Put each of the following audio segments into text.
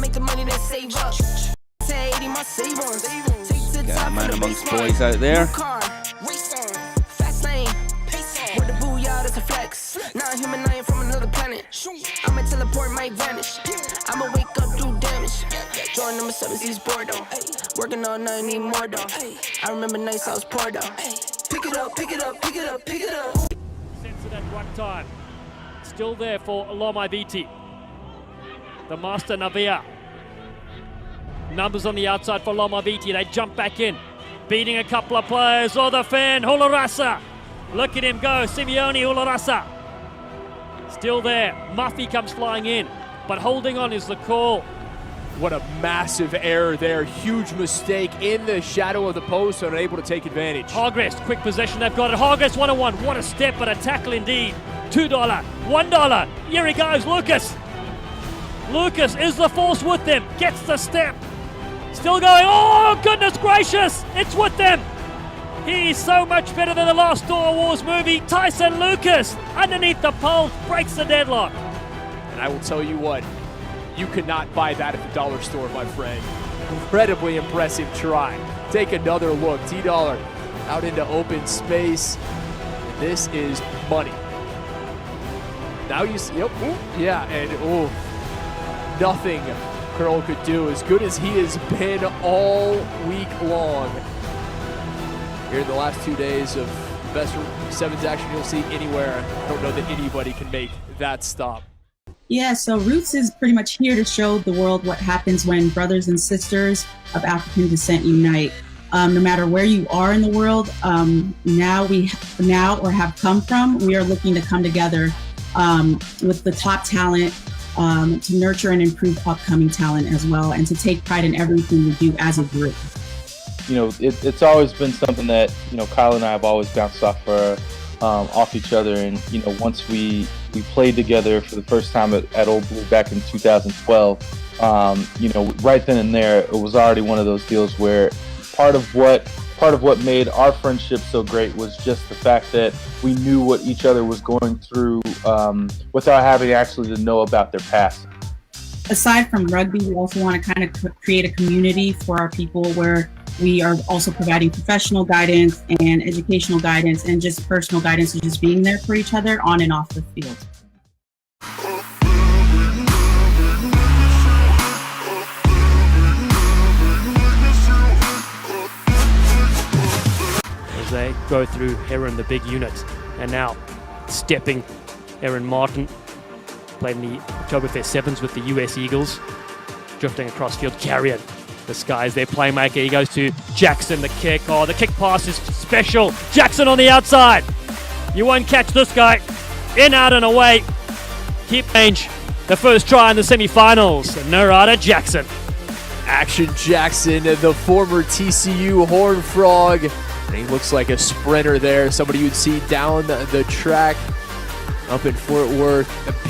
make the money that save up. 1080 my savings. Got a man amongst boys out there. Fast lane. With the booyah, that's a flex. Not a human, I am from another planet. I'ma teleport, might vanish. I'ma wake up, do damage. Join number 7, he's bored though. Working all night, need more though. I remember nights I was poor though. Pick it up, pick it up, pick it up, pick it up. Sense it at one time. Still there for Lomaviti. The master Navia. Numbers on the outside for Lomaviti. They jump back in. Beating a couple of players. Oh, the fan, Hularasa. Look at him go, Simeone Hularasa. Still there. Muffy comes flying in. But holding on is the call. What a massive error there. Huge mistake in the shadow of the post, unable to take advantage. Hogress, quick possession, they've got it. Hogress 1-on-1. What a step, but a tackle indeed. $2, $1. Here he goes, Lucas. Lucas is the force with them. Gets the step. Still going. Oh, goodness gracious. It's with them. He's so much better than the last Star Wars movie. Tyson Lucas, underneath the pole, breaks the deadlock. And I will tell you what, you could not buy that at the dollar store, my friend. Incredibly impressive try. Take another look. T-Dollar out into open space. This is money. Now you see, yep, ooh, yeah, and ooh, nothing Curl could do, as good as he has been all week long. Here in the last 2 days of best sevens action you'll see anywhere. I don't know that anybody can make that stop. Yeah, so Roots is pretty much here to show the world what happens when brothers and sisters of African descent unite. No matter where you are in the world, now or have come from, we are looking to come together with the top talent to nurture and improve upcoming talent as well, and to take pride in everything we do as a group. You know, it's always been something that, you know, Kyle and I have always bounced off each other, and, you know, once we played together for the first time at Old Blue back in 2012, you know, right then and there, it was already one of those deals where part of what made our friendship so great was just the fact that we knew what each other was going through without having actually to know about their past. Aside from rugby, we also want to kind of create a community for our people where we are also providing professional guidance and educational guidance and just personal guidance and just being there for each other on and off the field. As they go through Heron, the big unit, and now stepping Aaron Martin, played in the Oktoberfest Sevens with the US Eagles, drifting across field. Carrion, the Skies, their playmaker. He goes to Jackson, the kick. Oh, the kick pass is special. Jackson on the outside. You won't catch this guy. In, out, and away. Keep range. The first try in the semi-finals. Narada Jackson. Action Jackson, the former TCU Horned Frog. And he looks like a sprinter there. Somebody you'd see down the track up in Fort Worth.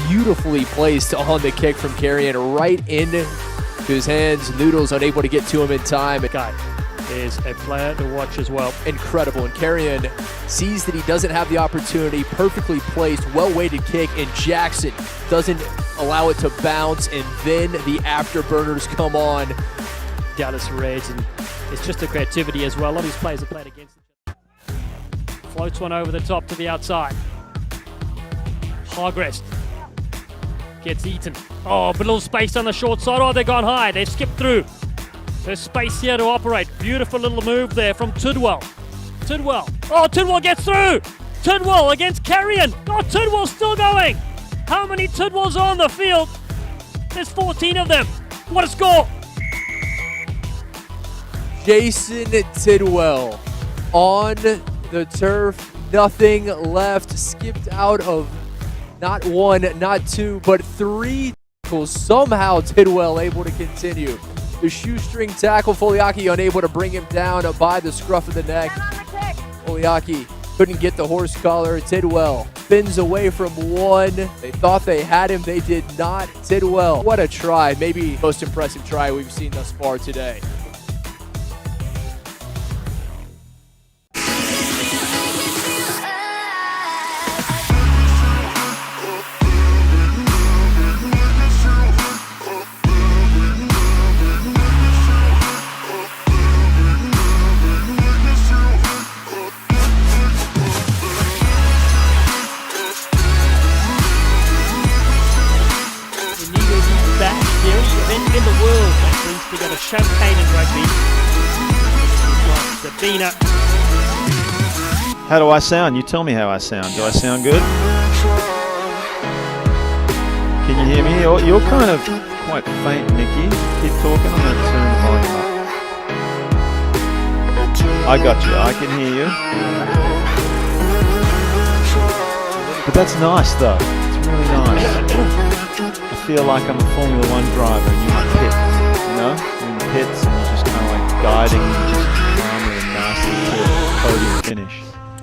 Beautifully placed on the kick from Carrion right into his hands. Noodles unable to get to him in time. Guy is a player to watch as well. Incredible. And Carrion sees that he doesn't have the opportunity. Perfectly placed, well-weighted kick, and Jackson doesn't allow it to bounce, and then the afterburners come on. Dallas Reds, and it's just the creativity as well. A lot of these players have played against each other. Floats one over the top to the outside. Hargrest gets eaten. Oh, but a little space on the short side. Oh, they've gone high. They've skipped through. There's space here to operate. Beautiful little move there from Tidwell. Tidwell. Oh, Tidwell gets through. Tidwell against Carrion. Oh, Tidwell's still going. How many Tidwells are on the field? There's 14 of them. What a score. Jason Tidwell on the turf. Nothing left. Skipped out of not one, not two, but three tackles. Somehow Tidwell able to continue. The shoestring tackle, Foliaki unable to bring him down by the scruff of the neck. Foliaki couldn't get the horse collar. Tidwell spins away from one. They thought they had him. They did not. Tidwell, what a try. Maybe the most impressive try we've seen thus far today. We got a champagne and rugby. Sabina. How do I sound? You tell me how I sound. Do I sound good? Can you hear me? You're kind of quite faint, Nikki. Keep talking. I'm going to turn the volume up. I got you. I can hear you. But that's nice, though. It's really nice. I feel like I'm a Formula One driver and you're in the pit. You know? You're in the pits and you're just kind of like guiding me just calmly and nicely to the podium finish.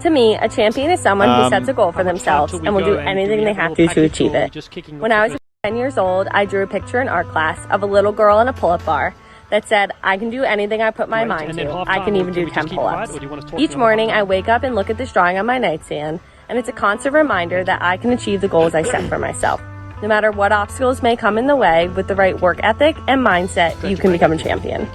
To me, a champion is someone who sets a goal for themselves and will do anything they have to achieve it. When I was 10 years old, I drew a picture in art class of a little girl in a pull-up bar that said, I can do anything I put my mind to. I can even do 10 pull-ups. Each morning, I wake up and look at this drawing on my nightstand, and it's a constant reminder that I can achieve the goals I set for myself. No matter what obstacles may come in the way, with the right work ethic and mindset, you can become a champion.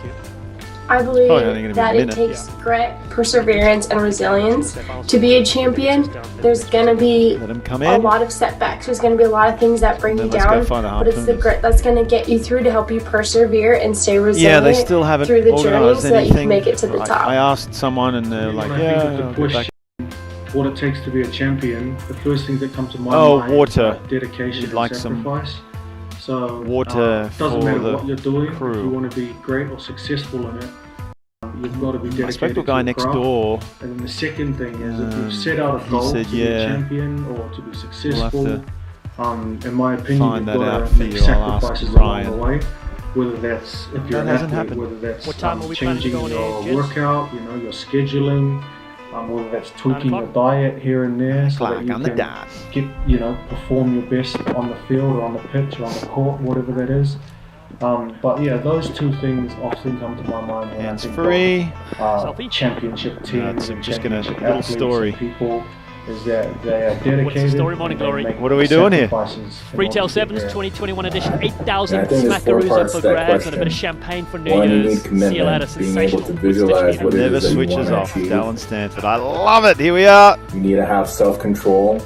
I believe that it takes grit, perseverance, and resilience to be a champion. There's going to be a lot of setbacks. There's going to be a lot of things that bring you down, but it's the grit that's going to get you through to help you persevere and stay resilient they still haven't through the journey so that you can make it to the top. I asked someone and they're like, yeah, what it takes to be a champion, the first thing that comes to my mind is dedication and sacrifice. So it doesn't matter what you're doing, if you want to be great or successful in it, you've got to be dedicated. I spoke to a guy next door. And then the second thing is if you set out a goal to be a champion or to be successful, in my opinion, you've got to make sacrifices along the way. Whether that's if you're an athlete, whether that's changing your workout, you know, your scheduling, whether that's tweaking your diet here and there so that you can get, perform your best on the field or on the pitch or on the court, whatever that is. But yeah, those two things often come to my mind when I think of championship teams and championship athletes, people, is that they are dedicated. What's the story, Morning Glory? What are we doing here? Freetail 7's 2021 edition, 8,000 smackaroos up for grabs and a bit of champagne for New Year's. See you later, sensational. It never switches off. Dallin Stanford. I love it. Here we are. You need to have self-control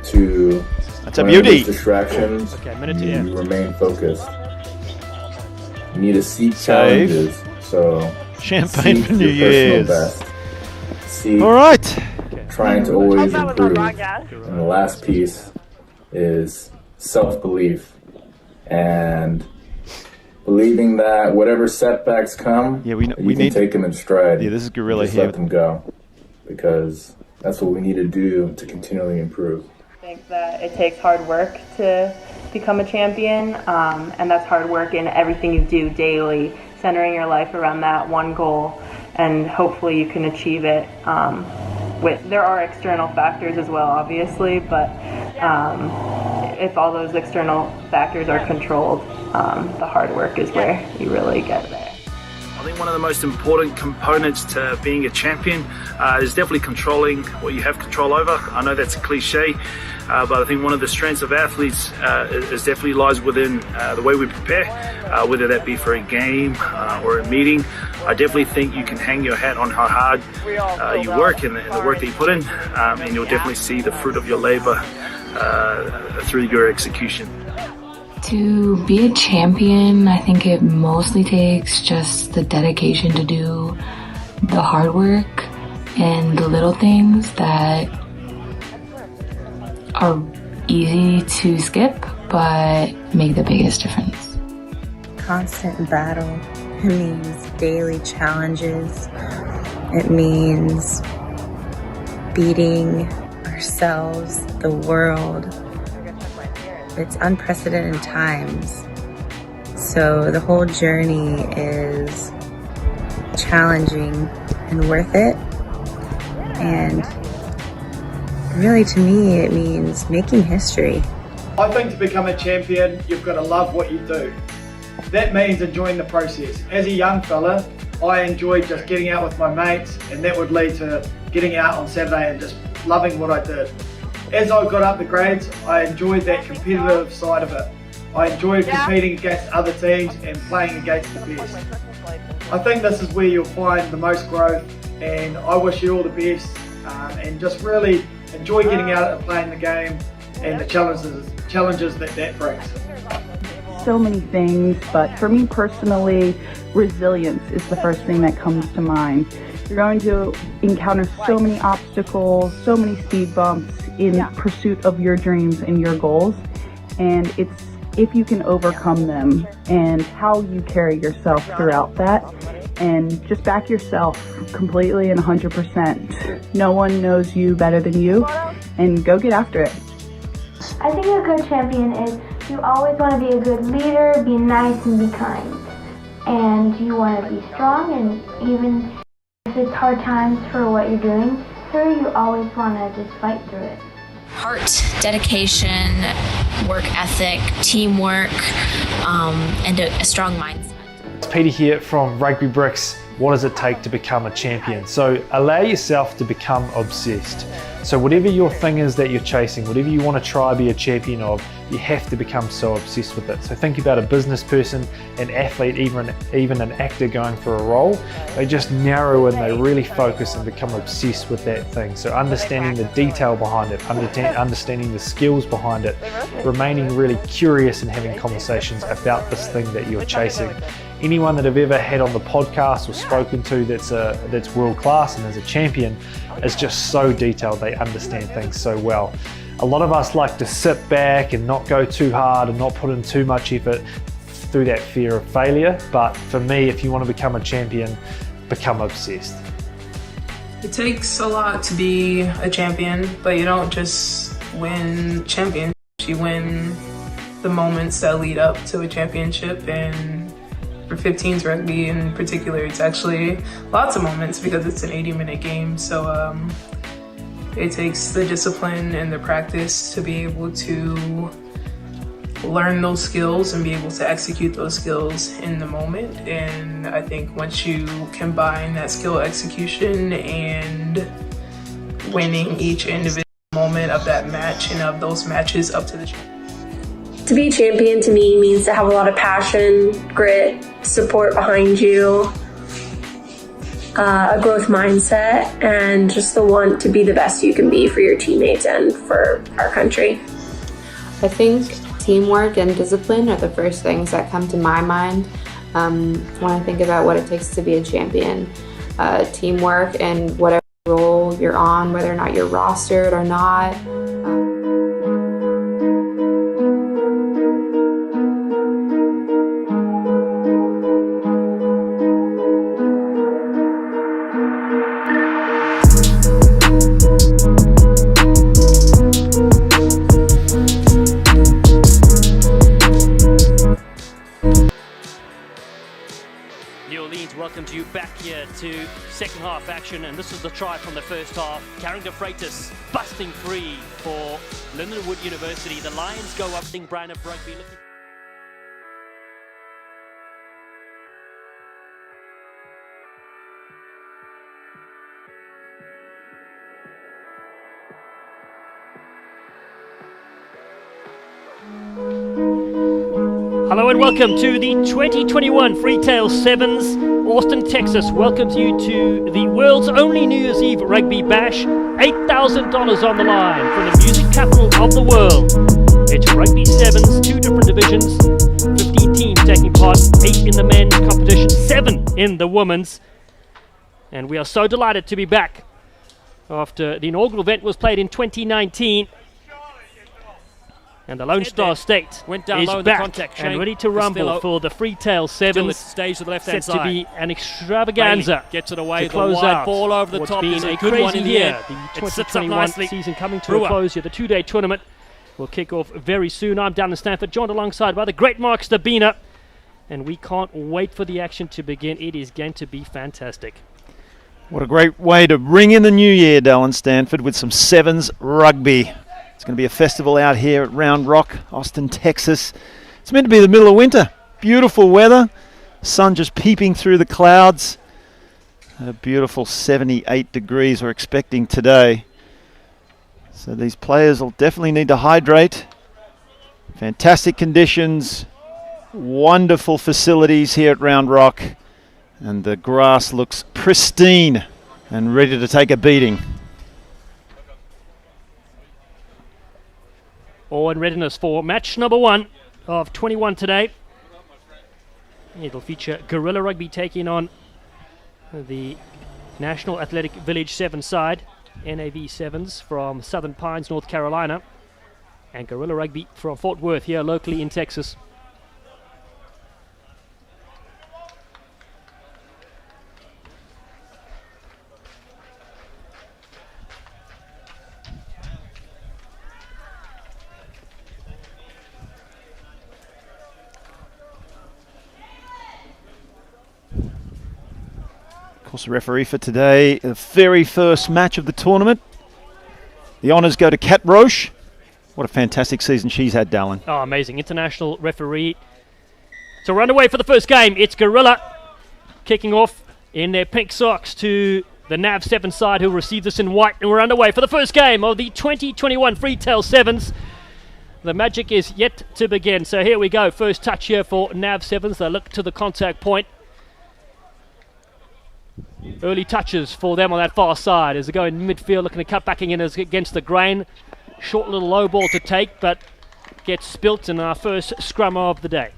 to distractions. You remain focused. You need to seek challenges. So champagne for New Year's. All right. Trying to always improve. And the last piece is self-belief and believing that whatever setbacks come, you can take them in stride. Yeah, this is Gorilla just here. Let them go, because that's what we need to do to continually improve. I think that it takes hard work to become a champion, and that's hard work in everything you do daily, centering your life around that one goal, and hopefully you can achieve it. There are external factors as well, obviously, but if all those external factors are controlled, the hard work is where you really get there. I think one of the most important components to being a champion is definitely controlling what you have control over. I know that's a cliche, but I think one of the strengths of athletes is definitely lies within the way we prepare, whether that be for a game or a meeting. I definitely think you can hang your hat on how hard you work and the work that you put in, and you'll definitely see the fruit of your labor through your execution. To be a champion, I think it mostly takes just the dedication to do the hard work and the little things that are easy to skip but make the biggest difference. Constant battle. It means daily challenges. It means beating ourselves, the world. It's unprecedented times. So the whole journey is challenging and worth it. And really, to me, it means making history. I think to become a champion, you've got to love what you do. That means enjoying the process. As a young fella, I enjoyed just getting out with my mates, and that would lead to getting out on Saturday and just loving what I did. As I got up the grades, I enjoyed that competitive side of it. I enjoyed competing against other teams and playing against the best. I think this is where you'll find the most growth, and I wish you all the best, and just really enjoy getting out and playing the game and the challenges that brings. so many things, but for me personally, resilience is the first thing that comes to mind. You're going to encounter so many obstacles, so many speed bumps in pursuit of your dreams and your goals, and it's if you can overcome them and how you carry yourself throughout that, and just back yourself completely and 100%. No one knows you better than you, and go get after it. I think a good champion is you always want to be a good leader, be nice and be kind. And you want to be strong, and even if it's hard times for what you're doing through, you always want to just fight through it. Heart, dedication, work ethic, teamwork, and a strong mindset. It's Peter here from Rugby Bricks. What does it take to become a champion? So allow yourself to become obsessed. So whatever your thing is that you're chasing, whatever you want to try be a champion of, you have to become so obsessed with it. So think about a business person, an athlete, even an actor going for a role. They just narrow in, they really focus and become obsessed with that thing. So understanding the detail behind it, understanding the skills behind it, remaining really curious and having conversations about this thing that you're chasing. Anyone that I've ever had on the podcast or spoken to that's world class and is a champion is just so detailed. They understand things so well. A lot of us like to sit back and not go too hard and not put in too much effort through that fear of failure. But for me, if you want to become a champion, become obsessed. It takes a lot to be a champion, but you don't just win championships. You win the moments that lead up to a championship, and for 15s rugby in particular, it's actually lots of moments because it's an 80-minute game. So it takes the discipline and the practice to be able to learn those skills and be able to execute those skills in the moment. And I think once you combine that skill execution and winning each individual moment of that match and of those matches up to the championship. To be a champion to me means to have a lot of passion, grit, support behind you, a growth mindset, and just the want to be the best you can be for your teammates and for our country. I think teamwork and discipline are the first things that come to my mind when I think about what it takes to be a champion. Teamwork and whatever role you're on, whether or not you're rostered or not. Welcomes you back here to second half action, and this is the try from the first half. Carrington Freitas busting free for Lindenwood University. The Lions go up, Ding Brian of Rugby. Hello and welcome to the 2021 Freetail Sevens. Austin, Texas welcomes you to the world's only New Year's Eve rugby bash. $8,000 on the line from the music capital of the world. It's Rugby Sevens, 2 different divisions, 15 teams taking part, 8 in the men's competition, 7 in the women's. And we are so delighted to be back after the inaugural event was played in 2019. And the Lone Star State went down is low in back the contact. and ready to rumble for the Freetail Sevens. Stage to the left-hand set side. to be an extravaganza. Gets it away, to close the wide out ball over the what's top. Been There's a good crazy one in the year. end. The It sits up 2021 nicely. season coming to Brewer. a close here. The 2-day tournament will kick off very soon. I'm down in Stanford, joined alongside by the great Mark Stabina. And we can't wait for the action to begin. It is going to be fantastic. What a great way to ring in the new year, Dallin Stanford, with some sevens rugby. It's going to be a festival out here at Round Rock, Austin, Texas. It's meant to be the middle of winter. Beautiful weather. Sun just peeping through the clouds. A beautiful 78 degrees we're expecting today. So these players will definitely need to hydrate. Fantastic conditions. Wonderful facilities here at Round Rock. And the grass looks pristine and ready to take a beating. All in readiness for match number 1 of 21 today. It'll feature Guerrilla Rugby taking on the National Athletic Village 7 side, NAV 7s from Southern Pines, North Carolina, and Guerrilla Rugby from Fort Worth here locally in Texas. Of course, the referee for today, the very first match of the tournament. The honours go to Kat Roche. What a fantastic season she's had, Dallin. Oh, amazing. International referee. So we're underway for the first game. It's Guerrilla kicking off in their pink socks to the NAV 7 side, who receive this in white. And we're underway for the first game of the 2021 Freetail 7s. The magic is yet to begin. So here we go. First touch here for NAV 7s. They look to the contact point. Early touches for them on that far side as they go in midfield, looking to cut back in against the grain. Short little low ball to take, but gets spilt in our first scrum of the day.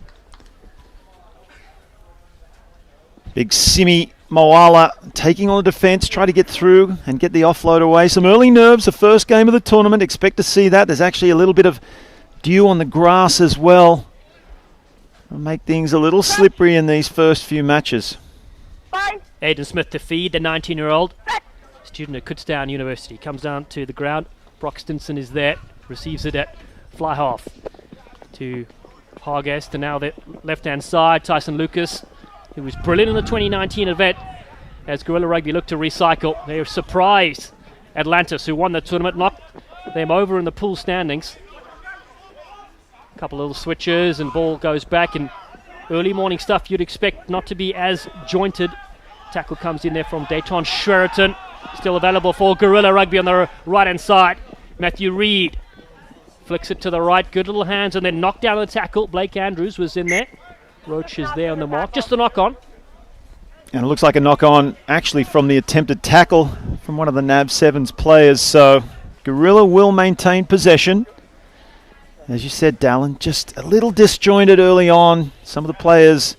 Big Simi Moala taking on the defence, try to get through and get the offload away. Some early nerves, the first game of the tournament. Expect to see that. There's actually a little bit of dew on the grass as well. It'll make things a little slippery in these first few matches. Aidan Smith to feed, the 19-year-old student at Kutztown University. Comes down to the ground. Brock Stinson is there, receives it at fly half to Hargest, and now the left-hand side, Tyson Lucas, who was brilliant in the 2019 event as Guerrilla Rugby looked to recycle. They surprised Atlantis, who won the tournament, knocked them over in the pool standings. A couple little switches and ball goes back, and early morning stuff you'd expect not to be as jointed. Tackle comes in there from Dayton Sheraton. Still available for Guerrilla Rugby on the right-hand side. Matthew Reed flicks it to the right. Good little hands and then knocked down the tackle. Blake Andrews was in there. Roach is there on the mark. Just a knock-on. And it looks like a knock-on actually from the attempted tackle from one of the NAB 7's players. So Guerrilla will maintain possession. As you said, Dallin, just a little disjointed early on. Some of the players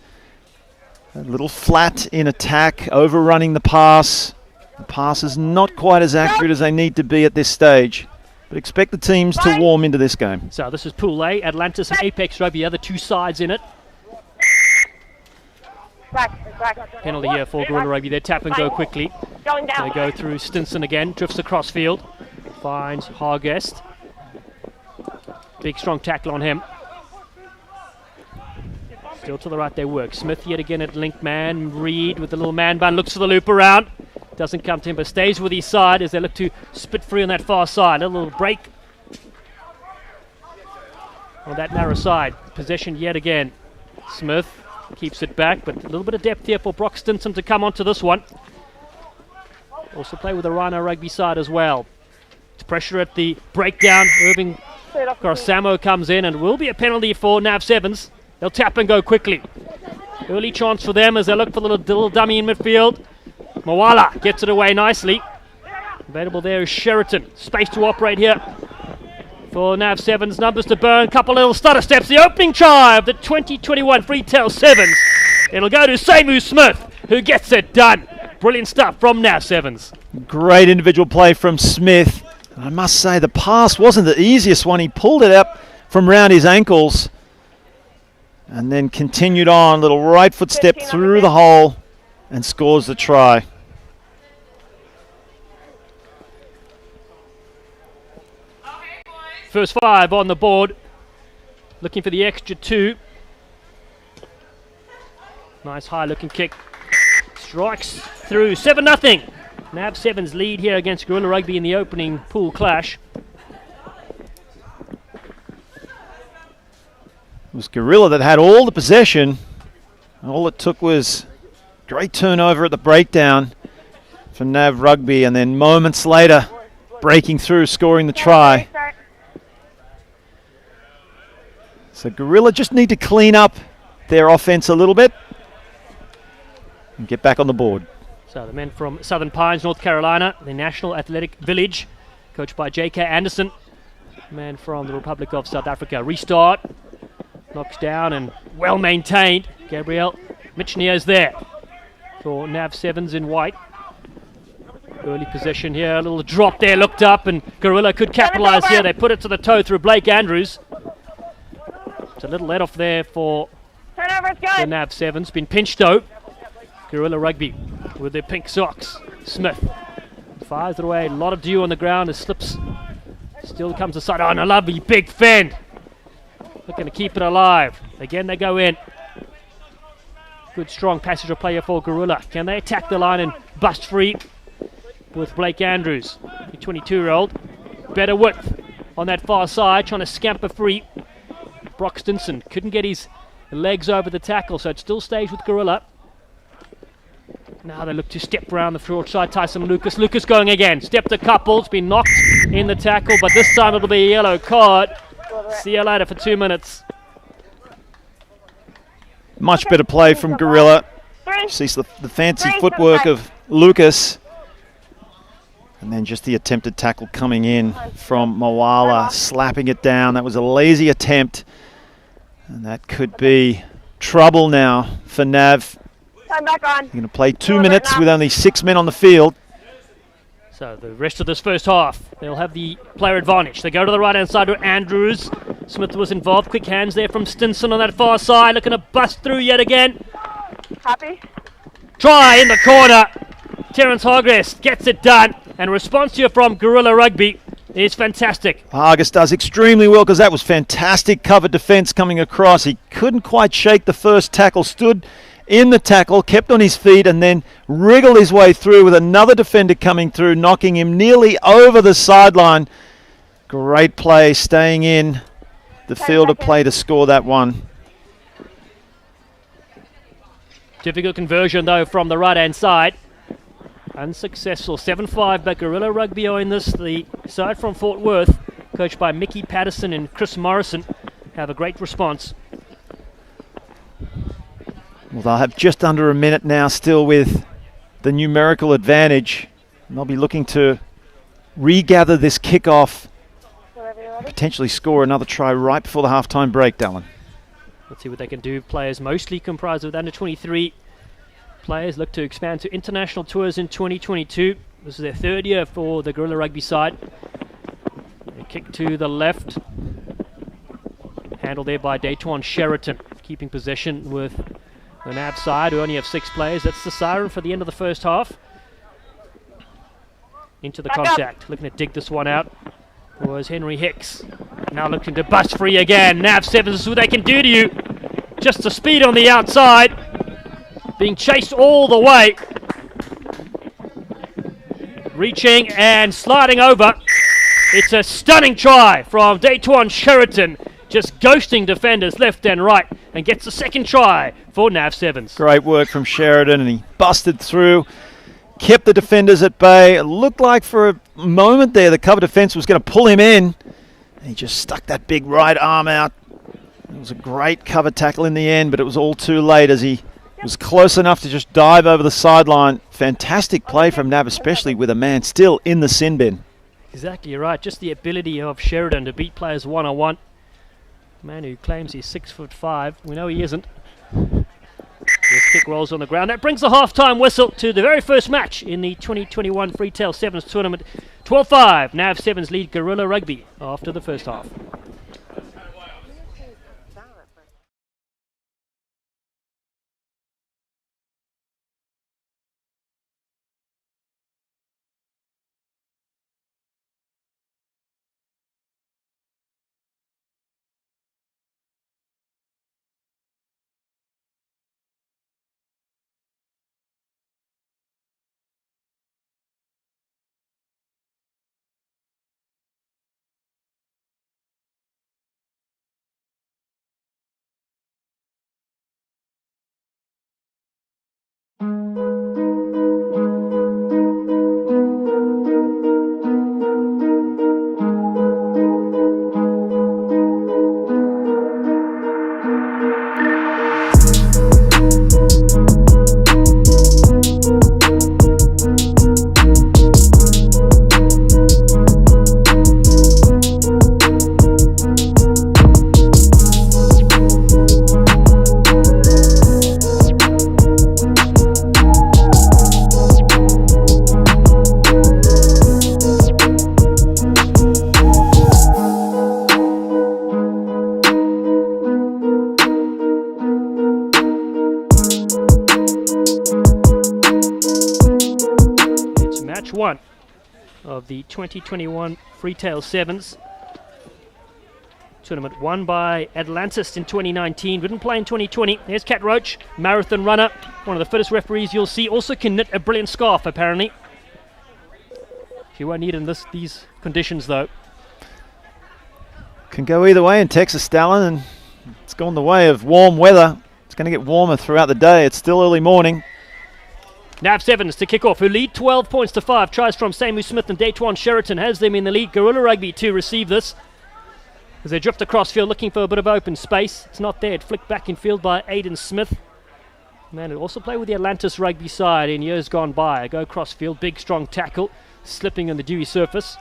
a little flat in attack, overrunning the pass. The pass is not quite as accurate as they need to be at this stage. But expect the teams to warm into this game. So this is Pool A, Atlantis and Apex Rugby, the other two sides in it. Penalty here for Guerrilla Rugby. They tap and go quickly. They go through Stinson again, drifts across field, finds Hargest. Big strong tackle on him. Still to the right they work. Smith yet again at link man. Reed with the little man bun looks for the loop around. Doesn't come to him, but stays with his side as they look to spit free on that far side. A little break on that narrow side. Possession yet again. Smith keeps it back, but a little bit of depth here for Brock Stinson to come onto this one. Also play with the Rhino Rugby side as well. It's pressure at the breakdown. Irving Corsamo comes in and will be a penalty for NAV 7s. They'll tap and go quickly. Early chance for them as they look for the little dummy in midfield. Moala gets it away nicely. Available there is Sheraton. Space to operate here for NAV 7's. Numbers to burn. Couple little stutter steps. The opening try of the 2021 Freetail 7s. It'll go to Samu Smith, who gets it done. Brilliant stuff from NAV 7's. Great individual play from Smith. I must say the pass wasn't the easiest one. He pulled it up from round his ankles and then continued on. Little right foot step through the hole and scores the try. First 5 on the board. Looking for the extra 2. Nice high looking kick. Strikes through. 7-0. NAV 7's lead here against Guerrilla Rugby in the opening pool clash. It was Guerrilla that had all the possession. All it took was great turnover at the breakdown for NAV Rugby, and then moments later breaking through, scoring the try. So Guerrilla just need to clean up their offense a little bit and get back on the board. So the men from Southern Pines, North Carolina, the National Athletic Village, coached by J.K. Anderson, man from the Republic of South Africa. Restart. Knocks down and well maintained. Gabrielle Mitchnier's there for NAV Sevens in white. Early possession here, a little drop there, looked up, and Gorilla could capitalise here. They put it to the toe through Blake Andrews. It's a little let off there for the NAV Sevens. Been pinched though. Gorilla Rugby with their pink socks. Smith fires it away, a lot of dew on the ground as slips. Still comes aside. Oh, and a lovely big fend. Looking to keep it alive. Again, they go in. Good strong passenger player for Gorilla. Can they attack the line and bust free with Blake Andrews, the 22-year-old? Better width on that far side, trying to scamper free. Brock Stinson couldn't get his legs over the tackle, so it still stays with Gorilla. Now they look to step around the short side. Tyson Lucas. Lucas going again. Stepped a couple. It's been knocked in the tackle, but this time it'll be a yellow card. See you later for 2 minutes. Much better play from Gorilla. Sees the fancy footwork of Lucas. And then just the attempted tackle coming in from Moala, slapping it down. That was a lazy attempt. And that could be trouble now for NAV. Time back on. You're going to play 2 minutes with only 6 men on the field. So the rest of this first half, they'll have the player advantage. They go to the right-hand side to Andrews. Smith was involved. Quick hands there from Stinson on that far side. Looking to bust through yet again. Happy? Try in the corner. Terence Hargress gets it done. And a response here from Gorilla Rugby is fantastic. Hargis does extremely well because that was fantastic cover defence coming across. He couldn't quite shake the first tackle, stood in the tackle, kept on his feet, and then wriggled his way through with another defender coming through, knocking him nearly over the sideline. Great play, staying in the field of play to score that one. Difficult conversion though from the right-hand side. Unsuccessful. 7-5, but Gorilla Rugby are in this. The side from Fort Worth, coached by Mickey Patterson and Chris Morrison, have a great response. Well, they'll have just under a minute now still with the numerical advantage. And they'll be looking to regather this kickoff, potentially score another try right before the halftime break, Dallin. Let's see what they can do. Players mostly comprised of under 23 players, look to expand to international tours in 2022. This is their third year for the Gorilla Rugby side. A kick to the left. Handled there by Daytwan Sheraton, keeping possession with the NAV side, who only have 6 players. That's the siren for the end of the first half. Into the contact. Looking to dig this one out was Henry Hicks. Now looking to bust free again. NAV Sevens, this is what they can do to you. Just the speed on the outside. Being chased all the way. Reaching and sliding over. It's a stunning try from Daytwan Sheraton. Just ghosting defenders left and right, and gets the second try for NAV Sevens. Great work from Sheridan, and he busted through, kept the defenders at bay. It looked like for a moment there the cover defence was going to pull him in, and he just stuck that big right arm out. It was a great cover tackle in the end, but it was all too late as he was close enough to just dive over the sideline. Fantastic play from NAV, especially with a man still in the sin bin. Exactly right, just the ability of Sheridan to beat players one-on-one. Man who claims he's 6'5", we know he isn't. This kick rolls on the ground. That brings the half-time whistle to the very first match in the 2021 Freetail Sevens tournament. 12-5, NAV Sevens lead Gorilla Rugby after the first half. match 1 of the 2021 Freetail Sevens. Tournament won by Atlantis in 2019. Didn't play in 2020. There's Cat Roach, marathon runner. One of the fittest referees you'll see. Also can knit a brilliant scarf, apparently. She won't need in these conditions, though. Can go either way in Texas, Stalin, and it's gone the way of warm weather. It's going to get warmer throughout the day. It's still early morning. NAV Sevens to kick off, who lead 12 points to 5. Tries from Samu Smith and Daytwan Sheraton has them in the lead. Gorilla Rugby to receive this. As they drift across field looking for a bit of open space. It's not there. It flicked back in field by Aidan Smith. Man, who also played with the Atlantis rugby side in years gone by. A go across field, big strong tackle, slipping on the dewy surface.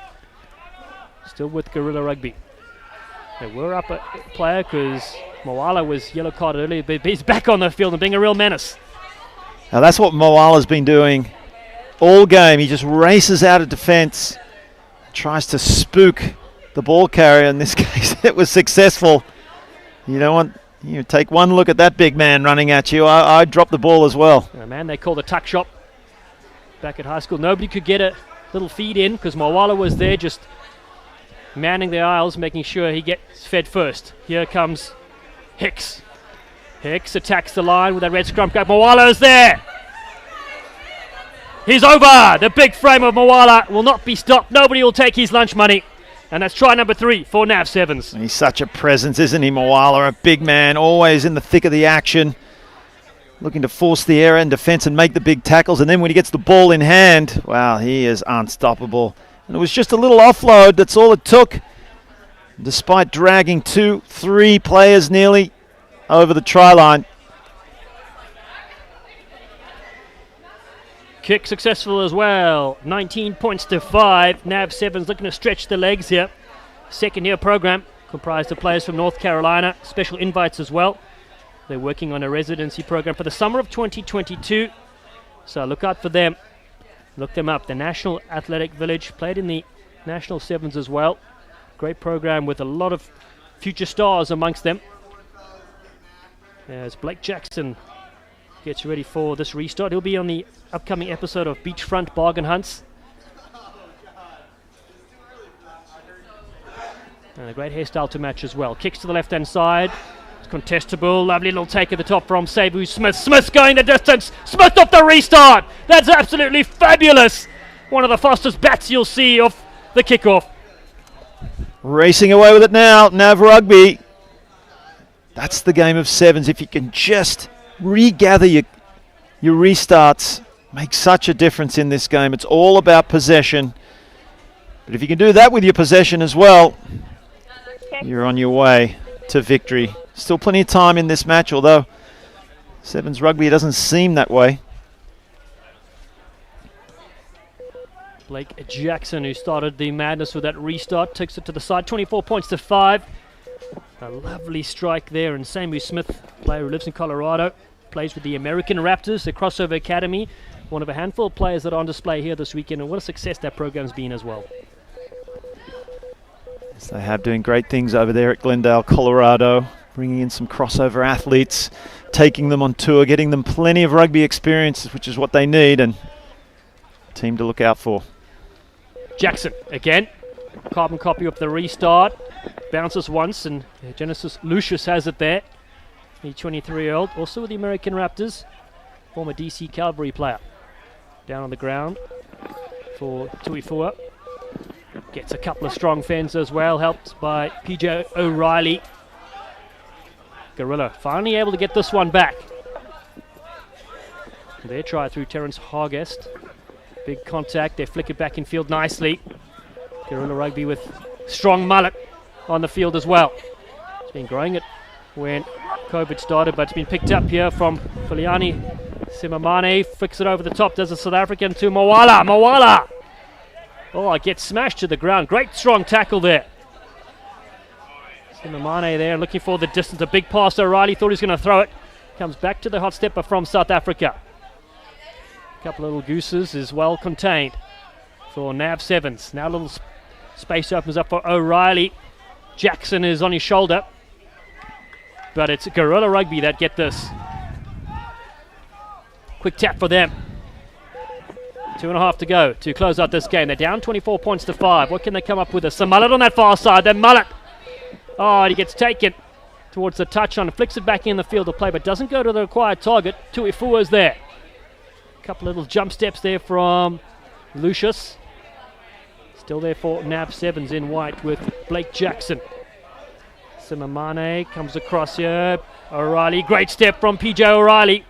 Still with Gorilla Rugby. They were up a player because Moala was yellow carded earlier, but he's back on the field and being a real menace. Now that's what Moala's been doing all game. He just races out of defence, tries to spook the ball carrier. In this case, it was successful. You don't want you take one look at that big man running at you. I'd drop the ball as well. Oh, man, they called a tuck shop back at high school. Nobody could get a little feed in because Moala was there just manning the aisles, making sure he gets fed first. Here comes Hicks. Hicks attacks the line with that red scrum cap. Moala's there. He's over. The big frame of Moala will not be stopped. Nobody will take his lunch money. And that's try number 3 for NAV Sevens. He's such a presence, isn't he, Moala? A big man, always in the thick of the action. Looking to force the error in defence and make the big tackles. And then when he gets the ball in hand, wow, he is unstoppable. And it was just a little offload. That's all it took. Despite dragging 2-3 players nearly over the try line. Kick successful as well. 19 points to 5. NAV Sevens looking to stretch the legs here. Second year program comprised of players from North Carolina. Special invites as well. They're working on a residency program for the summer of 2022. So look out for them. Look them up. The National Athletic Village played in the National Sevens as well. Great program with a lot of future stars amongst them. As Blake Jackson gets ready for this restart. He'll be on the upcoming episode of Beachfront Bargain Hunts. And a great hairstyle to match as well. Kicks to the left-hand side. It's contestable. Lovely little take at the top from Sabu Smith. Smith's going the distance. Smith off the restart. That's absolutely fabulous. One of the fastest bats you'll see off the kickoff. Racing away with it now. NAV Rugby. That's the game of sevens. If you can just regather your restarts, make such a difference in this game. It's all about possession. But if you can do that with your possession as well, you're on your way to victory. Still plenty of time in this match, although Sevens Rugby doesn't seem that way. Blake Jackson, who started the madness with that restart, takes it to the side. 24 points to 5. A lovely strike there. And Samu Smith, player who lives in Colorado, plays with the American Raptors, the crossover academy. One of a handful of players that are on display here this weekend, and what a success that program's been as well. Yes, they have doing great things over there at Glendale, Colorado, bringing in some crossover athletes, taking them on tour, getting them plenty of rugby experience, which is what they need, and a team to look out for. Jackson again, carbon copy of the restart, bounces once, and Genesis Lucius has it there. The 23-year-old, also with the American Raptors, former DC Calvary player. Down on the ground for Tuifua. Gets a couple of strong fends as well, helped by PJ O'Reilly. Gorilla finally able to get this one back. Their try through Terence Hargest. Big contact, they flick it back in field nicely. Gorilla Rugby with strong mullet on the field as well. It's been growing it when COVID started, but it's been picked up here from Filiani Simamane. Flicks it over the top, does a South African to Moala. Moala! Oh, it gets smashed to the ground. Great strong tackle there. Simamane there looking for the distance. A big pass. O'Reilly thought he was going to throw it. Comes back to the hot stepper from South Africa. A couple of little gooses is well contained for NAV Sevens. Now a little space opens up for O'Reilly. Jackson is on his shoulder. But it's Gorilla Rugby that get this. Quick tap for them. 2.5 to go to close out this game. They're down 24 points to 5. What can they come up with? Some Mullet on that far side. Then Mullet. Oh, and he gets taken towards the touchline. Flicks it back in the field of play, but doesn't go to the required target. Tuifua's there. A couple little jump steps there from Lucius. Still there for NAV Sevens in white with Blake Jackson. Simamane comes across here. O'Reilly, great step from PJ O'Reilly.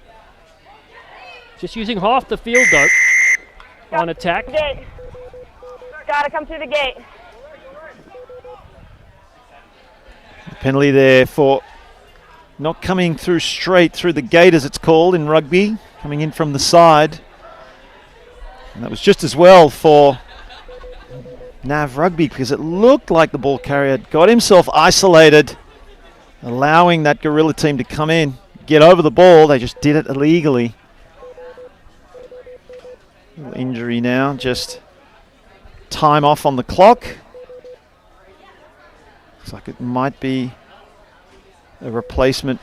Just using half the field though on attack. Gate. Gotta come through the gate. Penalty there for not coming through straight through the gate, as it's called in rugby, coming in from the side. And that was just as well for NAV Rugby, because it looked like the ball carrier got himself isolated, allowing that Gorilla team to come in, get over the ball. They just did it illegally. Little injury now, just time off on the clock. Looks like it might be a replacement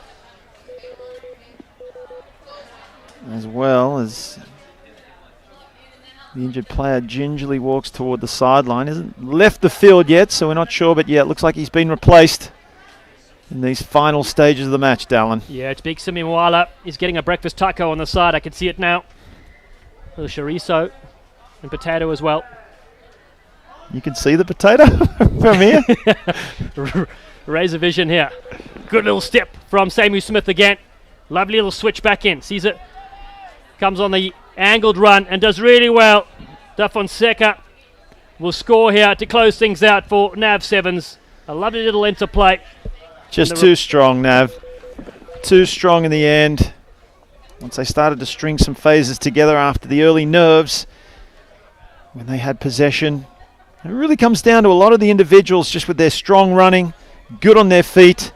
as well, as the injured player gingerly walks toward the sideline. Hasn't left the field yet, so we're not sure, but yeah, it looks like he's been replaced in these final stages of the match, Dallin. Yeah, it's Big Simi Mwala. He's getting a breakfast taco on the side. I can see it now. A little chorizo and potato as well. You can see the potato from here. Razor vision here. Good little step from Samu Smith again. Lovely little switch back in. Sees it. Comes on the angled run and does really well. Da Fonseca will score here to close things out for NAV Sevens. A lovely little interplay. Just too strong, Nav. Too strong in the end. Once they started to string some phases together after the early nerves, when they had possession. It really comes down to a lot of the individuals just with their strong running, good on their feet.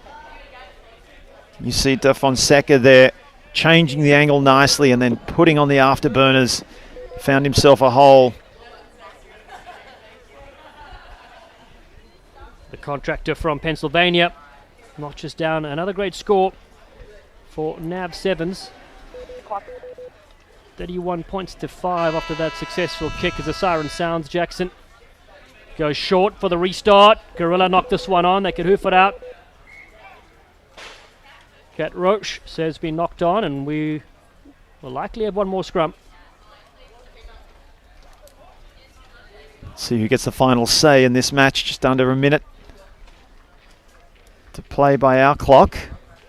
You see Da Fonseca there changing the angle nicely and then putting on the afterburners. Found himself a hole. The contractor from Pennsylvania notches down another great score for NAV Sevens. 31 points to 5 after that successful kick as the siren sounds. Jackson goes short for the restart. Gorilla knocked this one on. They could hoof it out. Cat Roche says been knocked on, and we will likely have one more scrum. See who gets the final say in this match. Just under a minute to play by our clock.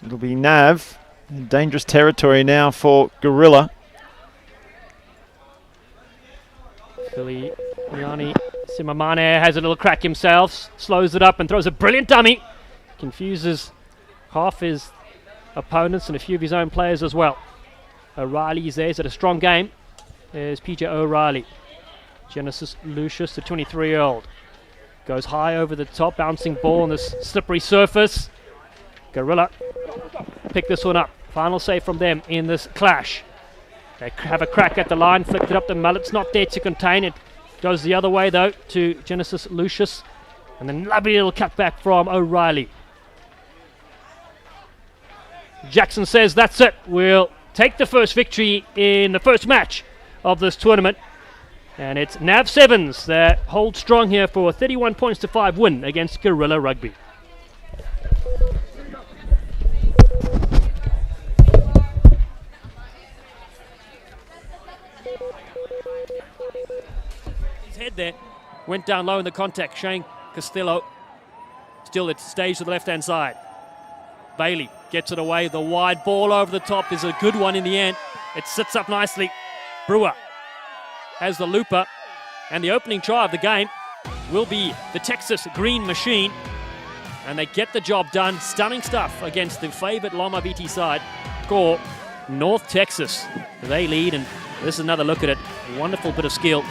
It'll be NAV in dangerous territory now for Gorilla. Billy Yanni Simamane has a little crack himself, slows it up and throws a brilliant dummy. Confuses half his opponents and a few of his own players as well. O'Reilly's there. He's at a strong game. There's PJ O'Reilly. Genesis Lucius, the 23-year-old. Goes high over the top, bouncing ball on this slippery surface. Gorilla pick this one up. Final save from them in this clash. They have a crack at the line, flicked it up the Mullet's not there to contain it. Goes the other way though to Genesis Lucius. And then lovely little cutback from O'Reilly. Jackson says that's it. We'll take the first victory in the first match of this tournament. And it's NAV Sevens that hold strong here for a 31 points to 5 win against Gorilla Rugby. His head there went down low in the contact. Shane Costello still at stage to the left-hand side. Bailey gets it away. The wide ball over the top is a good one in the end. It sits up nicely. Brewer has the looper, and the opening try of the game will be the Texas Green Machine, and they get the job done. Stunning stuff against the favourite Loma VT side, Core North Texas. They lead, and this is another look at it. Wonderful bit of skill.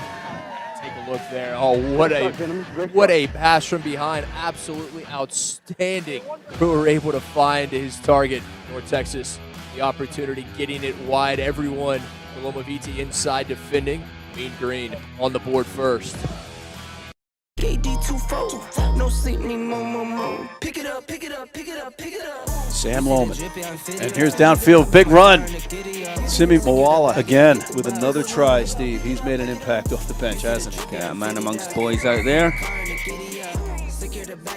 Take a look there. Oh, what a pass from behind. Absolutely outstanding. Brewer able to find his target. North Texas, the opportunity, getting it wide. Everyone, Loma VT inside defending. Mean Green on the board first. No sleep, need more. Pick it up, pick it up, pick it up, pick it up. Sam Lohman. And here's downfield, big run. Simi Moala again with another try, Steve. He's made an impact off the bench, hasn't he? Yeah, man amongst boys out there.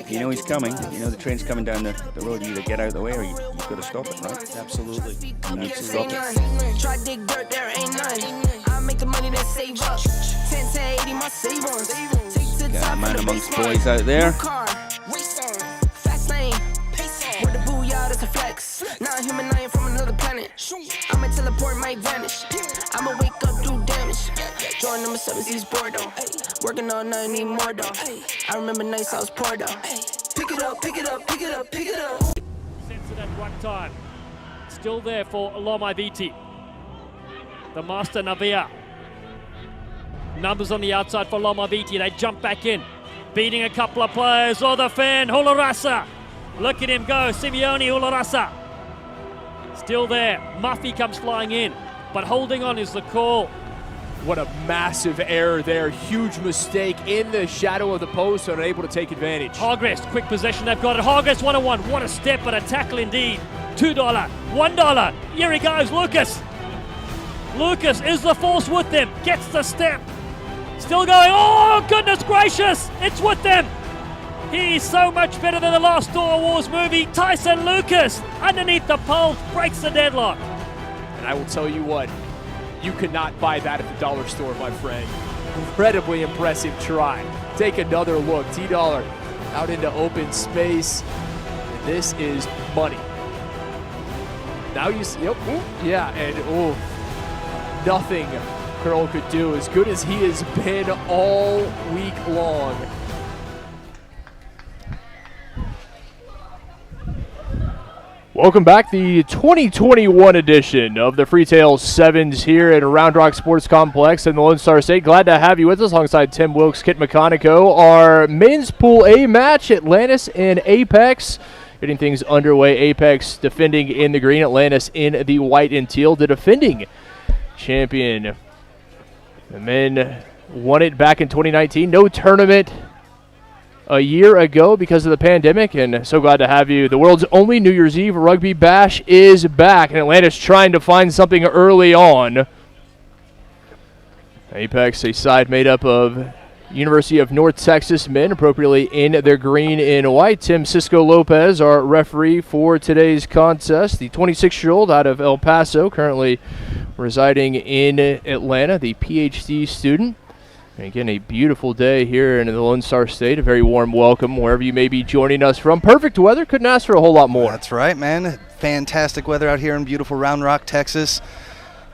You know he's coming. You know the train's coming down the road. You either get out of the way or you've got to stop it, right? Absolutely. You need to stop it. Try dig dirt, there ain't none. I make the money that save up. 10 to 80, my savings. Take the Yeah, time man for the amongst baseline. boys out there. New car, race on, fast lane, pace on. With the booyah, that's a flex. Not human, I am from another planet. I'ma teleport, might vanish. I'ma wake up, do damage. Join number 7, East Bordeaux. Working all night, need more though. I remember nights I was poor though. Pick it up, pick it up, pick it up, pick it up. Sense it at one time. Still there for Lomaviti. The master Navia. Numbers on the outside for Lomaviti. They jump back in. Beating a couple of players. Oh, the fan, Hularasa. Look at him go, Simeone Hularasa. Still there. Muffy comes flying in. But holding on is the call. What a massive error there. Huge mistake in the shadow of the post, unable to take advantage. Hogrest, quick possession, they've got it. Hogrest 1-on-1. What a step, but a tackle indeed. $2, $1. Here he goes, Lucas. Lucas is the force with them. Gets the step. Still going. Oh, goodness gracious. It's with them. He's so much better than the last Star Wars movie. Tyson Lucas, underneath the pole, breaks the deadlock. And I will tell you what, you could not buy that at the dollar store, my friend. Incredibly impressive try. Take another look. T-Dollar out into open space. And this is money. Now you see, yep, ooh, yeah, and oh, nothing Curl could do as good as he has been all week long. Welcome back, the 2021 edition of the Freetail Sevens here at Round Rock Sports Complex in the Lone Star State. Glad to have you with us alongside Tim Wilkes, Kit McConico. Our men's Pool A match, Atlantis and Apex. Getting things underway, Apex defending in the green, Atlantis in the white and teal. The defending champion. The men won it back in 2019. No tournament a year ago because of the pandemic, and so glad to have you. The world's only New Year's Eve rugby bash is back, and Atlantis trying to find something early on. Apex, a side made up of University of North Texas men, appropriately in their green and white. Tim Cisco Lopez, our referee for today's contest, the 26-year-old out of El Paso, currently residing in Atlanta, the PhD student. And again, a beautiful day here in the Lone Star State. A very warm welcome wherever you may be joining us from. Perfect weather. Couldn't ask for a whole lot more. That's right, man. Fantastic weather out here in beautiful Round Rock, Texas.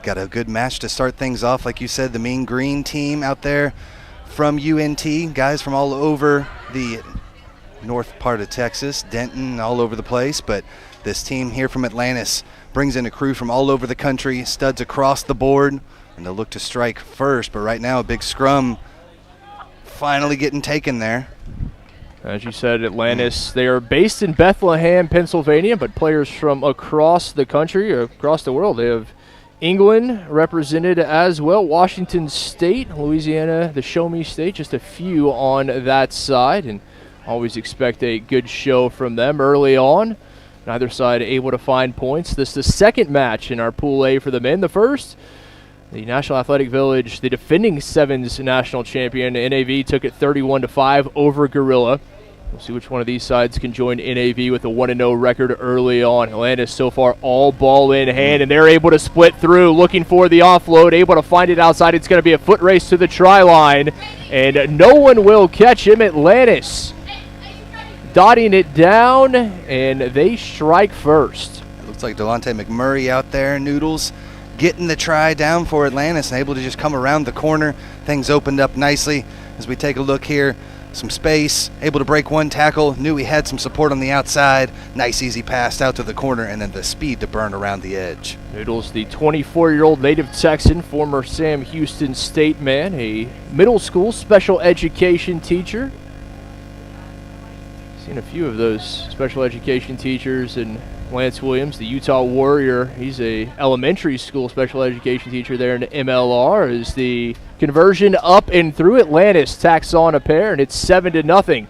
Got a good match to start things off. Like you said, the Mean Green team out there from UNT. Guys from all over the north part of Texas, Denton, all over the place. But this team here from Atlantis brings in a crew from all over the country, studs across the board. And they'll look to strike first, but right now a big scrum finally getting taken there. As you said, Atlantis, they are based in Bethlehem, Pennsylvania, but players from across the country, across the world. They have England represented as well, Washington State, Louisiana, the Show Me State, just a few on that side, and always expect a good show from them early on. Neither side able to find points. This is the second match in our Pool A for the men. The first, the National Athletic Village, the defending Sevens national champion, NAV, took it 31-5 over Gorilla. We'll see which one of these sides can join NAV with a 1-0 record early on. Atlantis so far all ball in hand, and they're able to split through, looking for the offload, able to find it outside. It's going to be a foot race to the try line, and no one will catch him. Atlantis dotting it down, and they strike first. It looks like Delonte McMurray out there, Noodles, getting the try down for Atlantis and able to just come around the corner. Things opened up nicely as we take a look here. Some space, able to break one tackle, knew he had some support on the outside. Nice easy pass out to the corner, and then the speed to burn around the edge. Noodles, the 24-year-old native Texan, former Sam Houston State man, a middle school special education teacher. Seen a few of those special education teachers, and Lance Williams, the Utah Warrior, he's a elementary school special education teacher there in the MLR. Is the conversion up and through. Atlantis tacks on a pair, and it's 7-0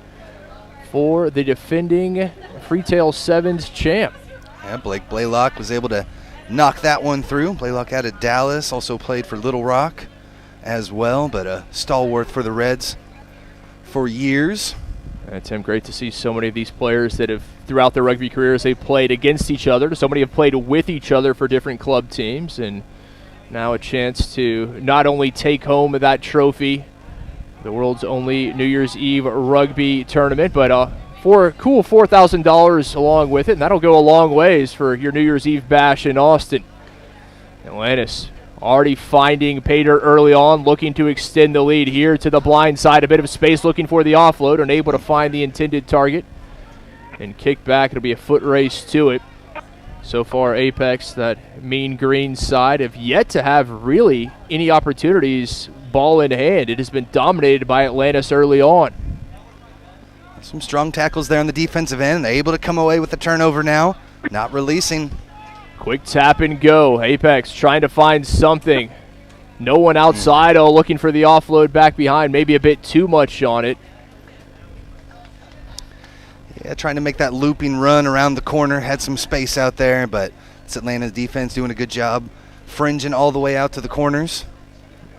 for the defending Freetail Sevens champ. Yeah, Blake Blaylock was able to knock that one through. Blaylock out of Dallas, also played for Little Rock as well, but a stalwart for the Reds for years. Tim, great to see so many of these players that have, throughout their rugby careers, they played against each other. So many have played with each other for different club teams, and now a chance to not only take home that trophy, the world's only New Year's Eve rugby tournament, but for a cool $4,000 along with it, and that'll go a long ways for your New Year's Eve bash in Austin. Atlantis already finding pay dirt early on, looking to extend the lead here to the blind side. A bit of space looking for the offload, unable to find the intended target. And kick back, it'll be a foot race to it. So far, Apex, that mean green side, have yet to have really any opportunities ball in hand. It has been dominated by Atlantis early on. Some strong tackles there on the defensive end. They're able to come away with the turnover now. Not releasing. Quick tap and go. Apex trying to find something. No one outside. Oh, looking for the offload back behind. Maybe a bit too much on it. Yeah, trying to make that looping run around the corner. Had some space out there, but it's Atlanta's defense doing a good job fringing all the way out to the corners.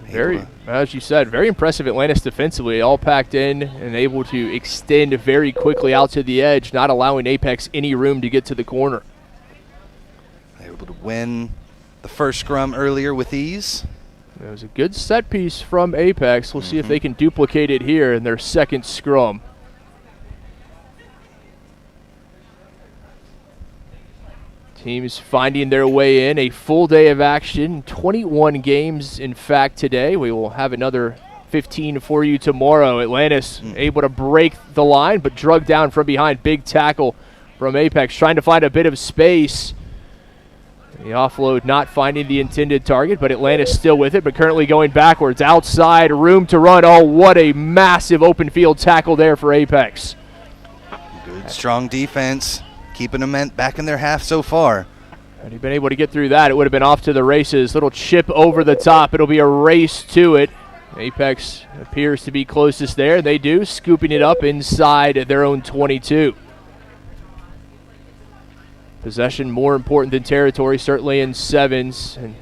Very, as you said, very impressive Atlantis defensively, all packed in and able to extend very quickly out to the edge, not allowing Apex any room to get to the corner. They were able to win the first scrum earlier with ease. It was a good set piece from Apex. We'll see if they can duplicate it here in their second scrum. Teams finding their way in. A full day of action. 21 games, in fact, today. We will have another 15 for you tomorrow. Atlantis able to break the line, but drugged down from behind. Big tackle from Apex, trying to find a bit of space. The offload not finding the intended target, but Atlantis still with it, but currently going backwards. Outside, room to run. Oh, what a massive open field tackle there for Apex. Good, strong defense. Keeping them back in their half so far. Had he been able to get through that, it would have been off to the races. Little chip over the top. It'll be a race to it. Apex appears to be closest there. They do, scooping it up inside their own 22. Possession more important than territory, certainly in sevens. And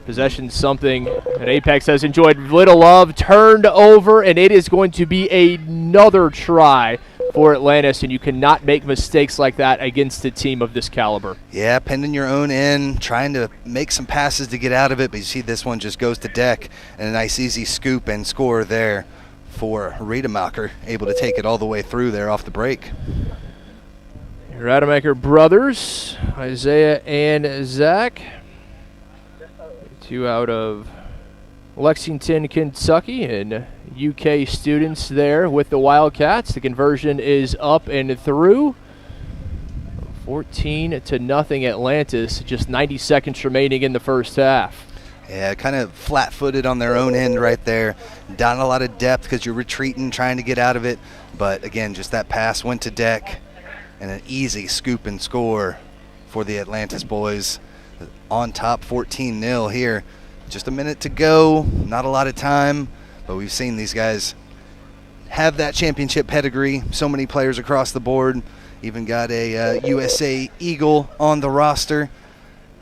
possession something that Apex has enjoyed little of. Turned over, and it is going to be another try for Atlantis, and you cannot make mistakes like that against a team of this caliber. Yeah, pending your own end, trying to make some passes to get out of it, but you see this one just goes to deck, and a nice easy scoop and score there for Rademacher, able to take it all the way through there off the break. Rademacher brothers, Isaiah and Zach, two out of Lexington, Kentucky, and UK students there with the Wildcats. The conversion is up and through. 14-0 Atlantis, just 90 seconds remaining in the first half. Yeah, kind of flat-footed on their own end right there. Not a lot of depth because you're retreating, trying to get out of it. But again, just that pass went to deck, and an easy scoop and score for the Atlantis boys. On top 14-0 here. Just a minute to go, not a lot of time, but we've seen these guys have that championship pedigree. So many players across the board. Even got a USA Eagle on the roster,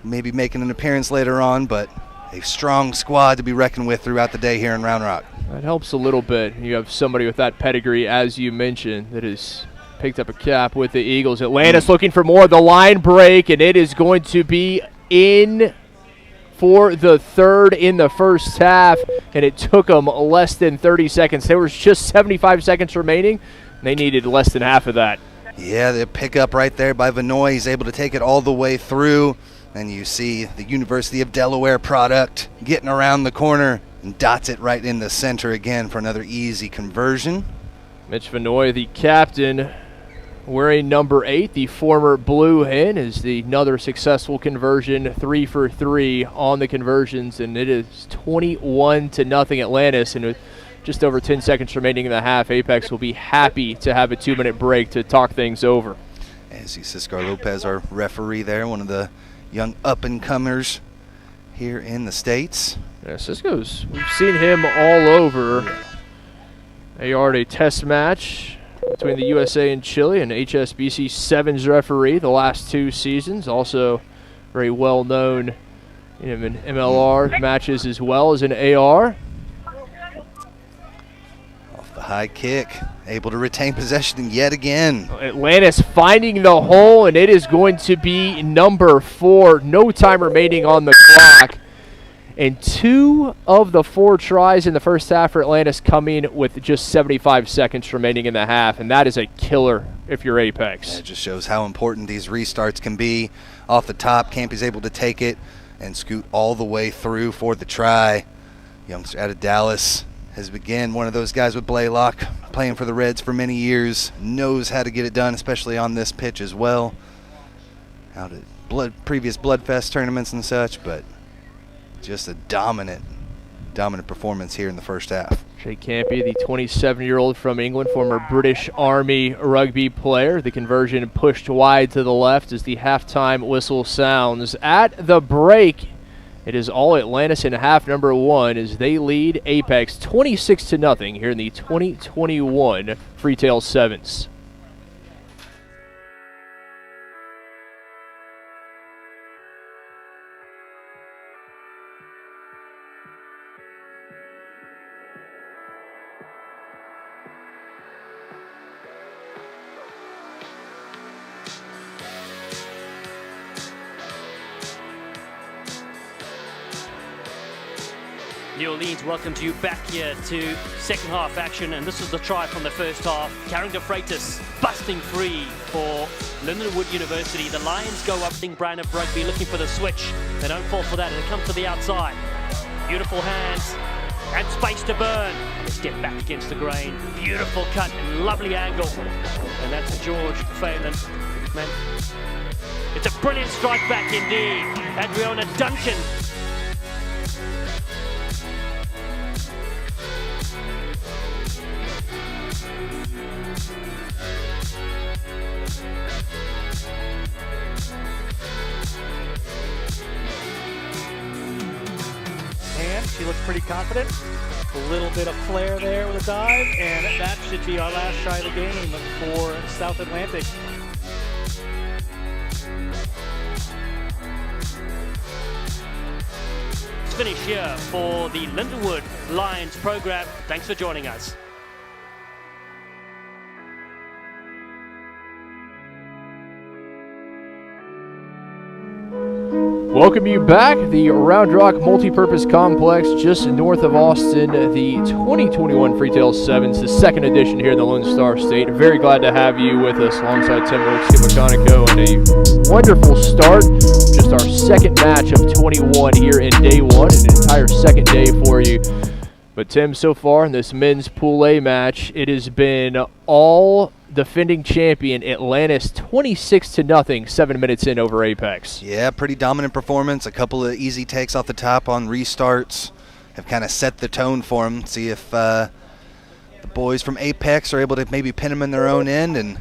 maybe making an appearance later on, but a strong squad to be reckoned with throughout the day here in Round Rock. That helps a little bit. You have somebody with that pedigree, as you mentioned, that has picked up a cap with the Eagles. Atlantis looking for more. The line break, and it is going to be in for the third in the first half, and it took them less than 30 seconds. There was just 75 seconds remaining, and they needed less than half of that. Yeah, the pickup right there by Vinoy. He's able to take it all the way through, and you see the University of Delaware product getting around the corner and dots it right in the center again for another easy conversion. Mitch Vinoy, the captain, wearing number 8, the former Blue Hen, is another successful conversion, 3 for 3 on the conversions, and it is 21-0 Atlantis, and with just over 10 seconds remaining in the half, Apex will be happy to have a 2-minute break to talk things over. As you see, Ciscar Lopez, our referee there, one of the young up-and-comers here in the States. Yeah, Cisco's, we've seen him all over. They are a test match between the USA and Chile, and HSBC Sevens referee the last 2 seasons. Also very well known in MLR matches as well as in AR. Off the high kick, able to retain possession yet again. Atlantis finding the hole, and it is going to be number 4. No time remaining on the clock. And 2 of the 4 tries in the first half for Atlantis coming with just 75 seconds remaining in the half, and that is a killer if you're Apex. Yeah, it just shows how important these restarts can be. Off the top, Campy's able to take it and scoot all the way through for the try. Youngster out of Dallas has been one of those guys with Blaylock, playing for the Reds for many years, knows how to get it done, especially on this pitch as well. Out at previous Bloodfest tournaments and such, but just a dominant performance here in the first half. Jake Campy, the 27-year-old from England, former British Army rugby player. The conversion pushed wide to the left as the halftime whistle sounds. At the break, it is all Atlantis in half number 1 as they lead Apex 26-0 here in the 2021 Freetail Sevens. New Orleans welcomes you back here to second half action, and this is the try from the first half. Carrington Freitas busting free for Lindenwood University. The Lions go up, brand of rugby, looking for the switch. They don't fall for that, and it comes to the outside. Beautiful hands and space to burn. Step back against the grain. Beautiful cut and lovely angle. And that's George Phelan. Man, it's a brilliant strike back indeed. Adriana Duncan. She looks pretty confident. A little bit of flair there with a dive, and that should be our last try of the game for South Atlantic. Let's finish here for the Lindenwood Lions program. Thanks for joining us. Welcome you back. The Round Rock Multipurpose Complex just north of Austin, the 2021 Freetail Sevens, the second edition here in the Lone Star State. Very glad to have you with us alongside Tim Wilkes, Skip McConico, and a wonderful start. Just our second match of 21 here in day 1, an entire second day for you. But Tim, so far in this men's Pool A match, it has been all defending champion Atlantis 26-0, 7 minutes in over Apex. Yeah, pretty dominant performance. A couple of easy takes off the top on restarts have kind of set the tone for them. See if the boys from Apex are able to maybe pin them in their own end and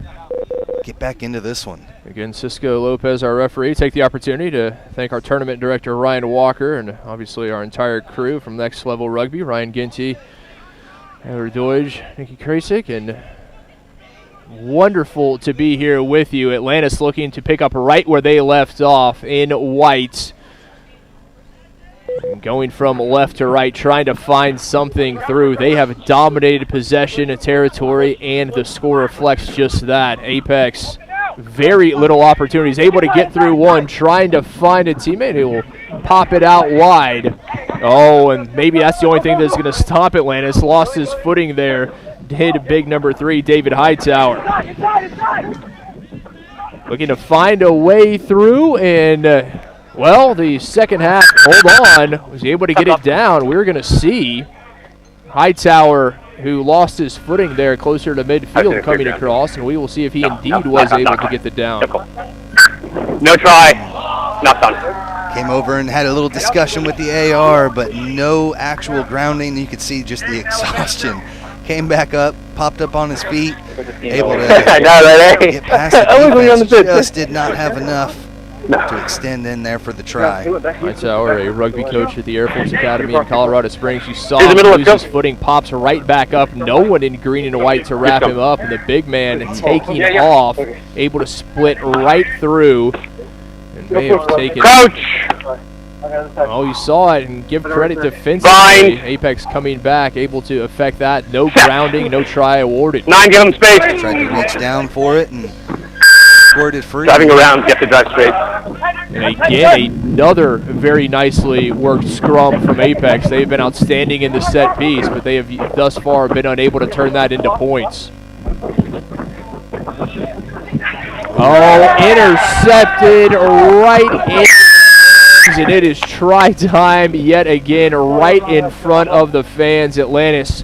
get back into this one. Again, Cisco Lopez, our referee. Take the opportunity to thank our tournament director, Ryan Walker, and obviously our entire crew from Next Level Rugby, Ryan Ginty, Heather Doige, Nikki Krasik, and wonderful to be here with you. Atlantis looking to pick up right where they left off in white. Going from left to right, trying to find something through. They have dominated possession and territory, and the score reflects just that. Apex, very little opportunities. Able to get through one, trying to find a teammate who will pop it out wide. Oh, and maybe that's the only thing that's going to stop Atlantis. Lost his footing there. Hit big number 3, David Hightower. Looking to find a way through, and well, the second half, hold on, was able to get it down. We're going to see Hightower, who lost his footing there closer to midfield, coming across, and we will see if he indeed was able to get the down. No try, not done. Came over and had a little discussion with the AR, but no actual grounding. You could see just the exhaustion. Came back up, popped up on his feet, able to get past the defense, just did not have enough to extend in there for the try. Hightower, a rugby coach at the Air Force Academy in Colorado Springs. You saw him lose his footing, pops right back up. No one in green and white to wrap him up, and the big man taking off, able to split right through. And may have taken. Oh, you saw it, and give credit defensively. Apex coming back, able to affect that. No grounding, no try awarded. 9, give him space. Tried to reach down for it and scored it free. Driving around, get to drive straight. And again, another very nicely worked scrum from Apex. They've been outstanding in the set piece, but they have thus far been unable to turn that into points. Oh, intercepted right in. And it is try time yet again, right in front of the fans. Atlantis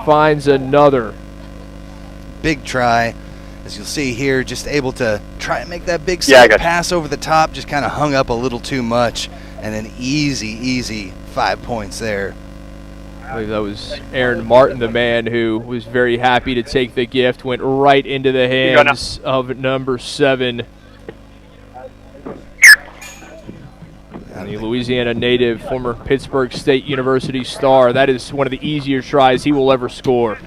finds another. Big try. As you'll see here, just able to try and make that big pass over the top, just kind of hung up a little too much, and an easy 5 points there. I believe that was Aaron Martin, the man who was very happy to take the gift, went right into the hands of number 7. And the Louisiana native, former Pittsburgh State University star. That is one of the easier tries he will ever score.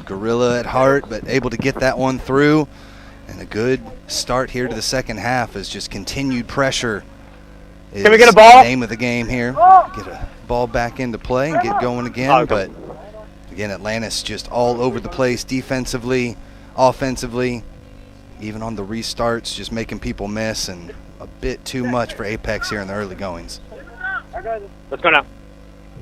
Gorilla at heart, but able to get that one through. And a good start here to the second half is just continued pressure. Can we get a ball? The name of the game here. Get a ball back into play and get going again. But again, Atlantis just all over the place defensively, offensively, even on the restarts, just making people miss, and a bit too much for Apex here in the early goings. Let's go now.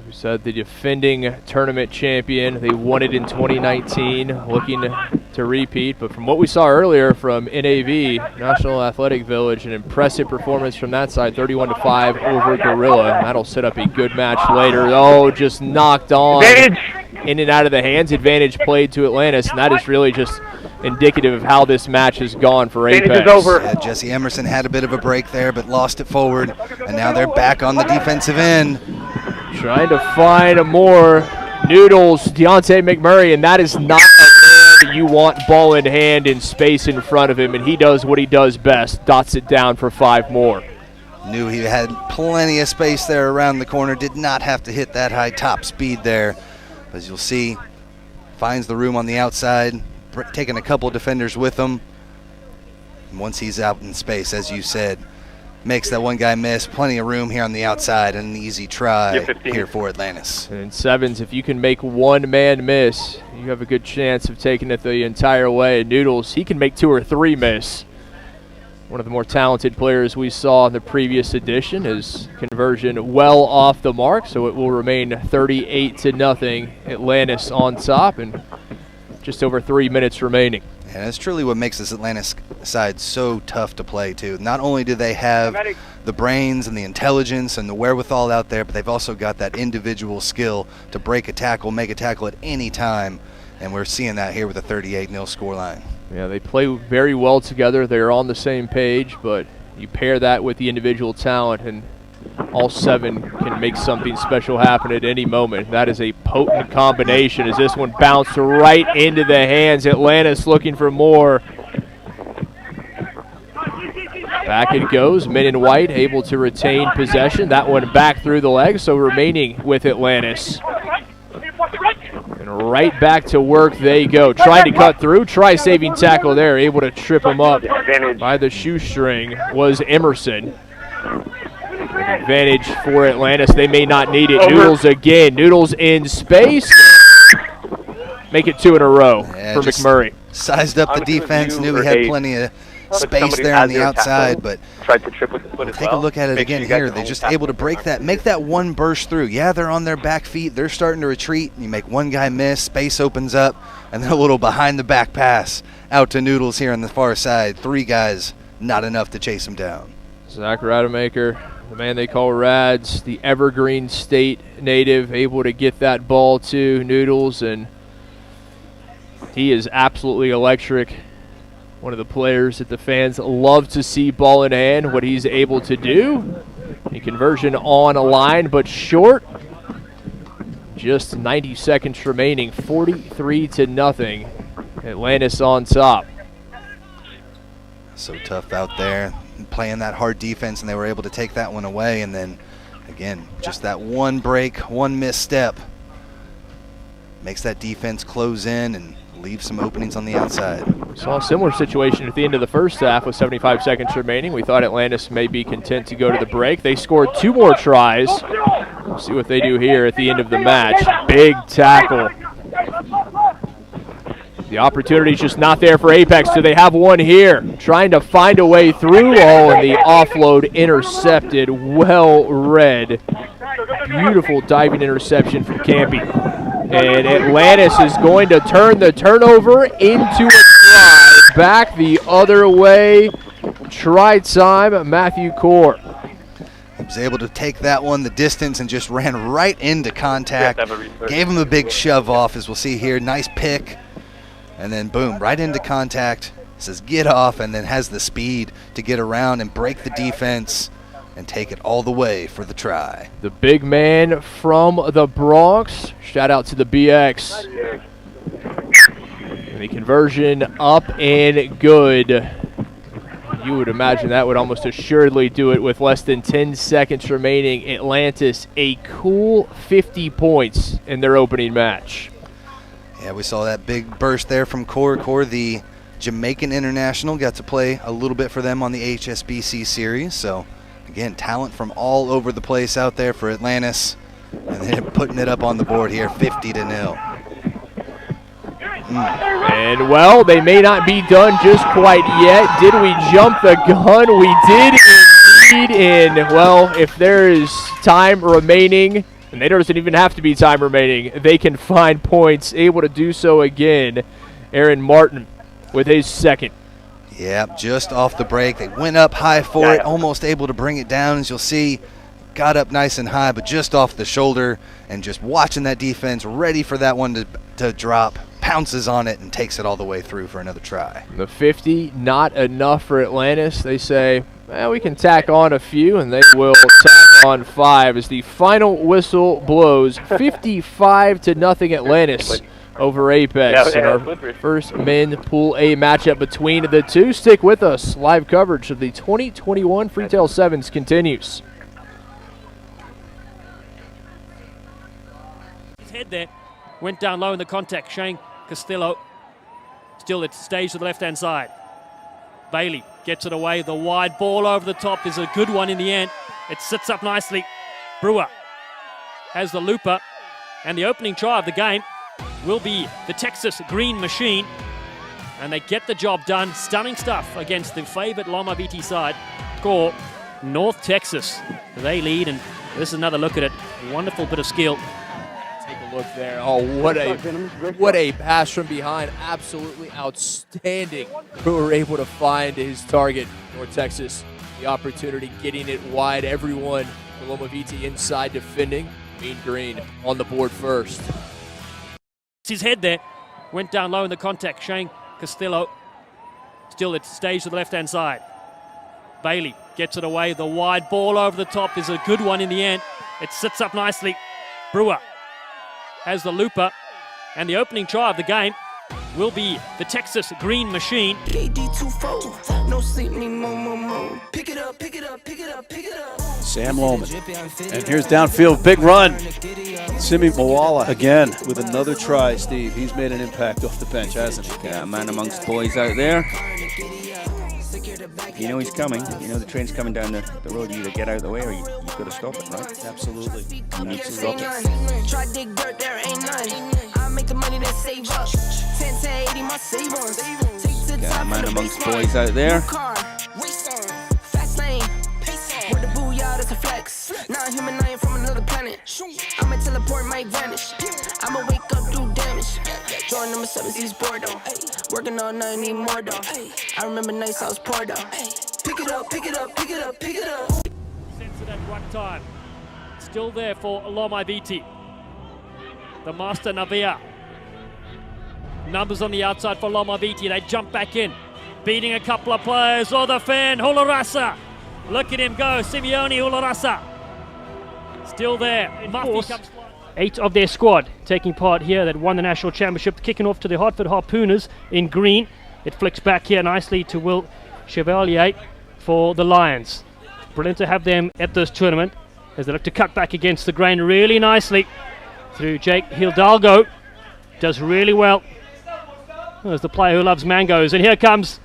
We said the defending tournament champion. They won it in 2019, looking to repeat. But from what we saw earlier from NAV, National Athletic Village, an impressive performance from that side, 31-5 over Gorilla. And that'll set up a good match later. Oh, just knocked on. In and out of the hands. Advantage played to Atlantis, and that is really just indicative of how this match has gone for Apex. Yeah, Jesse Emerson had a bit of a break there, but lost it forward. And now they're back on the defensive end. Trying to find more. Noodles, Deontay McMurray, and that is not a man that you want ball in hand in space in front of him, and he does what he does best, dots it down for 5 more. Knew he had plenty of space there around the corner, did not have to hit that high top speed there. But as you'll see, finds the room on the outside, taking a couple defenders with him. And once he's out in space, as you said, makes that one guy miss. Plenty of room here on the outside, and an easy try here for Atlantis. And in sevens, if you can make one man miss, you have a good chance of taking it the entire way. Noodles, he can make 2 or 3 miss. One of the more talented players we saw in the previous edition. His conversion well off the mark, so it will remain 38-0. Atlantis on top, and just over 3 minutes remaining. And that's truly what makes this Atlantis side so tough to play, too. Not only do they have the brains and the intelligence and the wherewithal out there, but they've also got that individual skill to break a tackle, make a tackle at any time. And we're seeing that here with a 38-0 scoreline. Yeah, they play very well together. They're on the same page, but you pair that with the individual talent, and all 7 can make something special happen at any moment. That is a potent combination as this one bounced right into the hands. Atlantis looking for more. Back it goes. Men in white able to retain possession. That one back through the legs, so remaining with Atlantis. And right back to work they go. Trying to cut through. Try saving tackle there. Able to trip him up by the shoestring was Emerson. Advantage for Atlantis. They may not need it. Noodles again. Noodles in space. Make it 2 in a row for McMurray. Sized up the defense. Knew he had plenty of space there on the outside, but tried to trip with the foot. Take a look at it again here. They're just able to break that, make that one burst through. Yeah, they're on their back feet. They're starting to retreat. You make one guy miss, space opens up, and then a little behind the back pass out to Noodles here on the far side. 3 guys, not enough to chase him down. Zach Rademacher, the man they call Rads, the Evergreen State native, able to get that ball to Noodles, and he is absolutely electric. One of the players that the fans love to see ball in hand, what he's able to do. A conversion on a line, but short. Just 90 seconds remaining, 43-0. Atlantis on top. So tough out there, playing that hard defense, and they were able to take that one away. And then, again, just that one break, one misstep makes that defense close in and leave some openings on the outside. Saw a similar situation at the end of the first half with 75 seconds remaining. We thought Atlantis may be content to go to the break. They scored 2 more tries. We'll see what they do here at the end of the match. Big tackle. The opportunity's just not there for Apex. Do they have one here? Trying to find a way through. Oh, and the offload intercepted. Well read. Beautiful diving interception from Campy. And Atlantis is going to turn the turnover into a try. Back the other way. Try time, Matthew Core. He was able to take that one the distance and just ran right into contact. Gave him a big shove off, as we'll see here. Nice pick. And then boom, right into contact. Says get off, and then has the speed to get around and break the defense and take it all the way for the try. The big man from the Bronx. Shout out to the BX. And the conversion up and good. You would imagine that would almost assuredly do it with less than 10 seconds remaining. Atlantis, a cool 50 points in their opening match. Yeah, we saw that big burst there from Core. Core, the Jamaican international, got to play a little bit for them on the HSBC series. So, again, talent from all over the place out there for Atlantis. And then putting it up on the board here, 50-0. And, well, they may not be done just quite yet. Did we jump the gun? We did indeed. And, well, if there is time remaining, and there doesn't even have to be time remaining, they can find points, able to do so again. Aaron Martin with his second. Yep, just off the break. They went up high for it, almost able to bring it down, as you'll see. Got up nice and high, but just off the shoulder, and just watching that defense, ready for that one to drop. Pounces on it and takes it all the way through for another try. The 50, not enough for Atlantis. They say, well, we can tack on a few, and they will tack on 5 as the final whistle blows. 55-0 Atlantis over Apex in our first Men Pool A matchup between the two. Stick with us. Live coverage of the 2021 Freetail Sevens continues. His head there went down low in the contact. Shane Castillo still it stays to the left-hand side. Bailey gets it away. The wide ball over the top is a good one in the end. It sits up nicely. Brewer has the looper, and the opening try of the game will be the Texas Green Machine, and they get the job done. Stunning stuff against the favorite Loma Viti side. Score North Texas. They lead, and this is another look at it. Wonderful bit of skill. Take a look there. Oh, what a pass from behind. Absolutely outstanding. Brewer able to find his target. North Texas, the opportunity, getting it wide. Everyone, Loma Viti inside defending. Mean Green on the board first. His head there went down low in the contact. Shane Castillo still it stays to the left-hand side. Bailey gets it away. The wide ball over the top is a good one in the end. It sits up nicely. Brewer has the looper, and the opening try of the game will be the Texas Green Machine. No sleep, need more. Pick it up, pick it up, pick it up, pick it up. Sam Lohman. And here's downfield, big run. Simi Moala again with another try, Steve. He's made an impact off the bench, hasn't he? Yeah, man amongst boys out there. You know he's coming. You know the train's coming down the road. You either get out of the way or you've got to stop it, right? Absolutely. You need to stop it. Try dig dirt, there ain't none. I make the money that save up. 10 to 80, my savings. Yeah, man amongst boys out there. Fast lane. With the booyah, that's a flex. Not human, I ain't from another planet. I'ma teleport, might vanish. I'ma wake up, do damage. Join number 7, he's bored though. Working all night, need more though. I remember nights I was poor though. Pick it up, pick it up, pick it up, pick it up. Sense it at one time. Still there for Loma Viti. The master Navia. Numbers on the outside for Loma Viti. They jump back in. Beating a couple of players. Oh, the fan, Hularasa. Look at him go, Simeone Hularasa. Still there. Muffy comes 8 of their squad taking part here that won the national championship, kicking off to the Hartford Harpooners in green. It flicks back here nicely to Will Chevalier for the Lions. Brilliant to have them at this tournament as they look to cut back against the grain really nicely through Jake Hidalgo. Does really well. There's the player who loves mangoes. And here comes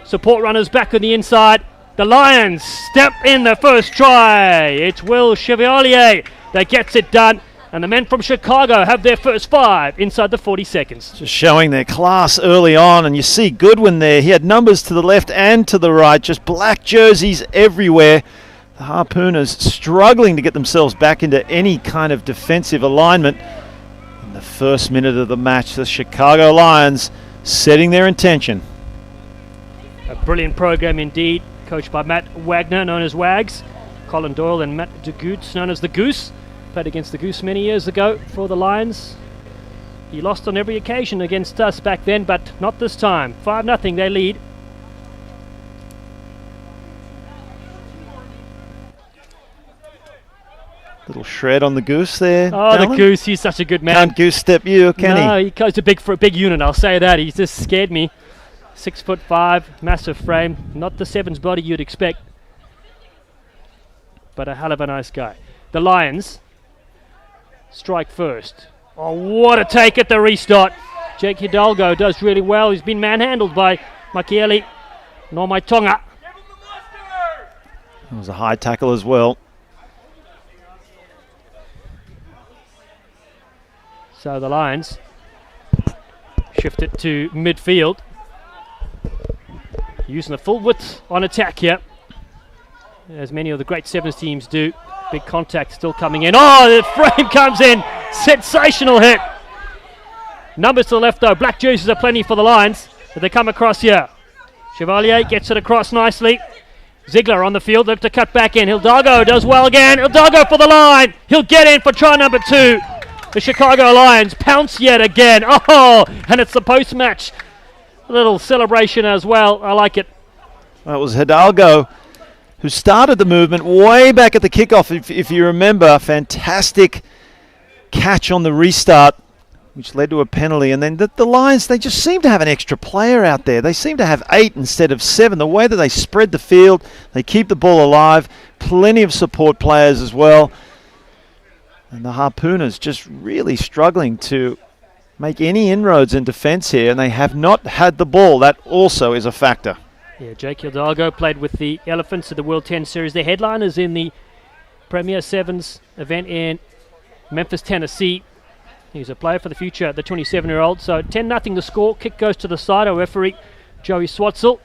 support runners back on the inside. The Lions step in the first try. It's Will Chevalier that gets it done. And the men from Chicago have their first 5 inside the 40 seconds. Just showing their class early on. And you see Goodwin there. He had numbers to the left and to the right. Just black jerseys everywhere. The Harpooners struggling to get themselves back into any kind of defensive alignment. In the first minute of the match, the Chicago Lions setting their intention. A brilliant program indeed, coached by Matt Wagner, known as Wags. Colin Doyle and Matt DeGoots, known as the Goose. Played against the Goose many years ago for the Lions. He lost on every occasion against us back then, but not this time. 5-0, they lead. Little shred on the Goose there. Oh, Dallin. the Goose, he's such a good man. Can't Goose step you, can he? No, he goes for a big unit, I'll say that. He's just scared me. 6'5", massive frame. Not the Sevens body you'd expect, but a hell of a nice guy. The Lions strike first. Oh, what a take at the restart. Jake Hidalgo does really well. He's been manhandled by Makieli Nomai Tonga. It was a high tackle as well. So the Lions shift it to midfield. Using the full width on attack here, as many of the great Sevens teams do. Big contact still coming in. Oh, the frame comes in. Sensational hit. Numbers to the left though. Black jerseys are plenty for the Lions, but they come across here. Chevalier gets it across nicely. Ziegler on the field, look to cut back in. Hidalgo does well again. Hidalgo for the line. He'll get in for try number 2. The Chicago Lions pounce yet again. Oh, and it's the post-match. A little celebration as well. I like it. That was Hidalgo who started the movement way back at the kickoff, if you remember. Fantastic catch on the restart, which led to a penalty. And then the Lions, they just seem to have an extra player out there. They seem to have 8 instead of 7. The way that they spread the field, they keep the ball alive. Plenty of support players as well. And the Harpooners just really struggling to make any inroads in defence here, and they have not had the ball. That also is a factor. Yeah, Jake Hidalgo played with the Elephants at the World 10 Series. Their headliners in the Premier Sevens event in Memphis, Tennessee. He's a player for the future, the 27-year-old. So 10-0 the score. Kick goes to the side. Our referee, Joey Swatzel.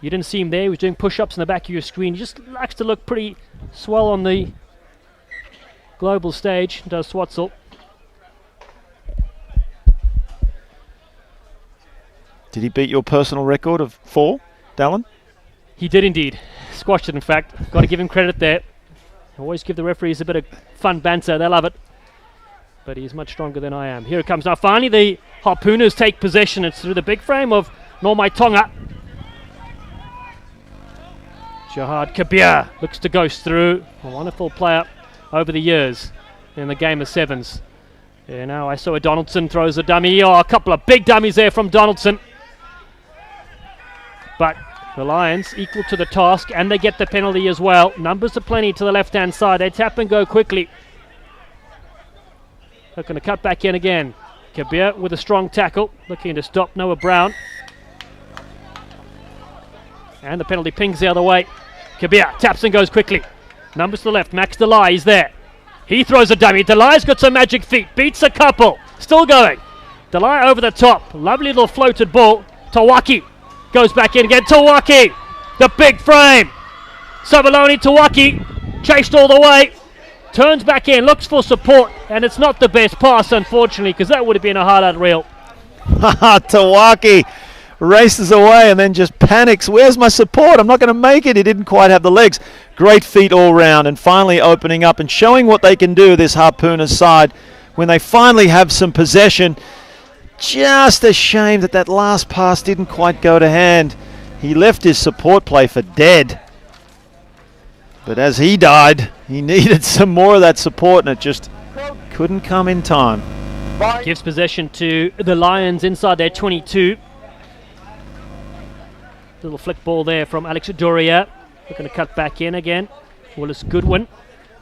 You didn't see him there. He was doing push-ups in the back of your screen. He just likes to look pretty swell on the global stage, does Swatzel. Did he beat your personal record of 4, Dallin? He did indeed. Squashed it, in fact. Got to give him credit there. Always give the referees a bit of fun banter. They love it. But he's much stronger than I am. Here it comes now. Finally, the Harpooners take possession. It's through the big frame of Nomai Tonga. Jihad Kabir looks to ghost through. A wonderful player over the years in the game of Sevens. Yeah, now I saw a Donaldson throws a dummy. Oh, a couple of big dummies there from Donaldson. But the Lions equal to the task, and they get the penalty as well. Numbers are plenty to the left-hand side. They tap and go quickly. They're going to cut back in again. Kabir with a strong tackle, looking to stop Noah Brown. And the penalty pings the other way. Kabir taps and goes quickly. Numbers to the left. Max Delay is there. He throws a dummy. Delay's got some magic feet. Beats a couple. Still going. Delay over the top. Lovely little floated ball. Tawaki goes back in again. Tawaki. The big frame. Sabaloni Tawaki. Chased all the way. Turns back in. Looks for support. And it's not the best pass, unfortunately, because that would have been a highlight reel. Tawaki races away and then just panics. Where's my support? I'm not going to make it. He didn't quite have the legs. Great feet all round, and finally opening up and showing what they can do, this Harpooners side, when they finally have some possession. Just a shame that that last pass didn't quite go to hand. He left his support play for dead. But as he died, he needed some more of that support, and it just couldn't come in time. Gives possession to the Lions inside their 22. Little flick ball there from Alex Doria. Looking to cut back in again. Willis Goodwin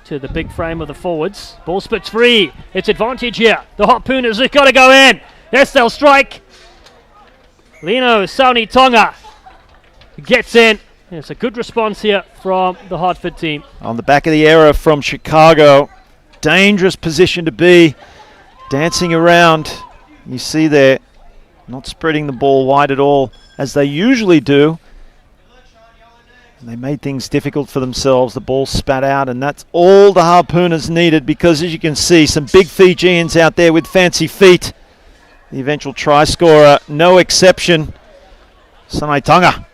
to the big frame of the forwards. Ball splits free. It's advantage here. The Harpooners have got to go in. Yes, they'll strike. Lino Sauni Tonga gets in. And it's a good response here from the Hartford team. On the back of the error from Chicago. Dangerous position to be. Dancing around. You see there, not spreading the ball wide at all, as they usually do. And they made things difficult for themselves. The ball spat out, and that's all the Harpooners needed, because as you can see, some big Fijians out there with fancy feet. The eventual try scorer, no exception. Sanai Tonga.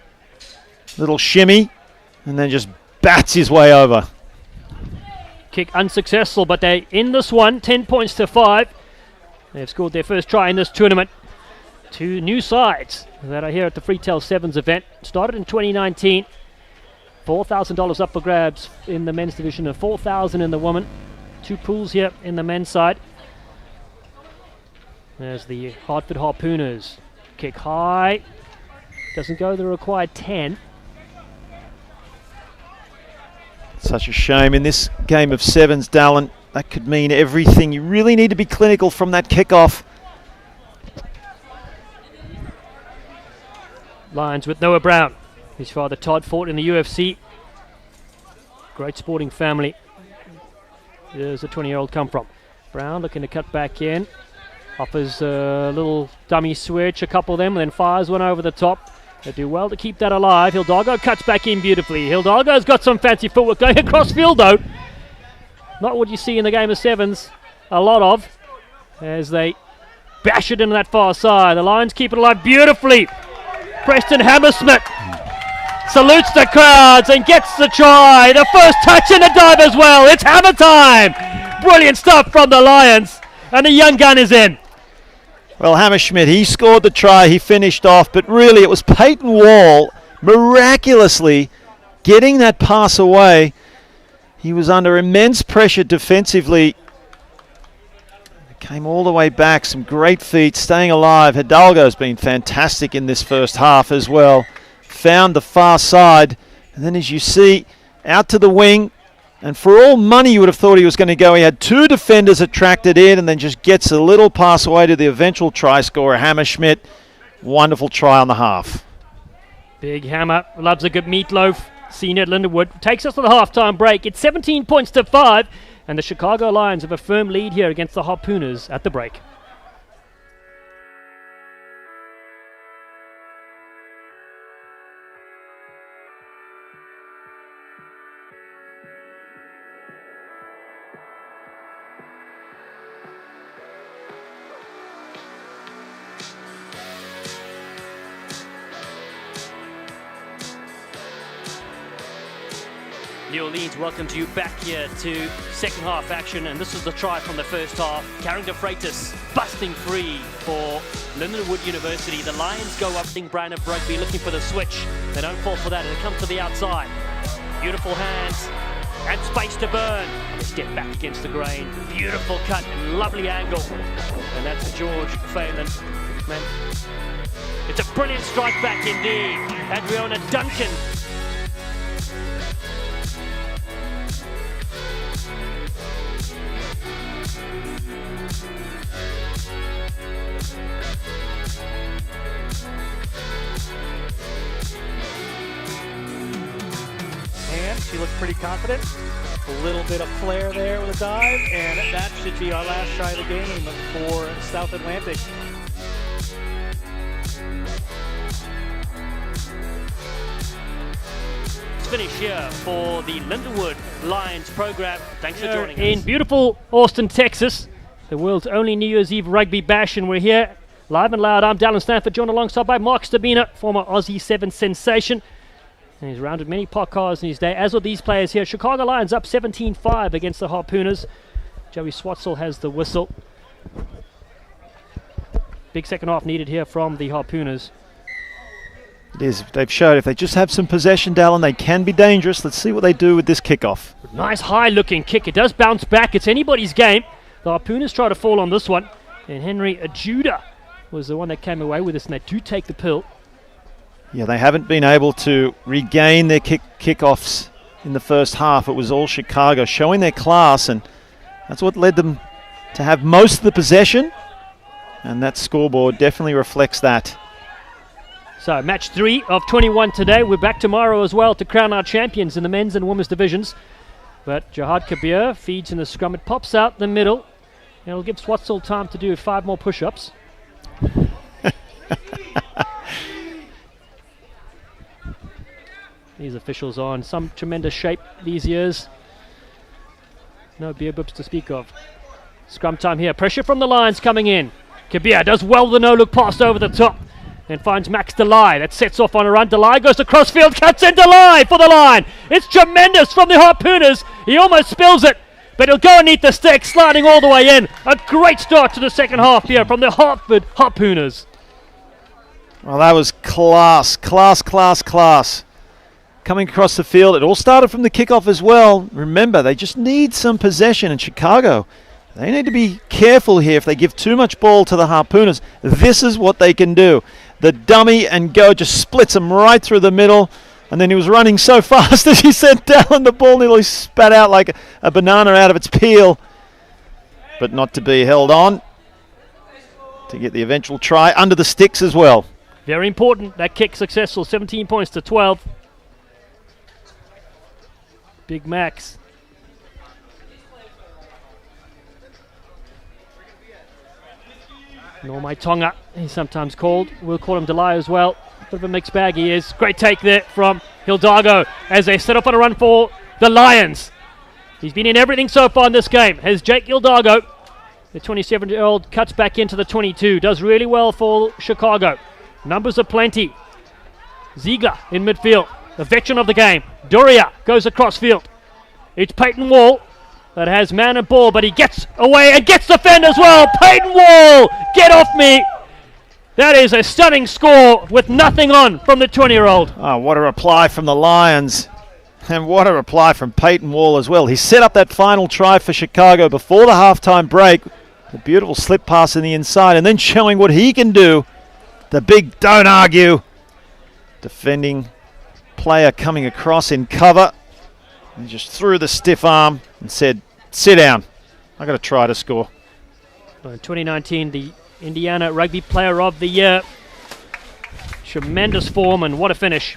Little shimmy, and then just bats his way over. Kick unsuccessful, but they in this one, 10 points to 5. They've scored their first try in this tournament. Two new sides that are here at the Freetail Sevens event. Started in 2019. $4,000 up for grabs in the men's division and $4,000 in the women. Two pools here in the men's side. There's the Hartford Harpooners. Kick high. Doesn't go the required 10. Such a shame in this game of sevens, Dallin. That could mean everything. You really need to be clinical from that kickoff. Lions with Noah Brown. His father Todd fought in the UFC. Great sporting family. There's a 20-year-old come from. Brown looking to cut back in. Offers a little dummy switch, a couple of them, and then fires one over the top. They do well to keep that alive. Hidalgo cuts back in beautifully. Hidalgo's got some fancy footwork going across field, though. Not what you see in the game of sevens a lot of, as they bash it into that far side. The Lions keep it alive beautifully. Preston Hammersmith salutes the crowds and gets the try. The first touch and a dive as well. It's hammer time. Brilliant stuff from the Lions. And the young gun is in. Well, Hammerschmidt, he scored the try, he finished off, but really it was Peyton Wall miraculously getting that pass away. He was under immense pressure defensively. Came all the way back, some great feet, staying alive. Hidalgo's been fantastic in this first half as well. Found the far side, and then as you see, out to the wing. And for all money you would have thought he was going to go. He had two defenders attracted in and then just gets a little pass away to the eventual try scorer, Hammerschmidt. Wonderful try on the half. Big Hammer loves a good meatloaf. Senior at Lindenwood takes us to the halftime break. It's 17 points to 5. And the Chicago Lions have a firm lead here against the Harpooners at the break. New Orleans welcomes you back here to second half action, and this is the try from the first half. Carrington Freitas busting free for Lindenwood University. The Lions go up, think Brand of Rugby looking for the switch. They don't fall for that, and it comes to the outside. Beautiful hands and space to burn. Step back against the grain. Beautiful cut and lovely angle. And that's George Phelan. Man, it's a brilliant strike back indeed. Adriana Duncan. She looks pretty confident. A little bit of flair there with a dive, and that should be our last try of the game for South Atlantic. Finish here for the Lindenwood Lions program. Thanks for joining us. In beautiful Austin, Texas, the world's only New Year's Eve rugby bash, and we're here live and loud. I'm Dallin Stanford, joined alongside by Mark Stabina, former Aussie Sevens sensation. And he's rounded many pot cars in his day, as are these players here. Chicago Lions up 17-5 against the Harpooners. Joey Swatzel has the whistle. Big second half needed here from the Harpooners. It is. They've showed if they just have some possession, Dallin, they can be dangerous. Let's see what they do with this kickoff. Nice high-looking kick. It does bounce back. It's anybody's game. The Harpooners try to fall on this one. And Henry Ajuda was the one that came away with this, and they do take the pill. Yeah, they haven't been able to regain their kickoffs in the first half. It was all Chicago showing their class, and that's what led them to have most of the possession. And that scoreboard definitely reflects that. So match 3 of 21 today. We're back tomorrow as well to crown our champions in the men's and women's divisions. But Jihad Kabir feeds in the scrum. It pops out the middle. And it'll give Swatzel time to do 5 more push-ups. These officials are in some tremendous shape these years. No beer boops to speak of. Scrum time here. Pressure from the Lions coming in. Kabir does well with the no-look pass over the top. And finds Max Delay. That sets off on a run. Delay goes across field, cuts in Delay for the line. It's tremendous from the Harpooners. He almost spills it, but he'll go and eat the stick, sliding all the way in. A great start to the second half here from the Hartford Harpooners. Well, that was class. Coming across the field. It all started from the kickoff as well. Remember, they just need some possession in Chicago. They need to be careful here. If they give too much ball to the Harpooners, this is what they can do. The dummy and go just splits him right through the middle. And then he was running so fast as he sent down the ball nearly spat out like a banana out of its peel. But not to be held on to get the eventual try under the sticks as well. Very important. That kick successful. 17 points to 12. Big Max. Normai Tonga, he's sometimes called. We'll call him Delay as well. Bit of a mixed bag he is. Great take there from Hildago as they set up on a run for the Lions. He's been in everything so far in this game. Has Jake Hildago, the 27-year-old, cuts back into the 22. Does really well for Chicago. Numbers are plenty. Ziegler in midfield, the veteran of the game. Doria goes across field. It's Peyton Wall that has man and ball, but he gets away and gets the fend as well. Peyton Wall, get off me. That is a stunning score with nothing on from the 20-year-old. Oh, what a reply from the Lions. And what a reply from Peyton Wall as well. He set up that final try for Chicago before the halftime break. A beautiful slip pass in the inside, and then showing what he can do. The big don't argue. Defending player coming across in cover. And just threw the stiff arm and said, sit down. I got to try to score. In 2019, the Indiana Rugby Player of the Year. Tremendous form, and what a finish.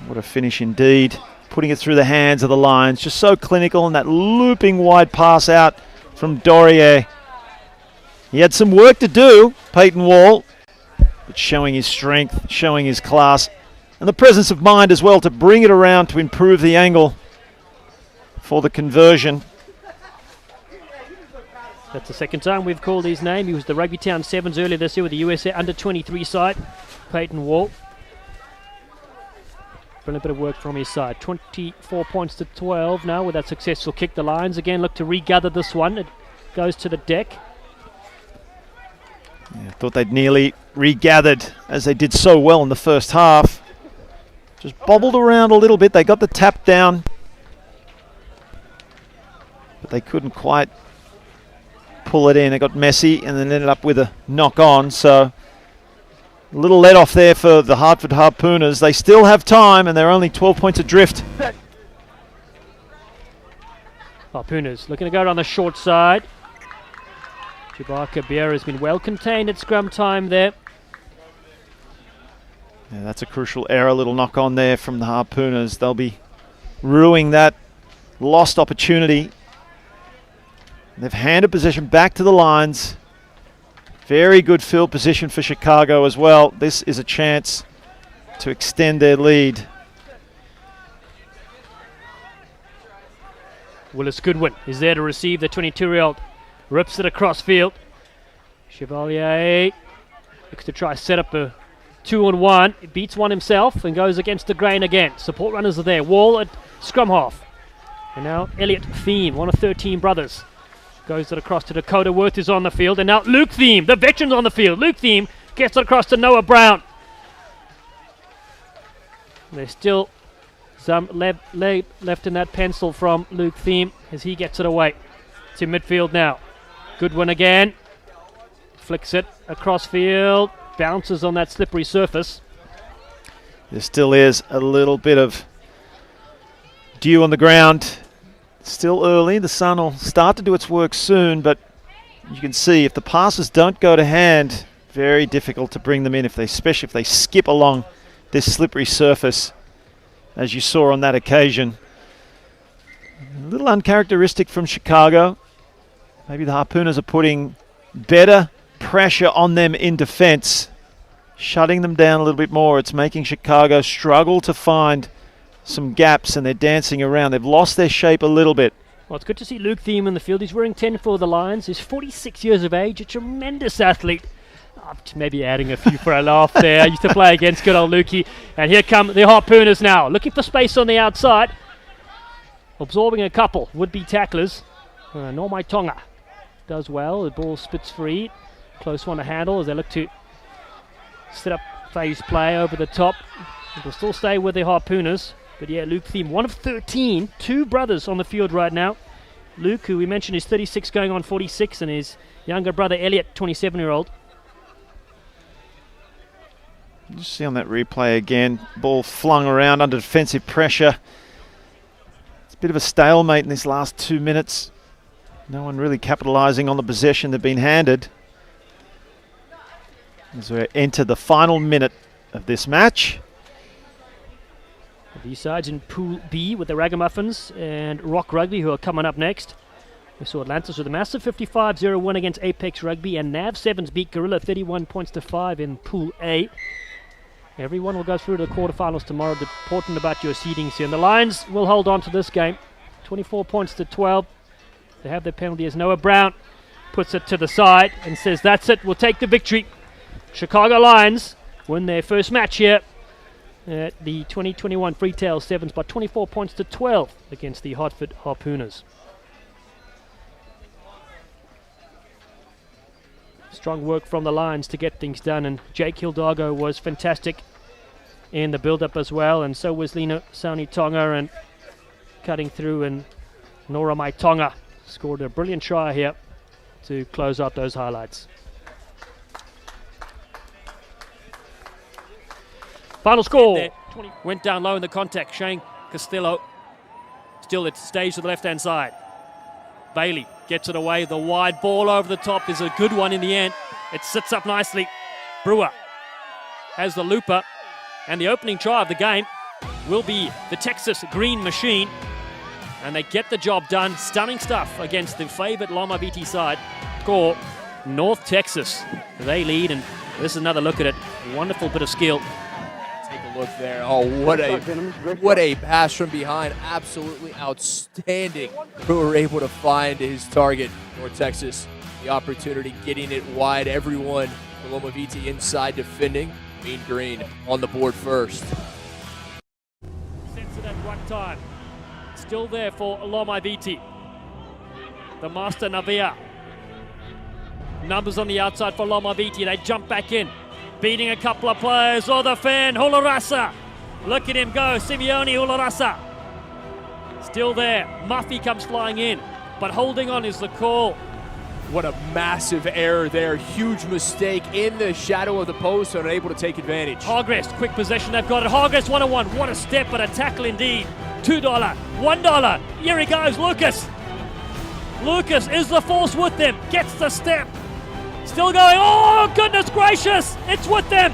What a finish indeed. Putting it through the hands of the Lions. Just so clinical, and that looping wide pass out from Dorier. He had some work to do, Peyton Wall, but showing his strength, showing his class, and the presence of mind as well to bring it around to improve the angle for the conversion. That's the second time we've called his name. He was the Rugby Town Sevens earlier this year with the USA under-23 side, Peyton Wall. Brilliant bit of work from his side. 24 points to 12 now with that successful kick. The Lions again look to regather this one. It goes to the deck. Yeah, thought they'd nearly regathered as they did so well in the first half. Just bobbled around a little bit. They got the tap down, but they couldn't quite pull it in. It got messy and then ended up with a knock on. So a little let off there for the Hartford Harpooners. They still have time and they're only 12 points adrift. Harpooners looking to go on the short side. Jabbar Kabir has been well contained at scrum time there. Yeah, that's a crucial error. Little knock on there from the Harpooners. They'll be ruining that lost opportunity. They've handed possession back to the Lions. Very good field position for Chicago as well. This is a chance to extend their lead. Willis Goodwin is there to receive the 22-year-old. Rips it across field. Chevalier looks to try set up a 2-on-1. It beats one himself and goes against the grain again. Support runners are there. Wall at scrum half. And now Elliot Thiem, one of 13 brothers. Goes it across to Dakota Worth, is on the field. And now Luke Thiem, the veteran's on the field. Luke Thiem gets it across to Noah Brown. There's still some left in that pencil from Luke Thiem as he gets it away. It's in midfield now. Goodwin again. Flicks it across field. Bounces on that slippery surface. There still is a little bit of dew on the ground. Still early. The sun will start to do its work soon, but you can see if the passes don't go to hand, Very difficult to bring them in, especially if they skip along this slippery surface, as you saw on that occasion. A little uncharacteristic from Chicago. Maybe the Harpooners are putting better pressure on them in defense, shutting them down a little bit more. It's making Chicago struggle to find some gaps, and they're dancing around. They've lost their shape a little bit. Well, it's good to see Luke Thiem in the field. He's wearing 10 for the Lions. He's 46 years of age, a tremendous athlete. Maybe adding a few for a laugh there. I used to play against good old Lukey. And here come the Harpooners now, looking for space on the outside. Absorbing a couple would-be tacklers. Normai Tonga does well. The ball spits free. Close one to handle as they look to set up phase play over the top. It will still stay with the Harpooners. But yeah, Luke Thiem, one of 13. Two brothers on the field right now. Luke, who we mentioned is 36 going on 46, and his younger brother Elliot, 27-year-old. Just see on that replay again, ball flung around under defensive pressure. It's a bit of a stalemate in this last 2 minutes. No one really capitalising on the possession they've been handed. As we enter the final minute of this match. These sides in Pool B with the Raggamuffins and Rock Rugby, who are coming up next. We saw Atlantis with a massive 55-0 win against Apex Rugby, and NAV Sevens beat Gorilla 31 points to 5 in Pool A. Everyone will go through to the quarterfinals tomorrow. Important about your seedings here. And the Lions will hold on to this game. 24 points to 12. They have their penalty as Noah Brown puts it to the side and says, that's it, we'll take the victory. Chicago Lions win their first match here at the 2021 Freetail Sevens by 24 points to 12 against the Hartford Harpooners. Strong work from the Lions to get things done, and Jake Hildago was fantastic in the build-up as well, and so was Lina Sauni Tonga, and cutting through, and Nora Mai Tonga scored a brilliant try here to close out those highlights. Final score. Went down low in the contact. Shane Costello. Still it stays to the left-hand side. Bailey gets it away. The wide ball over the top is a good one in the end. It sits up nicely. Brewer has the looper. And the opening try of the game will be the Texas Green Machine. And they get the job done. Stunning stuff against the favourite Loma Viti side. Score North Texas. They lead, and this is another look at it. Wonderful bit of skill. Look there. Oh, what a pass from behind. Absolutely outstanding. Brewer able to find his target. North Texas, the opportunity, getting it wide. Everyone, Loma Viti inside defending. Mean Green on the board first. Sets it at one time. Still there for Loma Viti. The master Navia. Numbers on the outside for Loma Viti. They jump back in. Beating a couple of players. Oh, the fan, Hularasa. Look at him go, Simeone Hularasa. Still there. Muffy comes flying in, but holding on is the call. What a massive error there. Huge mistake in the shadow of the post, unable to take advantage. Hargress, quick possession, they've got it. Hargress 1-on-1. What a step, but a tackle indeed. $2, $1. Here he goes, Lucas. Lucas is the force with them. Gets the step. Still going. Oh, goodness gracious. It's with them.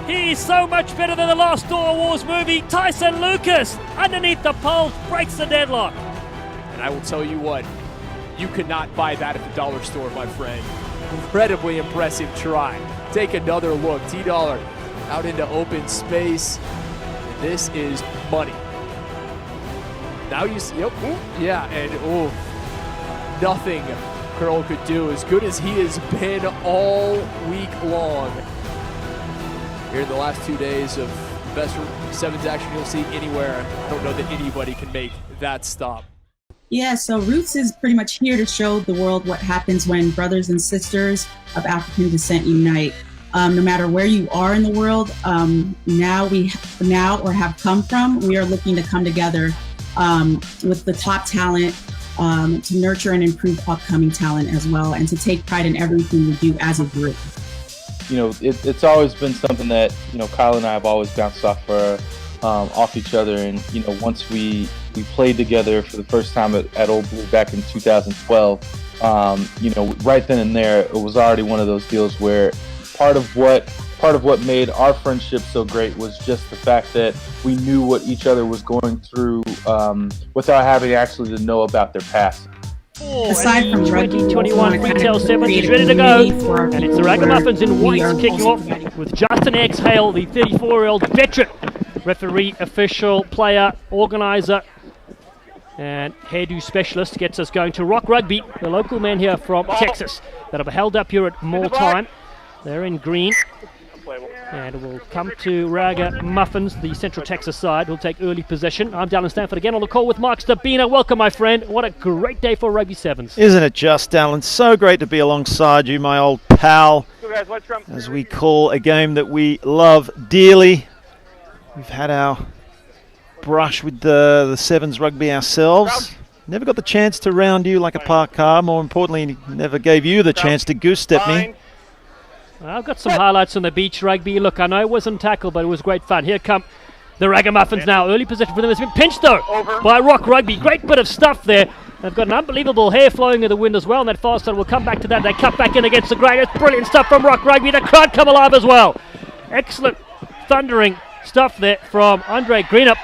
He's so much better than the last Star Wars movie. Tyson Lucas, underneath the poles, breaks the deadlock. And I will tell you what, you could not buy that at the dollar store, my friend. Incredibly impressive try. Take another look. T-Dollar out into open space. And this is money. Now you see, yep, ooh, yeah, and ooh, nothing Curl could do, as good as he has been all week long. Here in the last 2 days of best sevens action you'll see anywhere. I don't know that anybody can make that stop. Yeah, so Roots is pretty much here to show the world what happens when brothers and sisters of African descent unite. No matter where you are in the world, now or have come from, we are looking to come together with the top talent to nurture and improve upcoming talent as well, and to take pride in everything we do as a group. You know, it's always been something that, you know, Kyle and I have always bounced off each other. And, you know, once we played together for the first time at Old Blue back in 2012, you know, right then and there, it was already one of those deals where part of what made our friendship so great was just the fact that we knew what each other was going through without having actually to know about their past. Aside from 2021 Freetail 7 is ready to go, and it's the Raggamuffins in white kicking off with Justin X. Hale, the 34-year-old veteran referee, official, player, organizer, and hairdo specialist. Gets us going to Rock Rugby, the local men here from Texas that have held up here at Mall Time. They're in green. And we'll come to Raggamuffins, the Central Texas side. We'll take early possession. I'm Dallin Stanford again on the call with Mark Stabina. Welcome, my friend. What a great day for Rugby Sevens. Isn't it just, Dallin? So great to be alongside you, my old pal, as we call a game that we love dearly. We've had our brush with the Sevens rugby ourselves. Never got the chance to round you like a park car. More importantly, never gave you the chance to goose step me. I've got some highlights on the beach rugby. Look, I know it wasn't tackled, but it was great fun. Here come the Raggamuffins now. Early possession for them. It's been pinched, though, by Rock Rugby. Great bit of stuff there. They've got an unbelievable hair flowing in the wind as well, and that fast start will come back to that. They cut back in against the grain. It's brilliant stuff from Rock Rugby. The crowd come alive as well. Excellent thundering stuff there from Andre Greenup.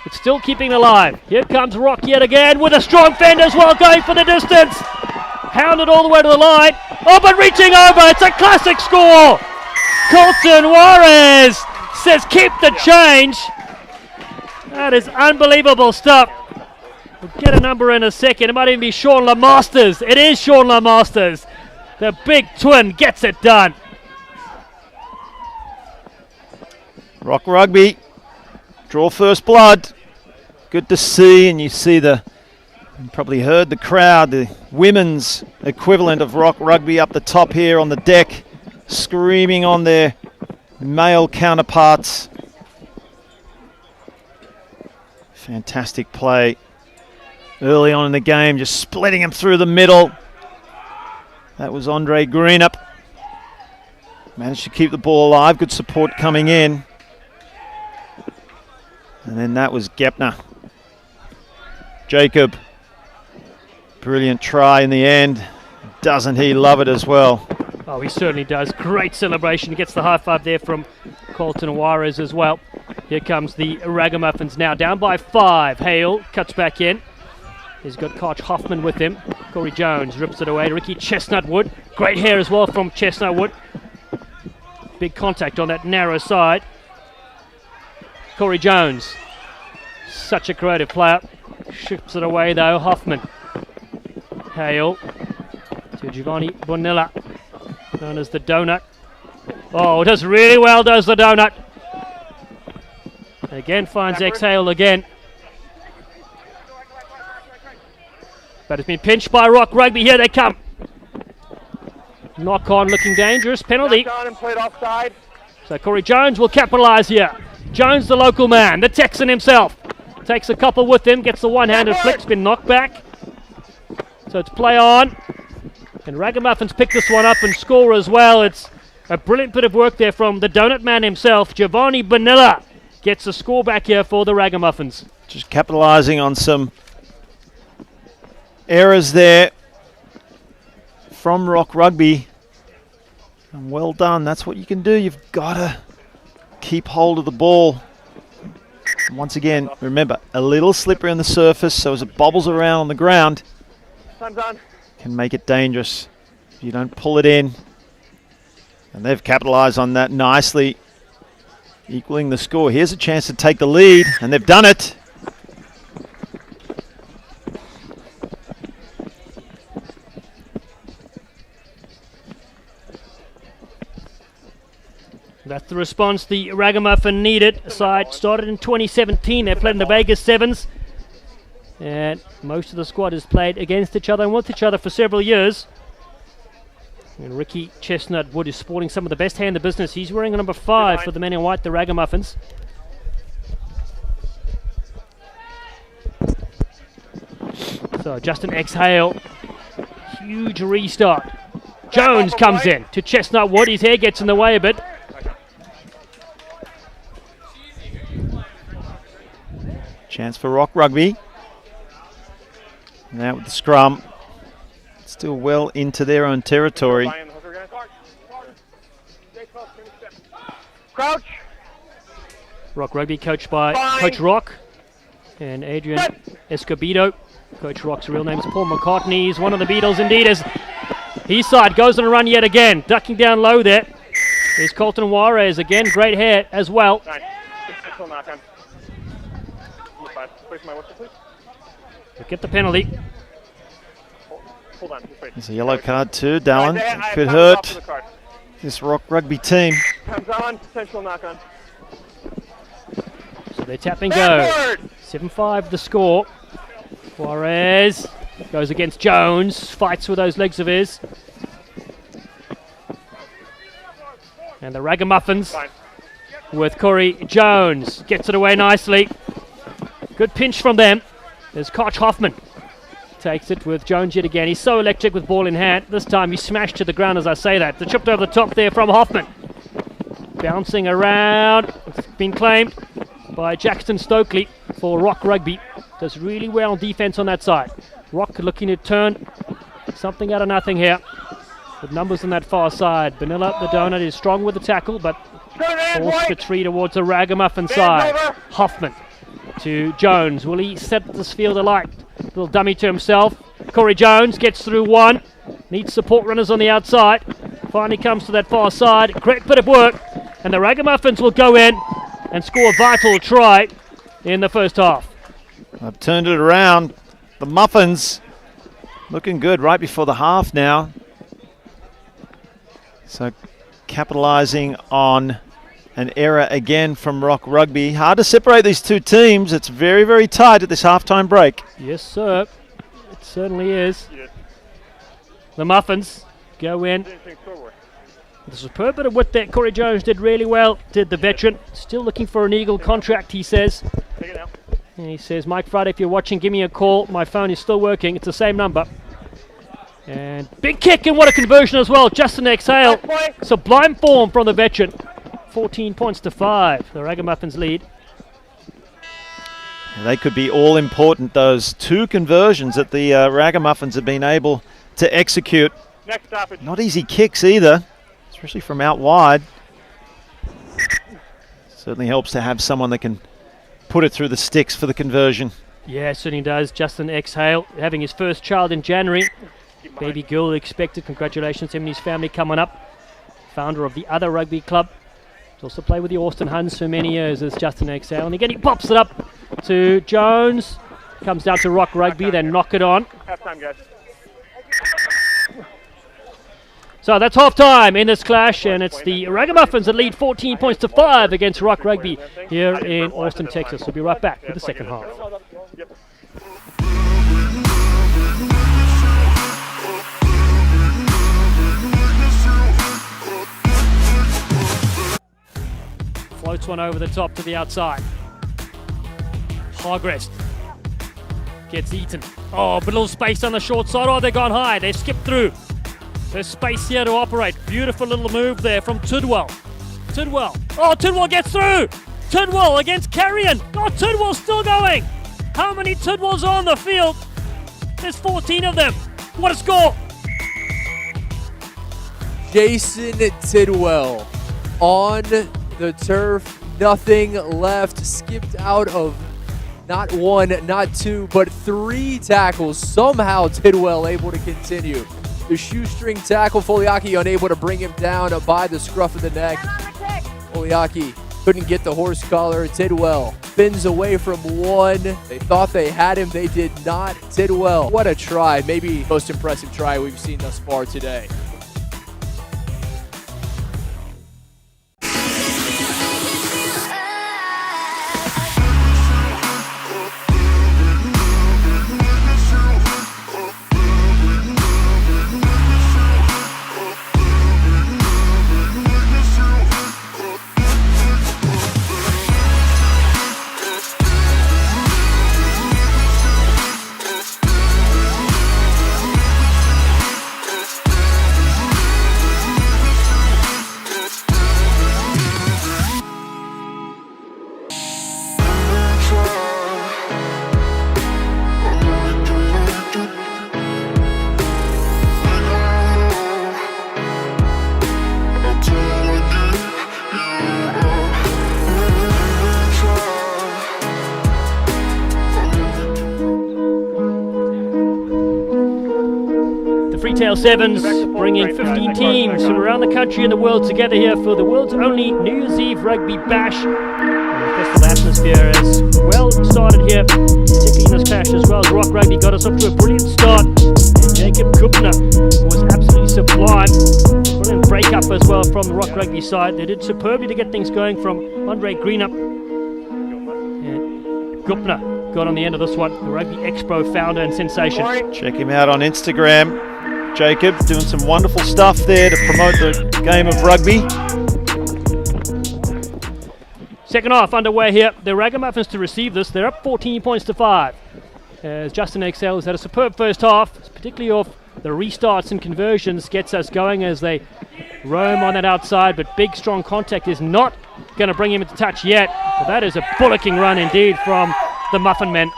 It's still keeping alive. Here comes Rock yet again with a strong fend as well, going for the distance. Hounded all the way to the line. Oh, but reaching over. It's a classic score. Colton Juarez says keep the change. That is unbelievable stuff. We'll get a number in a second. It might even be Sean Lamasters. It is Sean Lamasters. The big twin gets it done. Rock Rugby. Draw first blood. Good to see, and you see you probably heard the crowd, the women's equivalent of Rock Rugby up the top here on the deck, screaming on their male counterparts. Fantastic play early on in the game, just splitting them through the middle. That was Andre Greenup. Managed to keep the ball alive, good support coming in. And then that was Gepner. Jacob. Brilliant try in the end. Doesn't he love it as well? Oh, he certainly does. Great celebration. He gets the high five there from Colton Juarez as well. Here comes the Raggamuffins now down by 5. Hale cuts back in. He's got Koch Hoffman with him. Corey Jones rips it away. Ricky Chestnutwood. Great hair as well from Chestnutwood. Big contact on that narrow side. Corey Jones. Such a creative player. Ships it away though. Hoffman. Hale to Giovanni Bonilla, known as the Donut. Oh, does really well, does the Donut. Again finds X-Hale again. But it's been pinched by Rock Rugby. Here they come. Knock on, looking dangerous. Penalty. So Corey Jones will capitalise here. Jones, the local man, the Texan himself. Takes a couple with him, gets the one-handed flick, it's been knocked back. So it's play on. And Raggamuffins pick this one up and score as well. It's a brilliant bit of work there from the Donut Man himself. Giovanni Bonilla gets the score back here for the Raggamuffins. Just capitalising on some errors there from Rock Rugby. And well done. That's what you can do. You've got to keep hold of the ball. And once again, remember, a little slippery on the surface, so as it bobbles around on the ground, can make it dangerous if you don't pull it in. And they've capitalised on that nicely, equaling the score. Here's a chance to take the lead, and they've done it. That's the response the Ragamuffin needed. Side started in 2017. They played in the Vegas Sevens. And most of the squad has played against each other and with each other for several years. And Ricky Chestnutwood is sporting some of the best hair in the business. He's wearing a number 5 for the men in white, the Ragamuffins. So Justin X-Hale. Huge restart. Jones comes in to Chestnutwood. His hair gets in the way a bit. Chance for Rock Rugby. Now with the scrum. Still well into their own territory. Crouch. Rock Rugby coached by Coach Rock and Adrian Escobedo. Coach Rock's real name is Paul McCartney. He's one of the Beatles indeed, as his side goes on a run yet again. Ducking down low there. There's Colton Juarez again, great hair as well. Look at the penalty. There's a yellow card too, Dallin. Could hurt this Rock Rugby team. Comes on, potential knock on. So they tap and go. 7-5 the score. Juarez goes against Jones, fights with those legs of his. And the Raggamuffins with Corey Jones. Gets it away nicely. Good pinch from them. There's Koch Hoffman. Takes it with Jones yet again. He's so electric with ball in hand. This time he smashed to the ground as I say that. The chipped over the top there from Hoffman. Bouncing around. It's been claimed by Jackson Stokely for Rock Rugby. Does really well on defense on that side. Rock looking to turn something out of nothing here. With numbers on that far side. Vanilla, the donut, is strong with the tackle, but forced to tree towards the Ragamuffin side. Hoffman to Jones. Will he set this field alight? Little dummy to himself. Corey Jones gets through one. Needs support runners on the outside. Finally comes to that far side. Great bit of work. And the Ragamuffins will go in and score a vital try in the first half. I've turned it around. The Muffins looking good right before the half now. So capitalizing on an error again from Rock Rugby. Hard to separate these two teams. It's very, very tight at this halftime break. Yes, sir. It certainly is. The Muffins go in. The superb bit of width that Corey Jones did really well, did the veteran. Still looking for an Eagle contract, he says. And he says, Mike Friday, if you're watching, give me a call. My phone is still working. It's the same number. And big kick, and what a conversion as well. Justin Exhale. Sublime form from the veteran. 14 points to 5. The Ragamuffins lead. They could be all important, those two conversions that the Ragamuffins have been able to execute. Next stoppage. Not easy kicks either, especially from out wide. Certainly helps to have someone that can put it through the sticks for the conversion. Yeah, certainly does. Justin Exhale having his first child in January. Baby girl expected. Congratulations to him and his family coming up. Founder of the other rugby club. He's also played with the Austin Huns for many years as Justin Exhale. And again, he pops it up to Jones. Comes down to Rock Rugby, then knock it on. Halftime, guys. So that's half-time in this clash, and it's the Ragamuffins that lead 14 points to 5 against Rock Rugby here in Austin, Texas. We'll be right back with the second half. Floats one over the top to the outside. Hargrest gets eaten. Oh, but a little space on the short side. Oh, they've gone high. They've skipped through. There's space here to operate. Beautiful little move there from Tidwell. Tidwell. Oh, Tidwell gets through. Tidwell against Carrion. Oh, Tidwell's still going. How many Tidwells on the field? There's 14 of them. What a score. Jason Tidwell on the turf. Nothing left. Skipped out of not one, not two, but 3 tackles. Somehow Tidwell able to continue. The shoestring tackle, Foliaki unable to bring him down by the scruff of the neck. Foliaki couldn't get the horse collar. Tidwell spins away from one. They thought they had him. They did not. Tidwell, what a try. Maybe the most impressive try we've seen thus far today. Freetail Sevens, bringing 15 teams from around the country and the world together here for the world's only New Year's Eve Rugby Bash. And the festival atmosphere is well started here, particularly in this clash as well as Rock Rugby got us off to a brilliant start. And Jacob Kupner was absolutely sublime. Brilliant break-up as well from the Rock Rugby side. They did superbly to get things going from Andre Greenup. And Kupner got on the end of this one, the Rugby Expo founder and sensation. Check him out on Instagram. Jacob doing some wonderful stuff there to promote the game of rugby. Second half underway here. The Raggamuffins to receive this. They're up 14 points to 5. As Justin Excel has had a superb first half, particularly off the restarts and conversions, gets us going as they roam on that outside, but big strong contact is not going to bring him into touch yet. But that is a bullocking run indeed from the Muffin men.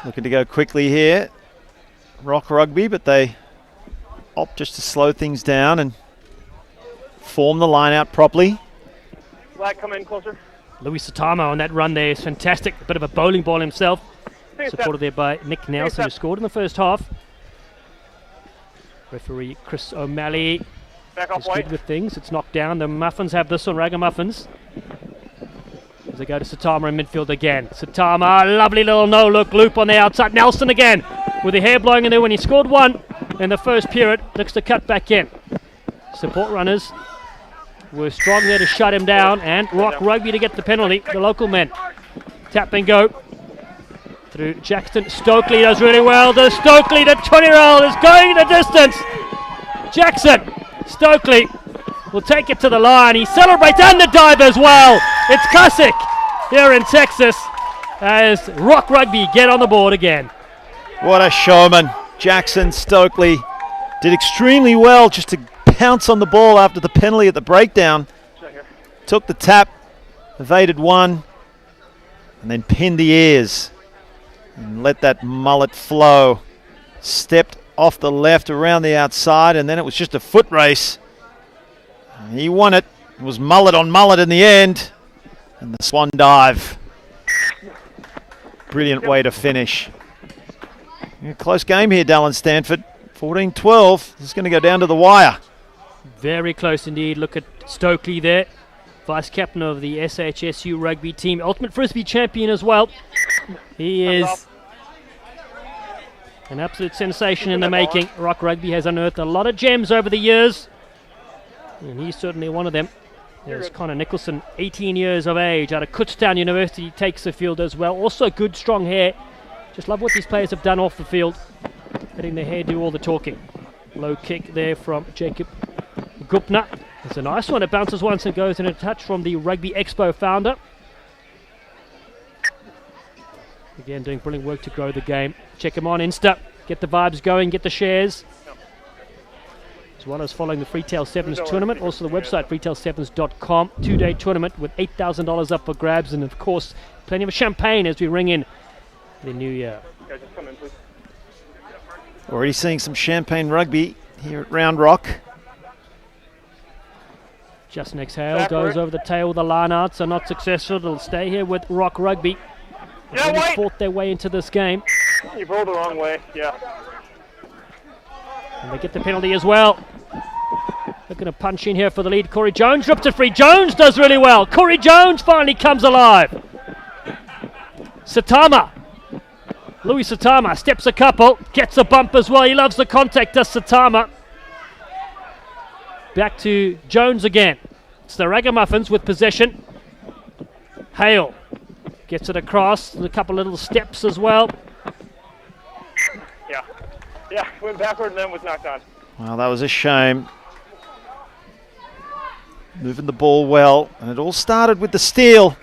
Looking to go quickly here, Rock Rugby, but they opt just to slow things down and form the line out properly. Black, come in closer. Louis Satama on that run there is fantastic. A bit of a bowling ball himself. Supported there by Nick Nelson, who scored in the first half. Referee Chris O'Malley is good with things. It's knocked down. The Muffins have this on Raggamuffins. As they go to Satama in midfield again. Satama, lovely little no-look loop on the outside. Nelson again with the hair blowing in there when he scored one in the first period. Looks to cut back in. Support runners were strong there to shut him down, and Rock Rugby to get the penalty. The local men tap and go through Jackson. Stokely does really well. The Stokely, the 20-year-old is going the distance. Jackson Stokely will take it to the line. He celebrates and the dive as well. It's classic here in Texas as Rock Rugby get on the board again. What a showman. Jackson Stokely did extremely well just to pounce on the ball after the penalty at the breakdown. Took the tap, evaded one, and then pinned the ears and let that mullet flow. Stepped off the left around the outside, and then it was just a foot race. He won it. It was mullet on mullet in the end. And the swan dive. Brilliant way to finish. A close game here, Dallin Stanford. 14-12. This is going to go down to the wire. Very close indeed. Look at Stokely there. Vice captain of the SHSU rugby team. Ultimate Frisbee champion as well. He is an absolute sensation in the making. Rock Rugby has unearthed a lot of gems over the years, and he's certainly one of them. There's Connor Nicholson, 18 years of age, out of Kutztown University, takes the field as well. Also good, strong hair. Just love what these players have done off the field. Letting their hair do all the talking. Low kick there from Jacob Gupna. It's a nice one. It bounces once and goes in a touch from the Rugby Expo founder. Again, doing brilliant work to grow the game. Check him on Insta. Get the vibes going, get the shares. As well as following the Freetail Sevens tournament. Also the website, freetail7s.com. 2-day tournament with $8,000 up for grabs. And of course, plenty of champagne as we ring in the new year. Already seeing some champagne rugby here at Round Rock. Just next Hale goes over the tail with the line out, so not successful. It'll stay here with Rock Rugby. They fought their way into this game. You rolled the wrong way, yeah. And they get the penalty as well. Looking to punch in here for the lead. Corey Jones rips it free. Jones does really well. Corey Jones finally comes alive. Satama. Louis Satama steps a couple. Gets a bump as well. He loves the contact, does Satama. Back to Jones again. It's the Raggamuffins with possession. Hale gets it across. A couple little steps as well. Yeah, went backward and then was knocked on. Well, that was a shame. Moving the ball well, and it all started with the steal.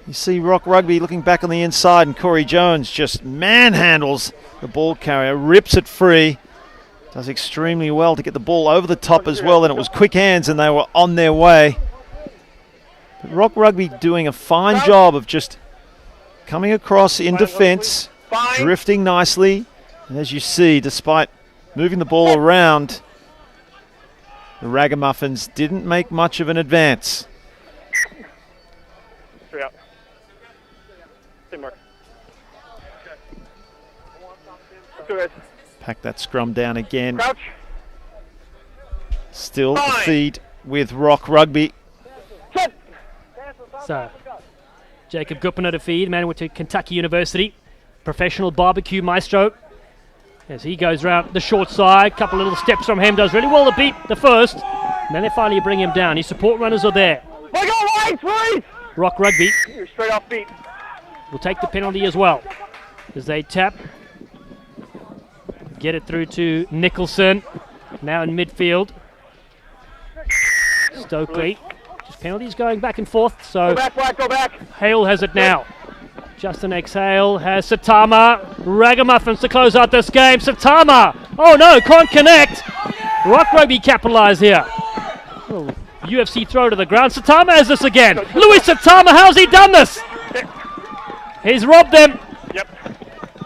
You see Rock Rugby looking back on the inside, and Corey Jones just manhandles the ball carrier, rips it free. Does extremely well to get the ball over the top as well, and it was quick hands and they were on their way. But Rock Rugby doing a fine job of just coming across in defence, drifting nicely. And as you see, despite moving the ball around, the Raggamuffins didn't make much of an advance. 3 out. Same mark. Pack that scrum down again. Crouch. Still the feed with Rock Rugby. So, Jacob Gupin to feed, man went to Kentucky University, professional barbecue maestro. As he goes round the short side, couple of little steps from him, does really well to beat the first. And then they finally bring him down. His support runners are there. Rock Rugby You're straight off feet. will take the penalty as well. As they tap, get it through to Nicholson, now in midfield. Stokely, just penalties going back and forth, so Go back, Black, go back. Hale has it now. Justin X Hale has Satama. Raggamuffins to close out this game. Satama, oh no, can't connect. Rock Rugby capitalise here. Oh, UFC throw to the ground. Satama has this again. Louis Satama, how's he done this? He's robbed them.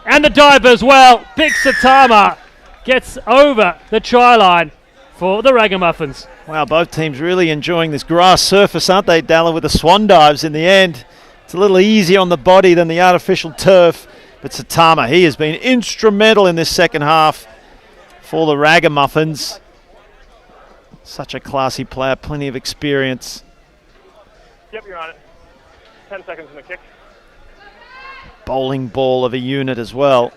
And the dive as well. Big Satama gets over the try line for the Raggamuffins. Wow, both teams really enjoying this grass surface, aren't they, Dalla, with the swan dives in the end. It's a little easier on the body than the artificial turf. But Satama, he has been instrumental in this second half for the Raggamuffins. Such a classy player, plenty of experience. Yep, you're on it. 10 seconds in the kick. Bowling ball of a unit as well.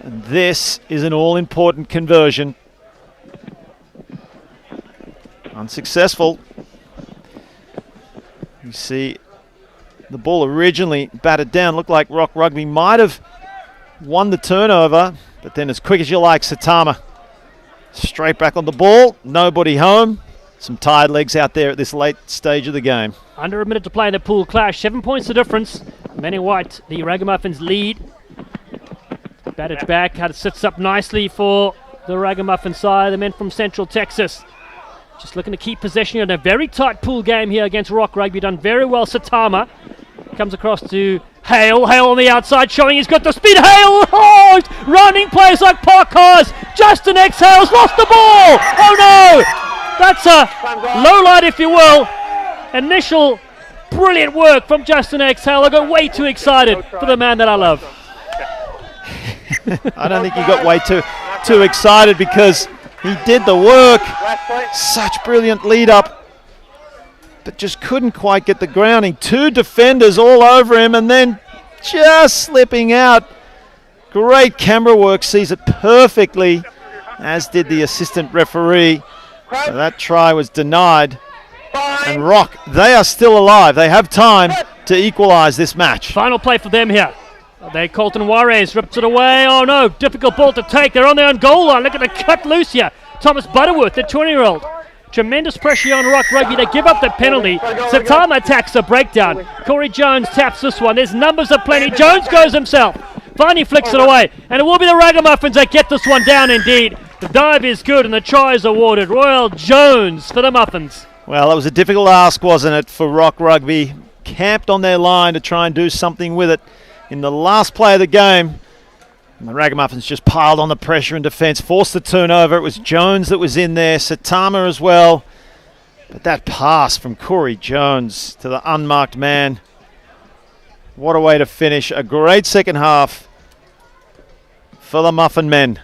And this is an all-important conversion. Unsuccessful. You see the ball originally batted down. Looked like Rock Rugby might have won the turnover, but then as quick as you like, Satama straight back on the ball. Nobody home. Some tired legs out there at this late stage of the game. Under a minute to play in the pool clash. 7 points the difference. Manny White, the Raggamuffins lead. Batted back. It sits up nicely for the Ragamuffin side. The men from Central Texas. Just looking to keep possession in a very tight pool game here against Rock Rugby. Done very well. Satama comes across to Hale. Hale on the outside showing he's got the speed. Hale! Oh! Running plays like park cars. Justin X Hale's lost the ball! Oh no! That's a low light, if you will. Initial brilliant work from Justin X Hale. I got way too excited for the man that I love. I don't think you got way too excited because he did the work. Such brilliant lead up, but just couldn't quite get the grounding. Two defenders all over him and then just slipping out. Great camera work, sees it perfectly, as did the assistant referee. So that try was denied. And Rock, they are still alive. They have time to equalise this match. Final play for them here. They Colton Juarez rips it away. Oh no, difficult ball to take. They're on their own goal line. Look at the cut loose here. Thomas Butterworth, the 20-year-old. Tremendous pressure on Rock Rugby. They give up the penalty. Satama attacks the breakdown. Corey Jones taps this one. There's numbers aplenty. Jones goes himself. Finally flicks it away. And it will be the Raggamuffins that get this one down indeed. The dive is good and the try is awarded. Royal Jones for the Muffins. Well, that was a difficult ask, wasn't it, for Rock Rugby. Camped on their line to try and do something with it in the last play of the game. And the Raggamuffins just piled on the pressure in defence, forced the turnover. It was Jones that was in there, Satama as well. But that pass from Corey Jones to the unmarked man. What a way to finish. A great second half for the Muffin men.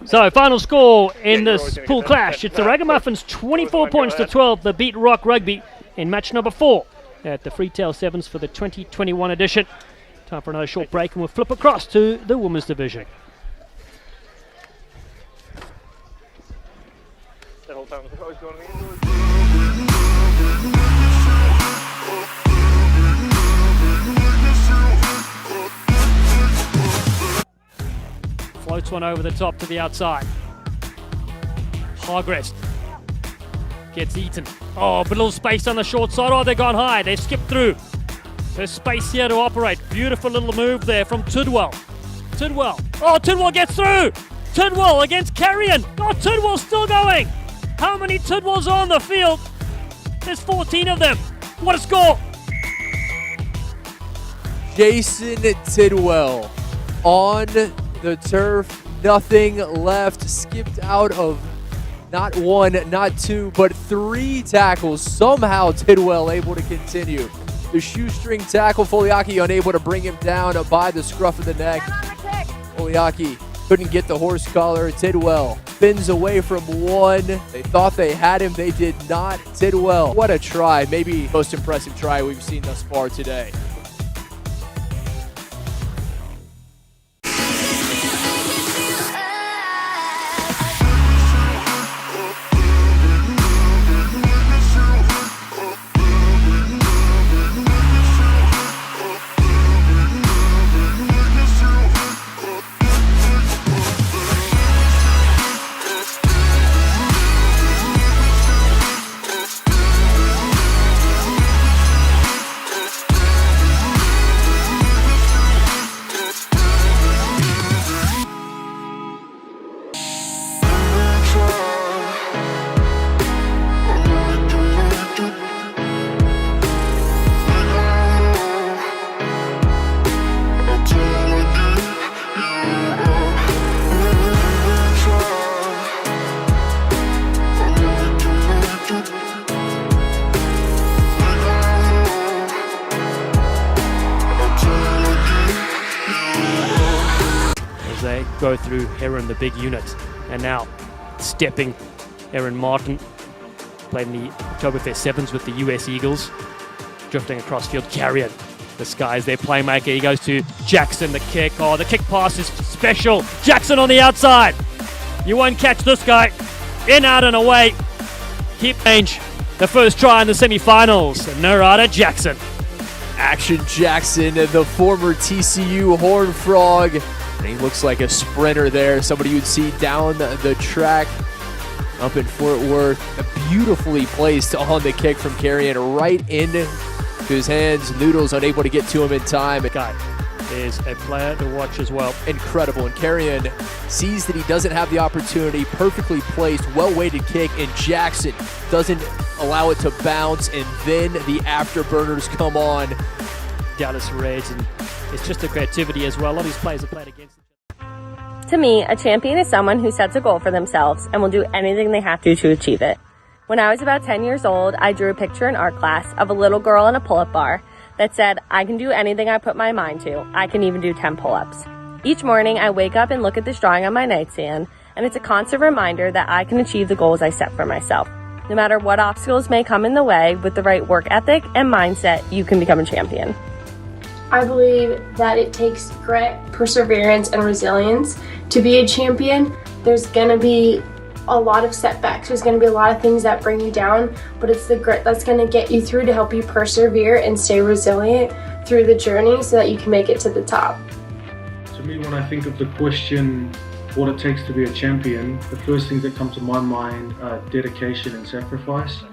So, final score in this pool clash. It's the Raggamuffins 24 points to 12 that beat Rock Rugby in match number 4 at the Freetail Sevens for the 2021 edition. Time for another short break and we'll flip across to the women's division. That whole time was always going to me. Floats one over the top to the outside. Hargrest gets eaten. Oh, but a little space on the short side. Oh, they've gone high. They've skipped through. There's space here to operate. Beautiful little move there from Tidwell. Tidwell. Oh, Tidwell gets through. Tidwell against Carrion. Oh, Tidwell's still going. How many Tidwells are on the field? There's 14 of them. What a score. Jason Tidwell on the turf. Nothing left. Skipped out of not one, not two, but 3 tackles. Somehow Tidwell able to continue The shoestring tackle, Foliaki unable to bring him down by the scruff of the neck. Foliaki couldn't get the horse collar. Tidwell spins away from one. They thought they had him. They did not. Tidwell, what a try. Maybe the most impressive try we've seen thus far today. They go through Heron, the big unit, and now stepping Aaron Martin, playing the Oktoberfest Sevens with the US Eagles, drifting across field. Carrion, this guy's their playmaker. He goes to Jackson, the kick. Oh, the kick pass is special. Jackson on the outside. You won't catch this guy. In, out, and away. Keep range. The first try in the semifinals. Narada Jackson. Action Jackson, the former TCU Horned Frog. And he looks like a sprinter there, somebody you'd see down the track up in Fort Worth. Beautifully placed on the kick from Carrion, right into his hands. Noodles unable to get to him in time. Guy is a player to watch as well. Incredible, and Carrion sees that he doesn't have the opportunity. Perfectly placed, well-weighted kick, and Jackson doesn't allow it to bounce, and then the afterburners come on. Dallas Reds, and it's just the creativity as well. A lot of these players have played against each other. To me, a champion is someone who sets a goal for themselves and will do anything they have to achieve it. When I was about 10 years old, I drew a picture in art class of a little girl in a pull-up bar that said, "I can do anything I put my mind to. I can even do 10 pull-ups." Each morning, I wake up and look at this drawing on my nightstand, and it's a constant reminder that I can achieve the goals I set for myself. No matter what obstacles may come in the way, with the right work ethic and mindset, you can become a champion. I believe that it takes grit, perseverance, and resilience to be a champion. There's going to be a lot of setbacks. There's going to be a lot of things that bring you down, but it's the grit that's going to get you through to help you persevere and stay resilient through the journey so that you can make it to the top. To me, when I think of the question, what it takes to be a champion, the first things that come to my mind are dedication and sacrifice.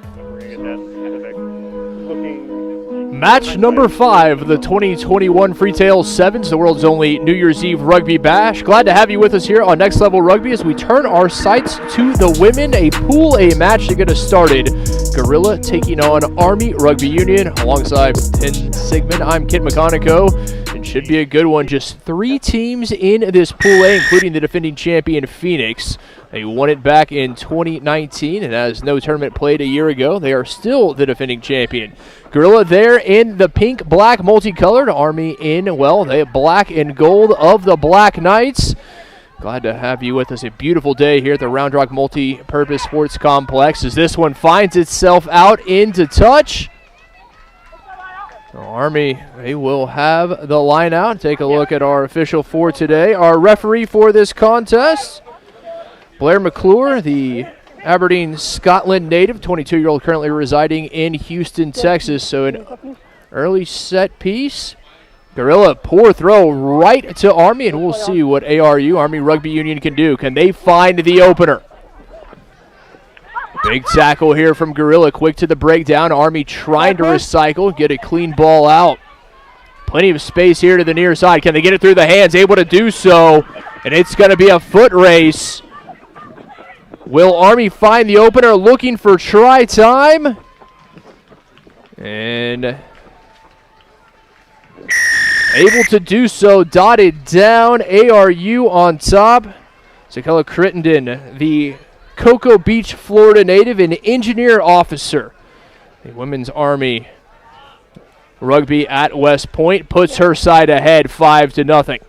Match number 5 of the 2021 Freetail Sevens, the world's only New Year's Eve rugby bash. Glad to have you with us here on Next Level Rugby as we turn our sights to the women. A Pool A match to get us started. Gorilla taking on Army Rugby Union alongside Tim Sigmund. I'm Kit McConico. It should be a good one. Just 3 teams in this Pool A, including the defending champion Phoenix. They won it back in 2019, and as no tournament played a year ago, they are still the defending champion. Gorilla there in the pink-black multicolored. Army in, well, they have black and gold of the Black Knights. Glad to have you with us. A beautiful day here at the Round Rock Multipurpose Sports Complex as this one finds itself out into touch. Army, they will have the line out. Take a look at our official for today. Our referee for this contest, Blair McClure, the Aberdeen, Scotland native, 22-year-old currently residing in Houston, Texas. So an early set piece. Gorilla, poor throw right to Army, and we'll see what ARU, Army Rugby Union, can do. Can they find the opener? Big tackle here from Gorilla, quick to the breakdown. Army trying to recycle, get a clean ball out. Plenty of space here to the near side. Can they get it through the hands? Able to do so, and it's going to be a foot race. Will Army find the opener? Looking for try time. And able to do so, dotted down. ARU on top. Sakella Crittenden, the Cocoa Beach, Florida native and engineer officer. The Women's Army Rugby at West Point puts her side ahead 5-0.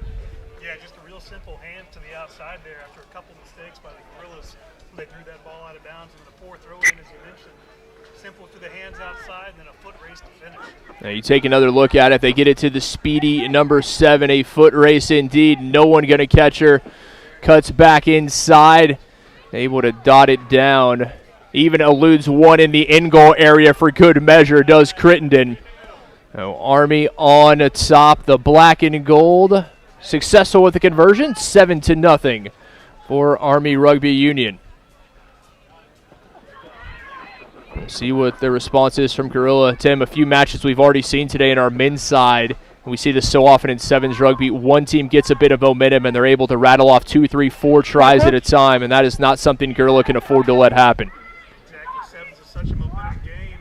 Yeah, just a real simple hand to the outside there after a couple mistakes by the Gorillas. They threw that ball out of bounds, and the poor throw-in, as you mentioned. Simple to the hands outside, and then a foot race to finish. Now you take another look at it. They get it to the speedy number 7, a foot race indeed. No one going to catch her. Cuts back inside, able to dot it down. Even eludes one in the in-goal area for good measure, does Crittenden. So Army on top, the black and gold. Successful with the conversion, 7-0 for Army Rugby Union. Let's see what the response is from Gorilla. Tim, a few matches we've already seen today in our men's side. We see this so often in sevens rugby. One team gets a bit of momentum and they're able to rattle off 2, 3, 4 tries at a time, and that is not something Gorilla can afford to let happen. Exactly. Sevens is such a momentum game,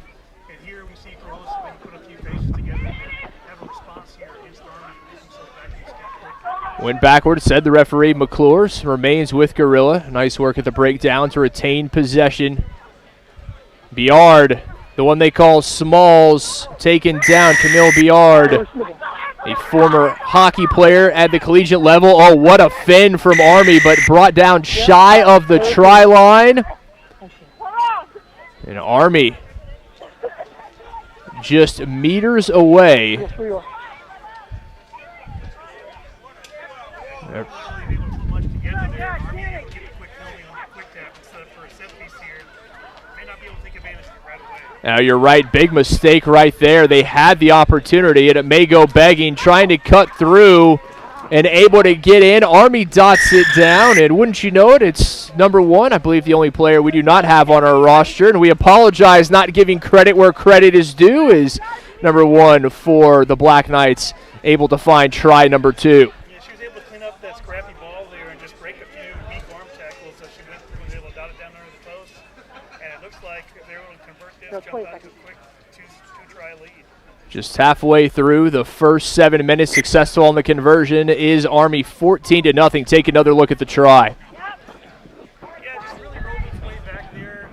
and here we see Gorillas maybe put a few paces together and have a response here against Army and get themselves back in this game. Went backward, said the referee. McClures remains with Gorilla. Nice work at the breakdown to retain possession. Biard, the one they call Smalls, taken down. Camille Biard, a former hockey player at the collegiate level. Oh, what a fend from Army, but brought down shy of the try line. And Army just meters away. Now you're right, big mistake right there. They had the opportunity, and it may go begging, trying to cut through and able to get in. Army dots it down, and wouldn't you know it, it's number 1, I believe the only player we do not have on our roster, and we apologize not giving credit where credit is due, is number 1 for the Black Knights, able to find try number 2. Yeah, she was able to clean up that scrappy ball there and just break a few weak arm tackles that she went through and was able to dot it down under the post, and it looks like they were able to convert this, jump out to a quick two-try lead. Just halfway through the first 7 minutes, successful on the conversion is Army 14-0. Take another look at the try. Yeah, just really rolled its way back there,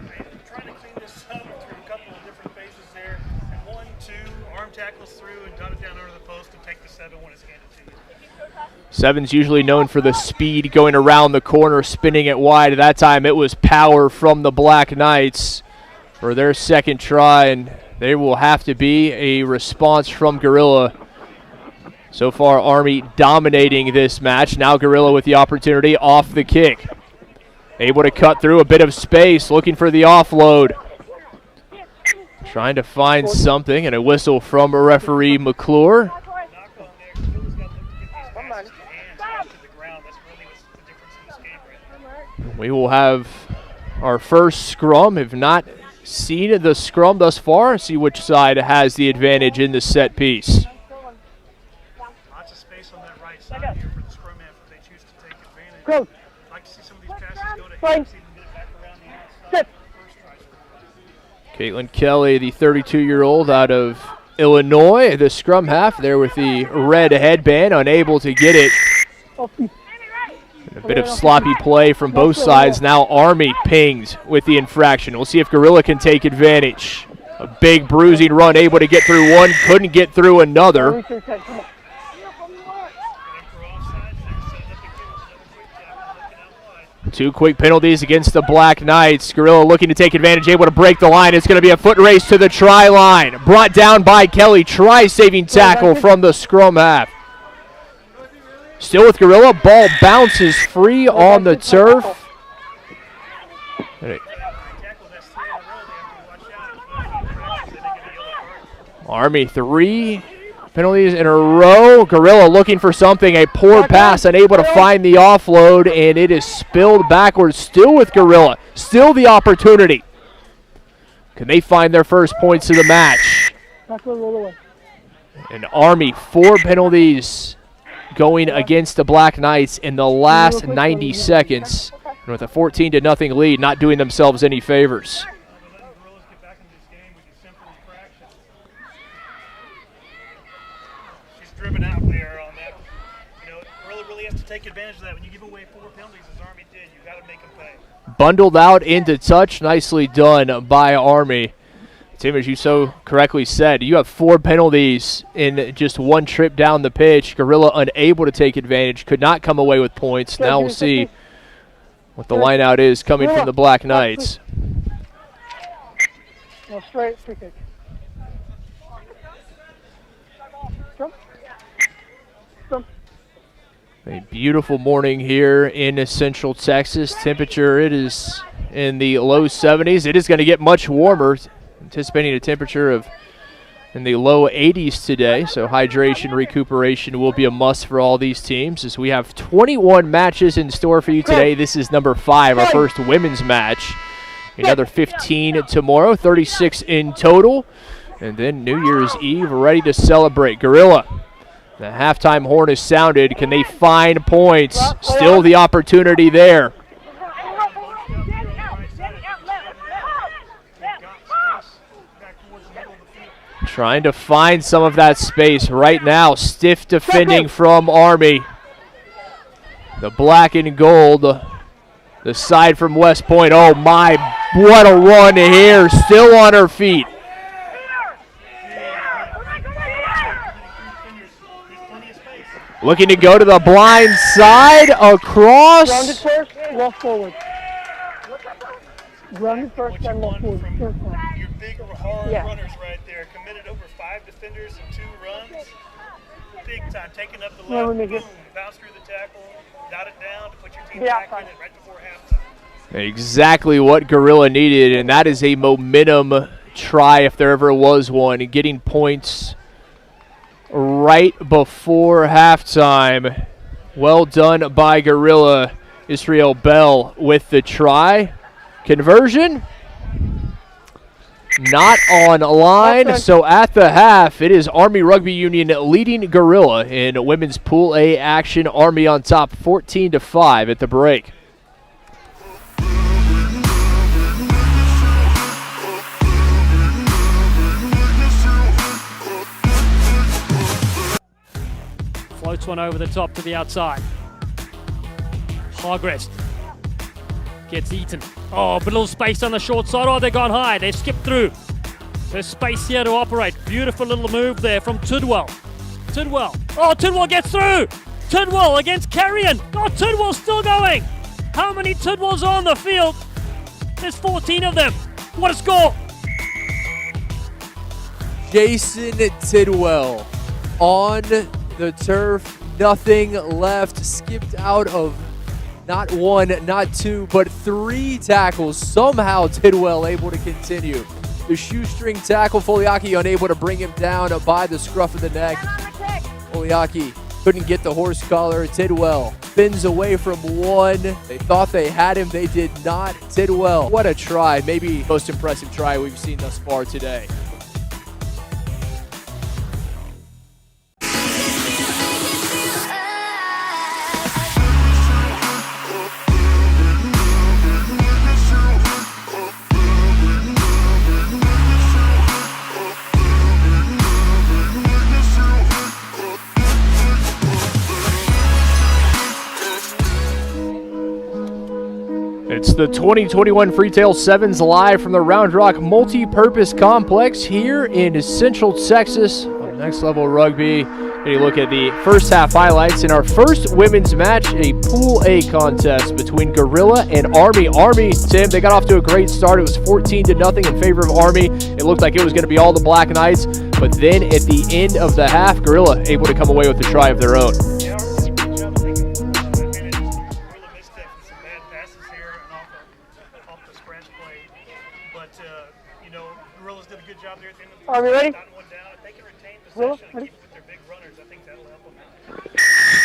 trying to clean this up through a couple of different phases there. And 1, 2 arm tackles through and dot it down under the post and take the 7 when it's handed to you. Seven's usually known for the speed going around the corner, spinning it wide. At that time, it was power from the Black Knights for their second try, and there will have to be a response from Gorilla. So far, Army dominating this match. Now Gorilla with the opportunity off the kick. Able to cut through a bit of space, looking for the offload. Trying to find something, and a whistle from a referee, McClure. We will have our first scrum, if not seen the scrum thus far. See which side has the advantage in the set piece. Lots of space on that right side here for the scrum half if they choose to take advantage. I'd like to see some of these passes go to him, see them get it back around the outside. Caitlin Kelly, the 32-year-old out of Illinois, the scrum half there with the red headband, unable to get it. A bit of sloppy play from both sides. Now Army pings with the infraction. We'll see if Gorilla can take advantage. A big bruising run, able to get through one, couldn't get through another. 2 quick penalties against the Black Knights. Gorilla looking to take advantage, able to break the line. It's going to be a foot race to the try line. Brought down by Kelly. Try-saving tackle from the scrum half. Still with Gorilla, ball bounces free on the turf. Army 3 penalties in a row. Gorilla looking for something, a poor pass, unable to find the offload, and it is spilled backwards. Still with Gorilla, still the opportunity. Can they find their first points of the match? And Army 4 penalties going against the Black Knights in the last 90 seconds. And with a 14-0 lead, not doing themselves any favors. She's driven out there on that. You know, really has to take advantage of that. When you give away 4 penalties, as Army did, you got to make them pay. Bundled out into touch, nicely done by Army Tim, as you so correctly said, you have 4 penalties in just one trip down the pitch. Gorilla unable to take advantage, could not come away with points. Now we'll see what the line out is coming from the Black Knights. No, straight, free kick. Jump. Jump. A beautiful morning here in Central Texas. Temperature, it is in the low 70s. It is going to get much warmer. Anticipating a temperature of in the low 80s today, so hydration, recuperation will be a must for all these teams as we have 21 matches in store for you today. This is number 5, our first women's match. Another 15 tomorrow, 36 in total, and then New Year's Eve ready to celebrate. Gorilla, the halftime horn is sounded. Can they find points? Still the opportunity there. Trying to find some of that space right now. Stiff defending from Army. The black and gold. The side from West Point. Oh my, what a run here. Still on her feet. Looking to go to the blind side. Across. Grounded first, walk forward. Grounded first, then walk forward. Your big, hard runners right there. Committed over 5 defenders and 2 runs. Big time. Taking up the left, boom, bounce through the tackle, dot it down to put your team back in it right before halftime. Exactly what Gorilla needed, and that is a momentum try if there ever was one. Getting points right before halftime. Well done by Gorilla. Israel Bell with the try. Conversion not on line, so at the half, it is Army Rugby Union leading Gorilla in women's Pool A action. Army on top 14-5 at the break. Floats one over the top to the outside. Hargrest gets eaten. Oh, but a little space on the short side. Oh, they've gone high. They've skipped through. There's space here to operate. Beautiful little move there from Tidwell. Tidwell. Oh, Tidwell gets through. Tidwell against Carrion. Oh, Tidwell's still going. How many Tidwells are on the field? There's 14 of them. What a score. Jason Tidwell on the turf. Nothing left. Skipped out of not 1, not 2, but 3 tackles. Somehow Tidwell able to continue. The shoestring tackle, Foliaki unable to bring him down by the scruff of the neck. Foliaki couldn't get the horse collar. Tidwell spins away from 1. They thought they had him. They did not. Tidwell, what a try. Maybe the most impressive try we've seen thus far today. It's the 2021 Freetail Sevens live from the Round Rock Multipurpose Complex here in Central Texas. On Next Level Rugby, taking a look at the first half highlights in our first women's match, a Pool A contest between Gorilla and Army. Army, Tim, they got off to a great start. It was 14-0 in favor of Army. It looked like it was going to be all the Black Knights, but then at the end of the half, Gorilla able to come away with a try of their own. Are we ready?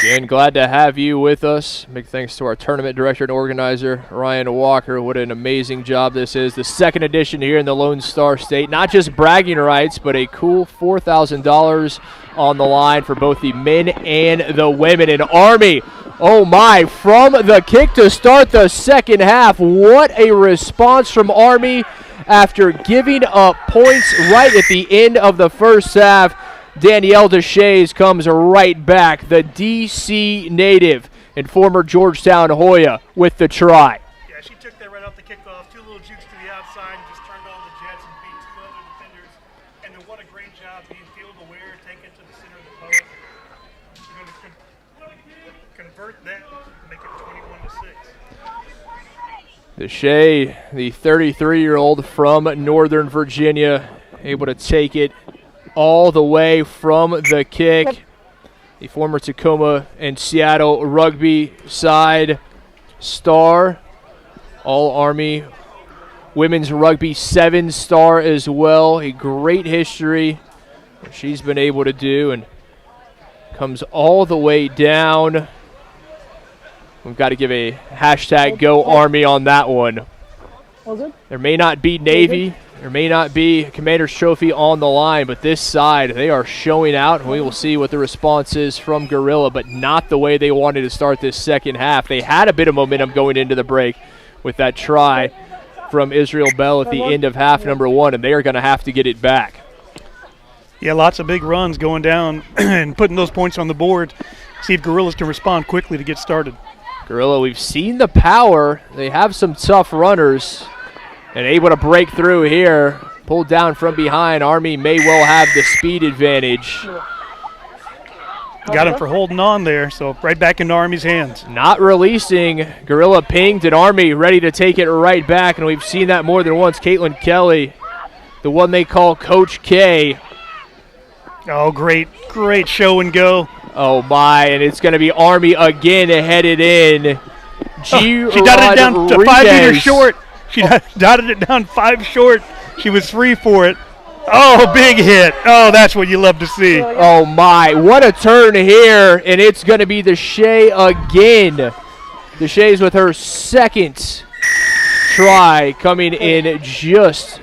Again, glad to have you with us. Big thanks to our tournament director and organizer, Ryan Walker. What an amazing job this is. The second edition here in the Lone Star State. Not just bragging rights, but a cool $4,000 on the line for both the men and the women. And Army, oh my, from the kick to start the second half. What a response from Army after giving up points right at the end of the first half. Danielle Deshays comes right back, the D.C. native and former Georgetown Hoya with the try. Yeah, she took that right off the kickoff. 2 little jukes to the outside and just turned on the jets and beat 2 other convert that, make it 21-6. Deshae, the 33-year-old from Northern Virginia, able to take it all the way from the kick. The former Tacoma and Seattle rugby side star, All-Army women's rugby 7-star as well. A great history what she's been able to do, and comes all the way down. We've got to give a hashtag Go Army on that one. There may not be Navy, there may not be Commander's Trophy on the line, but this side, they are showing out, and we will see what the response is from Gorilla, but not the way they wanted to start this second half. They had a bit of momentum going into the break with that try from Israel Bell at the end of half number 1, and they are going to have to get it back. Yeah, lots of big runs going down and putting those points on the board. See if Gorillas can respond quickly to get started. Gorilla, we've seen the power. They have some tough runners and able to break through here. Pulled down from behind. Army may well have the speed advantage. Got him for holding on there, so right back into Army's hands. Not releasing. Gorilla pinged, and Army ready to take it right back, and we've seen that more than once. Caitlin Kelly, the one they call Coach K. Oh, great show and go. Oh, my, and it's going to be Army again headed in. She dotted it down to 5 meters short. She dotted it down 5 short. She was free for it. Oh, big hit. Oh, that's what you love to see. Oh, my. What a turn here, and it's going to be Deshae again. Deshae's with her second try coming in just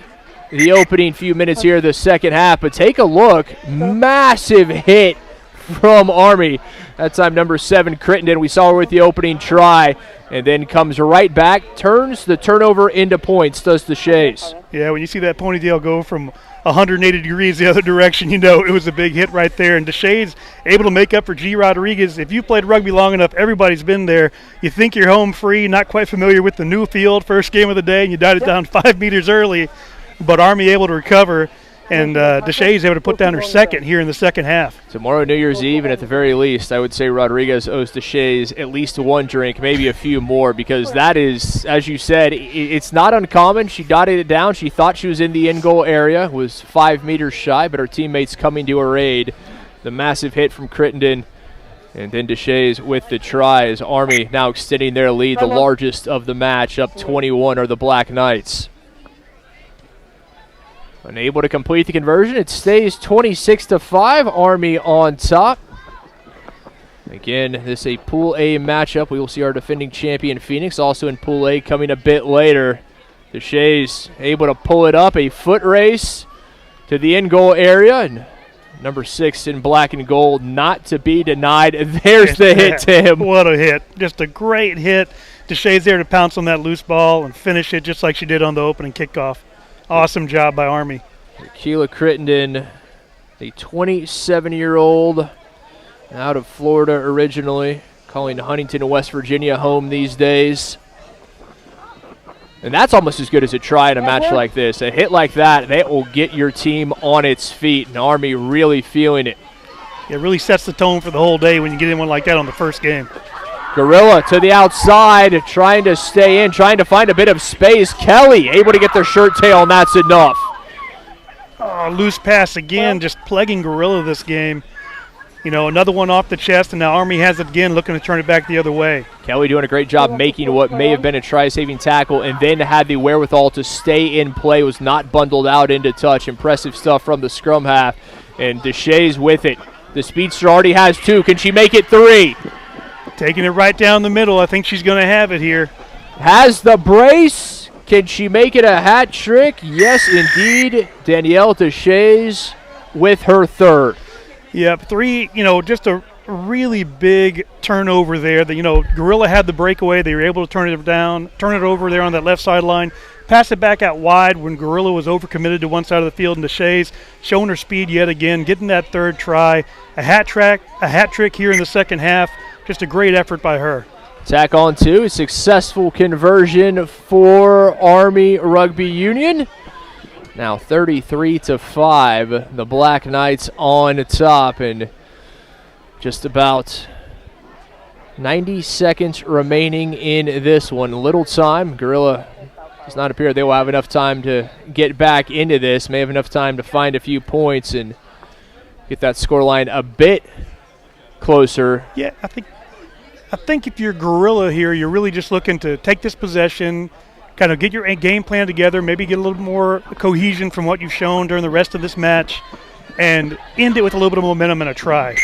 the opening few minutes here of the second half. But take a look. Massive hit from Army. That time number 7, Crittenden. We saw her with the opening try, and then comes right back, turns the turnover into points, does Deshae's. Yeah, when you see that ponytail go from 180 degrees the other direction, you know it was a big hit right there. And Deshae's able to make up for G. Rodriguez. If you played rugby long enough, everybody's been there. You think you're home free, not quite familiar with the new field, first game of the day, and you dotted it down 5 meters early. But Army able to recover, and Deshae's able to put down her second here in the second half. Tomorrow, New Year's Eve, and at the very least, I would say Rodriguez owes Deshae's at least one drink, maybe a few more, because that is, as you said, it's not uncommon. She dotted it down. She thought she was in the end goal area, was 5 meters shy, but her teammates coming to her aid. The massive hit from Crittenden, and then Deshae's with the try as Army now extending their lead, the largest of the match. Up 21 are the Black Knights. Unable to complete the conversion. It stays 26-5. Army on top. Again, this is a Pool A matchup. We will see our defending champion Phoenix also in Pool A coming a bit later. Deshae's able to pull it up. A foot race to the end goal area. And number 6 in black and gold, not to be denied. There's the hit, Tim. What a hit. Just a great hit. Deshae's there to pounce on that loose ball and finish it just like she did on the opening kickoff. Awesome job by Army. Keela Crittenden, the 27-year-old out of Florida originally, calling Huntington, West Virginia home these days. And that's almost as good as a try in a match like this. A hit like that will get your team on its feet, and Army really feeling it. It really sets the tone for the whole day when you get in one like that on the first game. Gorilla to the outside, trying to stay in, trying to find a bit of space. Kelly able to get their shirt tail, and that's enough. Oh, loose pass again, just plaguing Gorilla this game. You know, another one off the chest, and now Army has it again, looking to turn it back the other way. Kelly doing a great job making what may have been a try-saving tackle, and then had the wherewithal to stay in play, was not bundled out into touch. Impressive stuff from the scrum half, and Deshae's with it. The speedster already has 2. Can she make it 3? Taking it right down the middle. I think she's going to have it here. Has the brace. Can she make it a hat trick? Yes, indeed. Danielle Deshae's with her 3rd. Yep, 3, just a really big turnover there. Gorilla had the breakaway. They were able to turn it over there on that left sideline. Pass it back out wide when Gorilla was overcommitted to one side of the field, and Deshae's showing her speed yet again, getting that 3rd try. A hat trick here in the second half. Just a great effort by her. Tack on 2, a successful conversion for Army Rugby Union. Now 33-5, the Black Knights on top, and just about 90 seconds remaining in this one. Little time. Gorilla does not appear they will have enough time to get back into this. May have enough time to find a few points and get that scoreline a bit closer. Yeah, I think if you're Gorilla here, you're really just looking to take this possession, kind of get your game plan together, maybe get a little more cohesion from what you've shown during the rest of this match, and end it with a little bit of momentum and a try.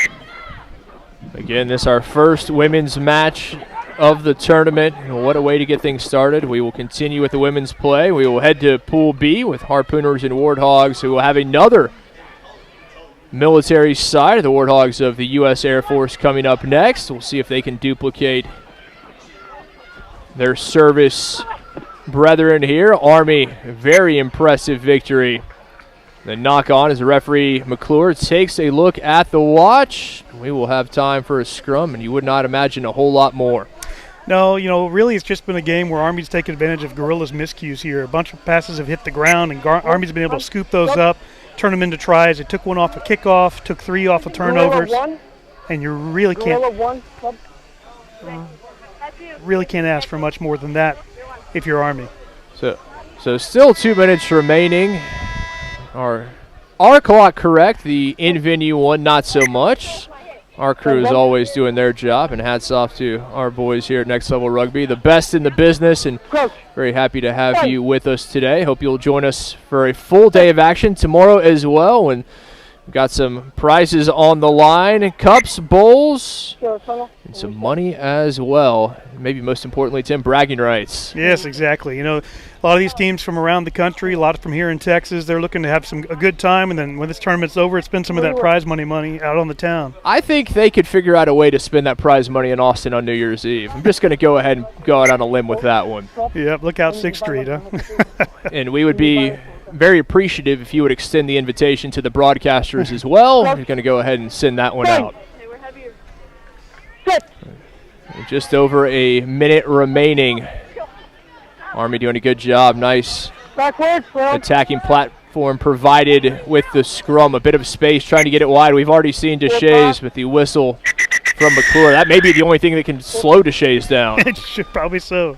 Again, this is our first women's match of the tournament. What a way to get things started. We will continue with the women's play. We will head to Pool B with Harpooners and Warthogs, who will have another military side. The Warthogs of the U.S. Air Force coming up next. We'll see if they can duplicate their service brethren here. Army, very impressive victory. The knock on as the referee McClure takes a look at the watch. We will have time for a scrum, and you would not imagine a whole lot more. No, really it's just been a game where Army's taken advantage of Gorilla's miscues here. A bunch of passes have hit the ground, and Army's been able to scoop those up, turn them into tries. They took one off a kickoff, took 3 off of turnovers, and you really can't ask for much more than that if you're Army. So still 2 minutes remaining. Our clock correct, the in-venue one not so much. Our crew is always doing their job, and hats off to our boys here at Next Level Rugby, the best in the business, and very happy to have you with us today. Hope you'll join us for a full day of action tomorrow as well, and we've got some prizes on the line, cups, bowls, and some money as well. Maybe most importantly, Tim, bragging rights. Yes, exactly. A lot of these teams from around the country, a lot from here in Texas, they're looking to have a good time, and then when this tournament's over, spend some of that prize money out on the town. I think they could figure out a way to spend that prize money in Austin on New Year's Eve. I'm just going to go ahead and go out on a limb with that one. Yep, look out 6th Street, huh? And we would be very appreciative if you would extend the invitation to the broadcasters as well. We're going to go ahead and send that one out. Just over a minute remaining. Army doing a good job. Nice attacking platform provided with the scrum. A bit of space trying to get it wide. We've already seen Deshays with the whistle from McClure. That may be the only thing that can slow Deshays down. It should probably so.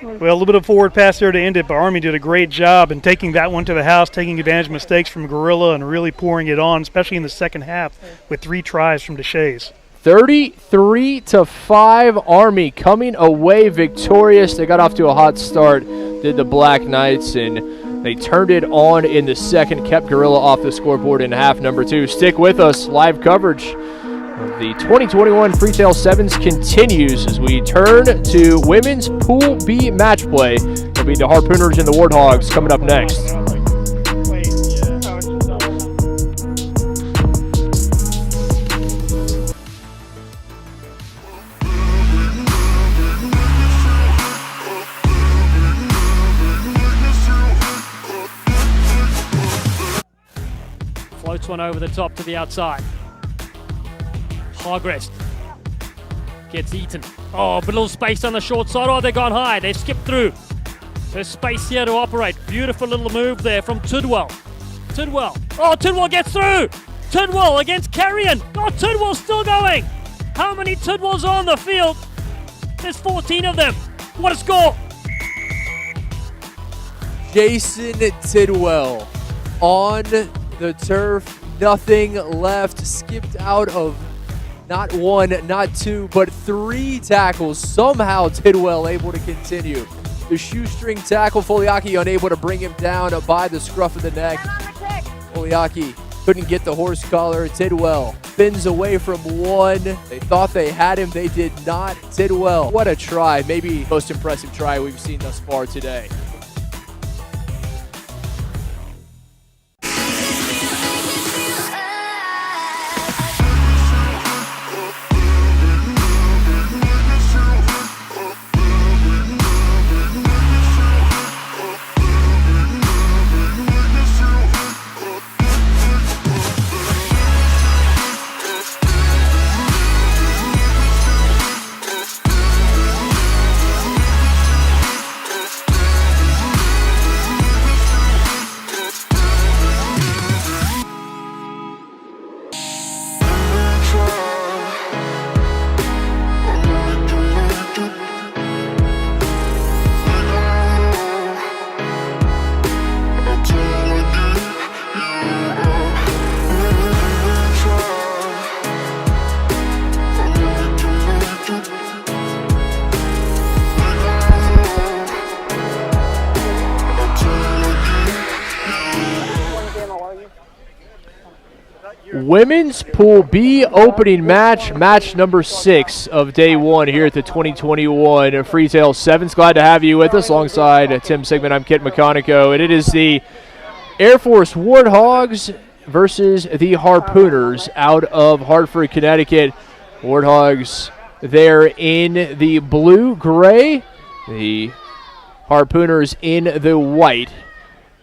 Well, a little bit of forward pass there to end it, but Army did a great job in taking that one to the house, taking advantage of mistakes from Gorilla and really pouring it on, especially in the second half with 3 tries from Deshays. 33-5, Army coming away victorious. They got off to a hot start, did the Black Knights, and they turned it on in the second, kept Gorilla off the scoreboard in half number 2. Stick with us. Live coverage of the 2021 Freetail Sevens continues as we turn to women's Pool B match play. It'll be the Harpooners and the Warthogs coming up next. Floats one over the top to the outside. Hargrest gets eaten. Oh, but a little space on the short side. Oh, they've gone high. They've skipped through. There's space here to operate. Beautiful little move there from Tidwell. Oh, Tidwell gets through. Tidwell against Carrion. Oh, Tidwell's still going. How many Tidwells are on the field? There's 14 of them. What a score. Jason Tidwell on the turf. Nothing left. Skipped out of not 1, not 2, but 3 tackles. Somehow Tidwell able to continue. The shoestring tackle, Foliaki unable to bring him down by the scruff of the neck. Foliaki couldn't get the horse collar. Tidwell spins away from 1. They thought they had him. They did not. Tidwell, what a try. Maybe the most impressive try we've seen thus far today. Women's Pool B opening match, match number 6 of day 1 here at the 2021 Freetail Sevens. Glad to have you with us alongside Tim Sigmund. I'm Kit McConico, and it is the Air Force Warthogs versus the Harpooners out of Hartford, Connecticut. Warthogs there in the blue-gray, the Harpooners in the white.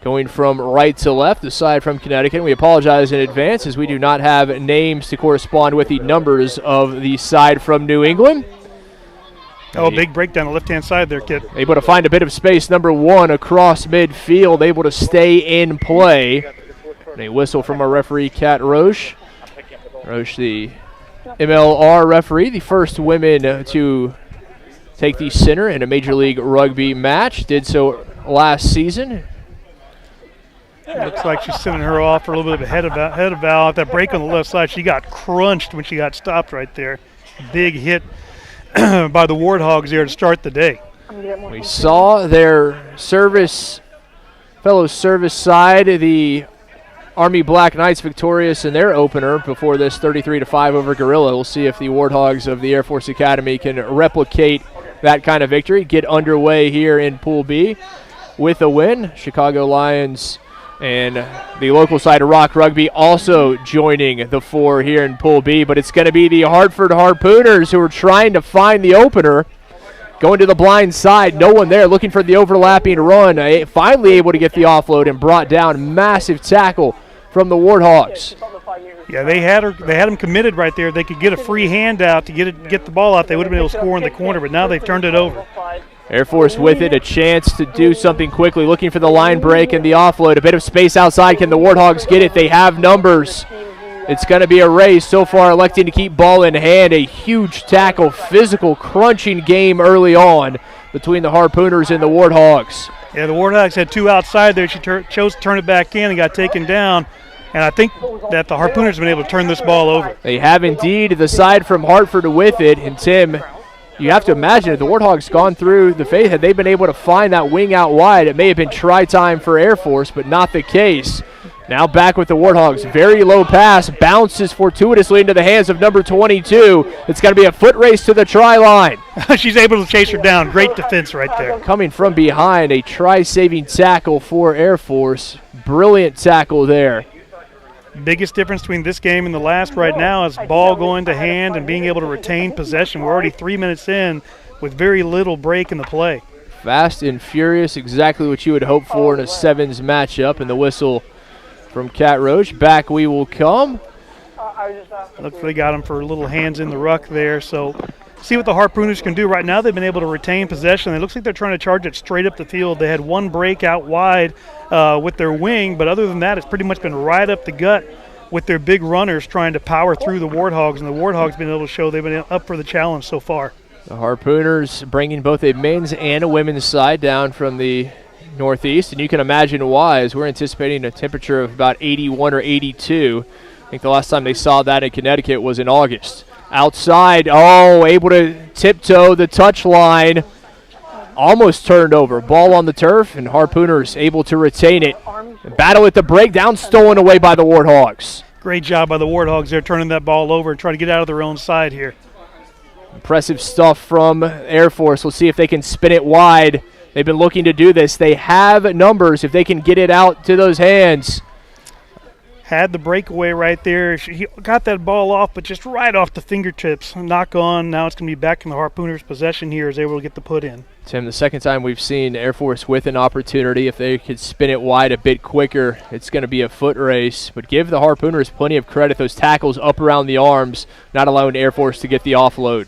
Going from right to left, aside from Connecticut. We apologize in advance as we do not have names to correspond with the numbers of the side from New England. Oh, big break down the left-hand side there, Kid. Able to find a bit of space, number 1 across midfield, able to stay in play. And a whistle from our referee, Kat Roche. Roche, the MLR referee, the first women to take the center in a Major League Rugby match. Did so last season. Looks like she's sending her off for a little bit of a head of bow. That break on the left side, she got crunched when she got stopped right there. Big hit by the Warthogs there to start the day. We saw their fellow service side, the Army Black Knights, victorious in their opener before this 33-5 over Guerrilla. We'll see if the Warthogs of the Air Force Academy can replicate that kind of victory, get underway here in Pool B with a win. Chicago Lions and the local side of Rock Rugby also joining the 4 here in Pool B, but it's going to be the Hartford Harpooners who are trying to find the opener. Going to the blind side, no one there, looking for the overlapping run. Finally able to get the offload and brought down. Massive tackle from the Warthogs. Yeah, they had them committed right there. They could get a free handout to get the ball out. They would have been able to score in the corner, but now they've turned it over. Air Force with it, a chance to do something quickly, looking for the line break and the offload. A bit of space outside. Can the Warthogs get it? They have numbers. It's going to be a race. So far, electing to keep ball in hand. A huge tackle, physical, crunching game early on between the Harpooners and the Warthogs. Yeah, the Warthogs had 2 outside there. She chose to turn it back in and got taken down. And I think that the Harpooners have been able to turn this ball over. They have indeed. The side from Hartford with it. And Tim, you have to imagine if the Warthogs gone through the face, had they been able to find that wing out wide, it may have been try time for Air Force, but not the case. Now back with the Warthogs. Very low pass. Bounces fortuitously into the hands of number 22. It's going to be a foot race to the try line. She's able to chase her down. Great defense right there. Coming from behind, a try-saving tackle for Air Force. Brilliant tackle there. Biggest difference between this game and the last right now is ball going to hand and being able to retain possession. We're already 3 minutes in with very little break in the play. Fast and furious, exactly what you would hope for in a sevens matchup. And the whistle from Kat Roche. Back we will come. Looks like they got him for little hands in the ruck there. So see what the Harpooners can do. Right now they've been able to retain possession. It looks like they're trying to charge it straight up the field. They had one break out wide with their wing, but other than that, it's pretty much been right up the gut with their big runners trying to power through the Warthogs, and the Warthogs been able to show they've been up for the challenge so far. The Harpooners bringing both a men's and a women's side down from the northeast, and you can imagine why, as we're anticipating a temperature of about 81 or 82. I think the last time they saw that in Connecticut was in August. Outside, able to tiptoe the touch line. Almost turned over. Ball on the turf, and Harpooners able to retain it. Battle at the breakdown, stolen away by the Warthogs. Great job by the Warthogs there, turning that ball over and trying to get out of their own side here. Impressive stuff from Air Force. We'll see if they can spin it wide. They've been looking to do this. They have numbers if they can get it out to those hands. Had the breakaway right there. He got that ball off, but just right off the fingertips. Knock on. Now it's going to be back in the Harpooners' possession here as they able to get the put in. Tim, the second time we've seen Air Force with an opportunity. If they could spin it wide a bit quicker, it's going to be a foot race. But give the Harpooners plenty of credit. Those tackles up around the arms, not allowing Air Force to get the offload.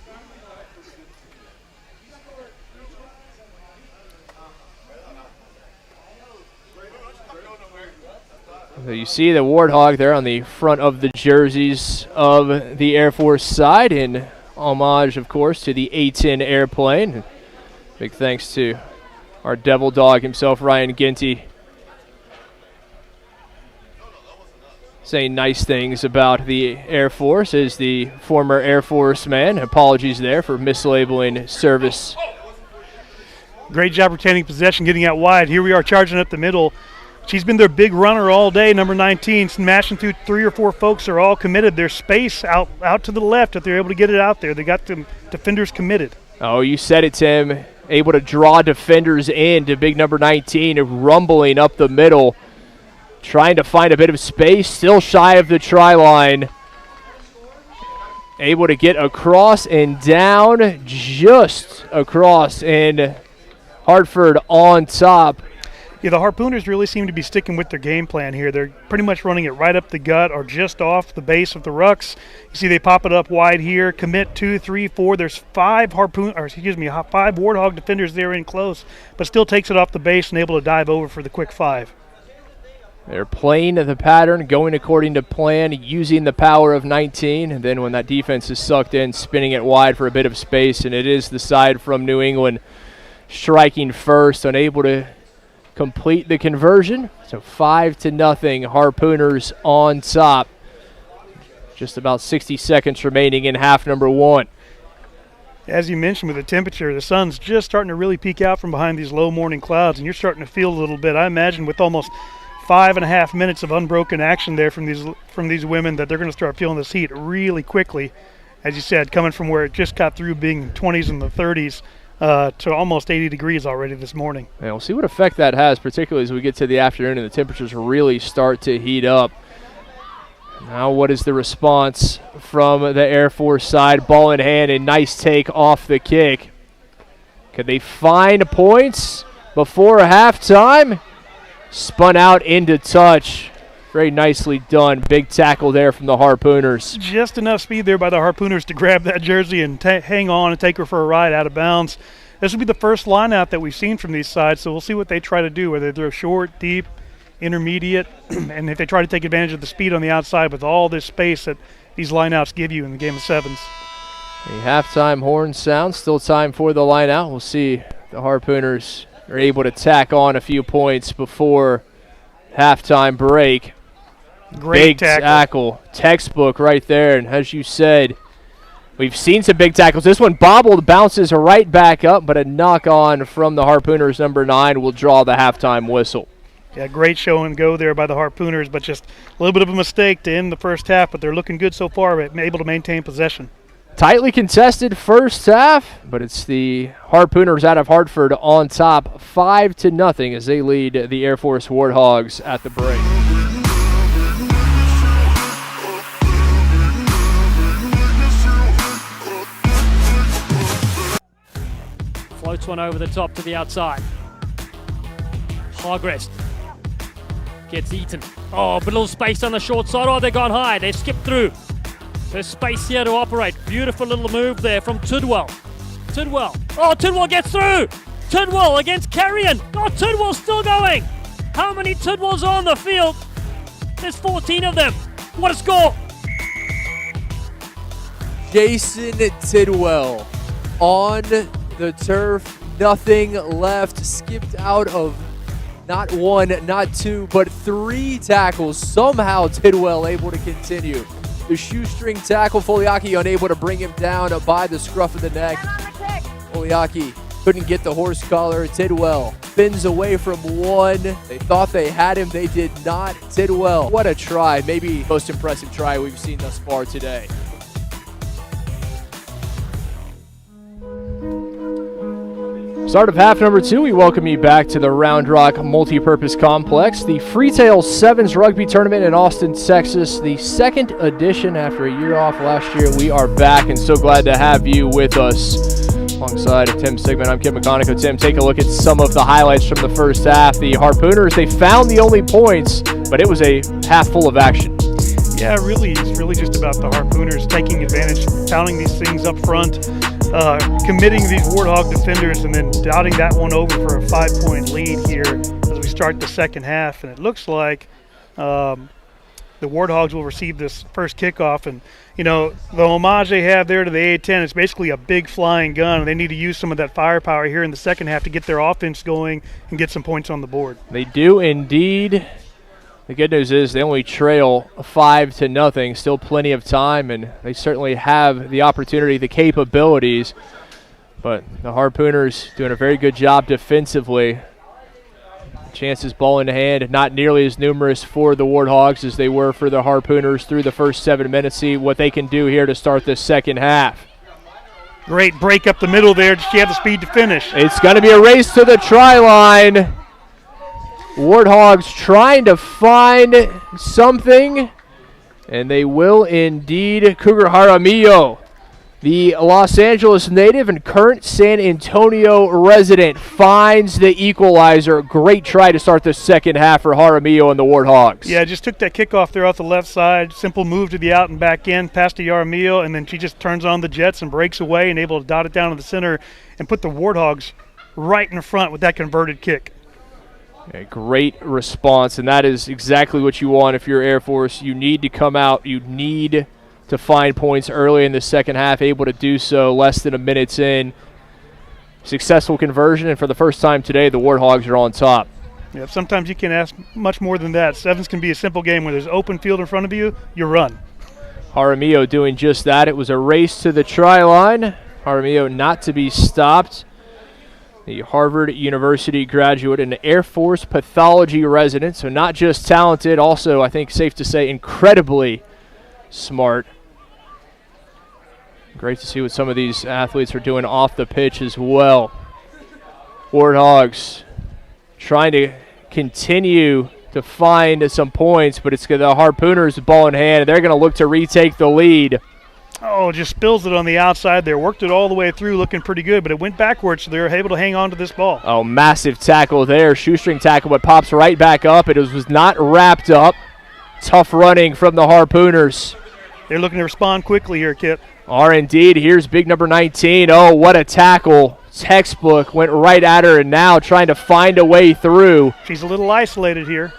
So you see the Warthog there on the front of the jerseys of the Air Force side, in homage, of course, to the A-10 airplane. Big thanks to our devil dog himself, Ryan Ginty, saying nice things about the Air Force as the former Air Force man. Apologies there for mislabeling service. Great job retaining possession, getting out wide. Here we are charging up the middle. She's been their big runner all day, number 19, smashing through 3 or 4 folks. Are all committed. There's space out to the left if they're able to get it out there. They got the defenders committed. Oh, you said it, Tim. Able to draw defenders in to big number 19, rumbling up the middle, trying to find a bit of space, still shy of the try line. Able to get across and down, just across, and Hartford on top. Yeah, the Harpooners really seem to be sticking with their game plan here. They're pretty much running it right up the gut or just off the base of the rucks. You see they pop it up wide here, commit 2, 3, 4. There's 5 Warthog defenders there in close, but still takes it off the base and able to dive over for the quick 5. They're playing the pattern, going according to plan, using the power of 19, and then when that defense is sucked in, spinning it wide for a bit of space, and it is the side from New England striking first, unable to complete the conversion. So 5-0, Harpooners on top. Just about 60 seconds remaining in half number 1. As you mentioned with the temperature, the sun's just starting to really peek out from behind these low morning clouds, and you're starting to feel a little bit. I imagine with almost 5.5 minutes of unbroken action there from these women that they're going to start feeling this heat really quickly. As you said, coming from where it just got through being 20s and the 30s to almost 80 degrees already this morning. And we'll see what effect that has, particularly as we get to the afternoon and the temperatures really start to heat up. Now what is the response from the Air Force side? Ball in hand, and nice take off the kick. Could they find points before halftime? Spun out into touch. Very nicely done. Big tackle there from the Harpooners. Just enough speed there by the Harpooners to grab that jersey and hang on and take her for a ride out of bounds. This will be the first line out that we've seen from these sides, so we'll see what they try to do, whether they're short, deep, intermediate, and if they try to take advantage of the speed on the outside with all this space that these lineouts give you in the game of sevens. The halftime horn sound. Still time for the lineout. We'll see if the Harpooners are able to tack on a few points before halftime break. Great big tackle. Textbook right there. And as you said, we've seen some big tackles. This one bobbled, bounces right back up, but a knock on from the Harpooners number 9 will draw the halftime whistle. Yeah, great show and go there by the Harpooners, but just a little bit of a mistake to end the first half, but they're looking good so far, able to maintain possession. Tightly contested first half, but it's the Harpooners out of Hartford on top 5-0 as they lead the Air Force Warthogs at the break. Floats one over the top to the outside. Hargrest gets eaten. Oh, but a little space on the short side. Oh, they've gone high. They've skipped through. There's space here to operate. Beautiful little move there from Tidwell. Tidwell. Oh, Tidwell gets through. Tidwell against Carrion. Oh, Tidwell's still going. How many Tidwells are on the field? There's 14 of them. What a score. Jason Tidwell on the turf. Nothing left. Skipped out of not 1, not 2, but 3 tackles. Somehow Tidwell able to continue. The shoestring tackle, Foliaki unable to bring him down by the scruff of the neck. Foliaki couldn't get the horse collar. Tidwell spins away from 1. They thought they had him. They did not. Tidwell, what a try. Maybe the most impressive try we've seen thus far today. Start of half number 2, we welcome you back to the Round Rock Multipurpose Complex, the Freetail Sevens Rugby Tournament in Austin, Texas, the 2nd edition after a year off last year. We are back and so glad to have you with us. Alongside Tim Sigmund, I'm Kim McConico. Tim, take a look at some of the highlights from the first half. The Harpooners, they found the only points, but it was a half full of action. Yeah, really, it's really just about the Harpooners taking advantage, pounding these things up front, committing these Warthog defenders, and then dotting that one over for a 5-point lead here as we start the second half. And it looks like the Warthogs will receive this first kickoff. And, you know, the homage they have there to the A-10 is basically a big flying gun. And they need to use some of that firepower here in the second half to get their offense going and get some points on the board. They do indeed. The good news is they only trail 5-0. Still plenty of time, and they certainly have the opportunity, the capabilities. But the Harpooners doing a very good job defensively. Chances ball in hand, not nearly as numerous for the Warthogs as they were for the Harpooners through the first 7 minutes. See what they can do here to start the second half. Great break up the middle there. Does she have the speed to finish? It's going to be a race to the try line. Warthogs trying to find something, and they will indeed. Cougar Jaramillo, the Los Angeles native and current San Antonio resident, finds the equalizer. Great try to start the second half for Jaramillo and the Warthogs. Yeah, just took that kickoff there off the left side. Simple move to the out and back in, past to Jaramillo, and then she just turns on the jets and breaks away and able to dot it down to the center and put the Warthogs right in front with that converted kick. A great response, and that is exactly what you want if you're Air Force. You need to come out. You need to find points early in the second half, able to do so less than a minute in. Successful conversion, and for the first time today, the Warthogs are on top. Yeah, sometimes you can ask much more than that. Sevens can be a simple game where there's open field in front of you, you run. Jaramillo doing just that. It was a race to the try line. Jaramillo not to be stopped. The Harvard University graduate and Air Force pathology resident, so not just talented, also, I think safe to say, incredibly smart. Great to see what some of these athletes are doing off the pitch as well. Warthogs trying to continue to find some points, but it's the Harpooners ball in hand, and they're going to look to retake the lead. Oh, just spills it on the outside there. Worked it all the way through, looking pretty good, but it went backwards, so they were able to hang on to this ball. Oh, massive tackle there. Shoestring tackle, but pops right back up. It was not wrapped up. Tough running from the Harpooners. They're looking to respond quickly here, Kip. Are indeed. Here's big number 19. Oh, what a tackle. Textbook went right at her, and now trying to find a way through. She's a little isolated here.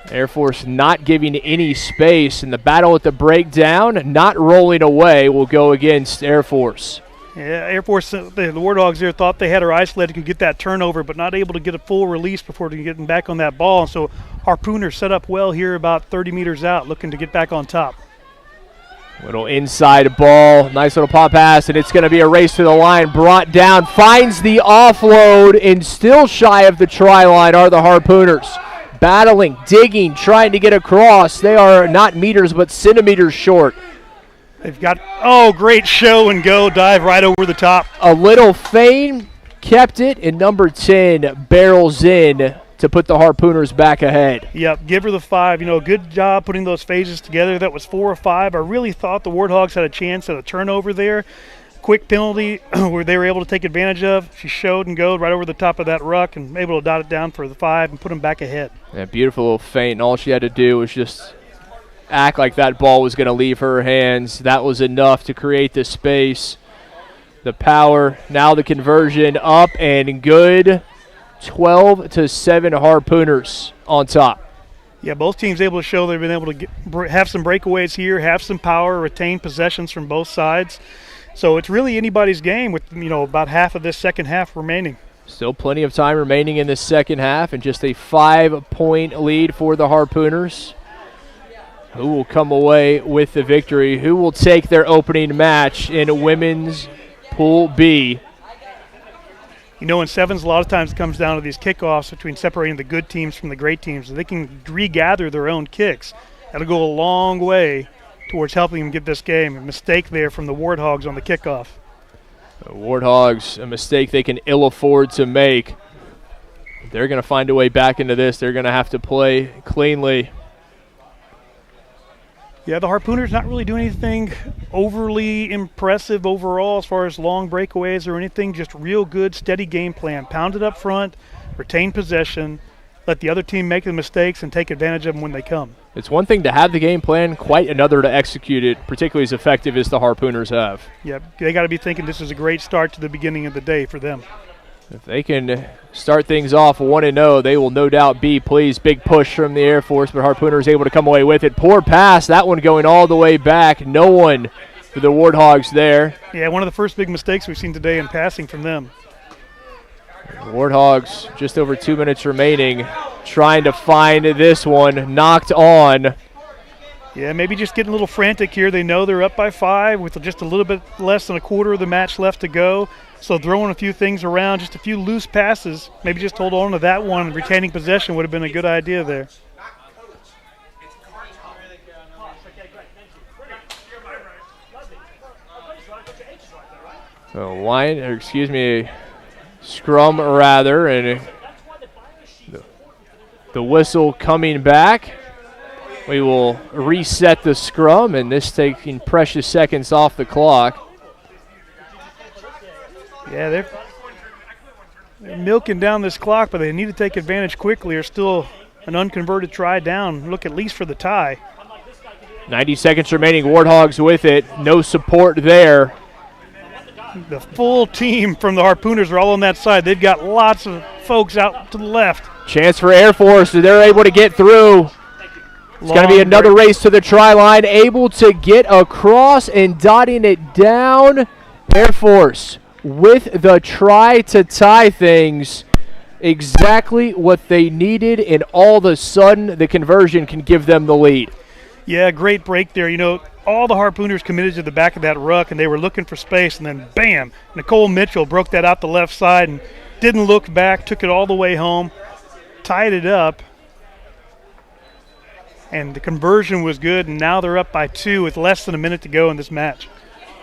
Air Force not giving any space, and the battle at the breakdown, not rolling away, will go against Air Force. Yeah, Air Force, the Warthogs there thought they had her isolated, could get that turnover, but not able to get a full release before getting back on that ball. And so Harpooners set up well here about 30 meters out, looking to get back on top. Little inside ball, nice little pop pass, and it's going to be a race to the line. Brought down, finds the offload, and still shy of the try line are the Harpooners. Battling, digging, trying to get across. They are not meters but centimeters short. They've got, great show and go, dive right over the top. A little feint, kept it, and number 10 barrels in to put the Harpooners back ahead. Yep, give her the 5. Good job putting those phases together. That was 4 or 5. I really thought the Warthogs had a chance at a turnover there. Quick penalty where they were able to take advantage of. She showed and go right over the top of that ruck and able to dot it down for the 5 and put them back ahead. Yeah, beautiful little feint, and all she had to do was just act like that ball was going to leave her hands. That was enough to create the space, the power. Now the conversion up and good. 12-7 Harpooners on top. Yeah, both teams able to show they've been able to have some breakaways here, have some power, retain possessions from both sides. So it's really anybody's game with, about half of this second half remaining. Still plenty of time remaining in the second half, and just a 5-point lead for the Harpooners. Who will come away with the victory? Who will take their opening match in Women's Pool B? In sevens, a lot of times it comes down to these kickoffs between separating the good teams from the great teams. They can regather their own kicks. That'll go a long way towards helping them get this game. A mistake there from the Warthogs on the kickoff. The Warthogs, a mistake they can ill afford to make. They're going to find a way back into this. They're going to have to play cleanly. Yeah, the Harpooners not really doing anything overly impressive overall as far as long breakaways or anything. Just real good, steady game plan. Pound it up front, retain possession, let the other team make the mistakes and take advantage of them when they come. It's one thing to have the game plan, quite another to execute it, particularly as effective as the Harpooners have. Yeah, they got to be thinking this is a great start to the beginning of the day for them. If they can start things off 1-0, they will no doubt be pleased. Big push from the Air Force, but Harpooners able to come away with it. Poor pass, that one going all the way back. No one for the Warthogs there. Yeah, one of the first big mistakes we've seen today in passing from them. Warthogs, just over 2 minutes remaining, trying to find this one. Knocked on. Yeah, maybe just getting a little frantic here. They know they're up by 5 with just a little bit less than a quarter of the match left to go. So throwing a few things around, just a few loose passes, maybe just hold on to that one. Retaining possession would have been a good idea there. So scrum rather, and the whistle coming back. We will reset the scrum, and this taking precious seconds off the clock. Yeah, they're milking down this clock, but they need to take advantage quickly. There's still an unconverted try down. Look at least for the tie. 90 seconds remaining. Warthogs with it. No support there. The full team from the Harpooners are all on that side. They've got lots of folks out to the left. Chance for Air Force. They're able to get through. It's going to be another race to the try line. Able to get across and dotting it down. Air Force with the try to tie things. Exactly what they needed, and all of a sudden the conversion can give them the lead. Yeah, great break there. You know, all the Harpooners committed to the back of that ruck, and they were looking for space, and then bam, Nicole Mitchell broke that out the left side and didn't look back, took it all the way home, tied it up, and the conversion was good, and now they're up by 2 with less than a minute to go in this match.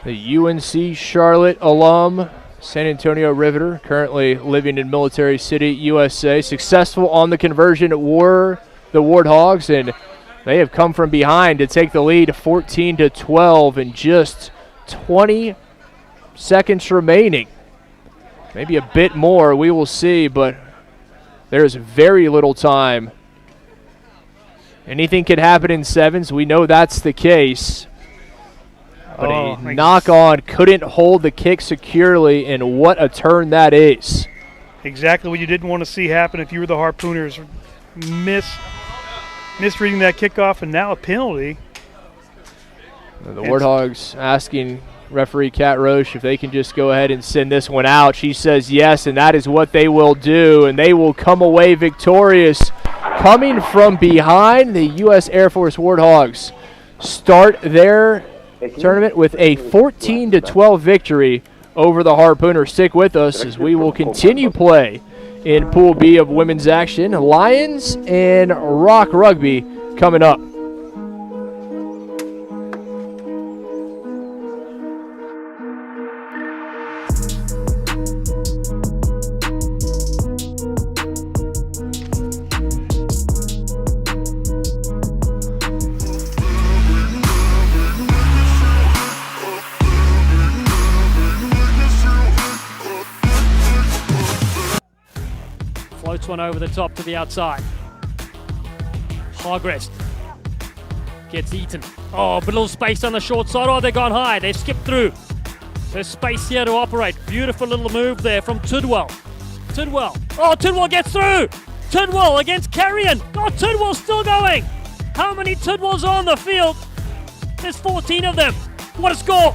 The UNC Charlotte alum, San Antonio Riveter, currently living in Military City, USA. Successful on the conversion were the Warthogs, and they have come from behind to take the lead 14-12 in just 20 seconds remaining. Maybe a bit more, we will see, but there's very little time. Anything can happen in sevens. We know that's the case. But a knock-on couldn't hold the kick securely, and what a turn that is. Exactly what you didn't want to see happen if you were the Harpooners. Misreading that kickoff, and now a penalty. The Warthogs asking referee Kat Roche if they can just go ahead and send this one out. She says yes, and that is what they will do, and they will come away victorious. Coming from behind, the U.S. Air Force Warthogs start their tournament with a 14-12 victory over the Harpooners. Stick with us as we will continue play in Pool B of women's action. Lions and Rock Rugby coming up. Floats one over the top to the outside. Hargrest gets eaten. Oh, but a little space on the short side. Oh, they've gone high. They've skipped through. There's space here to operate. Beautiful little move there from Tidwell. Tidwell. Oh, Tidwell gets through. Tidwell against Carrion. Oh, Tidwell's still going. How many Tidwells are on the field? There's 14 of them. What a score.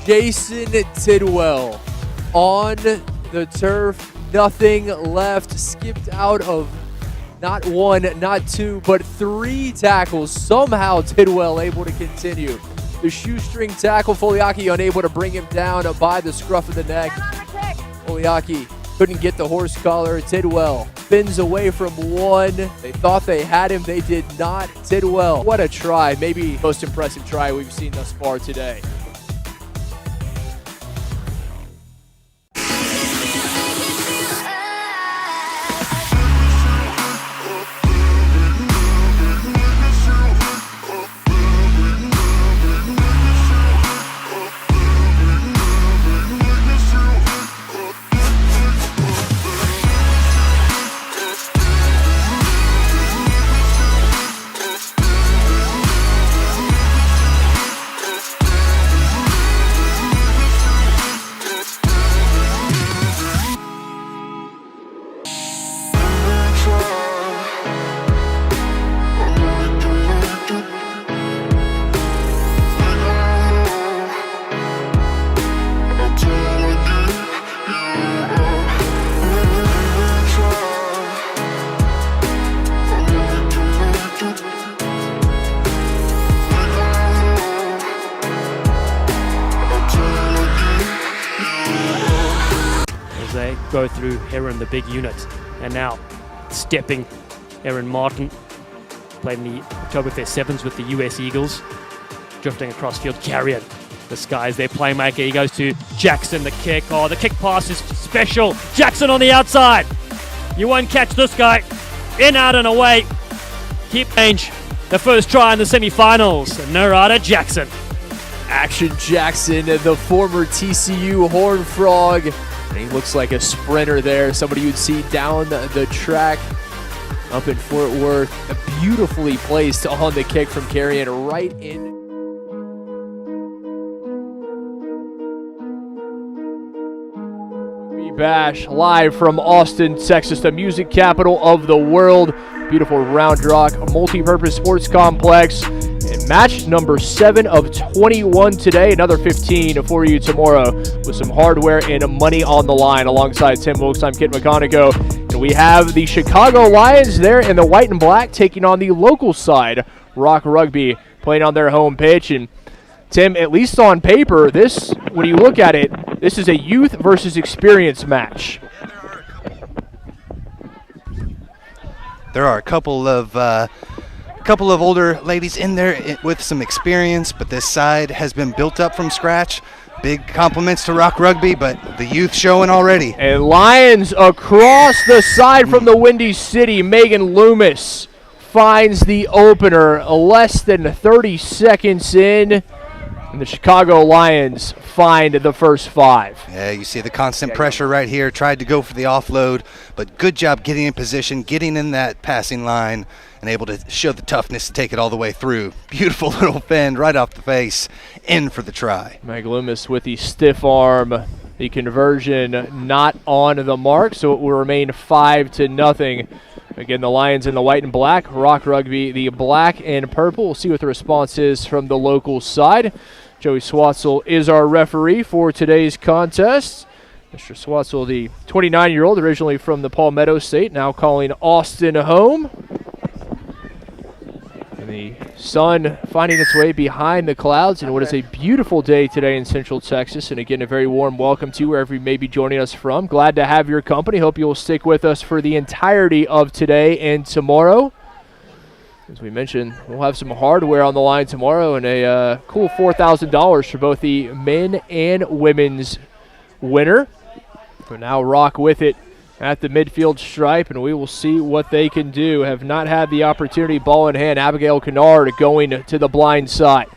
Jason Tidwell on the turf, nothing left, skipped out of not 1, not 2, but 3 tackles. Somehow Tidwell able to continue. The shoestring tackle, Foliaki unable to bring him down by the scruff of the neck. Foliaki couldn't get the horse collar. Tidwell spins away from 1. They thought they had him, they did not. Tidwell, what a try, maybe the most impressive try we've seen thus far today. go through Heron, the big unit. And now stepping Aaron Martin, playing the Oktoberfest Sevens with the US Eagles. Drifting across field, Carrion. This guy's their playmaker. He goes to Jackson, the kick. Oh, the kick pass is special. Jackson on the outside. You won't catch this guy. In, out, and away. Keep range. The first try in the semifinals. Narada Jackson. Action Jackson, the former TCU Horned Frog. And he looks like a sprinter there. Somebody you'd see down the track up in Fort Worth. Beautifully placed on the kick from Carrion right in. Bash live from Austin, Texas, the music capital of the world. Beautiful Round Rock Multipurpose Sports Complex. And match number 7 of 21 today. Another 15 for you tomorrow with some hardware and money on the line. Alongside Tim Wilkes, I'm Kit McConico. And we have the Chicago Lions there in the white and black taking on the local side, Rock Rugby, playing on their home pitch. And Tim, at least on paper, this, when you look at it, this is a youth versus experience match. There are a couple of older ladies in there with some experience, but this side has been built up from scratch. Big compliments to Rock Rugby, but the youth showing already. And Lions across the side from the Windy City. Megan Loomis finds the opener less than 30 seconds in. And the Chicago Lions find the first 5. Yeah, you see the constant pressure right here. Tried to go for the offload, but good job getting in position, getting in that passing line, and able to show the toughness to take it all the way through. Beautiful little bend right off the face, in for the try. Meg Loomis with the stiff arm. The conversion not on the mark, so it will remain 5-0. Again, the Lions in the white and black, Rock Rugby the black and purple. We'll see what the response is from the local side. Joey Swatzel is our referee for today's contest. Mr. Swatzel, the 29-year-old, originally from the Palmetto State, now calling Austin home. And the sun finding its way behind the clouds in what is a beautiful day today in Central Texas. And again, a very warm welcome to you wherever you may be joining us from. Glad to have your company. Hope you will stick with us for the entirety of today and tomorrow. As we mentioned, we'll have some hardware on the line tomorrow and a cool $4,000 for both the men and women's winner. So now Rock with it at the midfield stripe, and we will see what they can do. Have not had the opportunity, ball in hand. Abigail Kennard going to the blind side.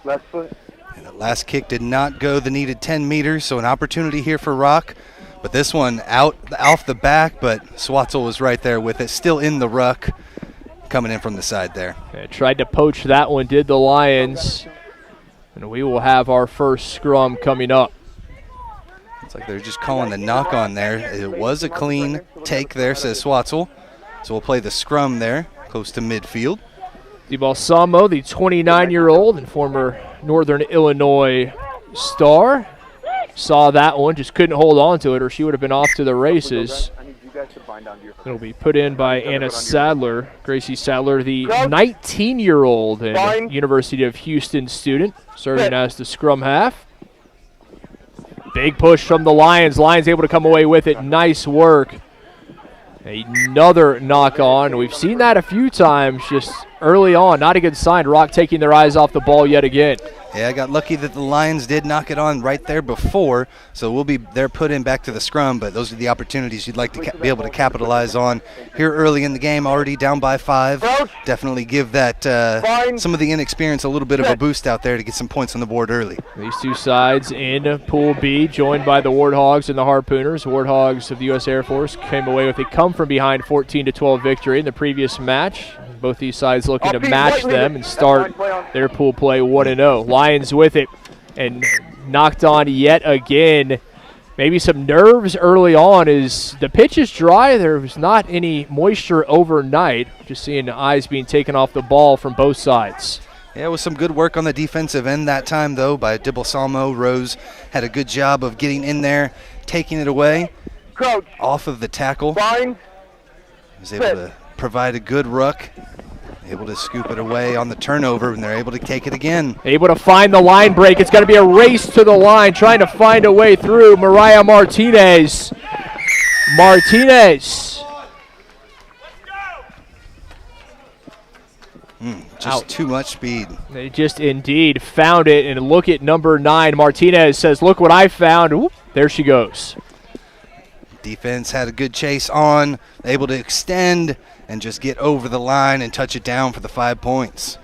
Left foot. And the last kick did not go the needed 10 meters, so an opportunity here for Rock. But this one out off the back, but Swatzel was right there with it, still in the ruck. Coming in from the side there. Tried to poach that one, did the Lions. And we will have our first scrum coming up. It's like they're just calling the knock on there. It was a clean take there, says Swatzel. So we'll play the scrum there, close to midfield. Di Balsamo, the 29-year-old and former Northern Illinois star, saw that one, just couldn't hold on to it or she would have been off to the races. It'll be put in by Anna Sadler, Gracie Sadler, the 19-year-old and University of Houston student, serving as the scrum half. Big push from the Lions. Lions able to come away with it. Nice work. Another knock on. We've seen that a few times just early on. Not a good sign. Rock taking their eyes off the ball yet again. Yeah, I got lucky that the Lions did knock it on right there before, so they're put in back to the scrum, but those are the opportunities you'd like to be able to capitalize on here early in the game, already down by 5. Definitely give that some of the inexperience a little bit of a boost out there to get some points on the board early. These two sides in Pool B, joined by the Warthogs and the Harpooners. Warthogs of the U.S. Air Force came away with a come-from-behind 14-12 victory in the previous match. Both these sides looking to match them and start their pool play 1-0. Lions with it and knocked on yet again. Maybe some nerves early on as the pitch is dry. There was not any moisture overnight. Just seeing the eyes being taken off the ball from both sides. Yeah, it was some good work on the defensive end that time, though, by Di Balsamo. Rose had a good job of getting in there, taking it away. Crouch. Off of the tackle. Fine. Was able to provide a good ruck. Able to scoop it away on the turnover, and they're able to take it again. Able to find the line break. It's going to be a race to the line, trying to find a way through. Mariah Martinez Martinez. Just too much speed. They just indeed found it, and look at number 9. Martinez says, look what I found. Whoop, there she goes. Defense had a good chase on, able to extend and just get over the line and touch it down for the 5 points.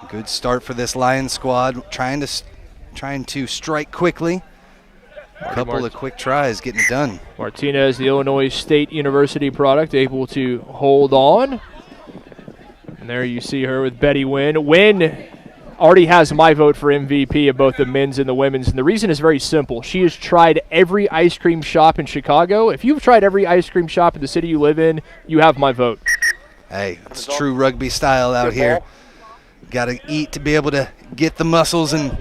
Good start for this Lions squad, trying to strike quickly. A couple of quick tries getting it done. Martinez, the Illinois State University product, able to hold on. And there you see her with Betty Wynn. Wynn already has my vote for MVP of both the men's and the women's. And the reason is very simple. She has tried every ice cream shop in Chicago. If you've tried every ice cream shop in the city you live in, you have my vote. Hey, it's true rugby style out here. Got to eat to be able to get the muscles and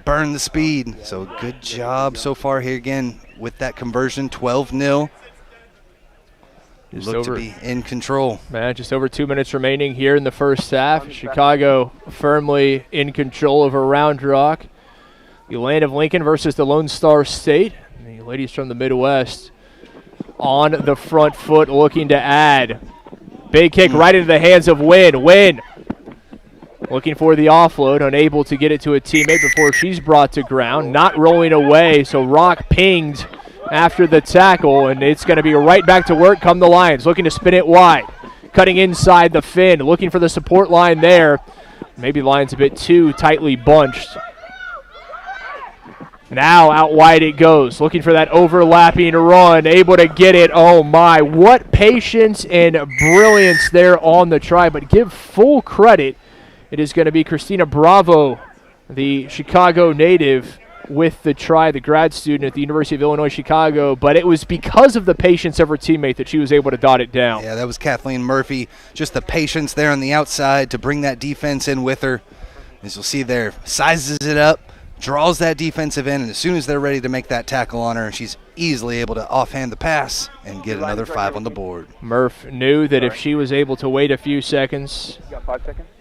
burn the speed. So good job so far here again with that conversion, 12-0. Look to be in control. Man, just over 2 minutes remaining here in the first half. Chicago firmly in control over Round Rock. The land of Lincoln versus the Lone Star State. The ladies from the Midwest on the front foot looking to add. Big kick right into the hands of Wynn. Wynn looking for the offload, unable to get it to a teammate before she's brought to ground. Not rolling away, so Rock pinged after the tackle, and it's going to be right back to work come the Lions, looking to spin it wide. Cutting inside the fin, looking for the support line there. Maybe the Lions a bit too tightly bunched. Now out wide it goes, looking for that overlapping run, able to get it. Oh my, what patience and brilliance there on the try, but give full credit. It is going to be Christina Bravo, the Chicago native, with the try, the grad student at the University of Illinois Chicago, but it was because of the patience of her teammate that she was able to dot it down. Yeah, that was Kathleen Murphy. Just the patience there on the outside to bring that defense in with her. As you'll see there, sizes it up, draws that defensive end, and as soon as they're ready to make that tackle on her, she's easily able to offhand the pass and get another 5 on the board. Murph knew that if she was able to wait a few seconds,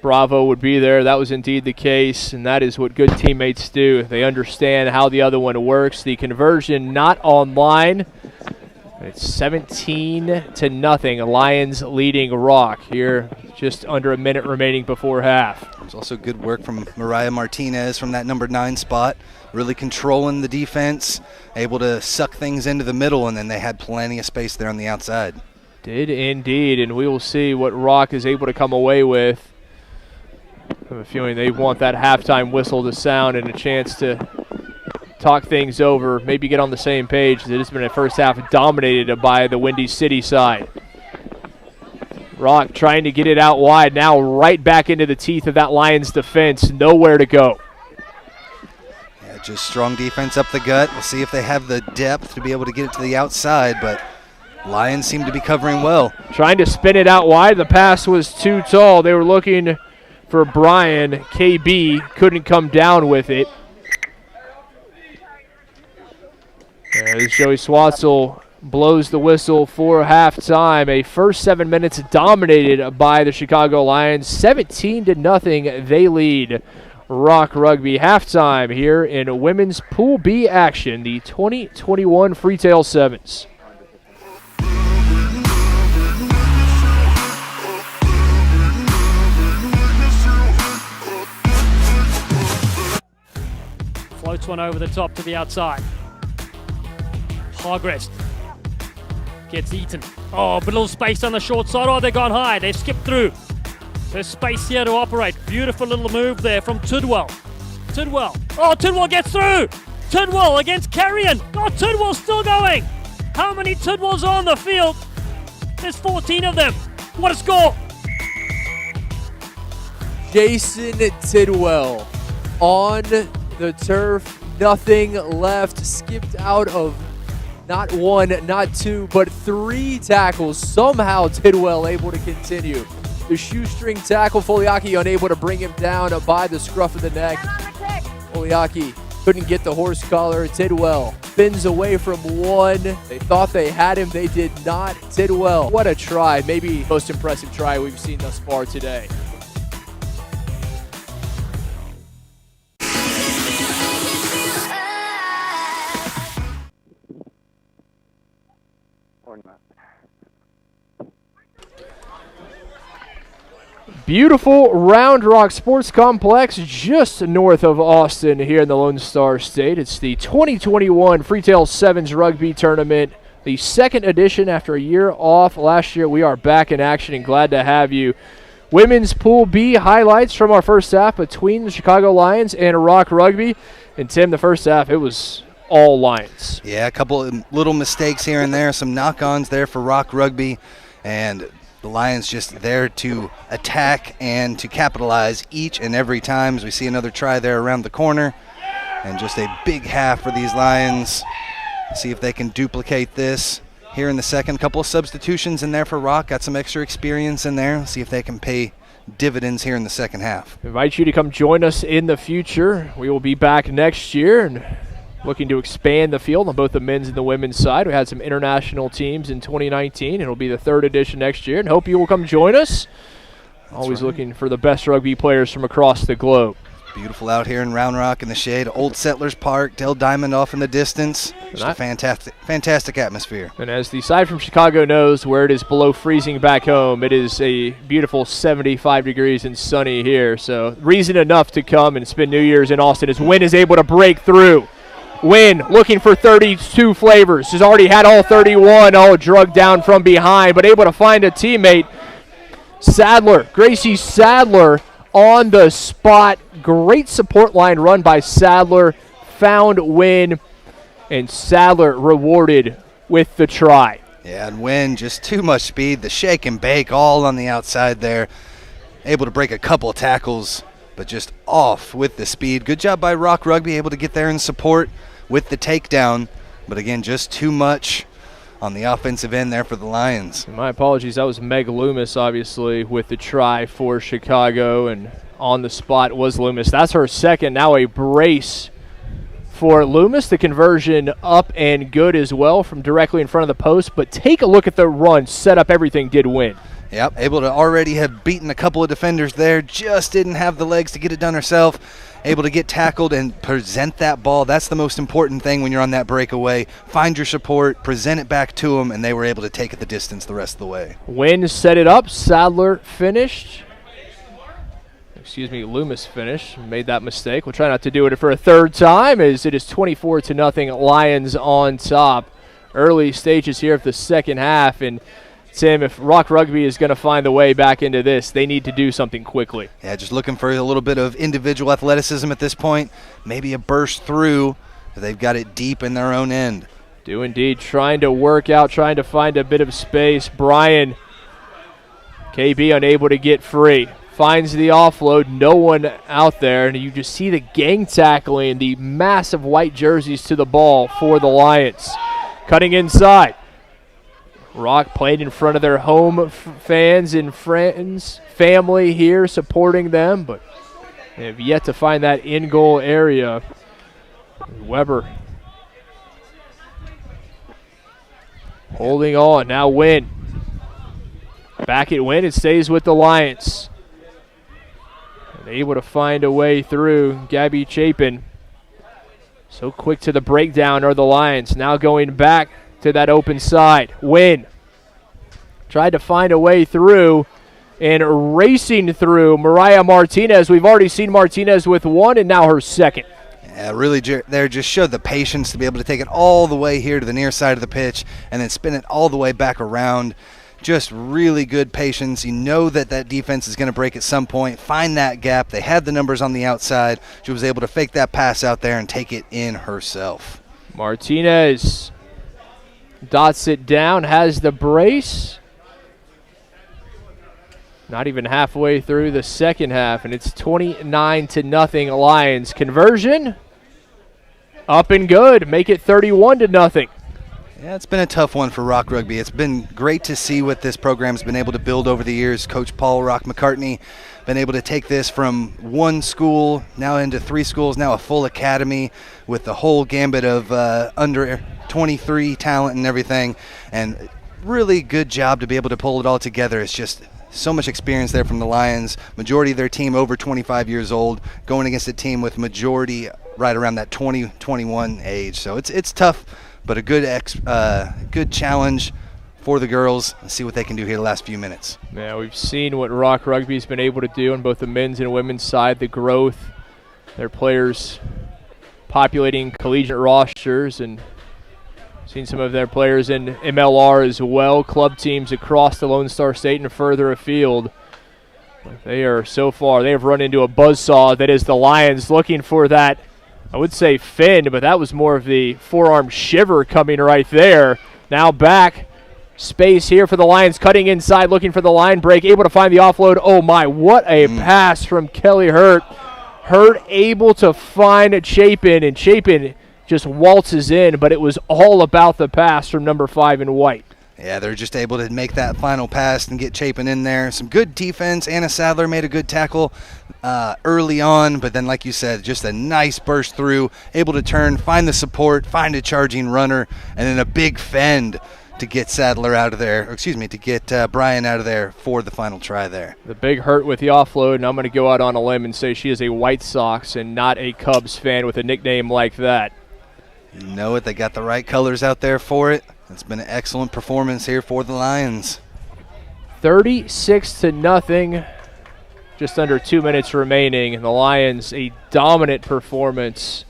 Bravo would be there. That was indeed the case, and that is what good teammates do. They understand how the other one works. The conversion not online. It's 17-0. Lions leading Rock here, just under a minute remaining before half. There's also good work from Mariah Martinez from that number 9 spot, really controlling the defense, able to suck things into the middle, and then they had plenty of space there on the outside. Did indeed, and we will see what Rock is able to come away with. I have a feeling they want that halftime whistle to sound and a chance to talk things over, maybe get on the same page. It has been a first half dominated by the Windy City side. Rock trying to get it out wide, now right back into the teeth of that Lions defense. Nowhere to go. Yeah, just strong defense up the gut. We'll see if they have the depth to be able to get it to the outside, but Lions seem to be covering well. Trying to spin it out wide. The pass was too tall. They were looking for Brian. KB couldn't come down with it. As Joey Swatzel blows the whistle for halftime. A first 7 minutes dominated by the Chicago Lions. 17-0, they lead Rock Rugby. Halftime here in Women's Pool B action, the 2021 Freetail Sevens. Floats one over the top to the outside. Hargrest gets eaten. Oh, but a little space on the short side. Oh, they've gone high. They've skipped through. There's space here to operate. Beautiful little move there from Tidwell. Tidwell. Oh, Tidwell gets through. Tidwell against Carrion. Oh, Tidwell's still going. How many Tidwells are on the field? There's 14 of them. What a score. Jason Tidwell on the turf. Nothing left. Skipped out of not one, not two, but 3 tackles. Somehow Tidwell able to continue. The shoestring tackle, Foliaki unable to bring him down by the scruff of the neck. Foliaki couldn't get the horse collar. Tidwell spins away from one. They thought they had him. They did not. Tidwell, what a try. Maybe the most impressive try we've seen thus far today. Beautiful Round Rock Sports Complex just north of Austin here in the Lone Star State. It's the 2021 Freetail Sevens Rugby Tournament, the second edition after a year off last year. We are back in action and glad to have you. Women's Pool B highlights from our first half between the Chicago Lions and Rock Rugby. And Tim, the first half, it was all Lions. Yeah, a couple of little mistakes here and there, some knock-ons there for Rock Rugby, and the Lions just there to attack and to capitalize each and every time. As we see another try there around the corner, and just a big half for these Lions. See if they can duplicate this here in the second. Couple of substitutions in there for Rock. Got some extra experience in there. See if they can pay dividends here in the second half. Invite you to come join us in the future. We will be back next year and looking to expand the field on both the men's and the women's side. We had some international teams in 2019. It'll be the third edition next year, and hope you will come join us. Always looking for the best rugby players from across the globe. Beautiful out here in Round Rock in the shade. Old Settlers Park, Dell Diamond off in the distance. Just a fantastic atmosphere. And as the side from Chicago knows, where it is below freezing back home, it is a beautiful 75 degrees and sunny here. So reason enough to come and spend New Year's in Austin as Wynn is able to break through. Wynn looking for 32 flavors. Has already had all 31, all drugged down from behind, but able to find a teammate. Sadler, Gracie Sadler on the spot. Great support line run by Sadler. Found Wynn, and Sadler rewarded with the try. Yeah, and Wynn, just too much speed. The shake and bake all on the outside there. Able to break a couple of tackles, but just off with the speed. Good job by Rock Rugby, able to get there and support with the takedown. But again, just too much on the offensive end there for the Lions. My apologies, that was Meg Loomis, obviously, with the try for Chicago, and on the spot was Loomis. That's her second. Now a brace for Loomis. The conversion up and good as well from directly in front of the post. But take a look at the run. Set up everything, did Win. Yep, able to already have beaten a couple of defenders there. Just didn't have the legs to get it done herself. Able to get tackled and present that ball. That's the most important thing when you're on that breakaway. Find your support, present it back to them, and they were able to take it the distance the rest of the way. Wynn set it up. Sadler finished. Loomis finished. Made that mistake. We'll try not to do it for a third time, as it is 24-0 Lions on top. Early stages here of the second half, and Tim, if Rock Rugby is going to find the way back into this, they need to do something quickly. Yeah, just looking for a little bit of individual athleticism at this point. Maybe a burst through. They've got it deep in their own end. Do indeed. Trying to work out, trying to find a bit of space. Brian, KB unable to get free. Finds the offload. No one out there. And you just see the gang tackling, the massive white jerseys to the ball for the Lions. Cutting inside. Rock played in front of their home fans and friends, family here supporting them, but they have yet to find that in-goal area. Weber holding on. Now Wynn. Back at Wynn. It stays with the Lions. And able to find a way through. Gabby Chapin. So quick to the breakdown are the Lions. Now going back to that open side. Wynn tried to find a way through, and racing through Mariah Martinez. We've already seen Martinez with one, and now her second. Yeah, really there just showed the patience to be able to take it all the way here to the near side of the pitch and then spin it all the way back around. Just really good patience. You know that that defense is going to break at some point. Find that gap. They had the numbers on the outside. She was able to fake that pass out there and take it in herself. Martinez dots it down, has the brace. Not even halfway through the second half, and it's 29-0 Lions. Conversion up and good. Make it 31-0. Yeah, it's been a tough one for Rock Rugby. It's been great to see what this program's been able to build over the years. Coach Paul Rock McCartney been able to take this from one school now into 3 schools, now a full academy with the whole gambit of under 23 talent and everything. And really good job to be able to pull it all together. It's just so much experience there from the Lions. Majority of their team over 25 years old, going against a team with majority right around that 20-21 age. So it's tough, but a good challenge for the girls and see what they can do here the last few minutes. Yeah, we've seen what Rock Rugby's been able to do on both the men's and women's side, the growth, their players populating collegiate rosters, and seen some of their players in MLR as well, club teams across the Lone Star State and further afield. They are so far, they have run into a buzzsaw that is the Lions looking for that, I would say fin, but that was more of the forearm shiver coming right there. Now back, space here for the Lions, cutting inside, looking for the line break, able to find the offload. Oh my, what a pass from Kelly Hurt. Hurt able to find Chapin, and Chapin just waltzes in, but it was all about the pass from number 5 in white. Yeah, they're just able to make that final pass and get Chapin in there. Some good defense. Anna Sadler made a good tackle early on, but then, like you said, just a nice burst through, able to turn, find the support, find a charging runner, and then a big fend to get Sadler out of there, or excuse me, to get Brian out of there for the final try there. The big Hurt with the offload, and I'm going to go out on a limb and say she is a White Sox and not a Cubs fan with a nickname like that. You know it. They got the right colors out there for it. It's been an excellent performance here for the Lions. 36-0, just under 2 minutes remaining, and the Lions a dominant performance.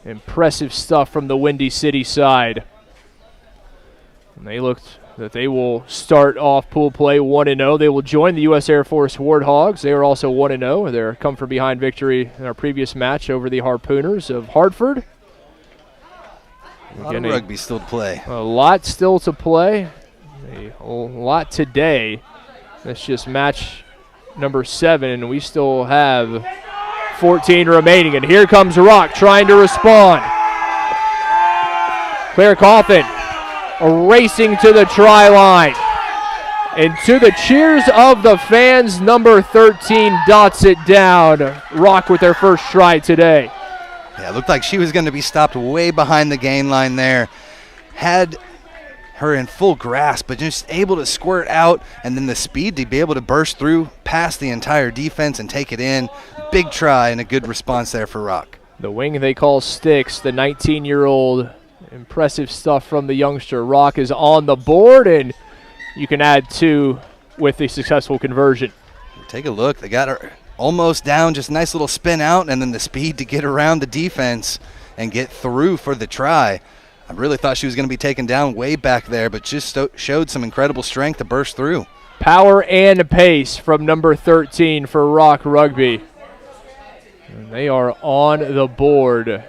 Impressive stuff from the Windy City side. And they looked that they will start off pool play 1-0. They will join the U.S. Air Force Warthogs. They are also 1-0. Their come-from-behind victory in our previous match over the Harpooners of Hartford. A lot of rugby still to play. A lot still to play. A lot today. That's just match number 7, and we still have 14 remaining. And here comes Rock trying to respond. Claire Coffin racing to the try line. And to the cheers of the fans, number 13 dots it down. Rock with their first try today. Yeah, it looked like she was going to be stopped way behind the gain line there. Had her in full grasp, but just able to squirt out, and then the speed to be able to burst through past the entire defense and take it in. Big try and a good response there for Rock. The wing they call Sticks, the 19-year-old. Impressive stuff from the youngster. Rock is on the board, and you can add 2 with the successful conversion. Take a look. They got her almost down, just a nice little spin out, and then the speed to get around the defense and get through for the try. I really thought she was going to be taken down way back there, but just showed some incredible strength to burst through. Power and pace from number 13 for Rock Rugby. And they are on the board.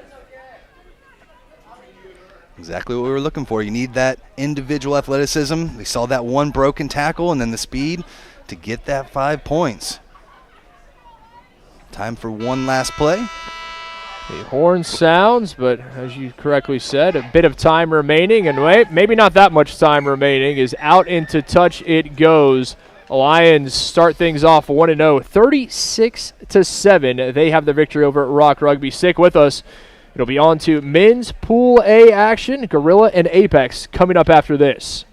Exactly what we were looking for. You need that individual athleticism. We saw that one broken tackle and then the speed to get that 5 points. Time for one last play. The horn sounds, but as you correctly said, a bit of time remaining, and wait, maybe not that much time remaining, is out into touch it goes. Lions start things off 1-0, 36-7. They have the victory over at Rock Rugby. Stick with us. It'll be on to men's Pool A action, Gorilla and Apex, coming up after this.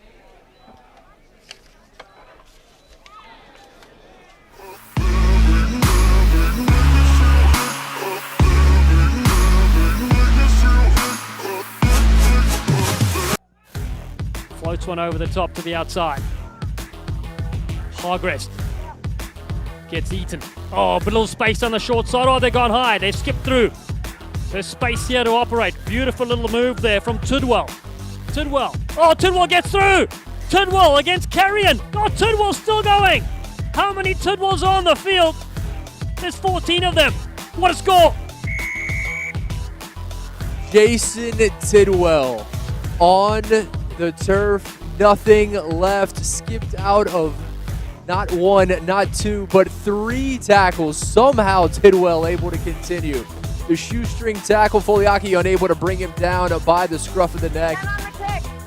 Floats one over the top to the outside. Hargrest gets eaten. Oh, but a little space on the short side. Oh, they've gone high. They've skipped through. There's space here to operate. Beautiful little move there from Tidwell. Tidwell. Oh, Tidwell gets through. Tidwell against Carrion. Oh, Tidwell's still going. How many Tidwells on the field? There's 14 of them. What a score. Jason Tidwell on the turf. Nothing left. Skipped out of not 1, not 2, but 3 tackles. Somehow Tidwell able to continue. The shoestring tackle, Foliaki unable to bring him down by the scruff of the neck.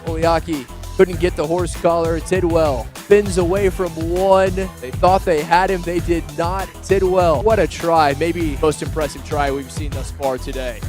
Foliaki couldn't get the horse collar. Tidwell spins away from 1. They thought they had him. They did not. Tidwell, what a try. Maybe the most impressive try we've seen thus far today.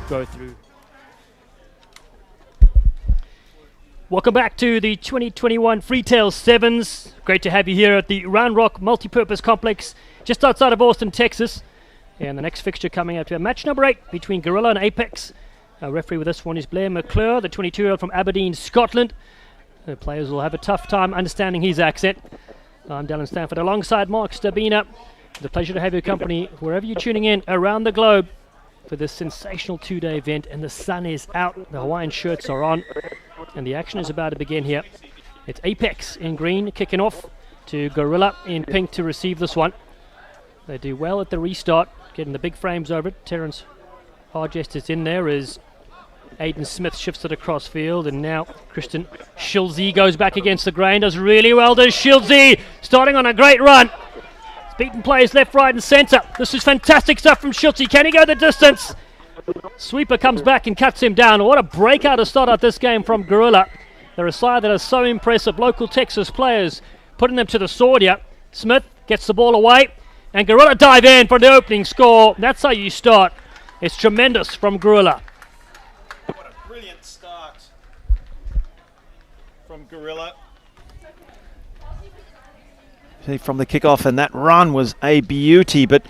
go through. Welcome back to the 2021 Freetail Sevens. Great to have you here at the Round Rock Multipurpose Complex, just outside of Austin, Texas. And the next fixture coming up, match number 8 between Gorilla and Apex. Our referee with this one is Blair McClure, the 22-year-old from Aberdeen, Scotland. The players will have a tough time understanding his accent. I'm Dylan Stanford alongside Mark Stabina. It's a pleasure to have your company wherever you're tuning in around the globe for this sensational 2-day event. And the sun is out, the Hawaiian shirts are on, and the action is about to begin here. It's Apex in green kicking off to Gorilla in pink to receive this one. They do well at the restart, getting the big frames over it. Terrence Hargest is in there as Aiden Smith shifts it across field, and now Christian Schilze goes back against the grain. Does really well, does Schilze, starting on a great run. He's beaten players left, right and centre. This is fantastic stuff from Schilze. Can he go the distance? Sweeper comes back and cuts him down. What a breakout to start out this game from Gorilla. They're a side that is so impressive. Local Texas players putting them to the sword here. Smith gets the ball away, and Gorilla dive in for the opening score. That's how you start. It's tremendous from Gorilla. What a brilliant start from Gorilla. From the kickoff, and that run was a beauty, but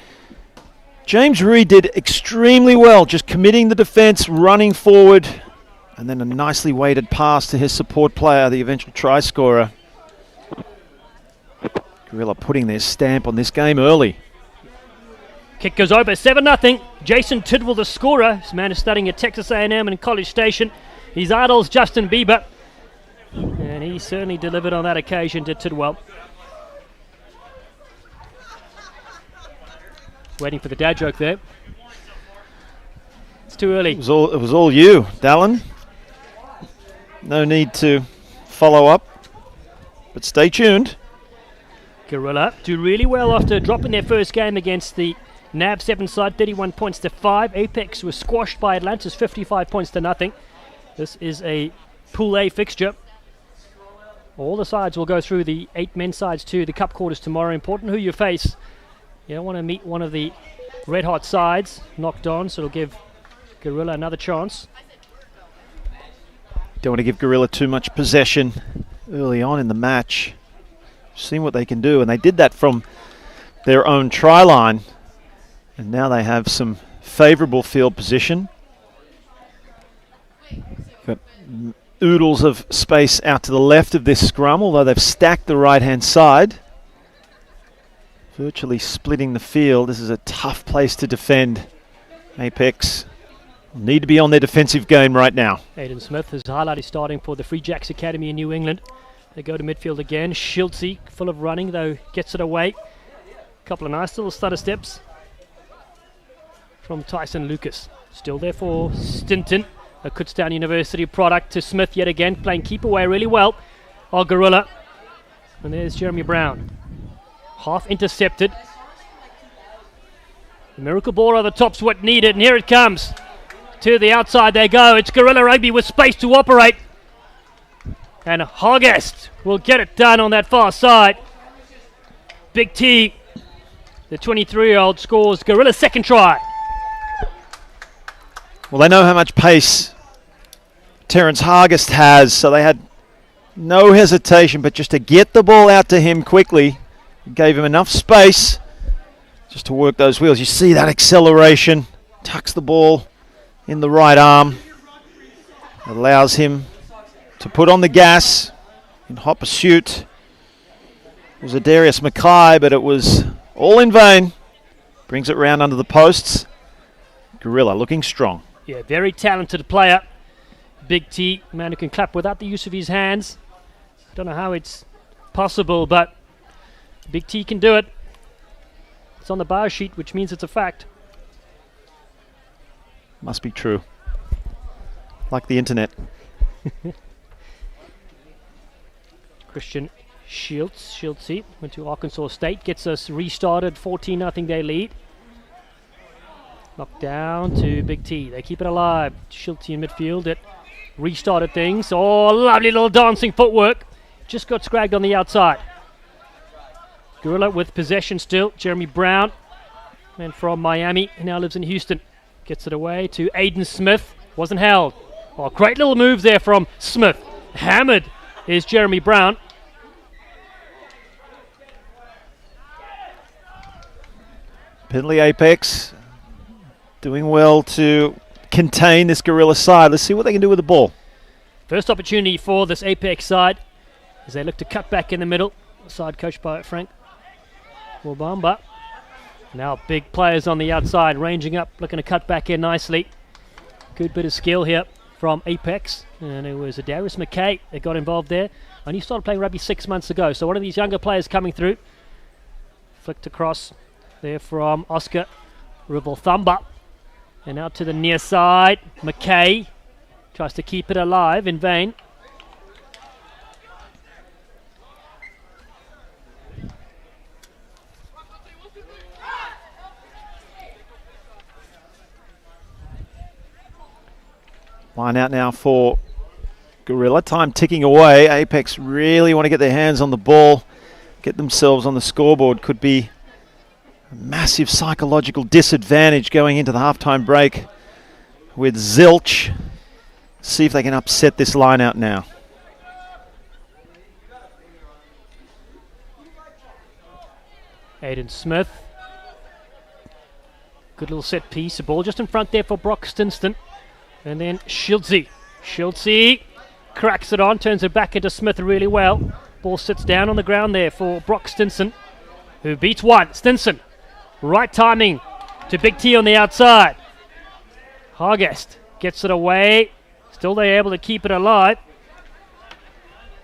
James Reed did extremely well, just committing the defense, running forward, and then a nicely weighted pass to his support player, the eventual try scorer. Gorilla putting their stamp on this game early. Kick goes over, 7-0. Jason Tidwell, the scorer. This man is studying at Texas A&M and in College Station. His idol's Justin Bieber, and he certainly delivered on that occasion, did Tidwell. Waiting for the dad joke there. It's too early. It was all you, Dallin. No need to follow up, but stay tuned. Gorilla do really well after dropping their first game against the NAV 7 side, 31 points to 5. Apex was squashed by Atlantis, 55 points to nothing. This is a Pool A fixture. All the sides will go through, the 8 men sides to the cup quarters tomorrow. Important who you face. You don't want to meet one of the red hot sides knocked on, so it'll give Gorilla another chance. Don't want to give Gorilla too much possession early on in the match. Seeing what they can do, and they did that from their own try line, and now they have some favourable field position. Got oodles of space out to the left of this scrum, although they've stacked the right hand side, virtually splitting the field. This is a tough place to defend. Apex need to be on their defensive game right now. Aiden Smith is highlighted starting for the Free Jacks Academy in New England. They go to midfield again. Schilze, full of running, though, gets it away. Couple of nice little stutter steps from Tyson Lucas. Still there for Stinton, a Kutztown University product, to Smith yet again, playing keep away really well. Gorilla. And there's Jeremy Brown. Half intercepted. The miracle ball over the top's what needed, and here it comes. To the outside they go. It's Gorilla Rugby with space to operate. And Hargest will get it done on that far side. Big T, the 23-year-old, scores Gorilla's second try. Well, they know how much pace Terrence Hargest has, so they had no hesitation but just to get the ball out to him quickly. Gave him enough space just to work those wheels. You see that acceleration, tucks the ball in the right arm, allows him to put on the gas in hot pursuit. It was a Darius Mackay, but it was all in vain. Brings it round under the posts. Gorilla looking strong. Yeah, very talented player. Big T, man who can clap without the use of his hands. I don't know how it's possible, but Big T can do it. It's on the bar sheet, which means it's a fact. Must be true. Like the internet. Christian Schilze went to Arkansas State, gets us restarted, 14-0 they lead. Knocked down to Big T. They keep it alive. Schilze in midfield. It restarted things. Oh, lovely little dancing footwork. Just got scragged on the outside. Gorilla with possession still. Jeremy Brown, man from Miami, now lives in Houston. Gets it away to Aiden Smith. Wasn't held. Oh, great little move there from Smith. Hammered is Jeremy Brown. Penalty Apex doing well to contain this Gorilla side. Let's see what they can do with the ball. First opportunity for this Apex side as they look to cut back in the middle. Side coached by Frank Wabamba. Now big players on the outside ranging up, looking to cut back in nicely. Good bit of skill here from Apex. And it was Darius McKay that got involved there. And he started playing rugby 6 months ago. So one of these younger players coming through. Flicked across there from Oscar Rivalthamba. And out to the near side. McKay tries to keep it alive in vain. Line out now for Gorilla. Time ticking away. Apex really want to get their hands on the ball, get themselves on the scoreboard. Could be a massive psychological disadvantage going into the halftime break with Zilch. See if they can upset this line out now. Aiden Smith. Good little set piece. The ball just in front there for Brock Stinston. And then Schultze. Schultze cracks it on, turns it back into Smith really well. Ball sits down on the ground there for Brock Stinson, who beats one. Stinson, right timing to Big T on the outside. Hargest gets it away. Still they're able to keep it alive.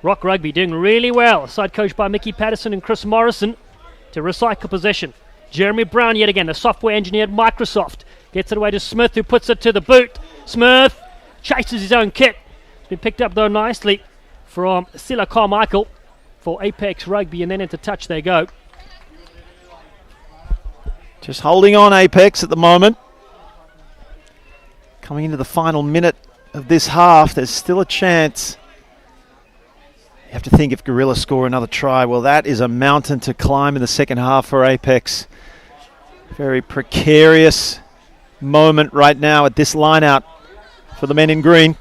Rock Rugby doing really well. Side coached by Mickey Patterson and Chris Morrison to recycle possession. Jeremy Brown yet again, the software engineer at Microsoft. Gets it away to Smith, who puts it to the boot. Smith chases his own kit. It's been picked up though nicely from Silla Carmichael for Apex Rugby, and then into touch they go. Just holding on Apex at the moment. Coming into the final minute of this half, there's still a chance. You have to think if Gorilla score another try, well, that is a mountain to climb in the second half for Apex. Very precarious moment right now at this line out for the men in green.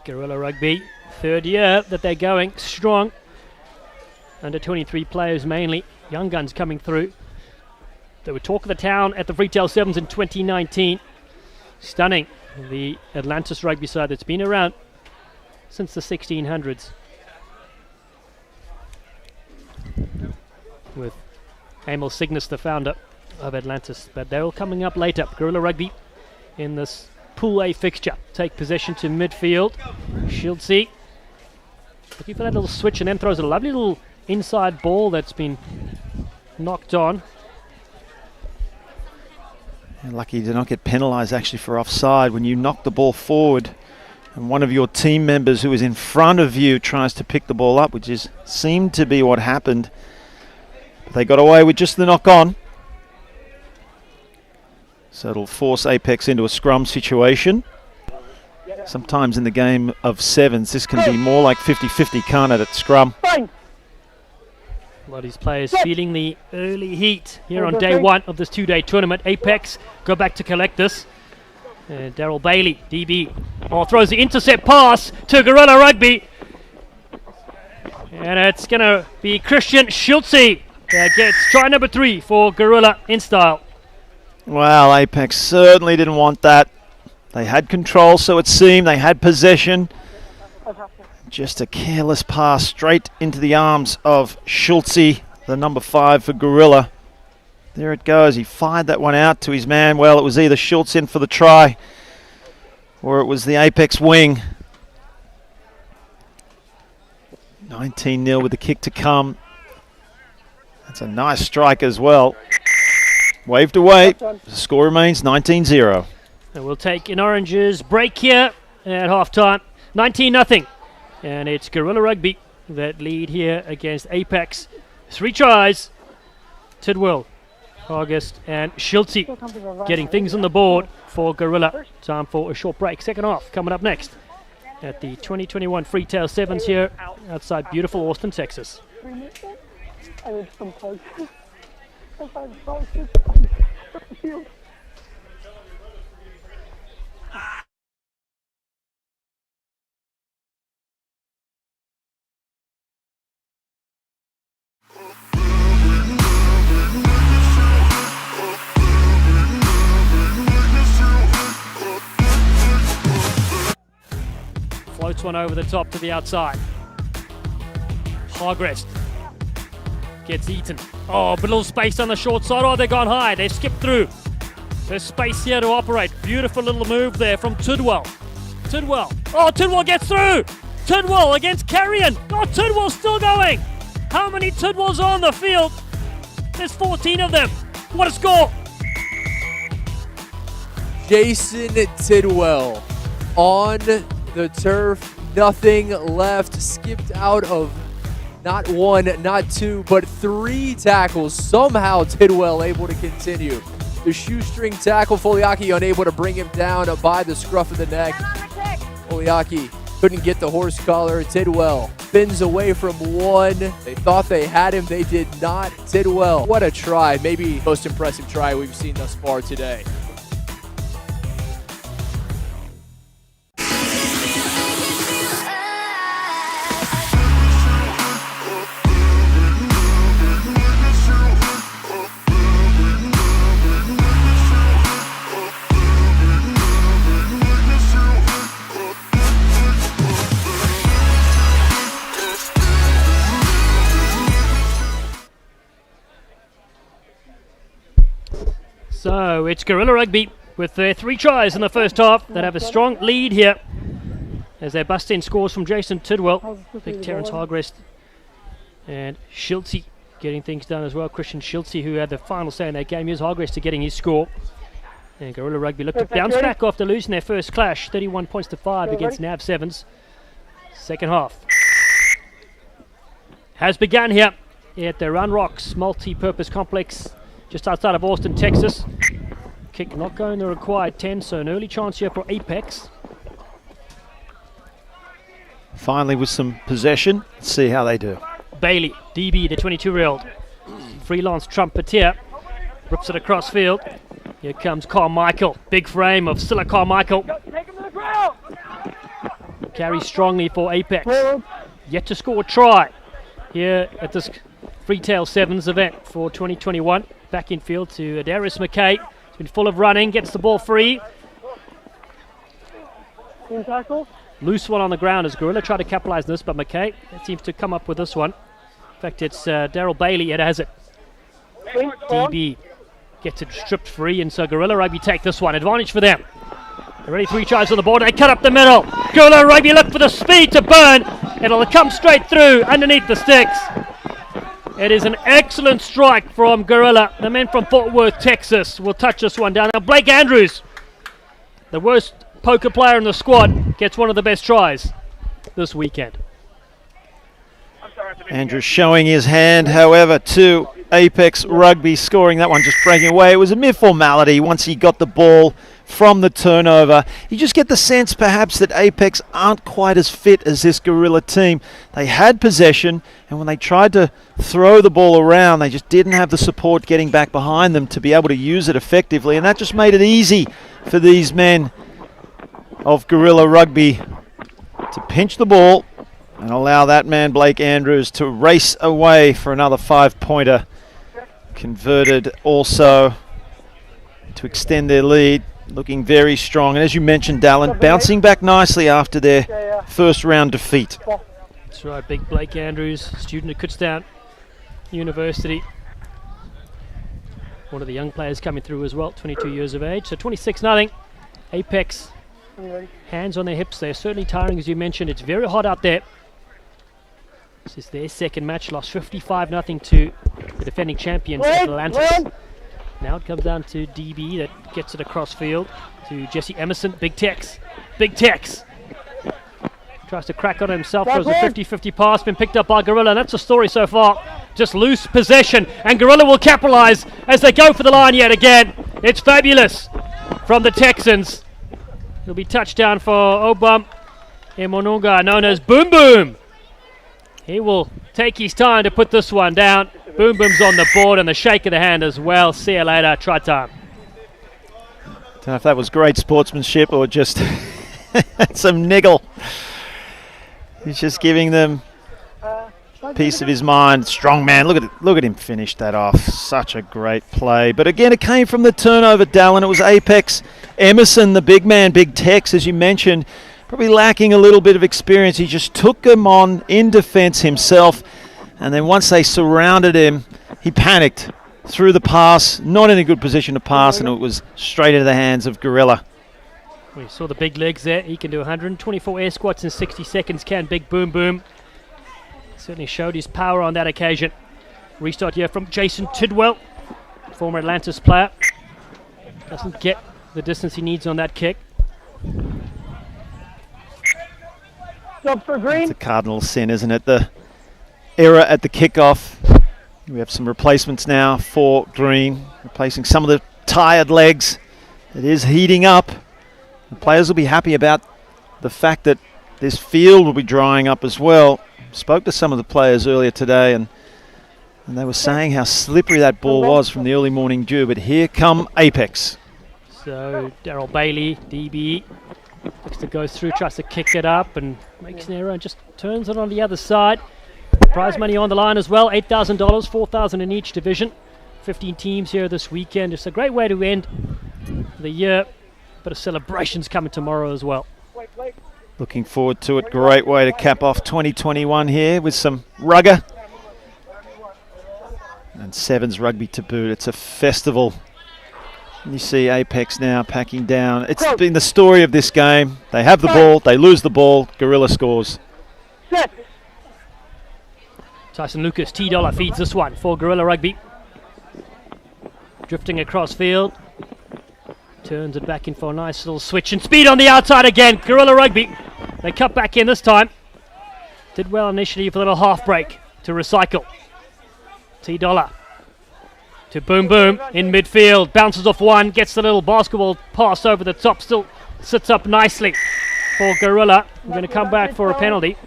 Gorilla Rugby, third year that they're going strong. Under 23 players mainly, young guns coming through. They were talk of the town at the Freetail Sevens in 2019. Stunning, the Atlantis rugby side that's been around since the 1600s. With Emil Cygnus, the founder of Atlantis, but they're all coming up later. Gorilla Rugby in this Pool A fixture take possession to midfield. Schultze looking for that little switch and then throws a lovely little inside ball that's been knocked on. You're lucky to not get penalised actually for offside when you knock the ball forward and one of your team members who is in front of you tries to pick the ball up, which is seemed to be what happened. But they got away with just the knock on. So it'll force Apex into a scrum situation. Sometimes in the game of sevens, this can be more like 50-50, can't it, at scrum? A lot of these players feeling the early heat here on day one of this two-day tournament. Apex go back to collect this. Daryl Bailey, DB, throws the intercept pass to Gorilla Rugby. And it's going to be Christian Schultze that gets try number 3 for Gorilla in style. Well, Apex certainly didn't want that. They had control, so it seemed. They had possession. Just a careless pass straight into the arms of Schultze, the number 5 for Gorilla. There it goes. He fired that one out to his man. Well, it was either Schultze in for the try or it was the Apex wing. 19-0 with the kick to come. That's a nice strike as well. Waved away. The score remains 19-0. And we'll take an Oranges break here at halftime. 19-0. And it's Gorilla Rugby that lead here against Apex. 3 tries. Tidwell, August and Schultze getting things on the board for Gorilla. Time for a short break. Second half coming up next at the 2021 Freetail Sevens here outside beautiful Austin, Texas. Floats one over the top to the outside. Hargrest gets eaten. Oh, but a little space on the short side. Oh, they've gone high. They've skipped through. There's space here to operate. Beautiful little move there from Tidwell. Tidwell. Oh, Tidwell gets through. Tidwell against Carrion. Oh, Tidwell's still going. How many Tidwells are on the field? There's 14 of them. What a score. Jason Tidwell on the turf. Nothing left. Skipped out of not one, not two, but 3 tackles. Somehow Tidwell able to continue. The shoestring tackle, Foliaki unable to bring him down by the scruff of the neck. Foliaki couldn't get the horse collar. Tidwell spins away from one. They thought they had him. They did not. Tidwell, what a try. Maybe the most impressive try we've seen thus far today. So it's Gorilla Rugby with their 3 tries in the first half that have a strong lead here as they bust in scores from Jason Tidwell, big Terence Hargrest, and Schiltze getting things done as well. Christian Schiltze, who had the final say in that game. Here's Hargrest to getting his score. And Gorilla Rugby looked to bounce back after losing their first clash, 31 points to 5 against NAV Sevens. Second half has begun here at the Round Rock Multipurpose Complex, just outside of Austin, Texas. Kick not going the required 10, so an early chance here for Apex. Finally with some possession. Let's see how they do. Bailey, DB, the 22-year-old freelance trumpeter, rips it across field. Here comes Carmichael, big frame of Scylla Carmichael. Carries strongly for Apex. Yet to score a try here at this Freetail Sevens event for 2021. Back in field to Darius McKay. He's been full of running, gets the ball free. Loose one on the ground as Gorilla tried to capitalize this, but McKay seems to come up with this one. In fact, it's Daryl Bailey, it has it. DB gets it stripped free, and so Gorilla Rugby take this one. Advantage for them. Already 3 tries on the board. They cut up the middle. Gorilla Rugby look for the speed to burn. It'll come straight through underneath the sticks. It is an excellent strike from Gorilla. The men from Fort Worth, Texas will touch this one down. Now Blake Andrews, the worst poker player in the squad, gets one of the best tries this weekend. Andrews showing his hand, however, to Apex Rugby, scoring that one, just breaking away. It was a mere formality once he got the ball from the turnover. You just get the sense perhaps that Apex aren't quite as fit as this Gorilla team. They had possession, and when they tried to throw the ball around, they just didn't have the support getting back behind them to be able to use it effectively, and that just made it easy for these men of Gorilla Rugby to pinch the ball and allow that man Blake Andrews to race away for another 5-pointer. Converted also to extend their lead, looking very strong. And as you mentioned, Dallin, bouncing back nicely after their first round defeat. That's right, big Blake Andrews, student at Kutztown University. One of the young players coming through as well, 22 years of age. So 26-0. Apex, hands on their hips. They're certainly tiring, as you mentioned. It's very hot out there. This is their second match, lost 55-0 to the defending champions, Atlantis. Now it comes down to DB that gets it across field to Jesse Emerson. Big Tex. Big Tex. Tries to crack on himself. Throws a 50-50 pass. Been picked up by Gorilla. And that's the story so far. Just loose possession. And Gorilla will capitalize as they go for the line yet again. It's fabulous from the Texans. It'll be touchdown for Obam Emonunga, known as Boom Boom. He will take his time to put this one down. Boom Boom's on the board and the shake of the hand as well. See you later. Try time. Don't know if that was great sportsmanship or just some niggle. He's just giving them a piece of his mind. Strong man. Look at him finish that off. Such a great play. But again, it came from the turnover, Dallin. It was Apex Emerson, the big man, Big Tex, as you mentioned, probably lacking a little bit of experience. He just took him on in defense himself. And then once they surrounded him, he panicked. Threw the pass, not in a good position to pass, and it was straight into the hands of Gorilla. We saw the big legs there. He can do 124 air squats in 60 seconds, can Big Boom Boom. Certainly showed his power on that occasion. Restart here from Jason Tidwell, former Atlantis player. Doesn't get the distance he needs on that kick. It's a cardinal sin, isn't it? The error at the kickoff. We have some replacements now for Green, replacing some of the tired legs. It is heating up. The players will be happy about the fact that this field will be drying up as well. Spoke to some of the players earlier today, and they were saying how slippery that ball was from the early morning dew. But here come Apex. So Daryl Bailey, DB, looks to go through, tries to kick it up and makes an error and just turns it on the other side. Prize money on the line as well, $8,000, $4,000 in each division. 15 teams here this weekend. It's a great way to end the year. Bit of celebrations coming tomorrow as well. Looking forward to it. Great way to cap off 2021 here with some rugger. And sevens rugby to boot. It's a festival. And you see Apex now packing down. It's been the story of this game. They have the ball, they lose the ball, Gorilla scores. Tyson Lucas, T-Dollar feeds this one for Gorilla Rugby. Drifting across field. Turns it back in for a nice little switch and speed on the outside again. Gorilla Rugby. They cut back in this time. Did well initially for a little half break to recycle. T-Dollar to Boom Boom in midfield. Bounces off one, gets the little basketball pass over the top. Still sits up nicely for Gorilla. We're going to come back for a penalty.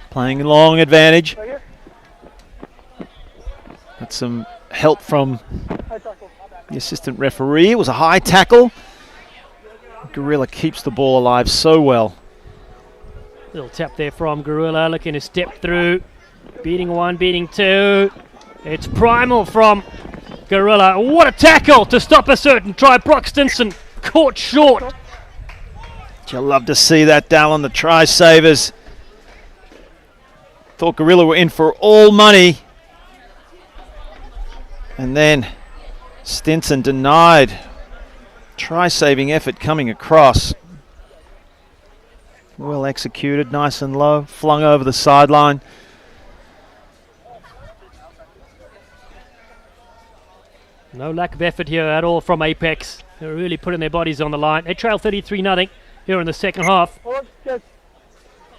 Playing long advantage. Got some help from the assistant referee. It was a high tackle. Gorilla keeps the ball alive so well. Little tap there from Gorilla, looking to step through. Beating one, beating two. It's primal from Gorilla. What a tackle to stop a certain try. Brock Stinson caught short. You'll love to see that, Dallin. The try savers. Thought Gorilla were in for all money. And then Stinson denied try-saving effort coming across. Well executed, nice and low, flung over the sideline. No lack of effort here at all from Apex. They're really putting their bodies on the line. They trail 33-0 here in the second half.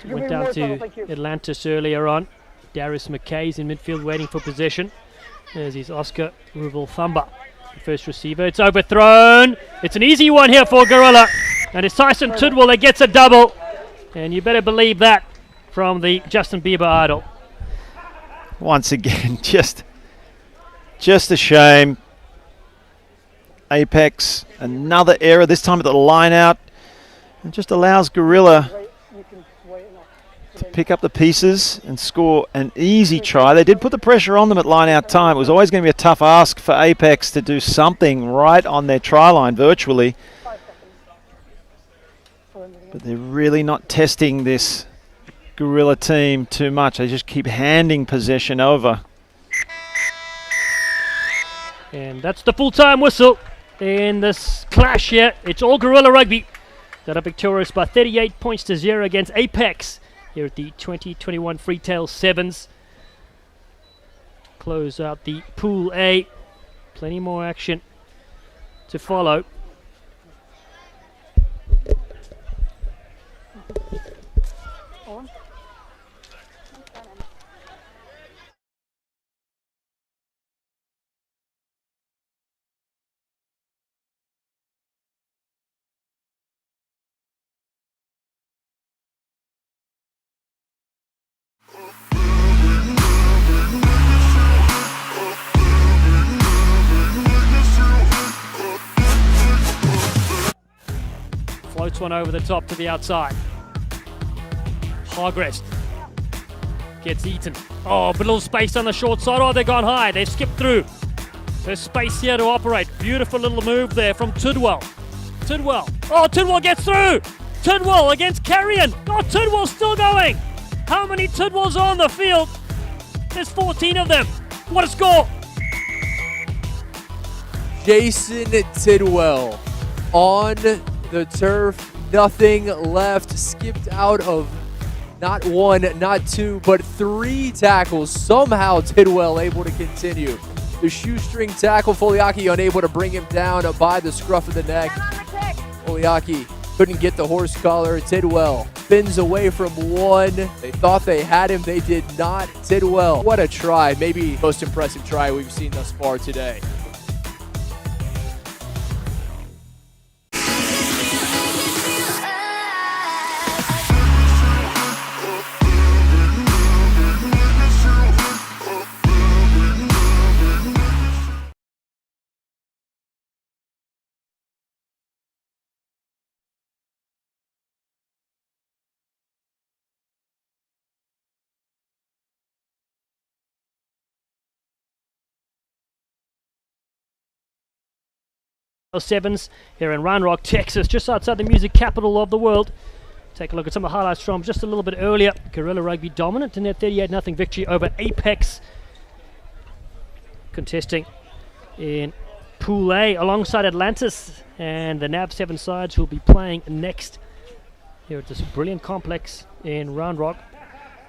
Went down to Atlantis earlier on. Darius McKay's in midfield waiting for possession. There's his Oscar Ruval Thumba, the first receiver. It's overthrown. It's an easy one here for Gorilla. And it's Tyson Tidwell that gets a double. And you better believe that from the Justin Bieber idol. Once again, just a shame. Apex, another error, this time at the line out. It just allows Gorilla to pick up the pieces and score an easy try. They did put the pressure on them at line out time. It was always going to be a tough ask for Apex to do something right on their try line virtually. But they're really not testing this Gorilla team too much. They just keep handing possession over. And that's the full-time whistle in this clash here. It's all Gorilla Rugby that are victorious by 38 points to 0 against Apex here at the 2021 Freetail Sevens. Close out the Pool A. Plenty more action to follow. one over the top to the outside. Hargrest gets eaten. Oh, but a little space on the short side. Oh, they've gone high. They've skipped through. There's space here to operate. Beautiful little move there from Tidwell. Tidwell. Oh, Tidwell gets through. Tidwell against Carrion. Oh, Tidwell's still going. How many Tidwells are on the field? There's 14 of them. What a score. Jason Tidwell on the turf. Nothing left. Skipped out of not one, not two, but 3 tackles. Somehow Tidwell able to continue. The shoestring tackle, Foliaki unable to bring him down by the scruff of the neck. Foliaki couldn't get the horse collar. Tidwell spins away from one. They thought they had him. They did not. Tidwell, what a try. Maybe the most impressive try we've seen thus far today. Sevens here in Round Rock, Texas, just outside the music capital of the world. Take a look at some of the highlights from just a little bit earlier. Guerrilla Rugby dominant in their 38-0 victory over Apex, contesting in Pool A alongside Atlantis and the NAV 7 sides who will be playing next here at this brilliant complex in Round Rock.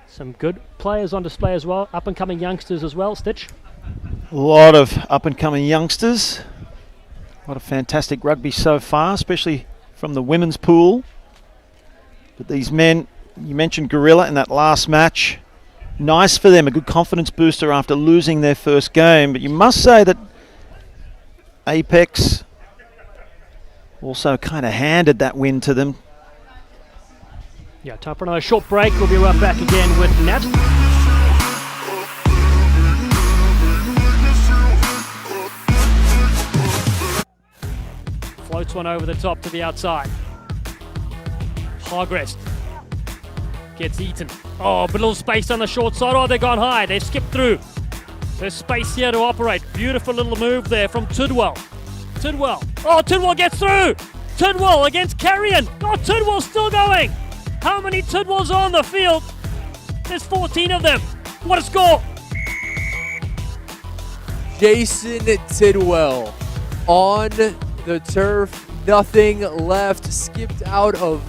Some good players on display as well, up-and-coming youngsters as well. Stitch? A lot of up-and-coming youngsters. A lot of fantastic rugby so far, especially from the women's pool. But these men, you mentioned Guerrilla in that last match. Nice for them, a good confidence booster after losing their first game. But you must say that Apex also kind of handed that win to them. Yeah, time for another short break. We'll be right back again with Nat. Floats one over the top to the outside. Hargrest gets eaten. Oh, but a little space on the short side. Oh, they've gone high. They've skipped through. There's space here to operate. Beautiful little move there from Tidwell. Tidwell. Oh, Tidwell gets through. Tidwell against Carrion. Oh, Tidwell's still going. How many Tidwells are on the field? There's 14 of them. What a score. Jason Tidwell on the turf. Nothing left. Skipped out of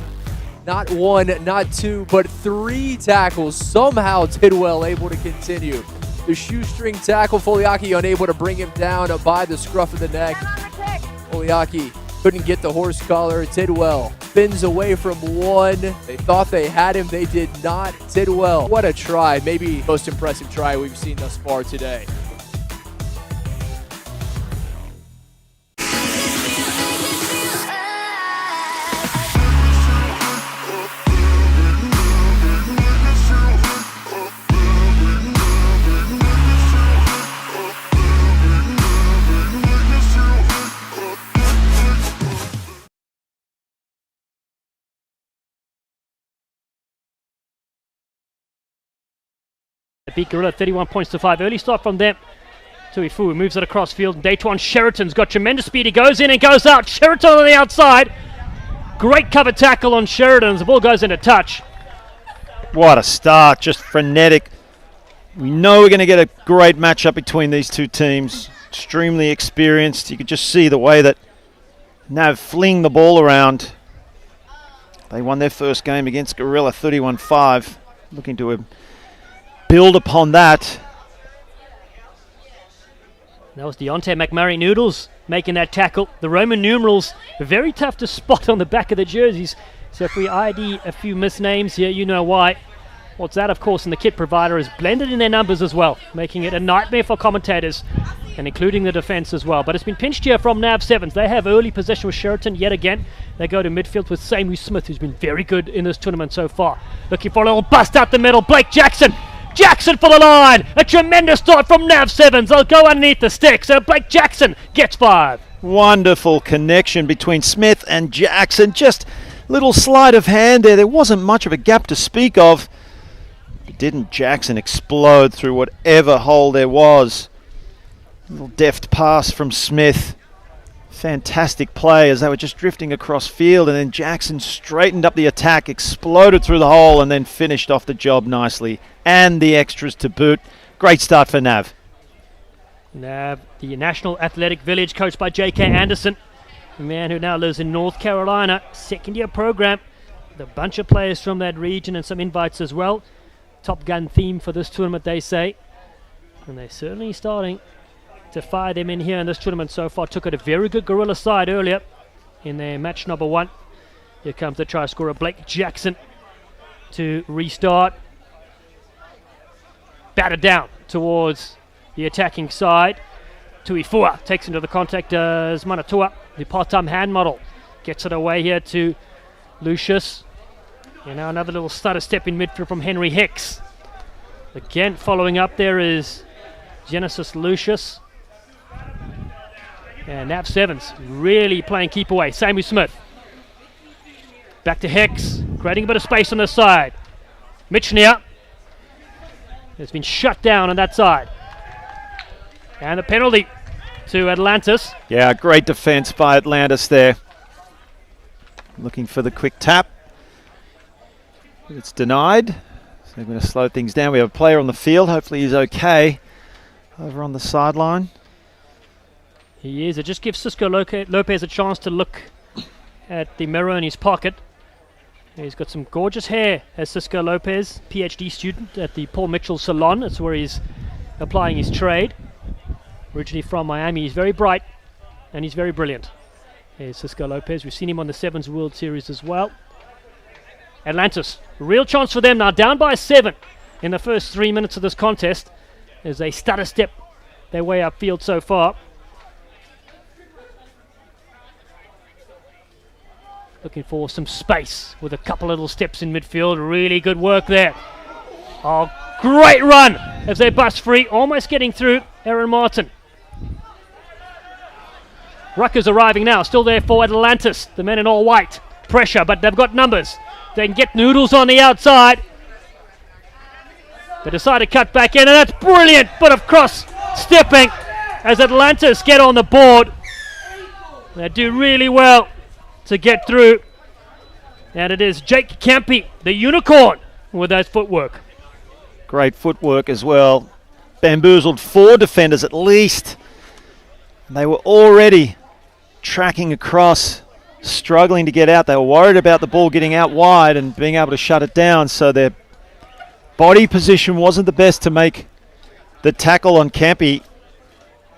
not one, not two, but 3 tackles. Somehow Tidwell able to continue. The shoestring tackle, Foliaki unable to bring him down by the scruff of the neck. Foliaki couldn't get the horse collar. Tidwell spins away from one. They thought they had him. They did not. Tidwell, what a try. Maybe the most impressive try we've seen thus far today. Beat Guerrilla 31 points to 5. Early start from them. Tuifu moves it across field. Daytuan Sheraton's got tremendous speed. He goes in and goes out. Sheraton on the outside. Great cover tackle on Sheraton. The ball goes into touch. What a start. Just frenetic. We know we're going to get a great matchup between these two teams. Extremely experienced. You could just see the way that NAV fling the ball around. They won their first game against Guerrilla 31-5. Looking to build upon that. That was Deontay McMurray Noodles making that tackle. The Roman numerals very tough to spot on the back of the jerseys. So if we ID a few misnames here, you know why. What's that, of course, and the kit provider is blended in their numbers as well, making it a nightmare for commentators and including the defense as well. But it's been pinched here from NAV 7s. They have early possession with Sheraton yet again. They go to midfield with Samu Smith, who's been very good in this tournament so far. Looking for a little bust out the middle. Blake Jackson. Jackson for the line. A tremendous start from NAV 7s. They'll go underneath the stick. So Blake Jackson gets 5. Wonderful connection between Smith and Jackson. Just Little sleight of hand there. There wasn't much of a gap to speak of. But didn't Jackson explode through whatever hole there was? Little deft pass from Smith. Fantastic play as they were just drifting across field, and then Jackson straightened up the attack, exploded through the hole, and then finished off the job nicely. And the extras to boot. Great start for Nav. Nav, the National Athletic Village, coached by J.K. Anderson, a man who now lives in North Carolina, second-year program. With a bunch of players from that region and some invites as well. Top Gun theme for this tournament, they say. And they're certainly starting to fire them in here in this tournament so far. Took it a very good Gorilla side earlier in their match number 1. Here comes the try scorer Blake Jackson to restart. Batted down towards the attacking side. Tuifua takes into the contact as Manatua, the part-time hand model. Gets it away here to Lucius. And now another little stutter step in midfield from Henry Hicks. Again, following up there is Genesis Lucius. And Nav Sevens really playing keep away. Same with Smith. Back to Hicks, creating a bit of space on the side. Michnia has been shut down on that side. And the penalty to Atlantis. Yeah, great defense by Atlantis there. Looking for the quick tap. It's denied. So they're going to slow things down. We have a player on the field. Hopefully he's okay. Over on the sideline. He is. It just gives Cisco Lopez a chance to look at the mirror in his pocket. He's got some gorgeous hair as Cisco Lopez, PhD student at the Paul Mitchell Salon. That's where he's applying his trade. Originally from Miami. He's very bright and he's very brilliant. Here's Cisco Lopez. We've seen him on the Sevens World Series as well. Atlantis, real chance for them now, down by 7 in the first 3 minutes of this contest as they stutter step their way upfield so far. Looking for some space with a couple little steps in midfield. Really good work there. Oh, great run as they bust free, almost getting through Aaron Martin. Rutgers arriving now, still there for Atlantis, the men in all white. Pressure, but they've got numbers. They can get Noodles on the outside. They decide to cut back in, and that's brilliant bit of cross-stepping as Atlantis get on the board. They do really well to get through. And it is Jake Campy, the unicorn, with that footwork. Great footwork as well. Bamboozled 4 defenders at least. They were already tracking across, struggling to get out. They were worried about the ball getting out wide and being able to shut it down, so their body position wasn't the best to make the tackle on Campy.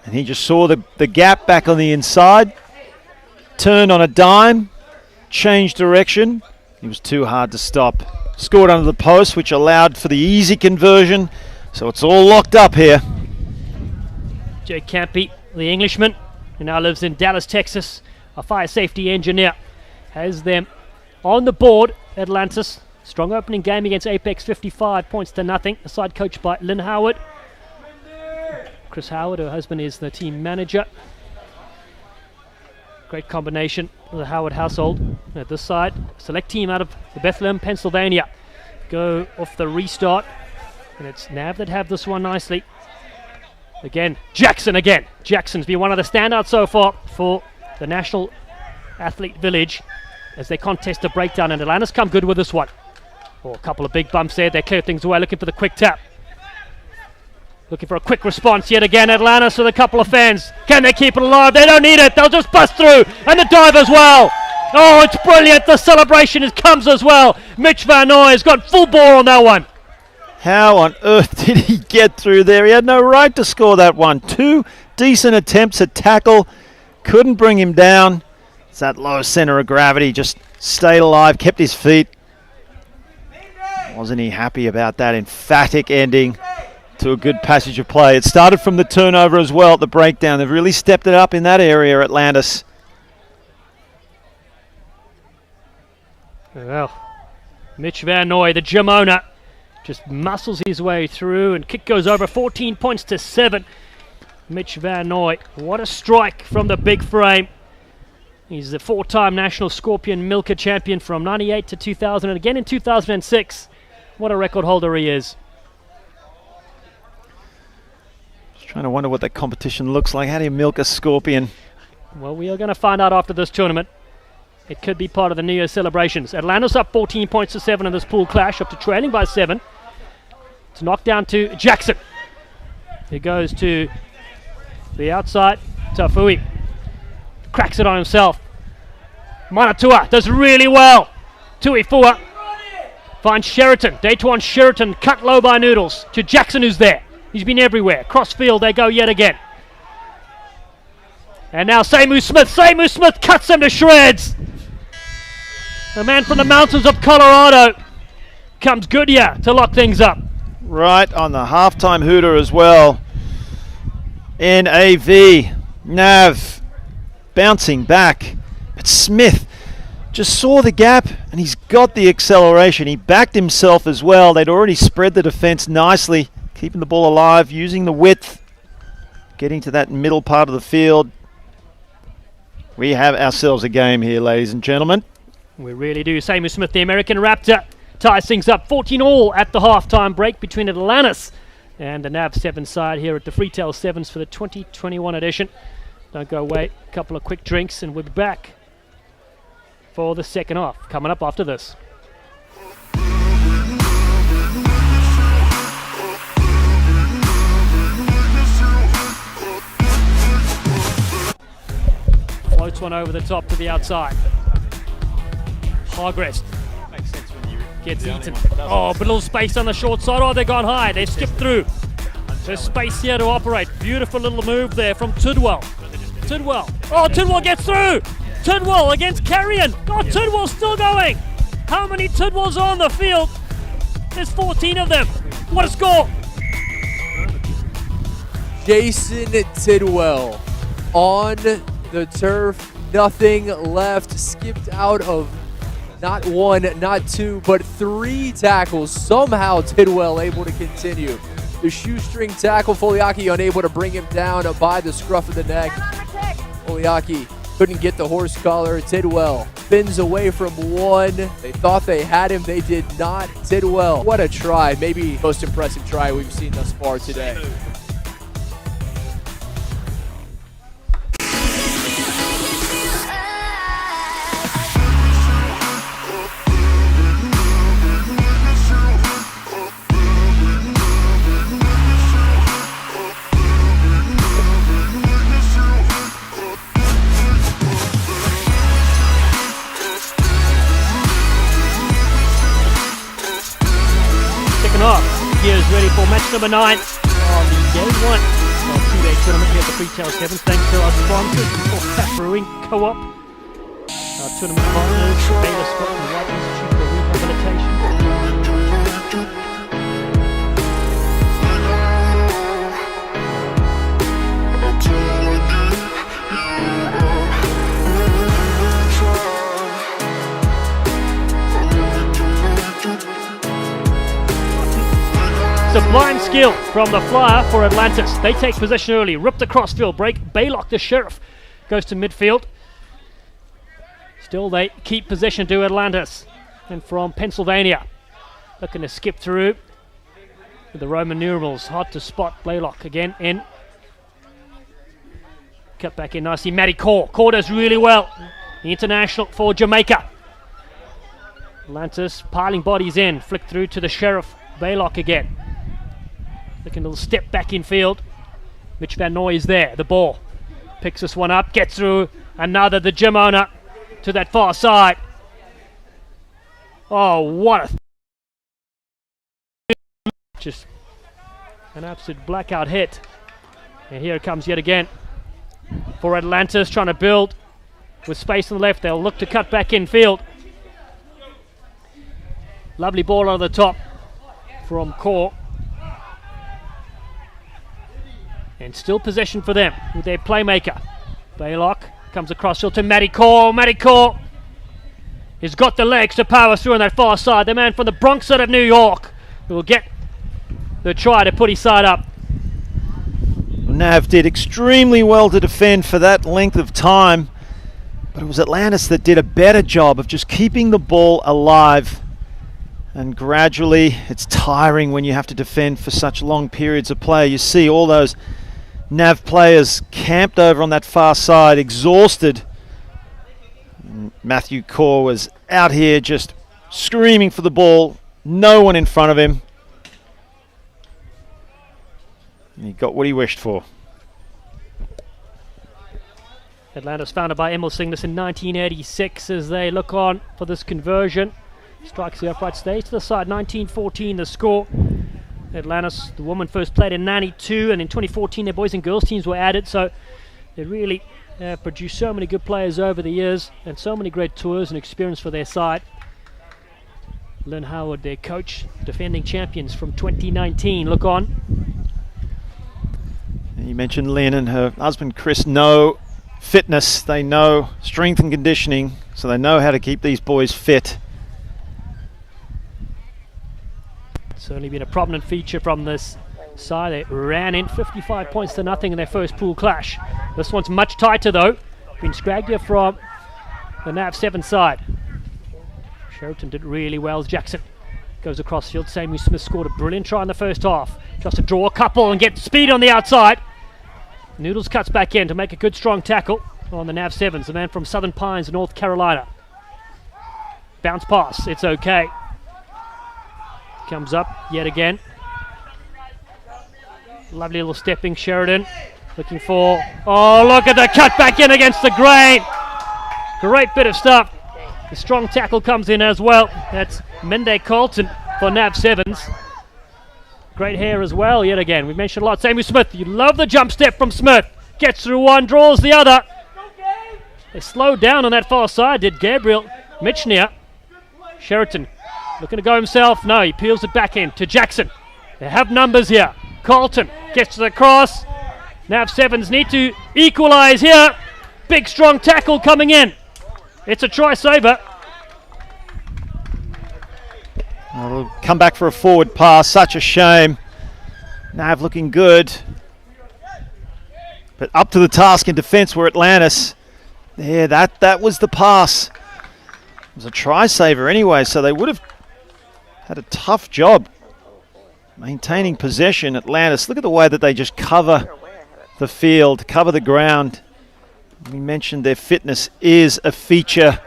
And he just saw the gap back on the inside, turned on a dime, changed direction. He was too hard to stop. Scored under the post, which allowed for the easy conversion. So it's all locked up here. Jake Campy, the Englishman, who now lives in Dallas, Texas, a fire safety engineer, has them on the board. Atlantis, strong opening game against Apex, 55 points to nothing. A side coached by Lynn Howard. Chris Howard, her husband, is the team manager. Great combination of the Howard household. At this side, select team out of Bethlehem, Pennsylvania. Go off the restart. And it's Nav that have this one nicely. Again, Jackson again. Jackson's been one of the standouts so far for the National Athlete Village as they contest a breakdown, and Atlantis come good with this one. Oh, a couple of big bumps there. They clear things away, looking for the quick tap. Looking for a quick response yet again. Atlantis with a couple of fans. Can they keep it alive? They don't need it. They'll just bust through. And the dive as well. Oh, it's brilliant. The celebration comes as well. Mitch Van Noy has got full bore on that one. How on earth did he get through there? He had no right to score that one. 2 decent attempts at tackle. Couldn't bring him down. It's that low center of gravity. Just stayed alive, kept his feet. Wasn't he happy about that emphatic ending to a good passage of play? It started from the turnover as well at the breakdown. They've really stepped it up in that area, Atlantis. Well, Mitch Van Noy, the gym owner, just muscles his way through, and kick goes over, 14 points to 7. Mitch Van Noy, what a strike from the big frame. He's the 4-time national Scorpion Milker champion from 98 to 2000 and again in 2006. What a record holder he is. Just trying to wonder what that competition looks like. How do you milk a scorpion? Well, we are going to find out after this tournament. It could be part of the New Year celebrations. Atlantis up 14 points to 7 in this pool clash, up to trailing by 7. It's knocked down to Jackson. He goes to the outside. Tafui cracks it on himself. Manatua does really well. Tuifua finds Sheraton. Daytuan Sheraton cut low by Noodles to Jackson, who's there. He's been everywhere. Cross field they go yet again. And now Seymour Smith. Seymour Smith cuts him to shreds. The man from the mountains of Colorado comes good here to lock things up. Right on the halftime hooter as well. NAV. Nav bouncing back. But Smith just saw the gap and he's got the acceleration. He backed himself as well. They'd already spread the defense nicely, keeping the ball alive, using the width, getting to that middle part of the field. We have ourselves a game here, ladies and gentlemen. We really do. Seymour Smith, the American Raptor, ties things up 14-all at the halftime break between Atlantis and the NAV 7 side here at the Freetail 7s for the 2021 edition. Don't go away. A couple of quick drinks and we'll be back for the second half. Coming up after this. Floats one over the top to the outside. Hargrest Makes sense when you gets eaten. Oh, but a little space on the short side. Oh, they've gone high. They skipped through. There's space here to operate. Beautiful little move there from Tidwell. Tidwell. Oh, Tidwell gets through. Tidwell against Carrion. Oh, Tidwell's still going. How many Tidwells are on the field? There's 14 of them. What a score. Jason Tidwell on the turf. Nothing left. Skipped out of not 1, not 2, but 3 tackles. Somehow Tidwell able to continue. The shoestring tackle, Foliaki unable to bring him down by the scruff of the neck. Foliaki couldn't get the horse collar. Tidwell spins away from 1. They thought they had him. They did not. Tidwell, what a try. Maybe the most impressive try we've seen thus far today. Gears ready for match number 9 on the day 1 of 2-day tournament here at the Freetail 7. Thanks to our sponsors, Tap Brewing Co-op, our tournament partners, Baylor Scott and White Institute for Rehabilitation. Sublime skill from the flyer for Atlantis. They take possession early, rip the crossfield break. Baylock, the sheriff, goes to midfield. Still they keep possession to Atlantis. And from Pennsylvania, looking to skip through with the Roman numerals. Hard to spot. Blaylock again in. Cut back in nicely. Matty Core. Core does really well. The international for Jamaica. Atlantis piling bodies in. Flick through to the sheriff. Baylock again. Looking a little step back in field. Mitch Van Nooy is there. The ball. Picks this one up. Gets through. Another. The gym owner to that far side. Oh, what a... Just an absolute blackout hit. And here it comes yet again. For Atlantis trying to build. With space on the left. They'll look to cut back in field. Lovely ball on the top from Core. And still possession for them with their playmaker. Baylock comes across to Matty Core. Matty Core has got the legs to power through on that far side. The man from the Bronx out of New York who will get the try to put his side up. Nav did extremely well to defend for that length of time. But it was Atlantis that did a better job of just keeping the ball alive. And gradually, it's tiring when you have to defend for such long periods of play. You see all those NAV players camped over on that far side, exhausted. And Matthew Core was out here just screaming for the ball. No one in front of him. And he got what he wished for. Atlantis founded by Emil Singh this in 1986 as they look on for this conversion. Strikes the upright, stays to the side. 1914 the score. Atlantis, the women first played in 92, and in 2014 their boys and girls teams were added, so they really produced so many good players over the years and so many great tours and experience for their side. Lynn Howard, their coach, defending champions from 2019. Look on. You mentioned Lynn and her husband Chris know fitness, they know strength and conditioning, so they know how to keep these boys fit. Certainly been a prominent feature from this side. They ran in 55 points to nothing in their first pool clash. This one's much tighter though. Been scragged here from the NAV 7 side. Sheraton did really well as Jackson goes across field. Samuel Smith scored a brilliant try in the first half. Just to draw a couple and get speed on the outside. Noodles cuts back in to make a good strong tackle on the NAV 7s. The man from Southern Pines, North Carolina. Bounce pass, it's okay. Comes up yet again. Lovely little stepping Sheridan. Looking for, oh look at the cut back in against the grain. Great bit of stuff. The strong tackle comes in as well. That's Mende Colton for NAV 7s. Great hair as well yet again. We mentioned a lot. Samuel Smith, you love the jump step from Smith. Gets through one, draws the other. They slowed down on that far side, did Gabriel Michner. Sheraton looking to go himself. No, he peels it back in to Jackson. They have numbers here. Colton gets to the cross. NAV 7s need to equalize here. Big strong tackle coming in. It's a try saver. We'll come back for a forward pass. Such a shame. Nav looking good. But up to the task in defence were Atlantis. Yeah, that was the pass. It was a try saver anyway, so they would have had a tough job maintaining possession. Atlantis, look at the way that they just cover the field, cover the ground. We mentioned their fitness is a feature.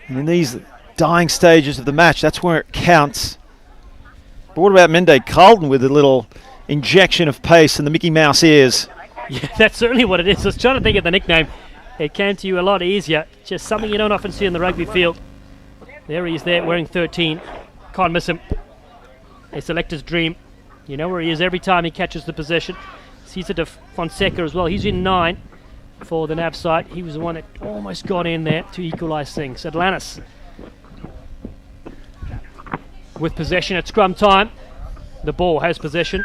And in these dying stages of the match, that's where it counts. But what about Mende Carlton with a little injection of pace and the Mickey Mouse ears? Yeah, that's certainly what it is. I was trying to think of the nickname. It came to you a lot easier. Just something you don't often see in the rugby field. There he is there, wearing 13. Can't miss him. A selector's dream. You know where he is every time he catches the possession. Cesar de Fonseca as well. He's in 9 for the NAV side. He was the one that almost got in there to equalise things. Atlantis with possession at scrum time. The ball has possession.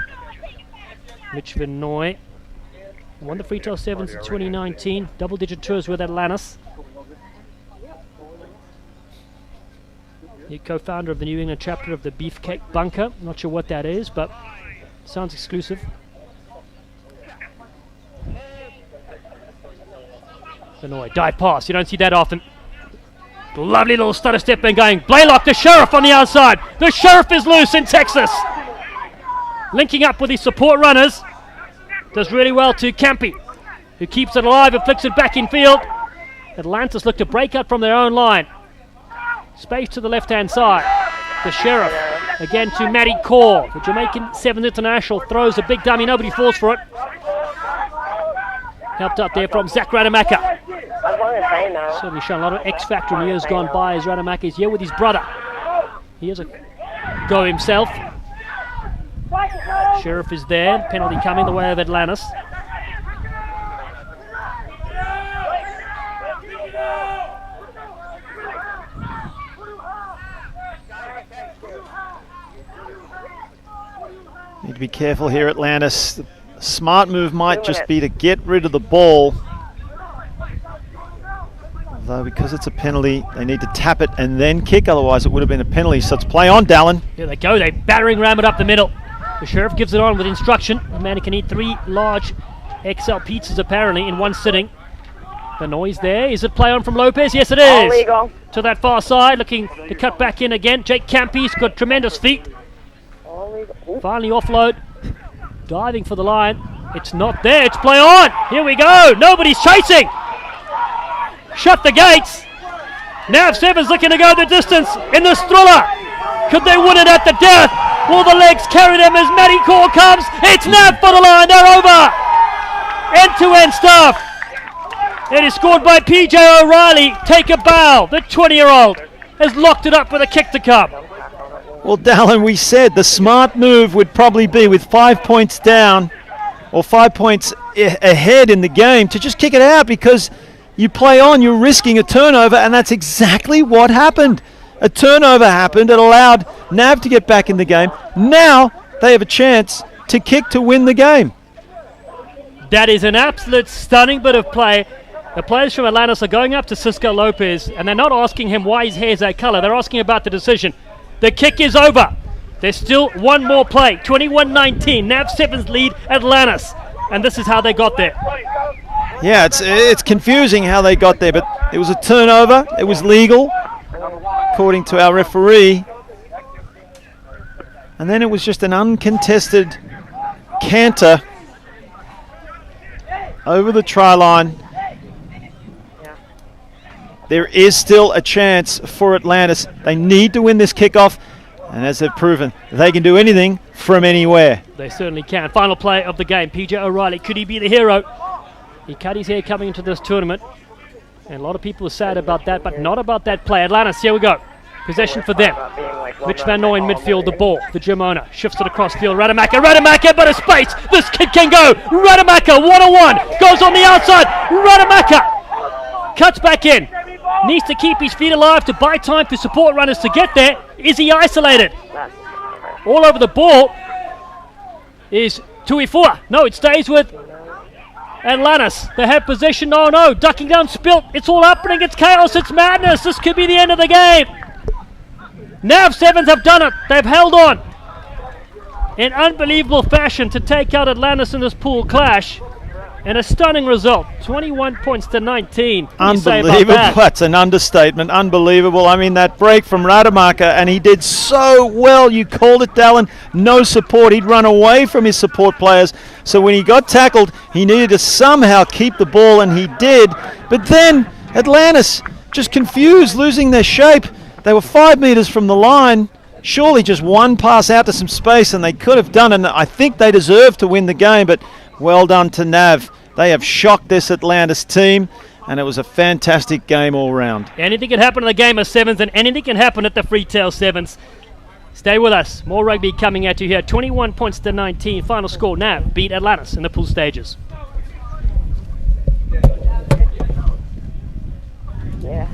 Mitch Vinoy won the Freetail 7s in 2019. Double-digit tours with Atlantis. The co-founder of the New England chapter of the Beefcake Bunker. Not sure what that is, but sounds exclusive. Vinoy, dive pass. You don't see that often. Lovely little stutter step and going. Blaylock, the Sheriff on the outside. The Sheriff is loose in Texas. Linking up with his support runners. Does really well to Campy, who keeps it alive and flicks it back in field. Atlantis look to break out from their own line. Space to the left-hand side. The Sheriff again to Matty Core. The Jamaican 7th International throws a big dummy. Nobody falls for it. Helped up there from Zach Rademacher. Certainly shown a lot of X-factor in years gone by as Rademacher is here with his brother. He has a go himself. Sheriff is there. Penalty coming the way of Atlantis. Need to be careful here, Atlantis. The smart move might just be to get rid of the ball. Although because it's a penalty, they need to tap it and then kick, otherwise it would have been a penalty. So it's play on, Dallin. Here they go, they battering ram it up the middle. The Sheriff gives it on with instruction. The man who can eat 3 large XL pizzas apparently in one sitting. The noise there. Is it play on from Lopez? Yes, it All is. legal. To that far side, looking to cut back in again. Jake Campy's got tremendous feet. All legal. Finally offload. Diving for the line. It's not there. It's play on. Here we go. Nobody's chasing. Shut the gates. NAV 7's looking to go the distance in this thriller. Could they win it at the death? Will the legs carry them as Matty Core comes? It's NAV for the line. They're over. End-to-end stuff. It is scored by PJ O'Reilly. Take a bow. The 20-year-old has locked it up with a kick to come. Well, Dallin, we said the smart move would probably be with 5 points down or 5 points ahead in the game to just kick it out, because you play on, you're risking a turnover, and that's exactly what happened. A turnover happened. It allowed NAV to get back in the game. Now they have a chance to kick to win the game. That is an absolute stunning bit of play. The players from Atlantis are going up to Cisco Lopez, and they're not asking him why his hair is that color. They're asking about the decision. The kick is over. There's still one more play. 21-19. NAV 7's lead Atlantis. And this is how they got there. Yeah, it's confusing how they got there, but it was a turnover. It was legal, according to our referee. And then it was just an uncontested canter over the try line. There is still a chance for Atlantis. They need to win this kickoff, and as they've proven, they can do anything from anywhere. They certainly can. Final play of the game. PJ O'Reilly, could he be the hero? He cut his hair coming into this tournament, and a lot of people are sad about that, but not about that play. Atlantis, here we go. Possession for them. Mitch Van Nooy in midfield, the ball. The gym owner shifts it across field. Rademacher, but a space. This kid can go. Rademacher, 1-on-1. Goes on the outside. Rademacher cuts back in. Needs to keep his feet alive to buy time for support runners to get there. Is he isolated? All over the ball is Tuifua. No, it stays with Atlantis. They have possession. Oh no, ducking down, spilt. It's all happening. It's chaos. It's madness. This could be the end of the game. NAV 7s have done it. They've held on in unbelievable fashion to take out Atlantis in this pool clash. And a stunning result, 21 points to 19. Unbelievable. That's an understatement. Unbelievable. I mean, that break from Rademacher, and he did so well. You called it, Dallin. No support. He'd run away from his support players. So when he got tackled, he needed to somehow keep the ball, and he did. But then Atlantis just confused, losing their shape. They were 5 meters from the line. Surely just one pass out to some space, and they could have done it. And I think they deserve to win the game, but well done to NAV. They have shocked this Atlantis team, and it was a fantastic game all round. Anything can happen in the game of 7s, and anything can happen at the Freetail 7s. Stay with us. More rugby coming at you here. 21 points to 19. Final score, NAV beat Atlantis in the pool stages. Yeah.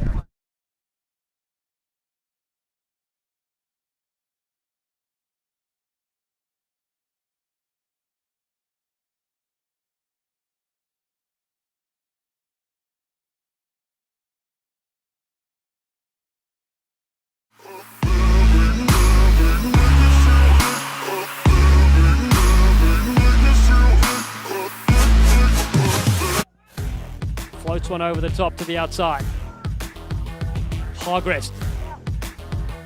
Floats one over the top to the outside. Hargrest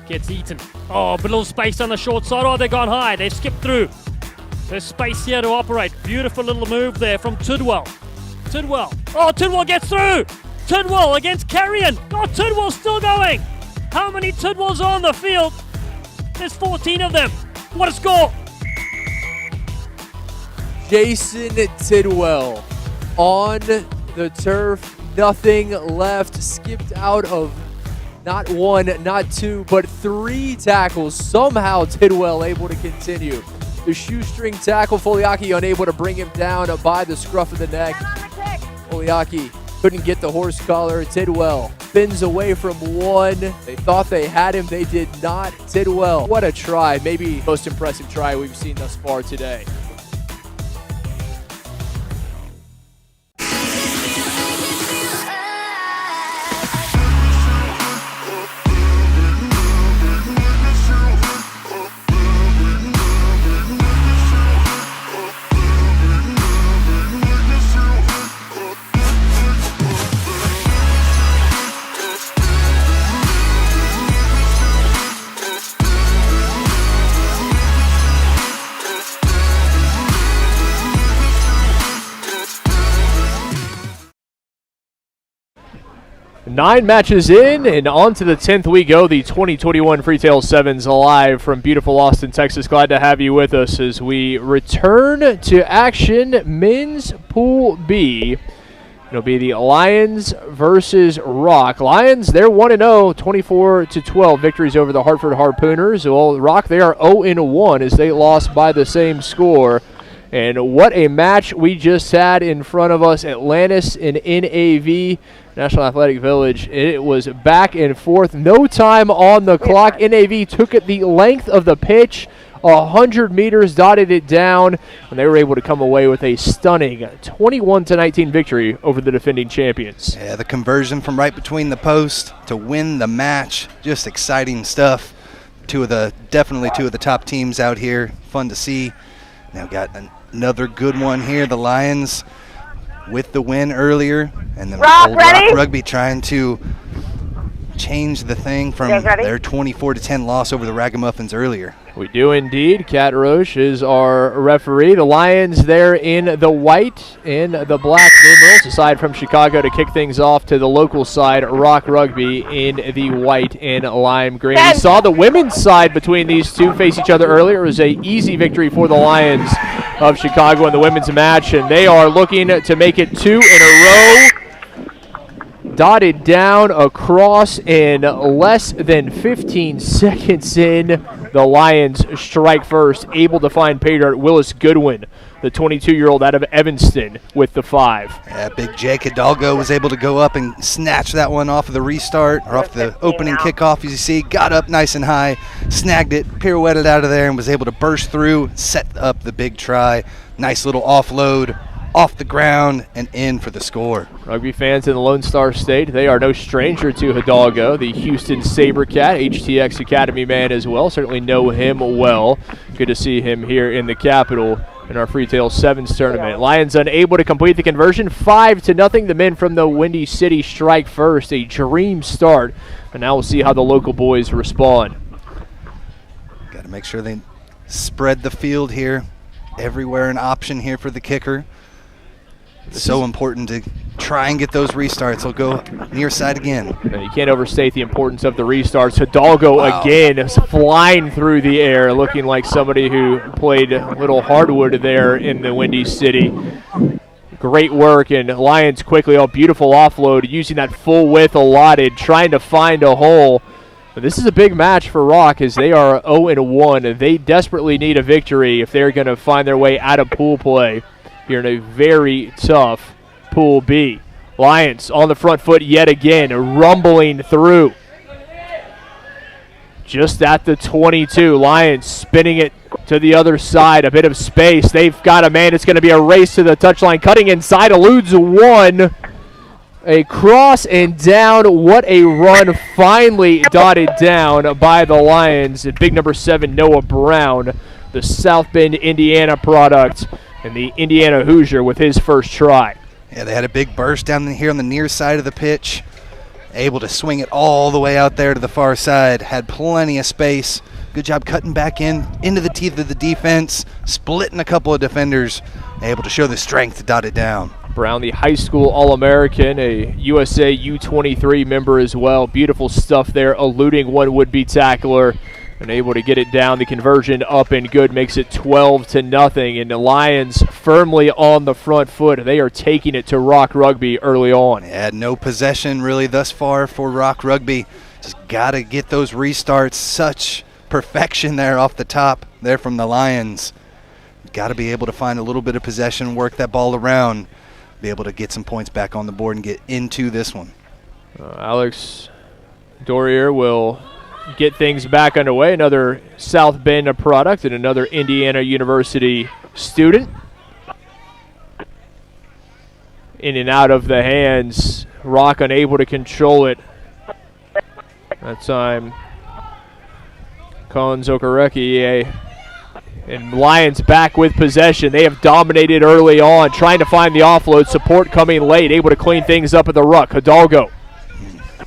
gets eaten. Oh, but a little space on the short side. Oh, they've gone high. They've skipped through. There's space here to operate. Beautiful little move there from Tidwell. Oh, Tidwell gets through. Tidwell against Carrion. Oh, Tidwell's still going. How many Tidwells are on the field? There's 14 of them. What a score. Jason Tidwell on the turf, nothing left, skipped out of not one, not two, but 3 tackles. Somehow Tidwell able to continue. The shoestring tackle, Foliaki unable to bring him down by the scruff of the neck. Foliaki couldn't get the horse collar. Tidwell spins away from one. They thought they had him, they did not. Tidwell, what a try. Maybe the most impressive try we've seen thus far today. 9 matches in, and on to the 10th we go. The 2021 Freetail Sevens live from beautiful Austin, Texas. Glad to have you with us as we return to action. Men's Pool B. It'll be the Lions versus Rock. Lions, they're 1-0, 24-12 victories over the Hartford Harpooners. Well, Rock, they are 0-1 as they lost by the same score. And what a match we just had in front of us. Atlantis and NAV, National Athletic Village. It was back and forth. No time on the clock. NAV took it the length of the pitch. 100 meters, dotted it down, and they were able to come away with a stunning 21-19 victory over the defending champions. Yeah, the conversion from right between the post to win the match. Just exciting stuff. Definitely two of the top teams out here. Fun to see. Now got another good one here. The Lions with the win earlier, and then Rock Rugby trying to change the thing from their 24-10 loss over the Raggamuffins earlier. We do indeed. Kat Roche is our referee. The Lions there in the white and the black numerals, aside from Chicago to kick things off to the local side, Rock Rugby in the white and lime green. We saw the women's side between these two face each other earlier. It was an easy victory for the Lions of Chicago in the women's match, and they are looking to make it 2 in a row. Dotted down across in less than 15 seconds in. The Lions strike first, able to find pay dirt. Willis Goodwin, the 22-year-old out of Evanston, with the 5. Yeah, big Jake Hidalgo was able to go up and snatch that one off of the restart, or off the opening kickoff, as you see. Got up nice and high, snagged it, pirouetted out of there, and was able to burst through, set up the big try. Nice little offload, off the ground and in for the score. Rugby fans in the Lone Star State, they are no stranger to Hidalgo, the Houston SaberCat, HTX Academy man as well. Certainly know him well. Good to see him here in the capital in our Freetail Sevens tournament. Lions unable to complete the conversion, 5-0. The men from the Windy City strike first, a dream start. And now we'll see how the local boys respond. Got to make sure they spread the field here. Everywhere an option here for the kicker. So important to try and get those restarts. They'll go near side again. And you can't overstate the importance of the restarts. Hidalgo again is flying through the air, looking like somebody who played a little hardwood there in the Windy City. Great work, and Lions quickly, beautiful offload, using that full width allotted, trying to find a hole. But this is a big match for Rock as they are 0-1. They desperately need a victory if they're going to find their way out of pool play here in a very tough Pool B. Lions on the front foot yet again, rumbling through. Just at the 22, Lions spinning it to the other side, a bit of space. They've got a man. It's going to be a race to the touchline, cutting inside, eludes one. A cross and down. What a run, finally dotted down by the Lions. Big number 7, Noah Brown, the South Bend, Indiana product, and the Indiana Hoosier with his first try. Yeah, they had a big burst down here on the near side of the pitch. Able to swing it all the way out there to the far side. Had plenty of space. Good job cutting back into the teeth of the defense, splitting a couple of defenders. Able to show the strength, dotted down. Brown, the high school All-American, a USA U23 member as well. Beautiful stuff there, eluding one would-be tackler. And able to get it down. The conversion up and good, makes it 12-0. And the Lions firmly on the front foot. They are taking it to Rock Rugby early on. Yeah, no possession really thus far for Rock Rugby. Just got to get those restarts. Such perfection there off the top there from the Lions. Got to be able to find a little bit of possession, work that ball around, be able to get some points back on the board and get into this one. Alex Dorier will get things back underway. Another South Bend product and another Indiana University student. In and out of the hands. Rock unable to control it. That time, Colin Zokareki, and Lions back with possession. They have dominated early on, trying to find the offload. Support coming late, able to clean things up at the ruck. Hidalgo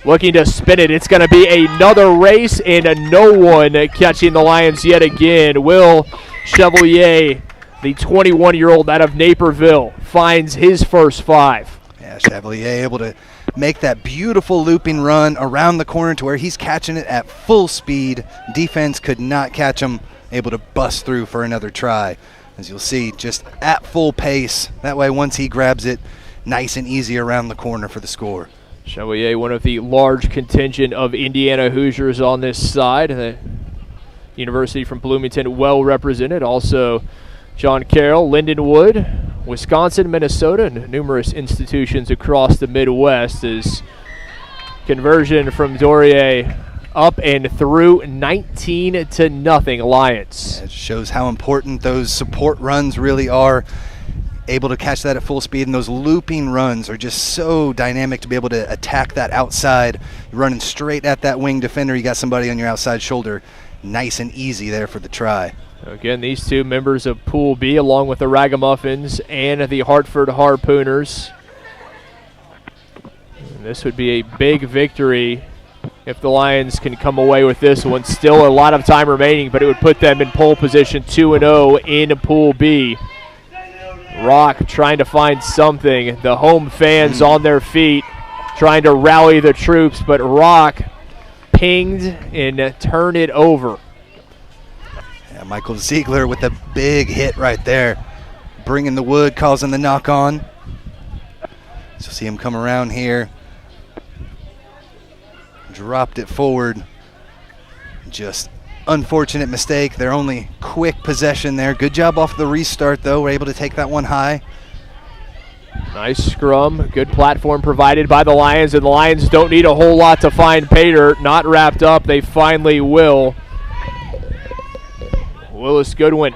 looking to spin it. It's going to be another race, and no one catching the Lions yet again. Will Chevalier, the 21-year-old out of Naperville, finds his first 5. Yeah, Chevalier able to make that beautiful looping run around the corner to where he's catching it at full speed. Defense could not catch him, able to bust through for another try. As you'll see, just at full pace. That way, once he grabs it, nice and easy around the corner for the score. Chevalier, one of the large contingent of Indiana Hoosiers on this side. The University from Bloomington well represented. Also, John Carroll, Lindenwood, Wisconsin, Minnesota, and numerous institutions across the Midwest. As conversion from Dorier up and through, 19-0 Lions. Yeah, it shows how important those support runs really are. Able to catch that at full speed, and those looping runs are just so dynamic to be able to attack that outside. You're running straight at that wing defender. You got somebody on your outside shoulder. Nice and easy there for the try. Again, these two members of Pool B, along with the Raggamuffins and the Hartford Harpooners. And this would be a big victory if the Lions can come away with this one. Still a lot of time remaining, but it would put them in pole position 2-0 in Pool B. Rock trying to find something. The home fans on their feet trying to rally the troops, but Rock pinged and turned it over. Yeah, Michael Ziegler with a big hit right there. Bringing the wood, causing the knock on. So see him come around here. Dropped it forward. Just unfortunate mistake. Their only quick possession there. Good job off the restart, though. We're able to take that one high. Nice scrum. Good platform provided by the Lions, and the Lions don't need a whole lot to find Pater. Not wrapped up. They finally will. Willis Goodwin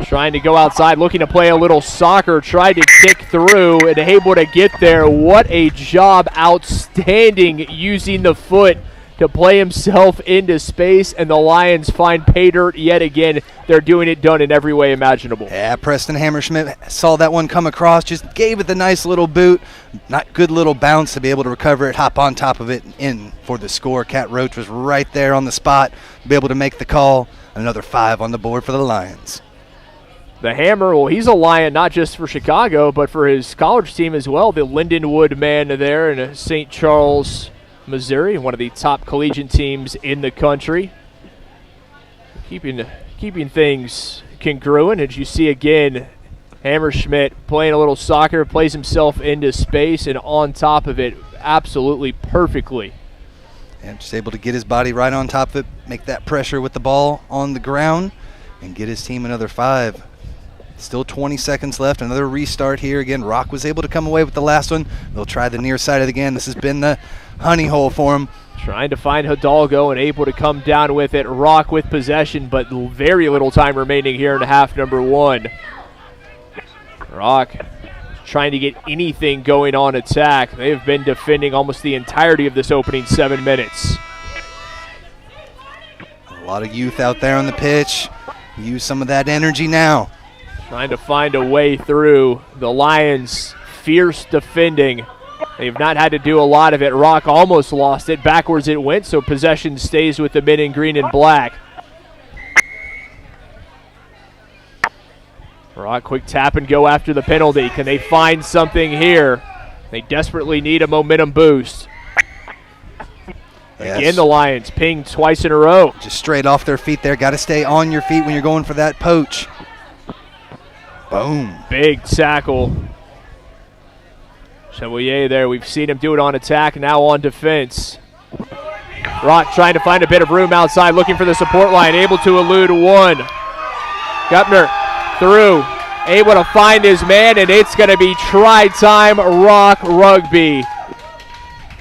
trying to go outside, looking to play a little soccer, tried to kick through and able to get there. What a job. Outstanding using the foot to play himself into space, and the Lions find Pater yet again. They're doing it done in every way imaginable. Yeah, Preston Hammerschmidt saw that one come across, just gave it the nice little boot. Not good little bounce to be able to recover it, hop on top of it, and in for the score. Cat Roach was right there on the spot to be able to make the call. Another 5 on the board for the Lions. The Hammer, well, he's a Lion not just for Chicago, but for his college team as well. The Lindenwood man there in St. Charles, Missouri, one of the top collegiate teams in the country. Keeping things congruent, as you see again, Hammerschmidt playing a little soccer, plays himself into space, and on top of it absolutely perfectly. And just able to get his body right on top of it, make that pressure with the ball on the ground, and get his team another 5. Still 20 seconds left. Another restart here. Again, Rock was able to come away with the last one. They'll try the near side of it again. This has been the honey hole for him. Trying to find Hidalgo and able to come down with it. Rock with possession, but very little time remaining here in half number 1. Rock trying to get anything going on attack. They have been defending almost the entirety of this opening 7 minutes. A lot of youth out there on the pitch. Use some of that energy now. Trying to find a way through. The Lions fierce defending. They've not had to do a lot of it. Rock almost lost it. Backwards it went, so possession stays with the men in green and black. Rock, quick tap and go after the penalty. Can they find something here? They desperately need a momentum boost. Yes. Again, the Lions pinged twice in a row. Just straight off their feet there. Got to stay on your feet when you're going for that poach. Boom. Big tackle. Chevalier there. We've seen him do it on attack, now on defense. Rock trying to find a bit of room outside, looking for the support line, able to elude one. Gupner through, able to find his man, and it's going to be try time, Rock Rugby.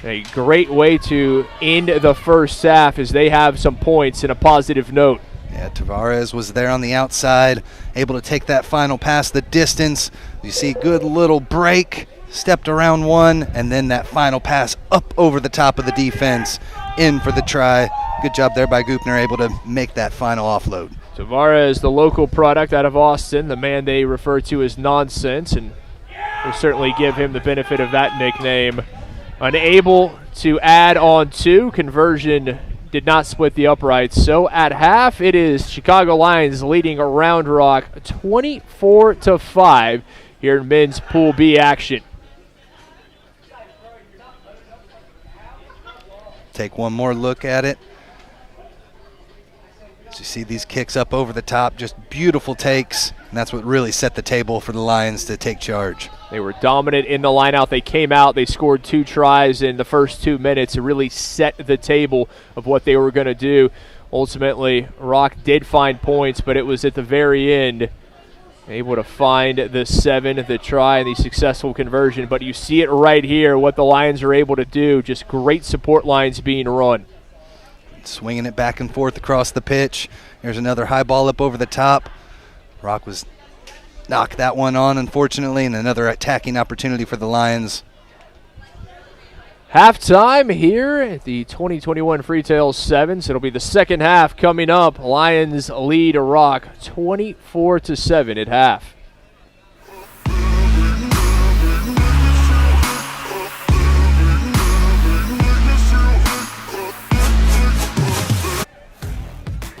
A great way to end the first half as they have some points and a positive note. Yeah, Tavares was there on the outside, able to take that final pass the distance. You see good little break, stepped around one, and then that final pass up over the top of the defense, in for the try. Good job there by Gupner, able to make that final offload. Tavares, the local product out of Austin, the man they refer to as Nonsense, and we'll certainly give him the benefit of that nickname. Unable to add on 2, conversion did not split the uprights. So at half, it is Chicago Lions leading Round Rock 24-5 here in men's Pool B action. Take one more look at it. As you see these kicks up over the top, just beautiful takes, and that's what really set the table for the Lions to take charge. They were dominant in the lineout. They came out, they scored 2 tries in the first 2 minutes to really set the table of what they were going to do. Ultimately, Rock did find points, but it was at the very end able to find the 7, the try, and the successful conversion. But you see it right here, what the Lions are able to do. Just great support lines being run. Swinging it back and forth across the pitch. Here's another high ball up over the top. Rock was knocked that one on, unfortunately, and another attacking opportunity for the Lions. Halftime here at the 2021 Freetail Sevens. It'll be the second half coming up. Lions lead Rock 24-7 at half.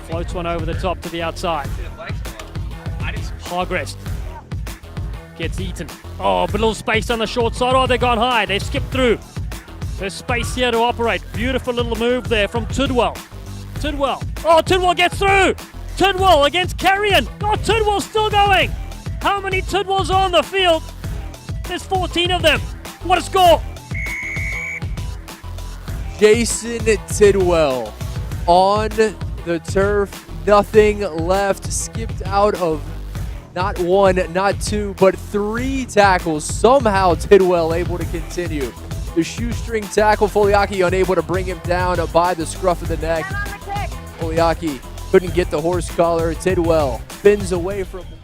Floats one over the top to the outside. Progress gets eaten. Oh, but a little space on the short side. Oh, they've gone high. They've skipped through. There's space here to operate. Beautiful little move there from Tidwell. Tidwell. Oh, Tidwell gets through. Tidwell against Carrion. Oh, Tidwell's still going. How many Tidwells are on the field? There's 14 of them. What a score. Jason Tidwell on the turf. Nothing left. Skipped out of not 1, not 2, but 3 tackles. Somehow Tidwell able to continue. The shoestring tackle, Foliaki unable to bring him down by the scruff of the neck. Foliaki couldn't get the horse collar. Tidwell spins away from him.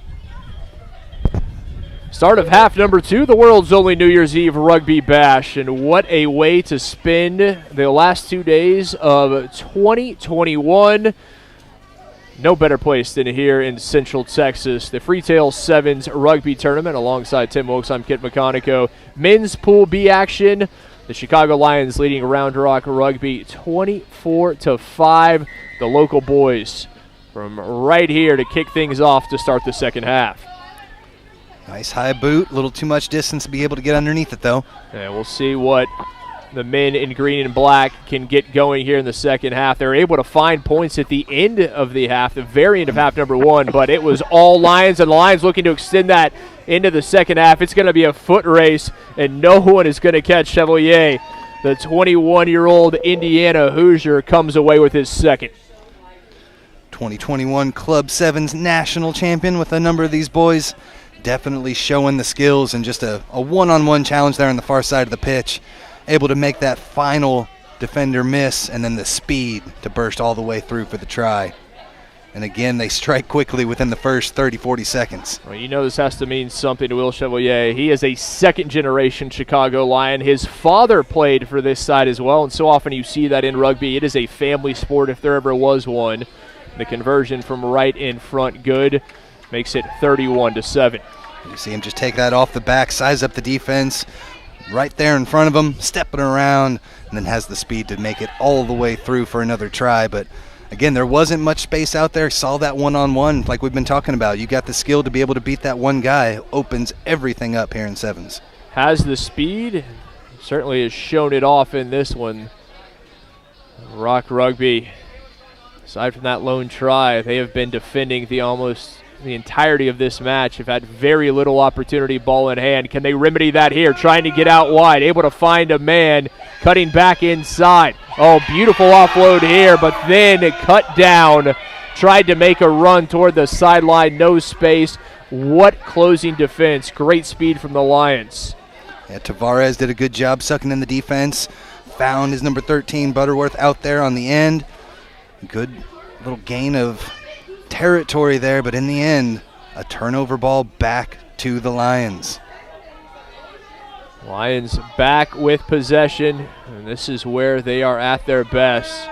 Start of half number 2, the world's only New Year's Eve rugby bash. And what a way to spend the last 2 days of 2021. No better place than here in Central Texas. The Freetail Sevens Rugby Tournament alongside Tim Wilkes. I'm Kit McConico. Men's Pool B action. The Chicago Lions leading Round Rock Rugby 24-5. The local boys from right here to kick things off to start the second half. Nice high boot. A little too much distance to be able to get underneath it, though. And we'll see what the men in green and black can get going here in the second half. They're able to find points at the end of the half, the very end of half number 1, but it was all Lions, and the Lions looking to extend that into the second half. It's going to be a foot race, and no one is going to catch Chevalier. The 21-year-old Indiana Hoosier comes away with his second. 2021 Club Sevens national champion with a number of these boys. Definitely showing the skills and just a one-on-one challenge there on the far side of the pitch. Able to make that final defender miss, and then the speed to burst all the way through for the try. And again, they strike quickly within the first 30-40 seconds. Well, you know this has to mean something to Will Chevalier. He is a second-generation Chicago Lion. His father played for this side as well, and so often you see that in rugby. It is a family sport if there ever was one. The conversion from right in front, good. Makes it 31-7. You see him just take that off the back, size up the defense. Right there in front of him, stepping around, and then has the speed to make it all the way through for another try. But again, there wasn't much space out there. Saw that one-on-one like we've been talking about. You got the skill to be able to beat that one guy. Opens everything up here in sevens. Has the speed. Certainly has shown it off in this one. Rock Rugby, aside from that lone try, they have been defending the entirety of this match. Have had very little opportunity, ball in hand. Can they remedy that here? Trying to get out wide, able to find a man, cutting back inside. Oh, beautiful offload here, but then it cut down. Tried to make a run toward the sideline, no space. What closing defense. Great speed from the Lions. Yeah, Tavares did a good job sucking in the defense. Found his number 13, Butterworth, out there on the end. Good little gain of territory there, but in the end, a turnover ball back to the Lions. Lions back with possession, and this is where they are at their best.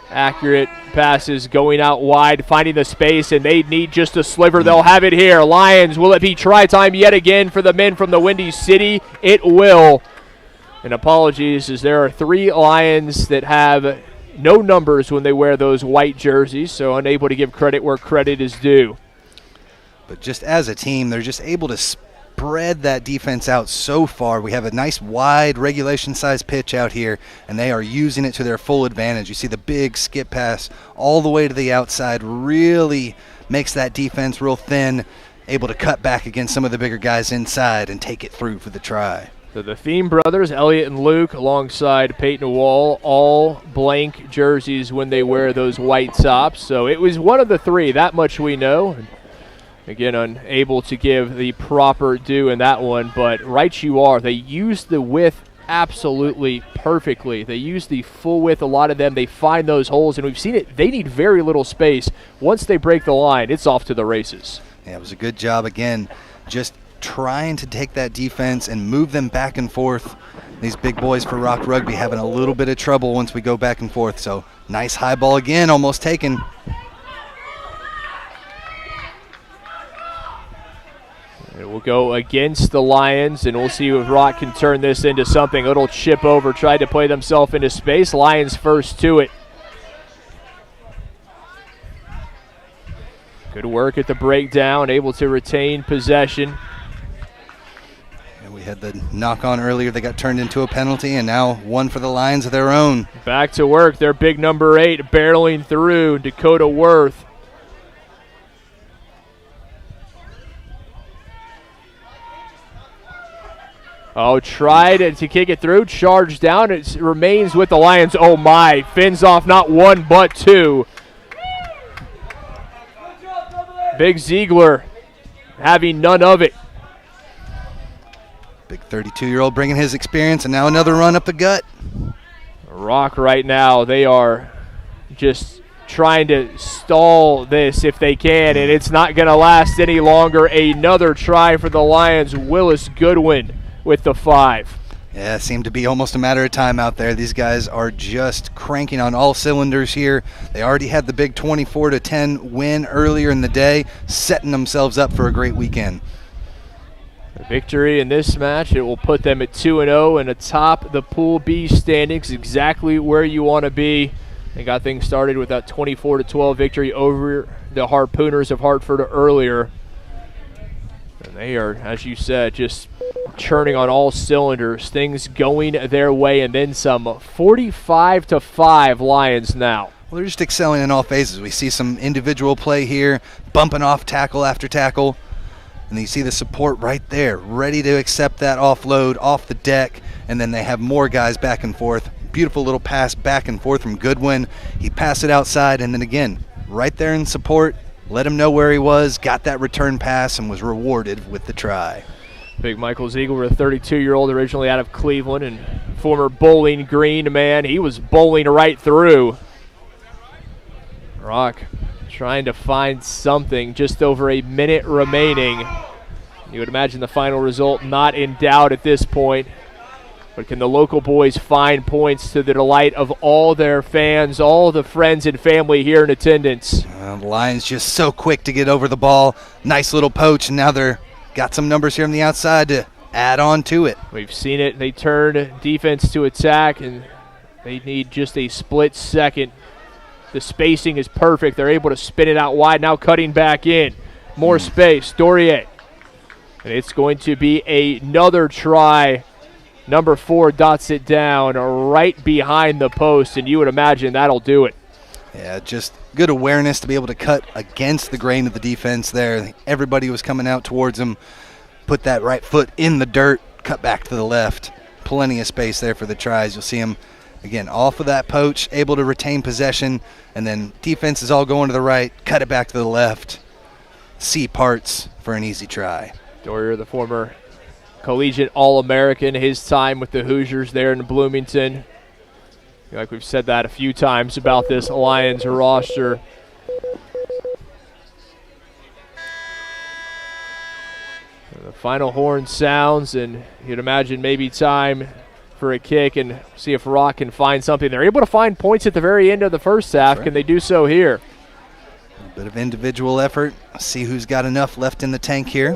Accurate passes going out wide, finding the space, and they need just a sliver. They'll have it here. Lions, will it be try time yet again for the men from the Windy City? It will. And apologies, as there are 3 Lions that have no numbers when they wear those white jerseys, so unable to give credit where credit is due. But just as a team, they're just able to spread that defense out so far. We have a nice wide regulation size pitch out here, and they are using it to their full advantage. You see the big skip pass all the way to the outside, really makes that defense real thin, able to cut back against some of the bigger guys inside and take it through for the try. So the Thiem brothers, Elliot and Luke, alongside Peyton Wall, all blank jerseys when they wear those white tops. So it was one of the three, that much we know. Again, unable to give the proper due in that one, but right you are. They used the width absolutely perfectly. They use the full width, a lot of them. They find those holes, and we've seen it. They need very little space. Once they break the line, it's off to the races. Yeah, it was a good job again, just trying to take that defense and move them back and forth. These big boys for Rock Rugby having a little bit of trouble once we go back and forth. So nice high ball again, almost taken. It will go against the Lions, and we'll see if Rock can turn this into something. A little chip over, tried to play themselves into space. Lions first to it. Good work at the breakdown, able to retain possession. We had the knock on earlier that got turned into a penalty, and now one for the Lions of their own. Back to work, their big number 8 barreling through, Dakota Worth. Oh, tried to kick it through, charged down, it remains with the Lions. Oh my, fins off not one but two. Big Ziegler having none of it. Big 32-year-old bringing his experience, and now another run up the gut. Rock right now, they are just trying to stall this if they can, and it's not going to last any longer. Another try for the Lions. Willis Goodwin with the 5. Yeah, it seemed to be almost a matter of time out there. These guys are just cranking on all cylinders here. They already had the big 24-10 win earlier in the day, setting themselves up for a great weekend. A victory in this match, it will put them at 2-0 and atop the Pool B standings, exactly where you want to be. They got things started with that 24-12 victory over the Harpooners of Hartford earlier. And they are, as you said, just churning on all cylinders, things going their way, and then some. 45-5 Lions now. Well, they're just excelling in all phases. We see some individual play here, bumping off tackle after tackle. And you see the support right there, ready to accept that offload off the deck. And then they have more guys back and forth. Beautiful little pass back and forth from Goodwin. He passed it outside, and then again, right there in support, let him know where he was, got that return pass, and was rewarded with the try. Big Michael Ziegler, a 32-year-old originally out of Cleveland and former Bowling Green man. He was bowling right through. Rock trying to find something, just over a minute remaining. You would imagine the final result not in doubt at this point. But can the local boys find points to the delight of all their fans, all the friends and family here in attendance? The Lions just so quick to get over the ball. Nice little poach, and now they're got some numbers here on the outside to add on to it. We've seen it. They turn defense to attack, and they need just a split second. The spacing is perfect. They're able to spin it out wide. Now cutting back in. More space. Dorier. And it's going to be another try. Number 4 dots it down right behind the post, and you would imagine that'll do it. Yeah, just good awareness to be able to cut against the grain of the defense there. Everybody was coming out towards him. Put that right foot in the dirt, cut back to the left. Plenty of space there for the tries. You'll see him, again, off of that poach, able to retain possession, and then defense is all going to the right, cut it back to the left. C parts for an easy try. Dorier, the former collegiate All-American, his time with the Hoosiers there in Bloomington. I feel like we've said that a few times about this Lions roster. The final horn sounds, and you'd imagine maybe time for a kick and see if Rock can find something. They're able to find points at the very end of the first half. Right. Can they do so here? A bit of individual effort. See who's got enough left in the tank here.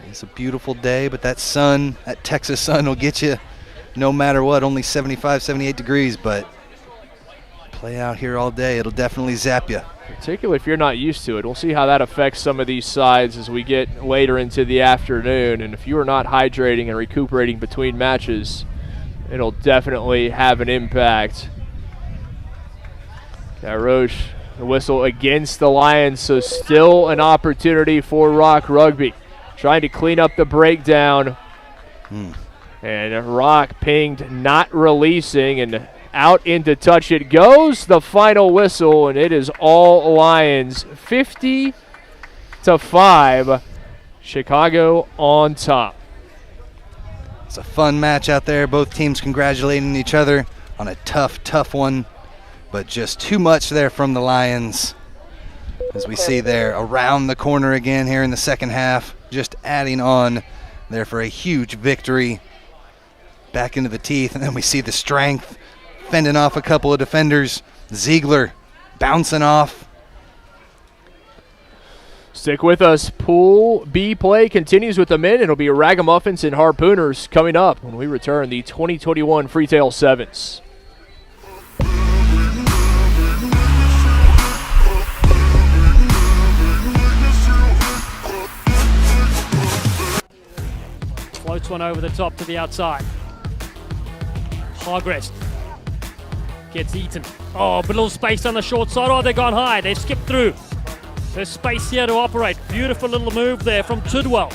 It's a beautiful day, but that sun, that Texas sun will get you no matter what. Only 75, 78 degrees, but play out here all day. It'll definitely zap you. particularly if you're not used to it. We'll see how that affects some of these sides as we get later into the afternoon. And if you are not hydrating and recuperating between matches, it'll definitely have an impact. Roche, the whistle against the Lions, so still an opportunity for Rock Rugby. Trying to clean up the breakdown. And Rock pinged, not releasing, and out into touch it goes. The final whistle, and it is all Lions, 50-5. Chicago on top. It's a fun match out there. Both teams congratulating each other on a tough one, but just too much there from the Lions. As we see there, around the corner again here in the second half, just adding on there for a huge victory. Back into the teeth, and then we see the strength, fending off a couple of defenders. Ziegler bouncing off. Stick with us. Pool B play continues with the men. It'll be Raggamuffins and Harpooners coming up when we return the 2021 Freetail Sevens. Floats one over the top to the outside. Hargrest gets eaten. Oh, but a little space on the short side. Oh, they've gone high. They've skipped through. There's space here to operate. Beautiful little move there from Tidwell.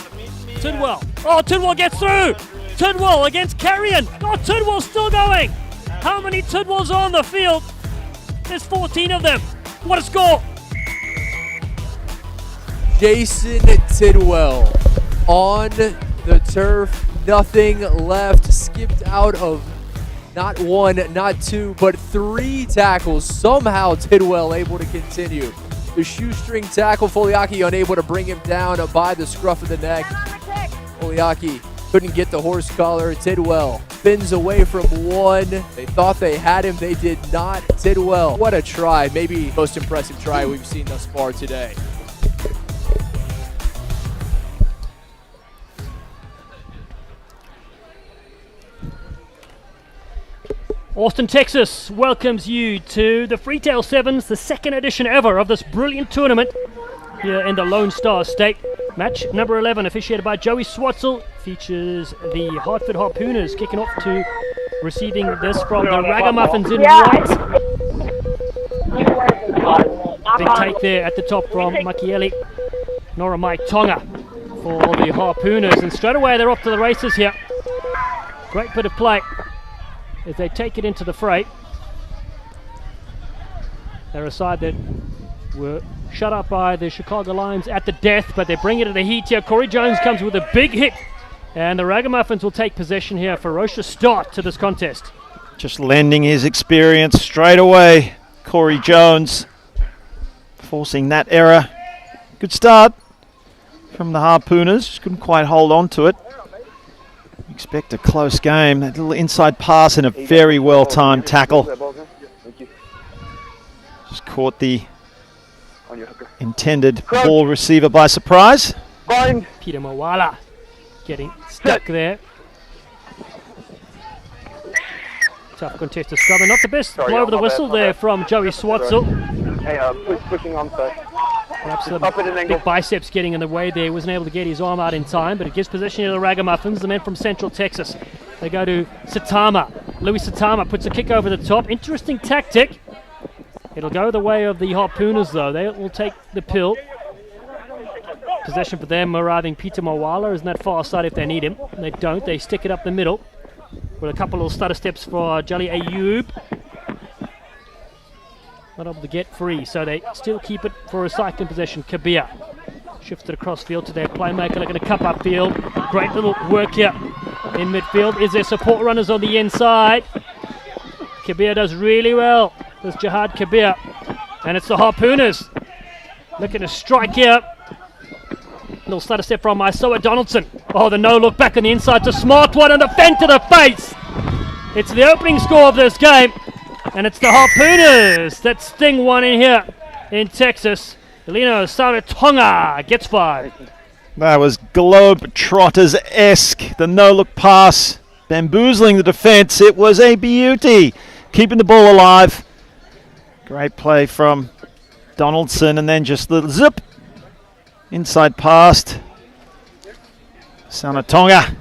Tidwell. Oh, Tidwell gets through. Tidwell against Carrion. Oh, Tidwell's still going. How many Tidwells on the field? There's 14 of them. What a score. Jason Tidwell on the turf. Nothing left. Skipped out of not one, not two, but 3 tackles. Somehow Tidwell able to continue. The shoestring tackle, Foliaki unable to bring him down by the scruff of the neck. Foliaki couldn't get the horse collar. Tidwell spins away from one. They thought they had him. They did not. Tidwell, what a try. Maybe the most impressive try we've seen thus far today. Austin, Texas welcomes you to the Freetail Sevens, the second edition ever of this brilliant tournament here in the Lone Star State. Match number 11, officiated by Joey Swatzel, features the Hartford Harpooners kicking off to receiving this from the Raggamuffins in white. Big take there at the top from Makieli Noramai Tonga for the Harpooners, and straight away they're off to the races here. Great bit of play as they take it into the fray. They're a side that were shut up by the Chicago Lions at the death, but they bring it to the heat here. Corey Jones comes with a big hit, and the Raggamuffins will take possession here. Ferocious start to this contest. Just lending his experience straight away. Corey Jones forcing that error. Good start from the Harpooners. Just couldn't quite hold on to it. Expect a close game. That little inside pass and a very well-timed tackle. Just caught the intended ball receiver by surprise. Peter Mawala getting stuck there. Tough contest to scrubber. Not the best blow over the whistle there from Joey Swatzel. Pushing on first. Perhaps the big biceps getting in the way there. Wasn't able to get his arm out in time, but it gives possession to the Raggamuffins, the men from Central Texas. They go to Satama. Louis Satama puts a kick over the top. Interesting tactic. It'll go the way of the Harpooners, though. They will take the pill. Possession for them arriving. Peter Mawala is in that far side if they need him. They don't. They stick it up the middle with a couple of stutter steps for Jali Ayoub. Not able to get free, so they still keep it for a recycling possession. Kabir shifted across field to their playmaker, looking to cup up field. Great little work here in midfield. Is there support runners on the inside? Kabir does really well. There's Jihad Kabir, and it's the Harpooners looking to strike here. Little stutter step from Isoa Donaldson. Oh, the no look back on the inside to Smart one, and the fend to the face. It's the opening score of this game. And it's the Harpooners that sting one in here in Texas. Elino Saratonga gets 5. That was Globetrotters-esque. The no-look pass, bamboozling the defence. It was a beauty. Keeping the ball alive. Great play from Donaldson, and then just the zip. Inside past. Sanatonga.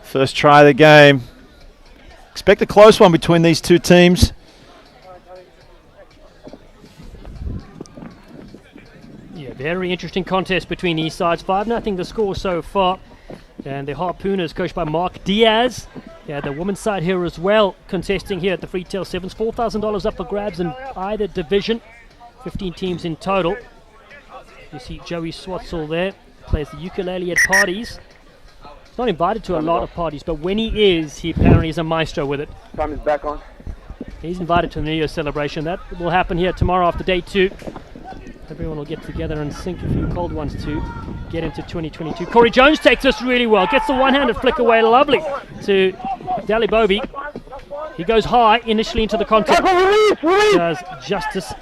First try of the game. Expect a close one between these two teams. Yeah, very interesting contest between these sides. 5-0 the score so far. And the Harpooners, coached by Mark Diaz. Yeah, the women's side here as well, contesting here at the Freetail Sevens. $4,000 up for grabs in either division. 15 teams in total. You see Joey Swatzel there, plays the ukulele at parties. He's not invited to a lot of parties, but when he is, he apparently is a maestro with it. Time is back on. He's invited to the New Year celebration. That will happen here tomorrow after day 2. Everyone will get together and sink a few cold ones to get into 2022. Corey Jones takes this really well. Gets the one-handed flick away, lovely, to Dalibovi. He goes high initially into the contact. Does justice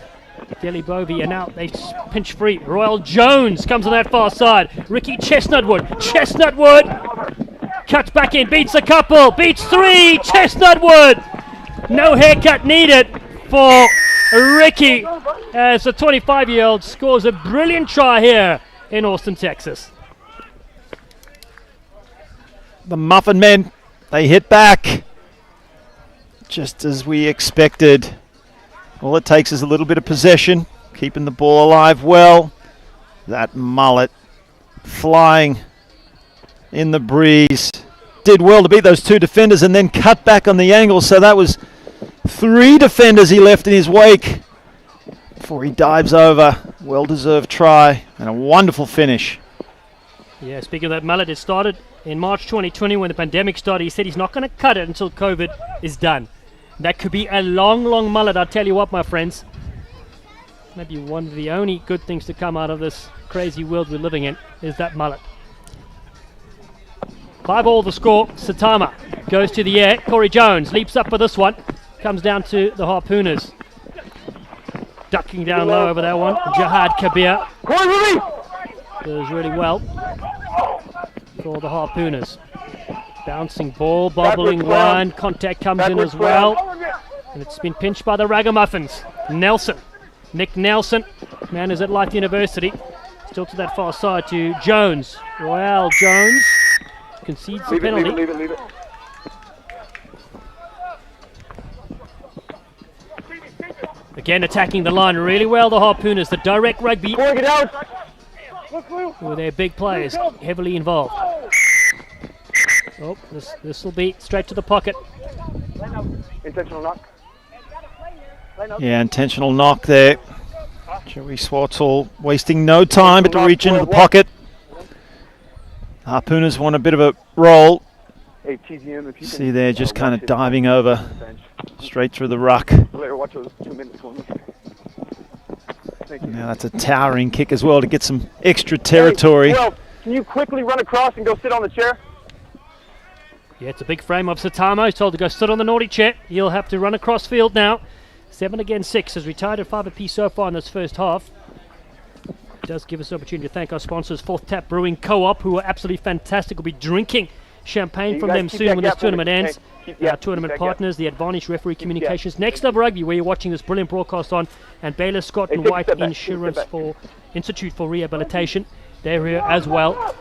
Dalibovi, and now they pinch free. Royal Jones comes on that far side. Ricky Chestnutwood. Chestnutwood cuts back in, beats a couple, beats 3. Chestnutwood. No haircut needed for Ricky, as the 25-year-old scores a brilliant try here in Austin, Texas. The Muffin Men, they hit back just as we expected. All it takes is a little bit of possession, keeping the ball alive well. That mullet flying in the breeze. Did well to beat those 2 defenders and then cut back on the angle, so that was 3 defenders he left in his wake before he dives over. Well-deserved try and a wonderful finish. Yeah, speaking of that mullet, it started in March 2020 when the pandemic started. He said he's not going to cut it until COVID is done. That could be a long, long mullet, I'll tell you what, my friends. Maybe one of the only good things to come out of this crazy world we're living in is that mullet. 5-all the score. Satama goes to the air. Corey Jones leaps up for this one. Comes down to the Harpooners. Ducking down low over that one. Jihad Kabir does really well for the Harpooners. Bouncing ball, bobbling one. Contact comes in as well. And it's been pinched by the Raggamuffins. Nelson. Nick Nelson. Man is at Life University. Still to that far side to Jones. Royale Jones concedes the penalty. Leave it. Again attacking the line really well, the Harpooners. The direct rugby with their big players heavily involved. Oh, this will be straight to the pocket. Intentional knock. Yeah, intentional knock there. Joey Swartzel wasting no time but to reach into the pocket. Harpooners want a bit of a roll. See there, just kind of diving over straight through the ruck. Now that's a towering kick as well to get some extra territory. Well, can you quickly run across and go sit on the chair? Yeah, it's a big frame of Satamo. He's told to go sit on the naughty chair. He'll have to run across field now. 7 against 6 as we tied at 5 apiece so far in this first half. It does give us the opportunity to thank our sponsors, Fourth Tap Brewing Co-op, who are absolutely fantastic. We'll be drinking champagne from them soon when this tournament ends. Our tournament partners, the Advantage Referee Communications, Next Love Rugby, where you're watching this brilliant broadcast on, and Baylor Scott and White Institute for Rehabilitation. They're here as well.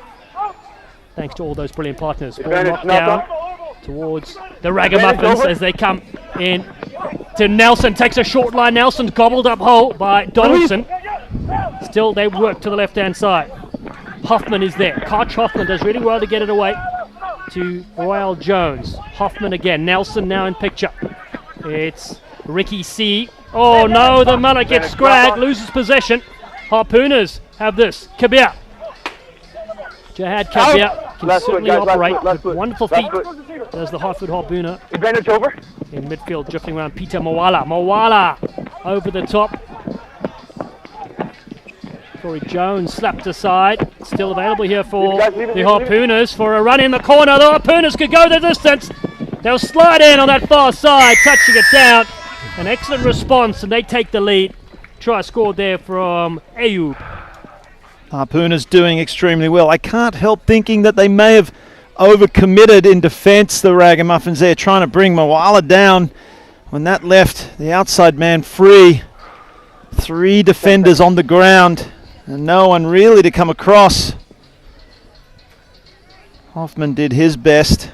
Thanks to all those brilliant partners. Ball knocked down towards the Raggamuffins as they come in to Nelson. Takes a short line. Nelson's gobbled up whole by Donaldson. Still, they work to the left-hand side. Hoffman is there. Koch Hoffman does really well to get it away to Royal Jones. Hoffman again. Nelson now in picture. It's Ricky C. Oh no, the mullet gets scragged, loses possession. Harpooners have this. Kabir. Jihad Kabir can certainly operate with wonderful feet. There's the Hartford Harpooner. Advantage over. In midfield, drifting around Peter Moala. Moala over the top. Corey Jones slapped aside. Still available here for the Harpooners for a run in the corner. The Harpooners could go the distance. They'll slide in on that far side, touching it down. An excellent response, and they take the lead. Try scored there from Ayub. Harpooners doing extremely well. I can't help thinking that they may have overcommitted in defence, the Raggamuffins there, trying to bring Moala down when that left the outside man free. 3 defenders on the ground and no one really to come across. Hoffman did his best.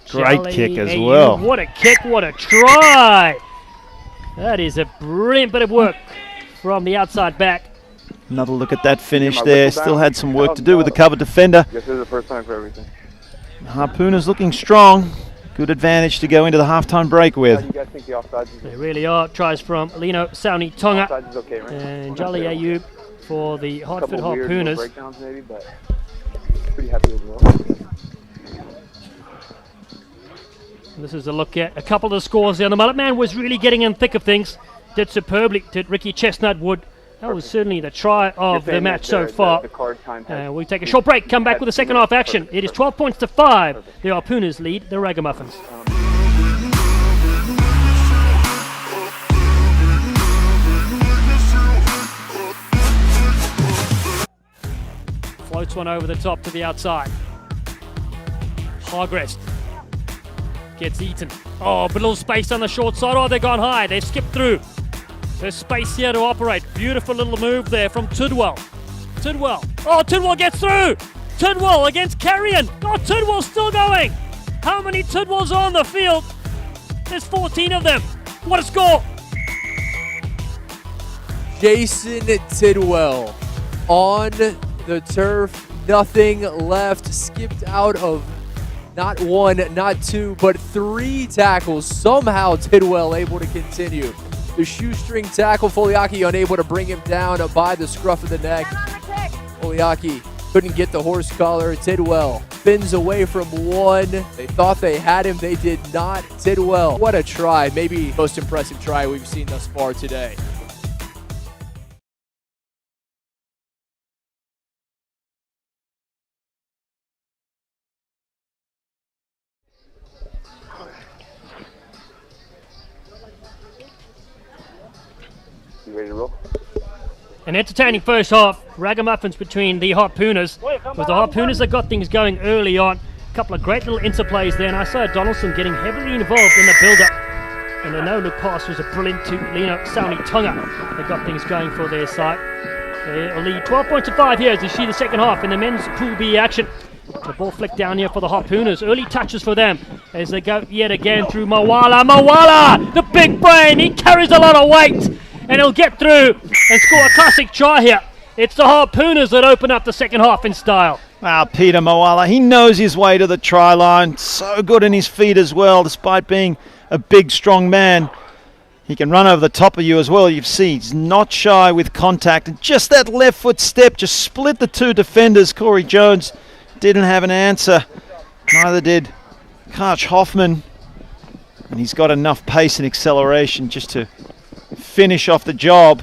Great kick as well. What a kick, what a try. That is a brilliant bit of work from the outside back. Another look at that finish there. Still had some work to do with the cover defender. Guess this is the first time for everything. Harpooners looking strong. Good advantage to go into the halftime break How with. do you guys think the offsides is? They really are. Tries from Lino Sauni Tonga Offsides is okay, right? and Jolly Ayub for the Hartford Couple weird Harpooners. breakdowns maybe, but pretty happy overall. This is a look at a couple of the scores there. The Mullet Man was really getting in thick of things. Did superbly, did Ricky Chestnut-Wood. That was certainly the try of the match so far. We take a short break, come back with the second half action. It is 12 points to 5. The Harpooners lead the Raggamuffins. Floats one over the top to the outside. Hargrest gets eaten. Oh, but little space on the short side. Oh, they've gone high. They've skipped through. There's space here to operate. Beautiful little move there from Tidwell. Tidwell. Oh, Tidwell gets through. Tidwell against Carrion. Oh, Tidwell's still going. How many Tidwells on the field? There's 14 of them. What a score. Jason Tidwell on the turf. Nothing left. Skipped out of not 1, not 2, but 3 tackles. Somehow Tidwell able to continue. The shoestring tackle, Foliaki unable to bring him down by the scruff of the neck. Foliaki couldn't get the horse collar. Tidwell spins away from 1. They thought they had him. They did not. Tidwell, what a try. Maybe the most impressive try we've seen thus far today. You ready to roll? An entertaining first half. Raggamuffins between the Harpooners. It was the Harpooners that got things going early on. A couple of great little interplays there, and I saw Donaldson getting heavily involved in the build-up. And the no-look pass was a brilliant to Lino Sauni Tonga. They got things going for their side. They'll lead 12 points to 5 here as you see the second half in the men's Pool B action. The ball flicked down here for the Harpooners. Early touches for them as they go yet again through Mawala. Mawala, the big brain, he carries a lot of weight. And he'll get through and score a classic try here. It's the Harpooners that open up the second half in style. Wow, Peter Mawala, he knows his way to the try line. So good in his feet as well, despite being a big, strong man. He can run over the top of you as well. You see, he's not shy with contact. And just that left foot step just split the 2 defenders. Corey Jones didn't have an answer. Neither did Karch Hoffman. And he's got enough pace and acceleration just to finish off the job.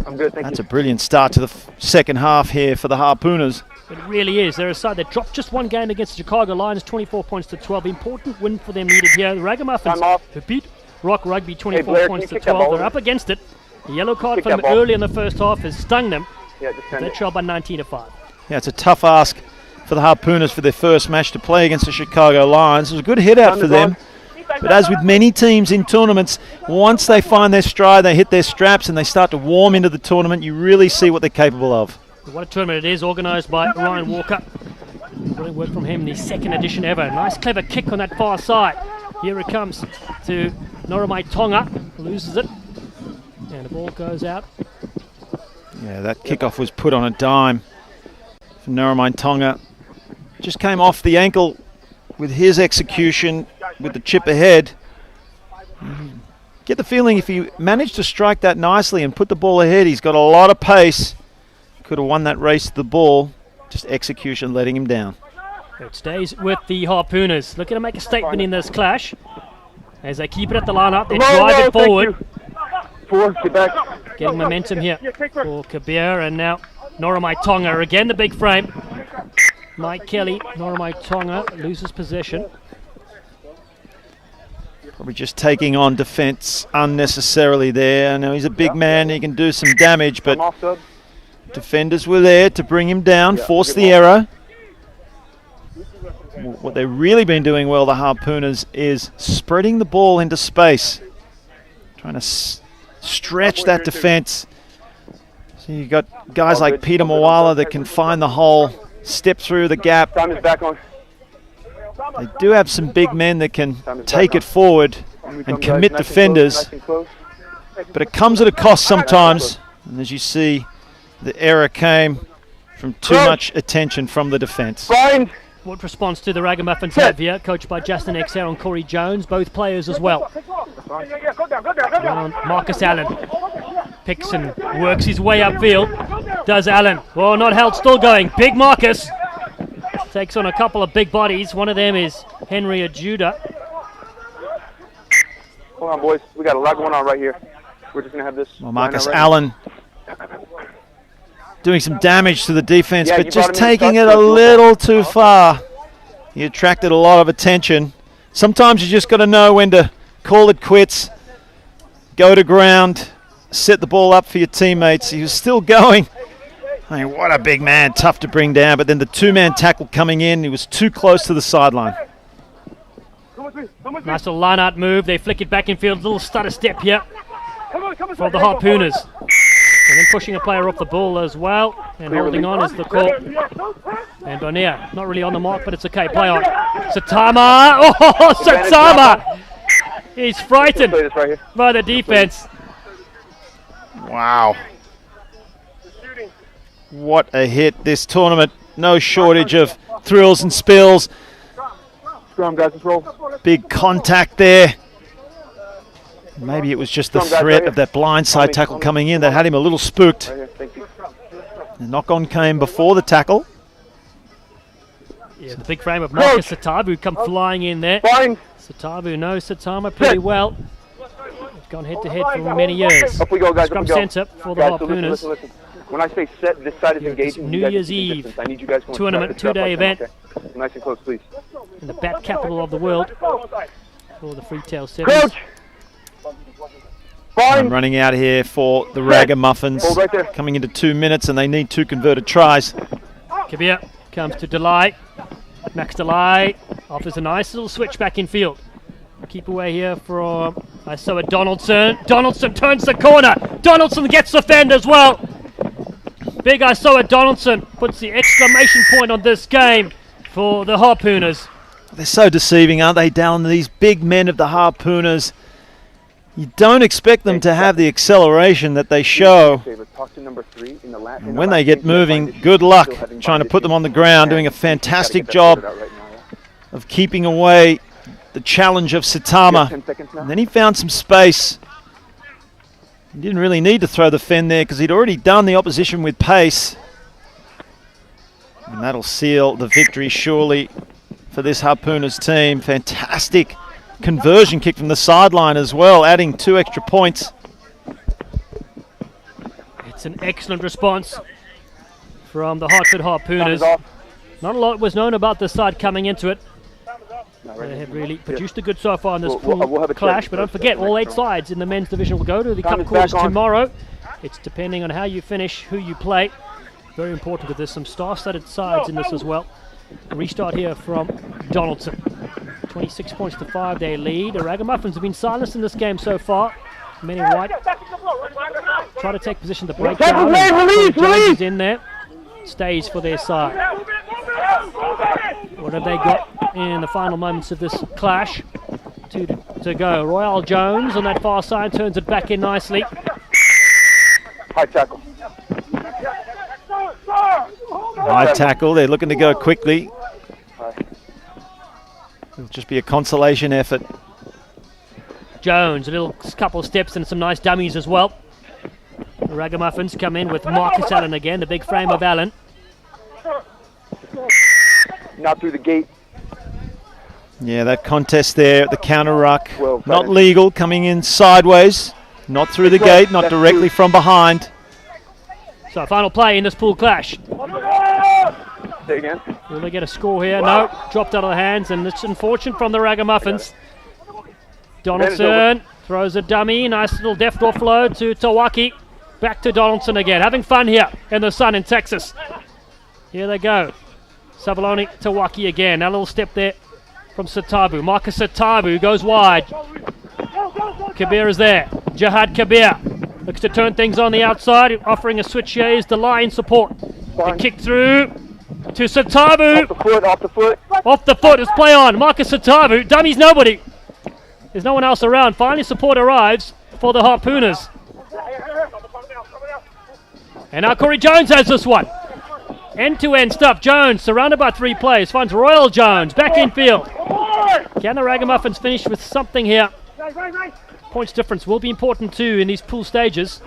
I'm good, thank you. That's a brilliant start to the second half here for the Harpooners. It really is. They're a side that dropped just one game against the Chicago Lions, 24 points to 12. Important win for them needed here. The Raggamuffins who beat Rock Rugby 24 Blair, points to 12. They're up against it. The yellow card for them early in the first half has stung them. Yeah, just They trail by 19 to 5. Yeah, it's a tough ask for the Harpooners for their first match to play against the Chicago Lions. It was a good hit out for them. But as with many teams in tournaments, once they find their stride, they hit their straps and they start to warm into the tournament, you really see what they're capable of. What a tournament it is, organised by Ryan Walker. Brilliant work from him, the second edition ever. Nice clever kick on that far side. Here it comes to Noramai Tonga, loses it. And the ball goes out. Yeah, that kickoff was put on a dime for Noramai Tonga. Just came off the ankle with his execution with the chip ahead. Get the feeling if he managed to strike that nicely and put the ball ahead, he's got a lot of pace. Could have won that race to the ball. Just execution letting him down. It stays with the Harpooners. Looking to make a statement in this clash. As they keep it at the line-up, they drive it forward. Get back. Getting momentum here for Kabir, and now Noramai Tonga again, the big frame. Mike Kelly, Noramai Tonga loses possession. Probably just taking on defence unnecessarily there. I know he's a big man, he can do some damage, but defenders were there to bring him down, force the error. what they've really been doing well, the Harpooners, is spreading the ball into space, trying to stretch that defense. So you got guys like Peter Mawala that can find the hole, step through the gap. Time is back on. They do have some big men that can take it forward and commit defenders, but it comes at a cost sometimes. And as you see, the error came from too much attention from the defense. What response to the Raggamuffins have here, coached by Justin Exer and Corey Jones, both players as well. Marcus Allen picks and works his way upfield. Does Allen? Oh, not held, still going. Big Marcus takes on a couple of big bodies. One of them is Henry Ajuda. Hold on, boys. We got a lot going on right here. We're just going to have this. Well, Marcus Allen doing some damage to the defense, but just taking it a little too far. He attracted a lot of attention. Sometimes you just got to know when to call it quits, go to ground, set the ball up for your teammates. He was still going. I mean, what a big man, tough to bring down, but then the two-man tackle coming in, he was too close to the sideline. Nice little line-out move. They flick it back in field. Little stutter step here for the Harpooners. And then pushing a player off the ball as well. And holding on is the call. And Bonilla, not really on the mark, but it's okay. Play on. Satama. Oh, Satama! He's frightened by the defense. Wow. What a hit this tournament. No shortage of thrills and spills. Scrum, guys, let's roll. Big contact there. Maybe it was just the threat of that blindside tackle coming in that had him a little spooked. The knock-on came before the tackle. Yeah, the big frame of Marcus Satabu come flying in there. Satabu knows Satama pretty well. They've gone head-to-head for many years. Up we go, guys. Scrum centre for the Harpooners. Listen. When I say set, this side is engaging. New Year's Eve I need you guys tournament, two-day event. Okay. Nice and close, please. In the bat capital of the world for the Freetail Sevens. I'm running out here for the Raggamuffins, coming into 2 minutes, and they need 2 converted tries. Kabir comes to Delay. Max Delay offers a nice little switch back in field. Keep away here from Isoa Donaldson. Donaldson turns the corner. Donaldson gets the fend as well. Big Isoa Donaldson puts the exclamation point on this game for the Harpooners. They're so deceiving, aren't they, Dallin? These big men of the Harpooners. You don't expect them to have the acceleration that they show. And when they get moving, good luck trying to put them on the ground, doing a fantastic job of keeping away the challenge of Satama. And then he found some space. He didn't really need to throw the fend there because he'd already done the opposition with pace. And that'll seal the victory surely for this Harpooners team. Fantastic conversion kick from the sideline as well, adding 2 extra points. It's an excellent response from the Hartford Harpooners. Not a lot was known about this side coming into it. They have really produced a good so far in this pool clash, but don't forget, all 8 sides in the men's division will go to the cup quarters tomorrow. It's depending on how you finish, who you play. Very important because there's some star-studded sides in this as well. A restart here from Donaldson. 26 points to 5, they lead. The Raggamuffins have been silenced in this game so far. Many White try to take position to break down. Jones is in there. Stays for their side. What have they got in the final moments of this clash? 2 to go. Royale Jones on that far side turns it back in nicely. High tackle. High tackle. They're looking to go quickly. It'll just be a consolation effort. Jones, a little couple of steps and some nice dummies as well. The Raggamuffins come in with Marcus Allen again, the big frame of Allen. Not through the gate. Yeah, that contest there at the counter ruck. Not legal, coming in sideways. Not through the gate, not directly from behind. So final play in this pool clash. Say again. Will they get a score here? No, dropped out of the hands, and it's unfortunate from the Raggamuffins. Donaldson throws a dummy, nice little deft offload to Tawaki. Back to Donaldson again, having fun here in the sun in Texas. Here they go. Savaloni to Waki again. A little step there from Satabu. Marcus Satabu goes wide. Kabir is there. Jihad Kabir looks to turn things on the outside, offering a switch here is the line support. The kick through to Satabu. Off the foot. Off the foot is play on. Marcus Satabu. Dummies nobody. There's no one else around. Finally support arrives for the Harpooners. And now Corey Jones has this one. End-to-end stuff. Jones surrounded by 3 players. Finds Royal Jones back in field. Can the Raggamuffins finish with something here? Points difference will be important too in these pool stages.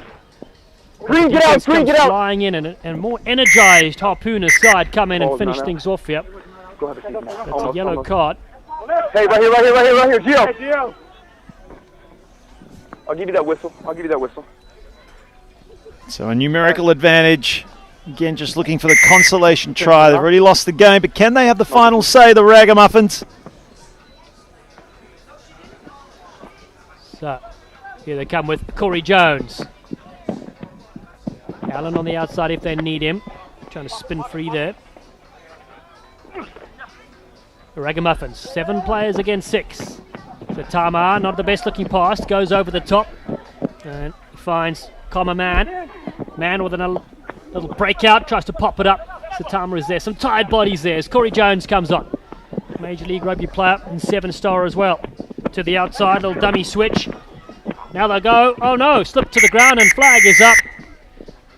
Green, get out! Green, get out! Flying in and a more energized Harpooners side come in and finish things off here. That's a yellow card. Hey, right here, Gio. I'll give you that whistle. So a numerical advantage. Again, just looking for the consolation try. They've already lost the game, but can they have the final say, the Raggamuffins? So, here they come with Corey Jones. Allen on the outside if they need him. Trying to spin free there. The Raggamuffins, 7 players against 6. So Tamar, not the best looking pass, goes over the top. And he finds Comma Man. Man with a little breakout, tries to pop it up. Satama is there. Some tired bodies there as Corey Jones comes on. Major League Rugby player and 7-star as well. To the outside, little dummy switch. Now they'll go. Oh no, slip to the ground and flag is up.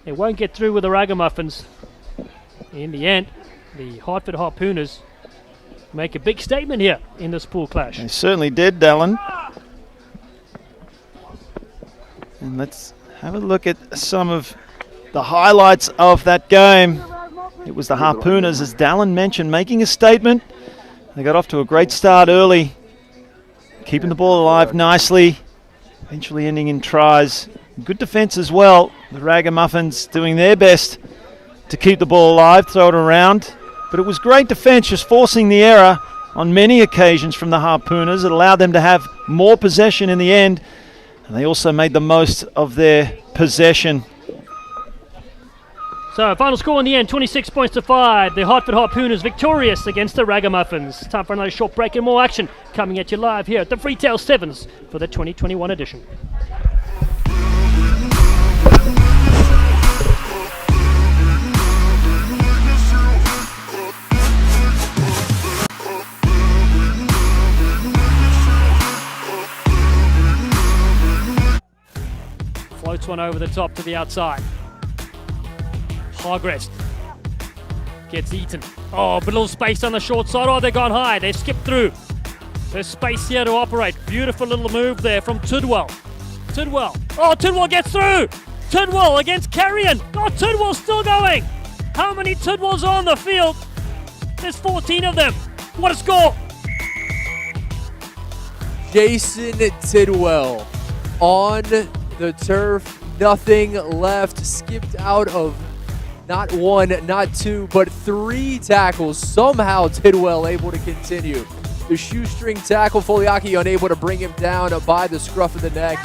It won't get through with the Raggamuffins. In the end, the Hartford Harpooners make a big statement here in this pool clash. They certainly did, Dallin. And let's have a look at some of the highlights of that game. It was the Harpooners, as Dallin mentioned, making a statement. They got off to a great start early, keeping the ball alive nicely, eventually ending in tries. Good defense as well. The Raggamuffins doing their best to keep the ball alive, throw it around. But it was great defense, just forcing the error on many occasions from the Harpooners. It allowed them to have more possession in the end, and they also made the most of their possession. So, final score in the end, 26 points to 5. The Hartford Harpooners victorious against the Raggamuffins. Time for another short break and more action coming at you live here at the Freetail Sevens for the 2021 edition. Floats one over the top to the outside. Hargrest gets eaten. Oh, but a little space on the short side. Oh, they've gone high. They've skipped through. There's space here to operate. Beautiful little move there from Tidwell. Oh, Tidwell gets through. Tidwell against Carrion. Oh, Tidwell's still going. How many Tidwells are on the field? There's 14 of them. What a score. Jason Tidwell on the turf. Nothing left. Skipped out of not 1, not 2, but 3 tackles. Somehow Tidwell able to continue. The shoestring tackle, Foliaki unable to bring him down by the scruff of the neck.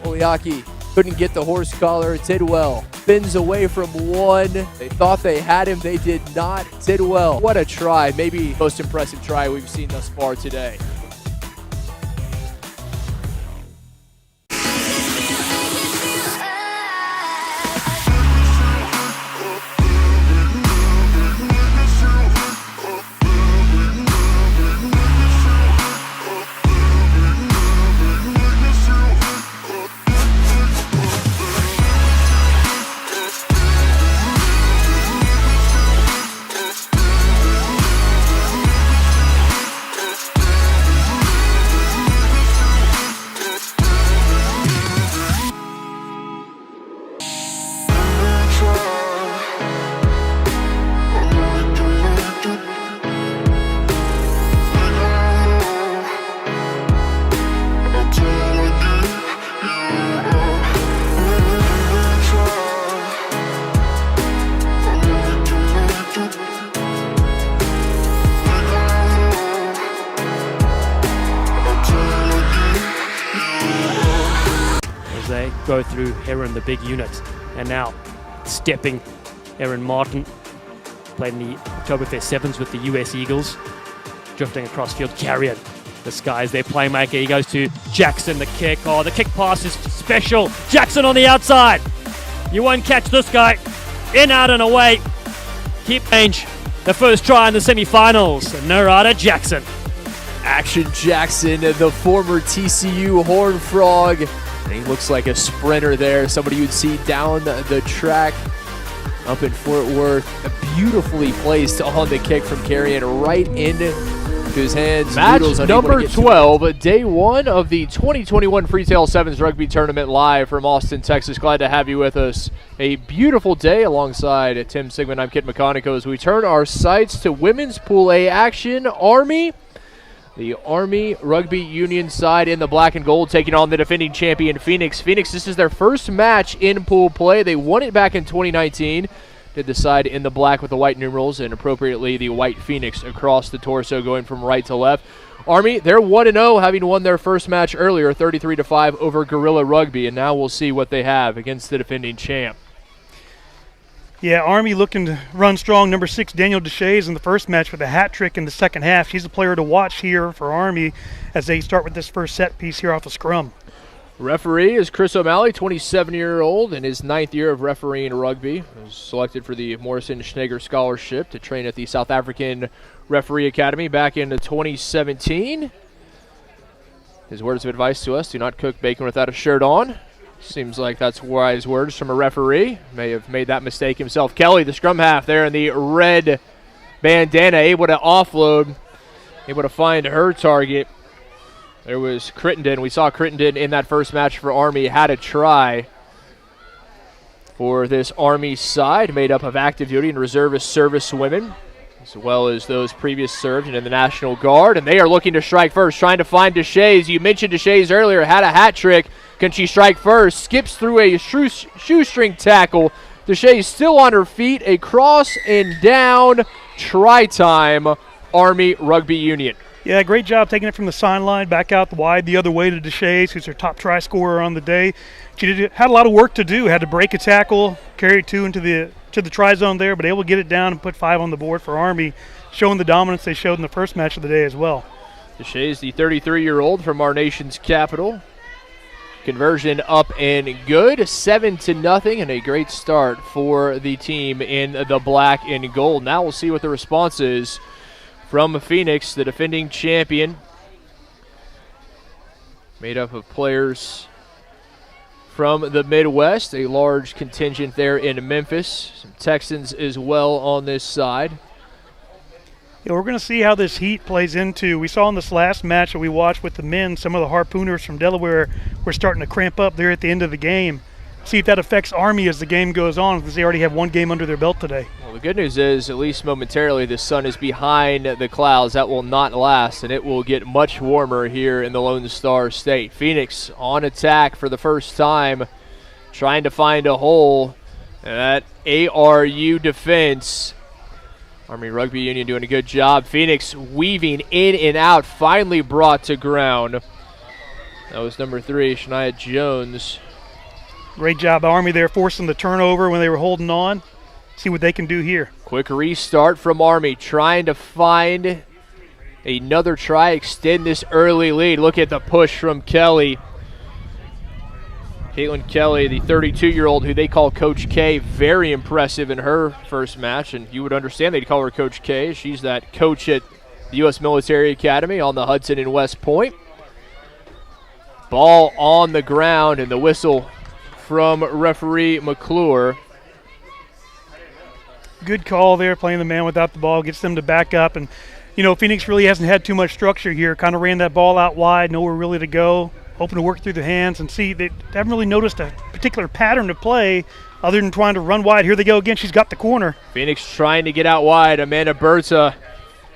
Foliaki couldn't get the horse collar. Tidwell spins away from 1. They thought they had him. They did not. Tidwell, what a try. Maybe the most impressive try we've seen thus far today. They go through Heron, the big unit, and now stepping Aaron Martin Played in the Oktoberfest Sevens with the US Eagles. Drifting across field, Carrion. This guy's their playmaker. He goes to Jackson, the kick. Oh, the kick pass is special. Jackson on the outside. You won't catch this guy. In, out, and away. Keep range. The first try in the semifinals. Narada Jackson. Action Jackson, the former TCU Horned Frog. And he looks like a sprinter there. Somebody you'd see down the track up in Fort Worth. Beautifully placed on the kick from Carrion right into his hands. Match number 12, day one of the 2021 Freetail Sevens Rugby Tournament live from Austin, Texas. Glad to have you with us. A beautiful day alongside Tim Sigmund. I'm Kit McConico as we turn our sights to Women's Pool A action. Army, the Army Rugby Union side in the black and gold, taking on the defending champion Phoenix. Phoenix, this is their first match in pool play. They won it back in 2019. Did the side in the black with the white numerals and appropriately the white Phoenix across the torso going from right to left. Army, they're 1-0, having won their first match earlier, 33-5 over Gorilla Rugby, and now we'll see what they have against the defending champ. Yeah, Army looking to run strong. Number 6, Daniel Deshays in the first match with a hat trick in the second half. She's a player to watch here for Army as they start with this first set piece here off the scrum. Referee is Chris O'Malley, 27-year-old, in his 9th year of refereeing rugby. He was selected for the Morrison Schneger Scholarship to train at the South African Referee Academy back in 2017. His words of advice to us: do not cook bacon without a shirt on. Seems like that's wise words from a referee. May have made that mistake himself. Kelly, the scrum half there in the red bandana, able to offload, able to find her target. There was Crittenden. We saw Crittenden in that first match for Army had a try for this Army side made up of active duty and reservist service women, as well as those previous served and in the National Guard. And they are looking to strike first, trying to find Deshays. You mentioned Deshays earlier, had a hat trick. Can she strike first? Skips through a shoestring tackle. Deshays still on her feet. A cross and down. Try time, Army Rugby Union. Yeah, great job taking it from the sideline back out wide the other way to Deshays, who's her top try scorer on the day. She had a lot of work to do. Had to break a tackle, carry 2 into the try zone there, but able to get it down and put 5 on the board for Army, showing the dominance they showed in the first match of the day as well. Deshays, the 33-year-old from our nation's capital. Conversion up and good, 7-0, and a great start for the team in the black and gold. Now we'll see what the response is from Phoenix, the defending champion, made up of players from the Midwest, a large contingent there in Memphis, some Texans as well on this side. Yeah, we're going to see how this heat plays into. We saw in this last match that we watched with the men, some of the Harpooners from Delaware were starting to cramp up there at the end of the game. See if that affects Army as the game goes on, because they already have 1 game under their belt today. Well, the good news is, at least momentarily, the sun is behind the clouds. That will not last, and it will get much warmer here in the Lone Star State. Phoenix on attack for the first time, trying to find a hole. And that ARU defense, Army Rugby Union doing a good job. Phoenix weaving in and out, finally brought to ground. That was number 3, Shania Jones. Great job, Army there, forcing the turnover when they were holding on. See what they can do here. Quick restart from Army, trying to find another try, extend this early lead. Look at the push from Kelly. Caitlin Kelly, the 32-year-old who they call Coach K, very impressive in her first match, and you would understand they'd call her Coach K. She's that coach at the U.S. Military Academy on the Hudson in West Point. Ball on the ground, and the whistle from referee McClure. Good call there, playing the man without the ball, gets them to back up. And, you know, Phoenix really hasn't had too much structure here. Kind of ran that ball out wide, nowhere really to go. Hoping to work through the hands and see. They haven't really noticed a particular pattern of play other than trying to run wide. Here they go again. She's got the corner. Phoenix trying to get out wide. Amanda Berta,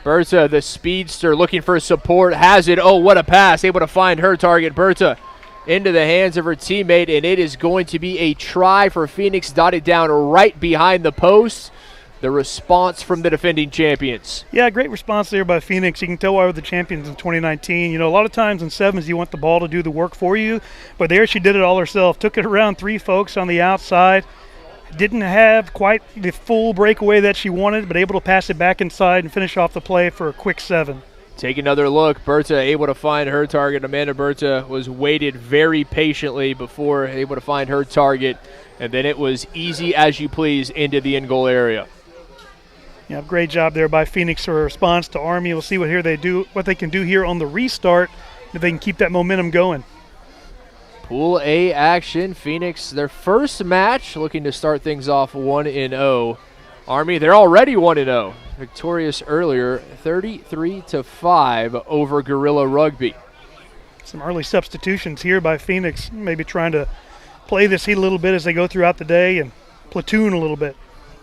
the speedster, looking for support. Has it. Oh, what a pass. Able to find her target. Berta into the hands of her teammate, and it is going to be a try for Phoenix, dotted down right behind the post. The response from the defending champions. Yeah, great response there by Phoenix. You can tell why we're the champions in 2019. You know, a lot of times in sevens you want the ball to do the work for you, but there she did it all herself. Took it around 3 folks on the outside, Didn't have quite the full breakaway that she wanted, but able to pass it back inside and finish off the play for a quick 7. Take another look. Berta able to find her target. Amanda Berta was waited very patiently before able to find her target, and then it was easy as you please into the in-goal area. Yeah, great job there by Phoenix for a response to Army. We'll see what they can do here on the restart, if they can keep that momentum going. Pool A action. Phoenix, their first match, looking to start things off 1-0. Army, they're already 1-0. Victorious earlier, 33-5 over Gorilla Rugby. Some early substitutions here by Phoenix, maybe trying to play this heat a little bit as they go throughout the day and platoon a little bit.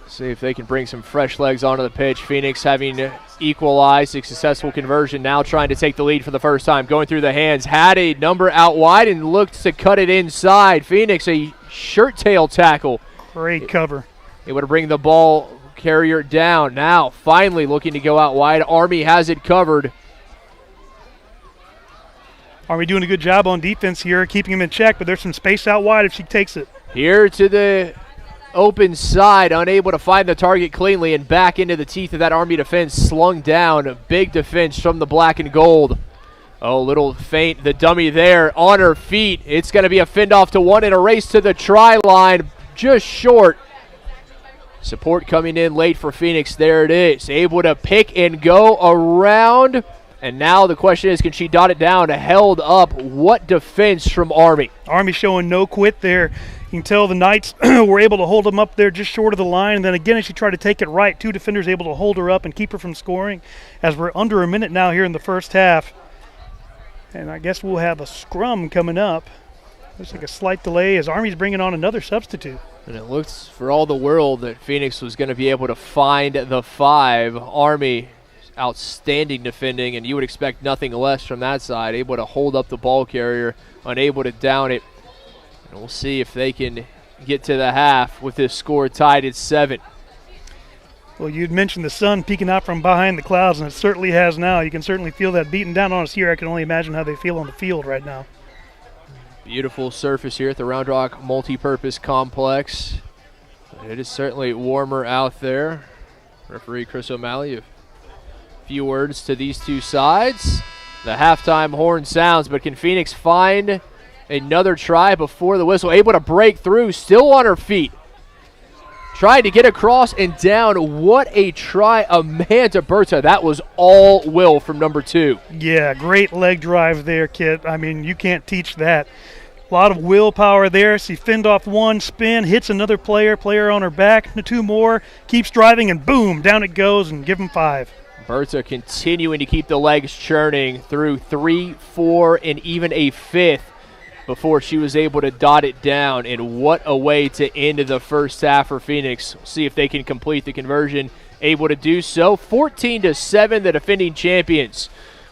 See if they can bring some fresh legs onto the pitch. Phoenix having equalized a successful conversion, now trying to take the lead for the first time. Going through the hands, had a number out wide and looked to cut it inside. Phoenix, a shirt tail tackle. Great cover. Able to bring the ball carrier down. Now finally looking to go out wide. Army has it covered. Army doing a good job on defense here, keeping him in check, but there's some space out wide if she takes it. Here to the open side, unable to find the target cleanly, and back into the teeth of that Army defense, slung down. Big defense from the black and gold. Oh, little feint, the dummy there on her feet. It's going to be a fend off to one and a race to the try line, just short. Support coming in late for Phoenix. There it is, able to pick and go around. And now the question is, can she dot it down? Held up. What defense from Army? Army showing no quit there. You can tell the Knights were able to hold them up there just short of the line. And then again, as she tried to take it right, 2 defenders able to hold her up and keep her from scoring, as we're under a minute now here in the first half. And I guess we'll have a scrum coming up. Looks like a slight delay as Army's bringing on another substitute. And it looks for all the world that Phoenix was going to be able to find the 5. Army, outstanding defending, and you would expect nothing less from that side. Able to hold up the ball carrier, unable to down it. And we'll see if they can get to the half with this score tied at 7. Well, you'd mentioned the sun peeking out from behind the clouds, and it certainly has now. You can certainly feel that beating down on us here. I can only imagine how they feel on the field right now. Beautiful surface here at the Round Rock Multipurpose Complex. It is certainly warmer out there. Referee Chris O'Malley, a few words to these two sides. The halftime horn sounds, but can Phoenix find another try before the whistle? Able to break through, still on her feet. Trying to get across and down. What a try, Amanda Berta. That was all will from number 2. Yeah, great leg drive there, kid. I mean, you can't teach that. A lot of willpower there. She fend off one, spin, hits another player on her back, 2 more, keeps driving, and boom, down it goes, and give them 5. Berta continuing to keep the legs churning through 3, 4, and even a 5th before she was able to dot it down. And what a way to end the first half for Phoenix. See if they can complete the conversion. Able to do so. 14-7, the defending champions,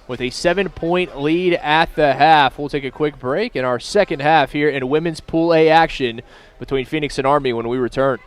with a 7-point lead at the half. We'll take a quick break in our second half here in Women's Pool A action between Phoenix and Army when we return.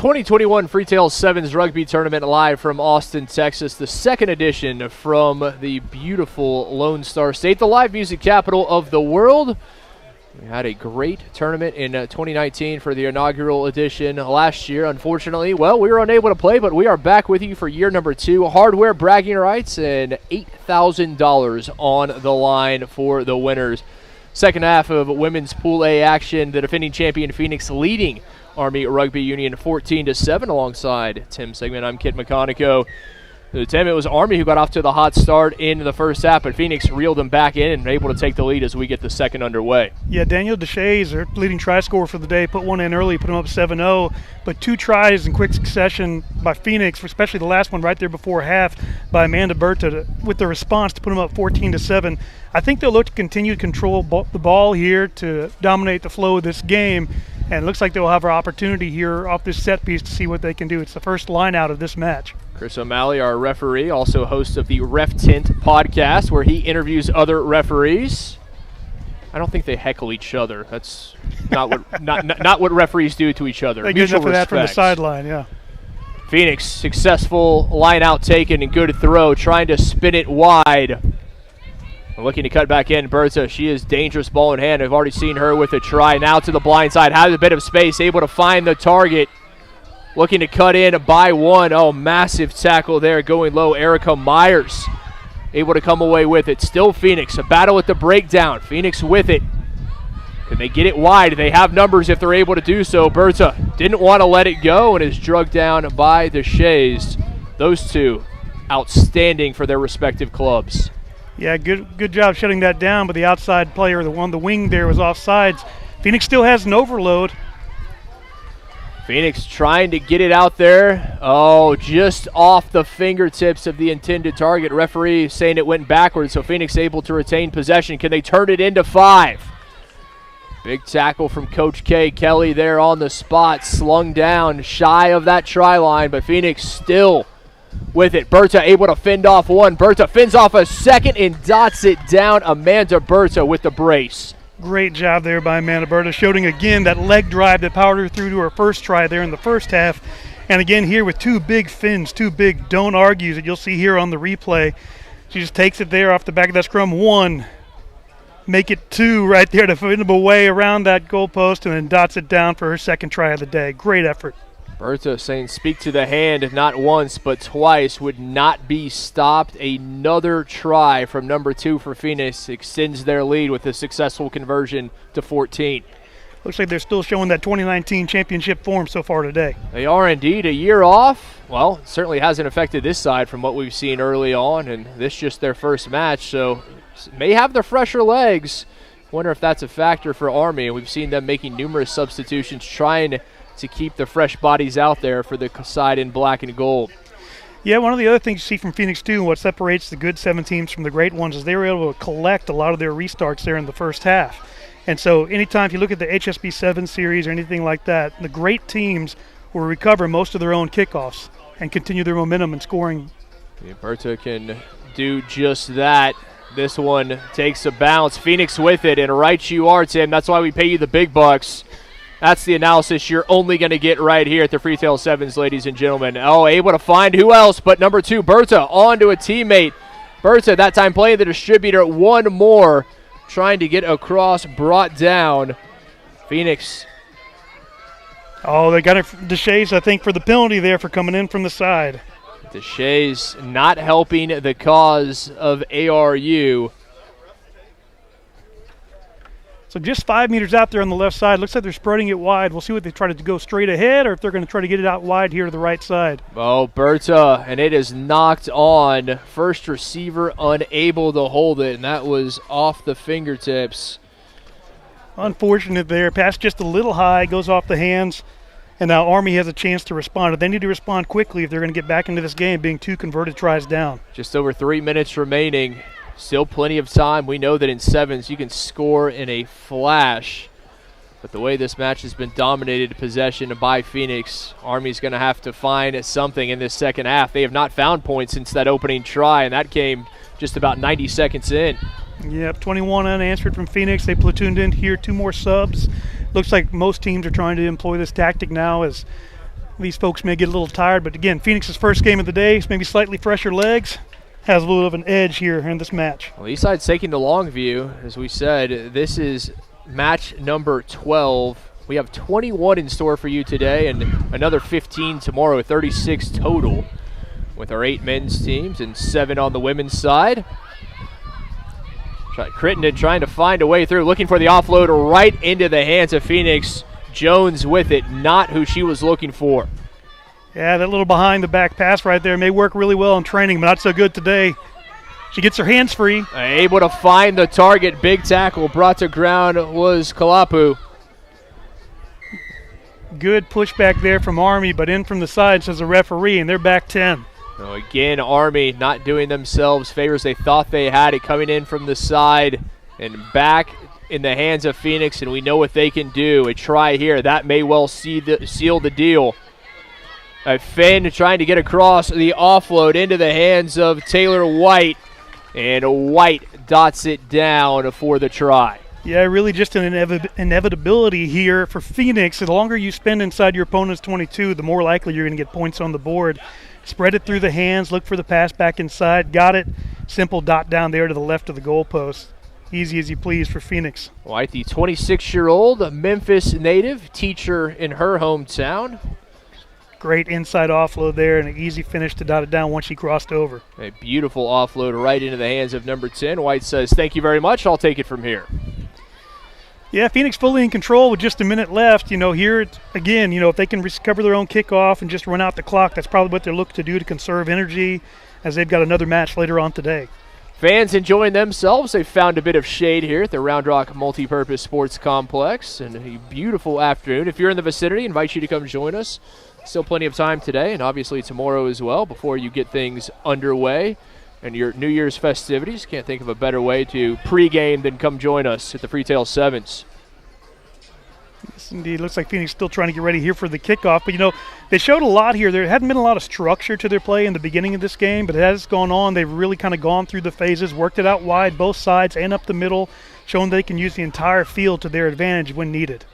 2021 Freetail Sevens Rugby Tournament live from Austin, Texas, the second edition from the beautiful Lone Star State, the live music capital of the world. We had a great tournament in 2019 for the inaugural edition last year. Unfortunately, well, we were unable to play, but we are back with you for year number 2. Hardware bragging rights and $8,000 on the line for the winners. Second half of women's Pool A action, the defending champion Phoenix leading Army Rugby Union 14-7 alongside Tim Sigmund. I'm Kit McConico. Tim, it was Army who got off to the hot start in the first half, but Phoenix reeled them back in and able to take the lead as we get the second underway. Yeah, Daniel Deshays, their leading try scorer for the day, put one in early, put them up 7-0, but 2 tries in quick succession by Phoenix, especially the last one right there before half by Amanda Berta with the response to put them up 14-7. I think they'll look to continue to control the ball here to dominate the flow of this game, and it looks like they'll have an opportunity here off this set piece to see what they can do. It's the first line out of this match. Chris O'Malley, our referee, also host of the Ref Tint podcast, where he interviews other referees. I don't think they heckle each other. That's not what not what referees do to each other. They get enough of that from the sideline, yeah. Phoenix, successful line out taken and good throw, trying to spin it wide. Looking to cut back in, Berta, she is dangerous ball in hand. I've already seen her with a try. Now to the blind side, has a bit of space, able to find the target. Looking to cut in by one. Oh, massive tackle there going low. Erica Myers able to come away with it. Still Phoenix, a battle at the breakdown. Phoenix with it. Can they get it wide? They have numbers if they're able to do so. Berta didn't want to let it go and is drugged down by the Shays. Those two outstanding for their respective clubs. Yeah, good job shutting that down, but the outside player, the one on the wing there, was offsides. Phoenix still has an overload. Phoenix trying to get it out there. Oh, just off the fingertips of the intended target. Referee saying it went backwards, so Phoenix able to retain possession. Can they turn it into 5? Big tackle from Coach K. Kelly there on the spot. Slung down shy of that try line, but Phoenix still with it. Berta able to fend off one. Berta fins off a second and dots it down. Amanda Berta with the brace. Great job there by Amanda Berta, showing again that leg drive that powered her through to her first try there in the first half. And again here with 2 big fins, 2 big don't argues that you'll see here on the replay. She just takes it there off the back of that scrum. 1, make it 2 right there to find a way around that goalpost, and then dots it down for her second try of the day. Great effort. Berta saying speak to the hand not once but twice, would not be stopped. Another try from number 2 for Phoenix extends their lead with a successful conversion to 14. Looks like they're still showing that 2019 championship form so far today. They are indeed. A year off, well, certainly hasn't affected this side from what we've seen early on, and this just their first match, so may have the fresher legs. Wonder if that's a factor for Army. We've seen them making numerous substitutions, trying to keep the fresh bodies out there for the side in black and gold. Yeah, one of the other things you see from Phoenix too, and what separates the good 7 teams from the great ones, is they were able to collect a lot of their restarts there in the first half. And so anytime if you look at the HSB 7 series or anything like that, the great teams will recover most of their own kickoffs and continue their momentum in scoring. Yeah, Berta can do just that. This one takes a bounce. Phoenix with it, and right you are, Tim. That's why we pay you the big bucks. That's the analysis you're only going to get right here at the Freetail Sevens, ladies and gentlemen. Oh, able to find who else but number 2, Berta, on to a teammate. Berta, that time playing the distributor. One more, trying to get across, brought down. Phoenix. Oh, they got it, Deshays, I think, for the penalty there for coming in from the side. Deshays not helping the cause of ARU. So just 5 meters out there on the left side. Looks like they're spreading it wide. We'll see what they try to go straight ahead or if they're going to try to get it out wide here to the right side. Oh, Berta, and it is knocked on. First receiver unable to hold it, and that was off the fingertips. Unfortunate there. Pass just a little high, goes off the hands, and now Army has a chance to respond. They need to respond quickly if they're going to get back into this game, being 2 converted tries down. Just over 3 minutes remaining. Still plenty of time. We know that in 7s you can score in a flash. But the way this match has been dominated possession by Phoenix, Army's going to have to find something in this second half. They have not found points since that opening try, and that came just about 90 seconds in. Yep, 21 unanswered from Phoenix. They platooned in here, 2 more subs. Looks like most teams are trying to employ this tactic now as These folks may get a little tired, but again, Phoenix's first game of the day, maybe slightly fresher legs, has a little of an edge here in this match. Well, Eastside's taking the long view. As we said, this is match number 12. We have 21 in store for you today and another 15 tomorrow, 36 total with our 8 men's teams and 7 on the women's side. Crittenden trying to find a way through, looking for the offload right into the hands of Phoenix. Jones with it, not who she was looking for. Yeah, that little behind the back pass right there may work really well in training, but not so good today. She gets her hands free. Able to find the target. Big tackle brought to ground was Kalapu. Good pushback there from Army, but in from the side, says the referee, and they're back 10. So again, Army not doing themselves favors. They thought they had it coming in from the side and back in the hands of Phoenix, and we know what they can do. A try here. That may well seal the deal. Finn trying to get across the offload into the hands of Taylor White, and White dots it down for the try. Yeah, really just an inevitability here for Phoenix. The longer you spend inside your opponent's 22, the more likely you're going to get points on the board. Spread it through the hands, look for the pass back inside. Got it. Simple dot down there to the left of the goalpost. Easy as you please for Phoenix. White, the 26-year-old Memphis native, teacher in her hometown. Great inside offload there and an easy finish to dot it down once she crossed over. A beautiful offload right into the hands of number 10. White says, thank you very much. I'll take it from here. Yeah, Phoenix fully in control with just a minute left. Here, again, if they can recover their own kickoff and just run out the clock, that's probably what they're looking to do to conserve energy as they've got another match later on today. Fans enjoying themselves. They found a bit of shade here at the Round Rock Multipurpose Sports Complex. And a beautiful afternoon. If you're in the vicinity, I invite you to come join us. Still plenty of time today and obviously tomorrow as well before you get things underway and your New Year's festivities. Can't think of a better way to pregame than come join us at the Freetail Sevens. Yes, indeed. Looks like Phoenix still trying to get ready here for the kickoff. But, they showed a lot here. There hadn't been a lot of structure to their play in the beginning of this game, but as it's gone on, they've really kind of gone through the phases, worked it out wide, both sides and up the middle, showing they can use the entire field to their advantage when needed.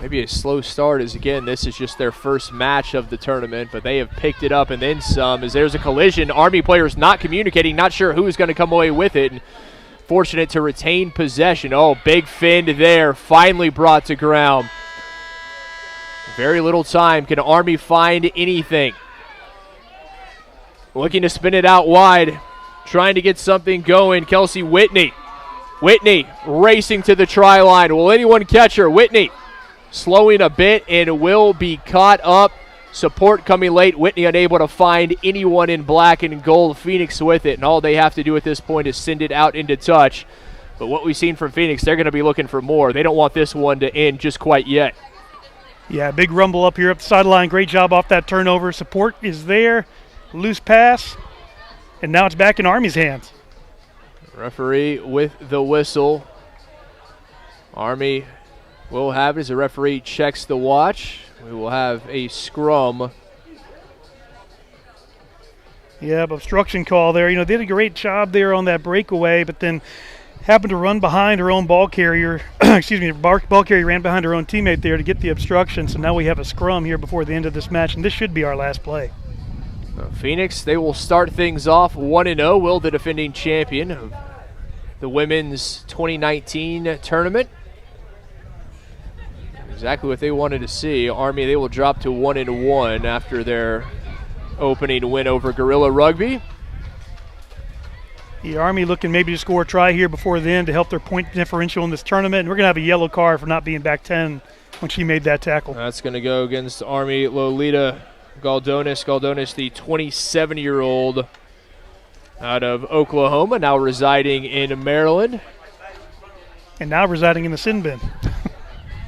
Maybe a slow start as, again, this is just their first match of the tournament, but they have picked it up and then some as there's a collision. Army players not communicating, not sure who's going to come away with it. And fortunate to retain possession. Oh, big fend there, finally brought to ground. Very little time. Can Army find anything? Looking to spin it out wide, trying to get something going. Kelsey Whitney. Whitney racing to the try line. Will anyone catch her? Whitney slowing a bit and will be caught up. Support coming late. Whitney unable to find anyone in black and gold. Phoenix with it, and all they have to do at this point is send it out into touch. But what we've seen from Phoenix, they're going to be looking for more. They don't want this one to end just quite yet. Yeah, big rumble up here up the sideline. Great job off that turnover. Support is there. Loose pass. And now it's back in Army's hands. Referee with the whistle. Army will have it as the referee checks the watch. We will have a scrum. Yeah, obstruction call there. They did a great job there on that breakaway, but then happened to run behind her own ball carrier. Excuse me, ball carrier ran behind her own teammate there to get the obstruction. So now we have a scrum here before the end of this match, and this should be our last play. Phoenix, they will start things off 1-0. Will, the defending champion of the women's 2019 tournament. Exactly what they wanted to see. Army, they will drop to 1-1 after their opening win over Gorilla Rugby. The Army looking maybe to score a try here before the end to help their point differential in this tournament. And we're going to have a yellow card for not being back 10 when she made that tackle. That's going to go against Army Lolita Galdonis. Galdonis, the 27-year-old out of Oklahoma, now residing in Maryland. And now residing in the sin bin.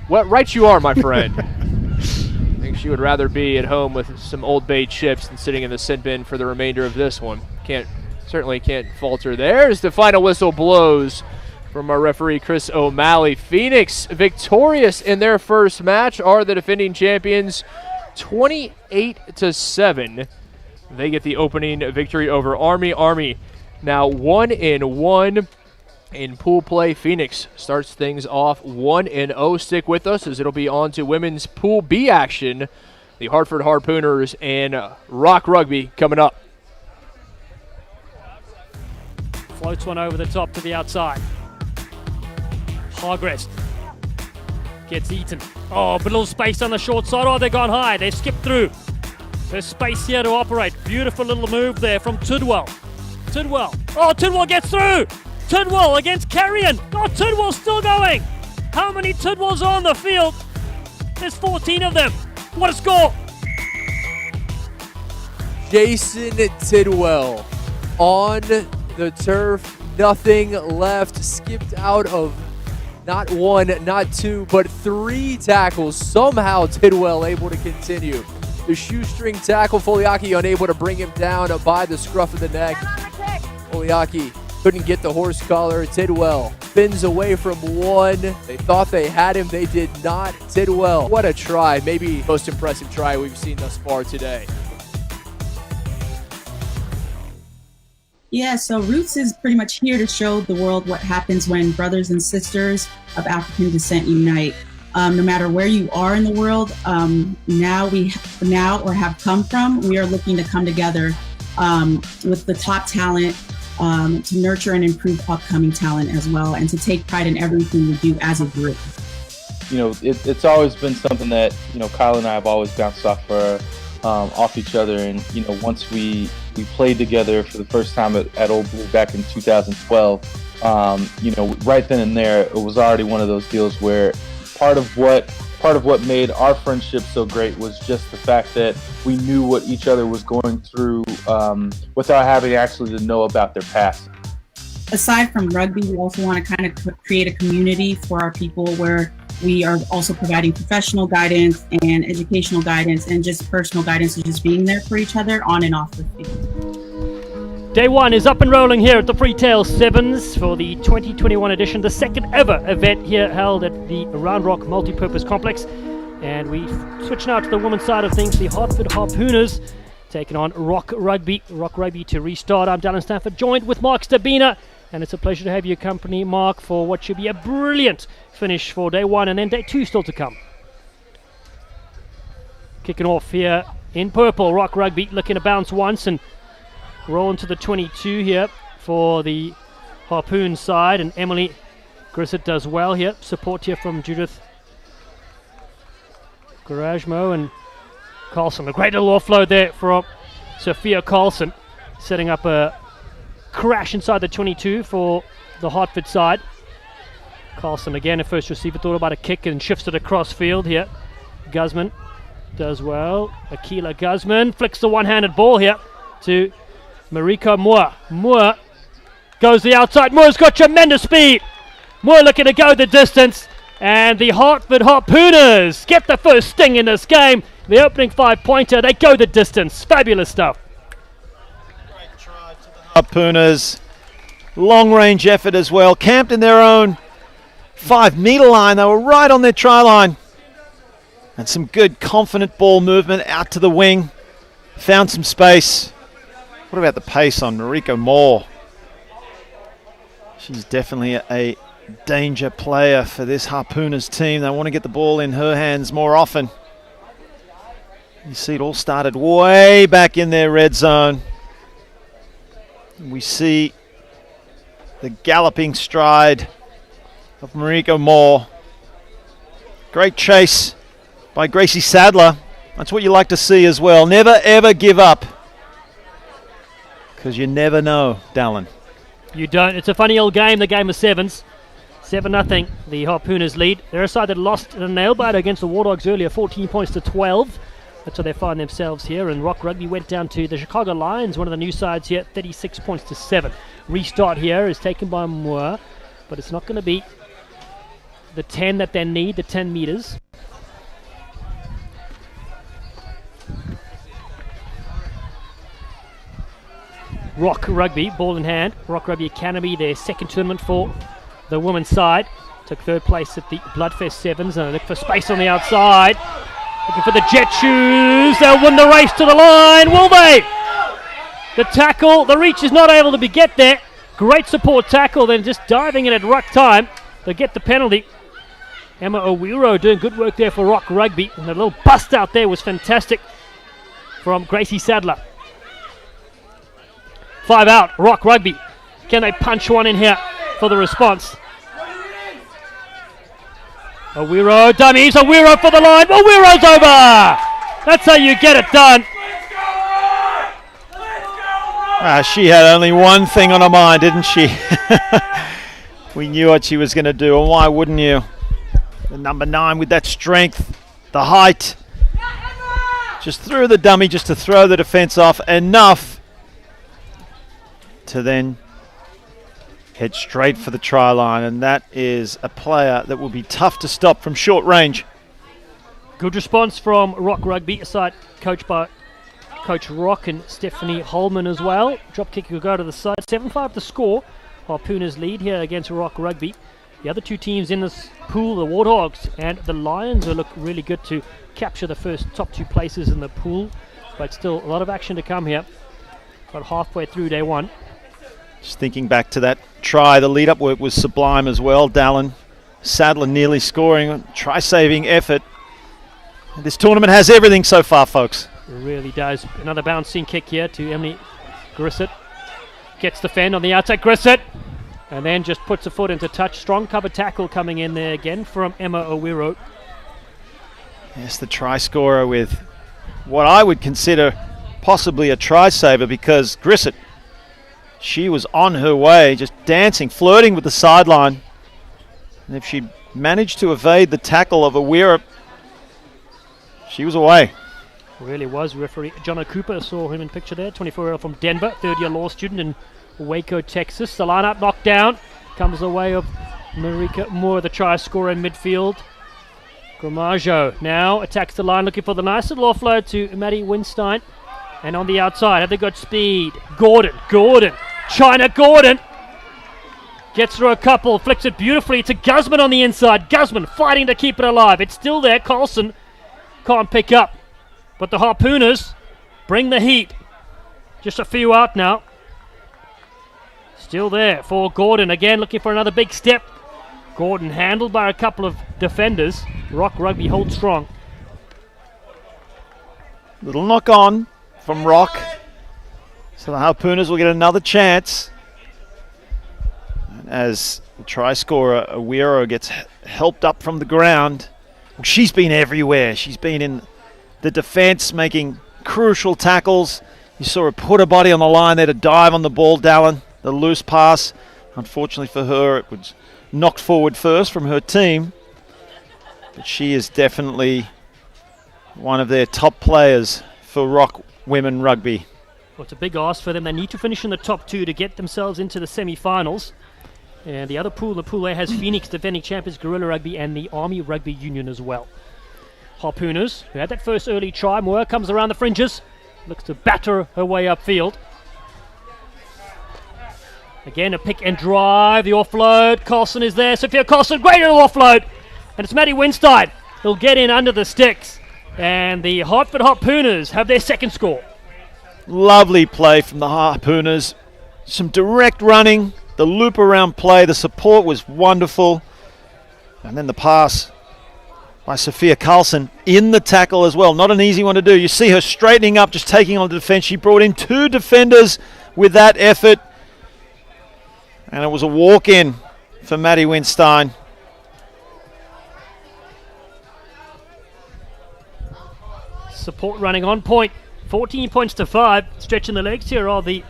What right you are, my friend. I think she would rather be at home with some Old Bay chips than sitting in the sin bin for the remainder of this one. Certainly can't falter there as the final whistle blows from our referee, Chris O'Malley. Phoenix victorious in their first match, are the defending champions 28-7. They get the opening victory over Army. Army now 1-1 in pool play. Phoenix starts things off 1-0. Stick with us as it'll be on to women's Pool B action the Hartford Harpooners and Rock Rugby coming up. Floats one over the top to the outside. Hargrest gets eaten. Oh, but a little space on the short side. Oh, they've gone high. They skipped through. There's space here to operate. Beautiful little move there from Tidwell. Tidwell. Oh, Tidwell gets through. Tidwell against Carrion. Oh, Tidwell's still going. How many Tidwells on the field? There's 14 of them. What a score. Jason Tidwell on the turf. Nothing left. Skipped out of not one, not two, but 3 tackles. Somehow Tidwell able to continue. The shoestring tackle, Foliaki unable to bring him down by the scruff of the neck. Foliaki couldn't get the horse collar. Tidwell spins away from one. They thought they had him. They did not. Tidwell, what a try. Maybe the most impressive try we've seen thus far today. Yeah, so Roots is pretty much here to show the world what happens when brothers and sisters of African descent unite. No matter where you are in the world, now or have come from, we are looking to come together with the top talent to nurture and improve upcoming talent as well, and to take pride in everything we do as a group. You know, it's always been something that, you know, Kyle and I have always bounced off each other, and, you know, once we played together for the first time at Old Blue back in 2012, you know, right then and there, it was already one of those deals where part of what made our friendship so great was just the fact that we knew what each other was going through without having actually to know about their past. Aside from rugby, we also want to kind of create a community for our people where we are also providing professional guidance and educational guidance and just personal guidance and just being there for each other on and off the field. Day one is up and rolling here at the Freetail Sevens for the 2021 edition, the second ever event here held at the Round Rock Multipurpose Complex. And we switch now to the women's side of things, the Hartford Harpooners taking on Rock Rugby. Rock Rugby to restart. I'm Dallin Stanford, joined with Mark Stabina, and it's a pleasure to have you accompany Mark for what should be a brilliant finish for day one, and then day two still to come. Kicking off here in purple, Rock Rugby looking to bounce once and roll into the 22 here for the Harpoon side, and Emily Grissett does well here. Support here from Judith Garajmo and Carlson. A great little offload there from Sophia Carlson, setting up a crash inside the 22 for the Hartford side. Carlson again, a first receiver, thought about a kick and shifts it across field here. Guzman does well. Akila Guzman flicks the one-handed ball here to Mariko Moore. Moore goes the outside. Moore's got tremendous speed. Moore looking to go the distance. And the Hartford Harpooners get the first sting in this game. The opening 5-pointer, they go the distance. Fabulous stuff. Harpooners, long range effort as well. Camped in their own 5-meter line. They were right on their try line. And some good confident ball movement out to the wing. Found some space. What about the pace on Mariko Moore? She's definitely a danger player for this Harpooners team. They want to get the ball in her hands more often. You see it all started way back in their red zone. We see the galloping stride of Mariko Moore. Great chase by Gracie Sadler. That's what you like to see as well. Never ever give up. Because you never know, Dallin. You don't. It's a funny old game, the game of sevens. 7-0, the Harpooners lead. They're a side that lost in a nail-biter against the Warthogs earlier, 14 points to 12. That's where they find themselves here. And Rock Rugby went down to the Chicago Lions, one of the new sides here, 36 points to 7. Restart here is taken by Moore, but it's not going to be the 10 that they need, the 10 meters. Rock Rugby, ball in hand. Rock Rugby Academy, their second tournament for the women's side. Took third place at the Bloodfest Sevens, and they look for space on the outside. Looking for the jet shoes. They'll win the race to the line, will they? The tackle, the reach is not able to get there. Great support tackle, then just diving in at ruck time. They'll get the penalty. Emma Owiro doing good work there for Rock Rugby. And the little bust out there was fantastic from Gracie Sadler. 5 out, Rock Rugby. Can they punch one in here for the response? Owiro dummies, Owiro for the line. Owiro's over! That's how you get it done. She had only one thing on her mind, didn't she? We knew what she was going to do, and why wouldn't you? The number 9 with that strength, the height. Just threw the dummy just to throw the defence off enough to then head straight for the try line, and that is a player that will be tough to stop from short range. Good response from Rock Rugby, a side coached by Coach Rock and Stephanie Holman as well. Drop kick will go to the side. 7-5 the score. Harpooners lead here against Rock Rugby. The other two teams in this pool, the Warthogs and the Lions, will look really good to capture the first top 2 places in the pool. But still a lot of action to come here. About halfway through day 1. Just thinking back to that try, the lead-up work was sublime as well. Dallin Sadler nearly scoring a try-saving effort. This tournament has everything so far, folks. It really does. Another bouncing kick here to Emily Grissett. Gets the fend on the outside, Grissett. And then just puts a foot into touch. Strong cover tackle coming in there again from Emma Owiro. Yes, the try scorer with what I would consider possibly a try saver, because Grissett, she was on her way, just dancing, flirting with the sideline. And if she managed to evade the tackle of Owiro, she was away. Really was. Referee Jono Cooper, saw him in picture there. 24-year-old from Denver, third-year law student in Waco, Texas. The lineup knocked down. Comes the way of Marika Moore, the try scorer in midfield. Gramajo now attacks the line, looking for the nice little offload to Maddie Winstein. And on the outside, have they got speed? Gordon, China Gordon. Gets through a couple, flicks it beautifully to Guzman on the inside. Guzman fighting to keep it alive. It's still there. Carlson can't pick up. But the Harpooners bring the heat. Just a few out now. Still there for Gordon. Again, looking for another big step. Gordon handled by a couple of defenders. Rock Rugby holds strong. Little knock on from Rock. So the Harpooners will get another chance. And as the try scorer, Owiro, gets helped up from the ground. Well, she's been everywhere. She's been in the defence, making crucial tackles. You saw her put her body on the line there to dive on the ball, Dallin. The loose pass. Unfortunately for her, it was knocked forward first from her team. But she is definitely one of their top players for Rock Women Rugby. Well, it's a big ask for them. They need to finish in the top 2 to get themselves into the semi-finals. And the other pool, the Pool A, has Phoenix, defending champions, Guerrilla Rugby, and the Army Rugby Union as well. Harpooners, who had that first early try. Moore comes around the fringes. Looks to batter her way upfield. Again, a pick and drive. The offload. Carlson is there. Sophia Carlson, great little offload. And it's Maddie Winstein who'll get in under the sticks. And the Hartford Harpooners have their second score. Lovely play from the Harpooners. Some direct running. The loop around play. The support was wonderful. And then the pass by Sophia Carlson in the tackle as well. Not an easy one to do. You see her straightening up, just taking on the defense. She brought in 2 defenders with that effort. And it was a walk-in for Maddie Winstein. Support running on point. 14 points to 5. Stretching the legs here are the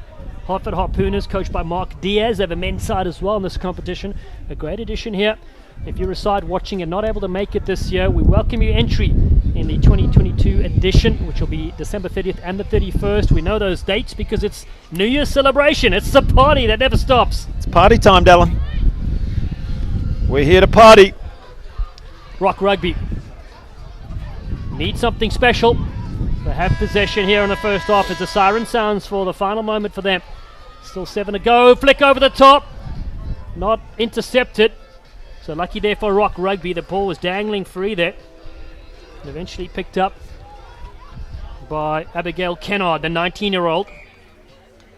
Hartford Harpooners, coached by Mark Diaz. They have a men's side as well in this competition. A great addition here. If you're a side watching and not able to make it this year, we welcome your entry in the 2022 edition, which will be December 30th and the 31st. We know those dates because it's New Year's celebration. It's a party that never stops. It's party time, Dallin. We're here to party. Rock Rugby need something special. They have possession here in the first half as the siren sounds for the final moment for them. Still 7 to go. Flick over the top. Not intercepted. So lucky there for Rock Rugby. The ball was dangling free there. And eventually picked up by Abigail Kennard, the 19-year-old.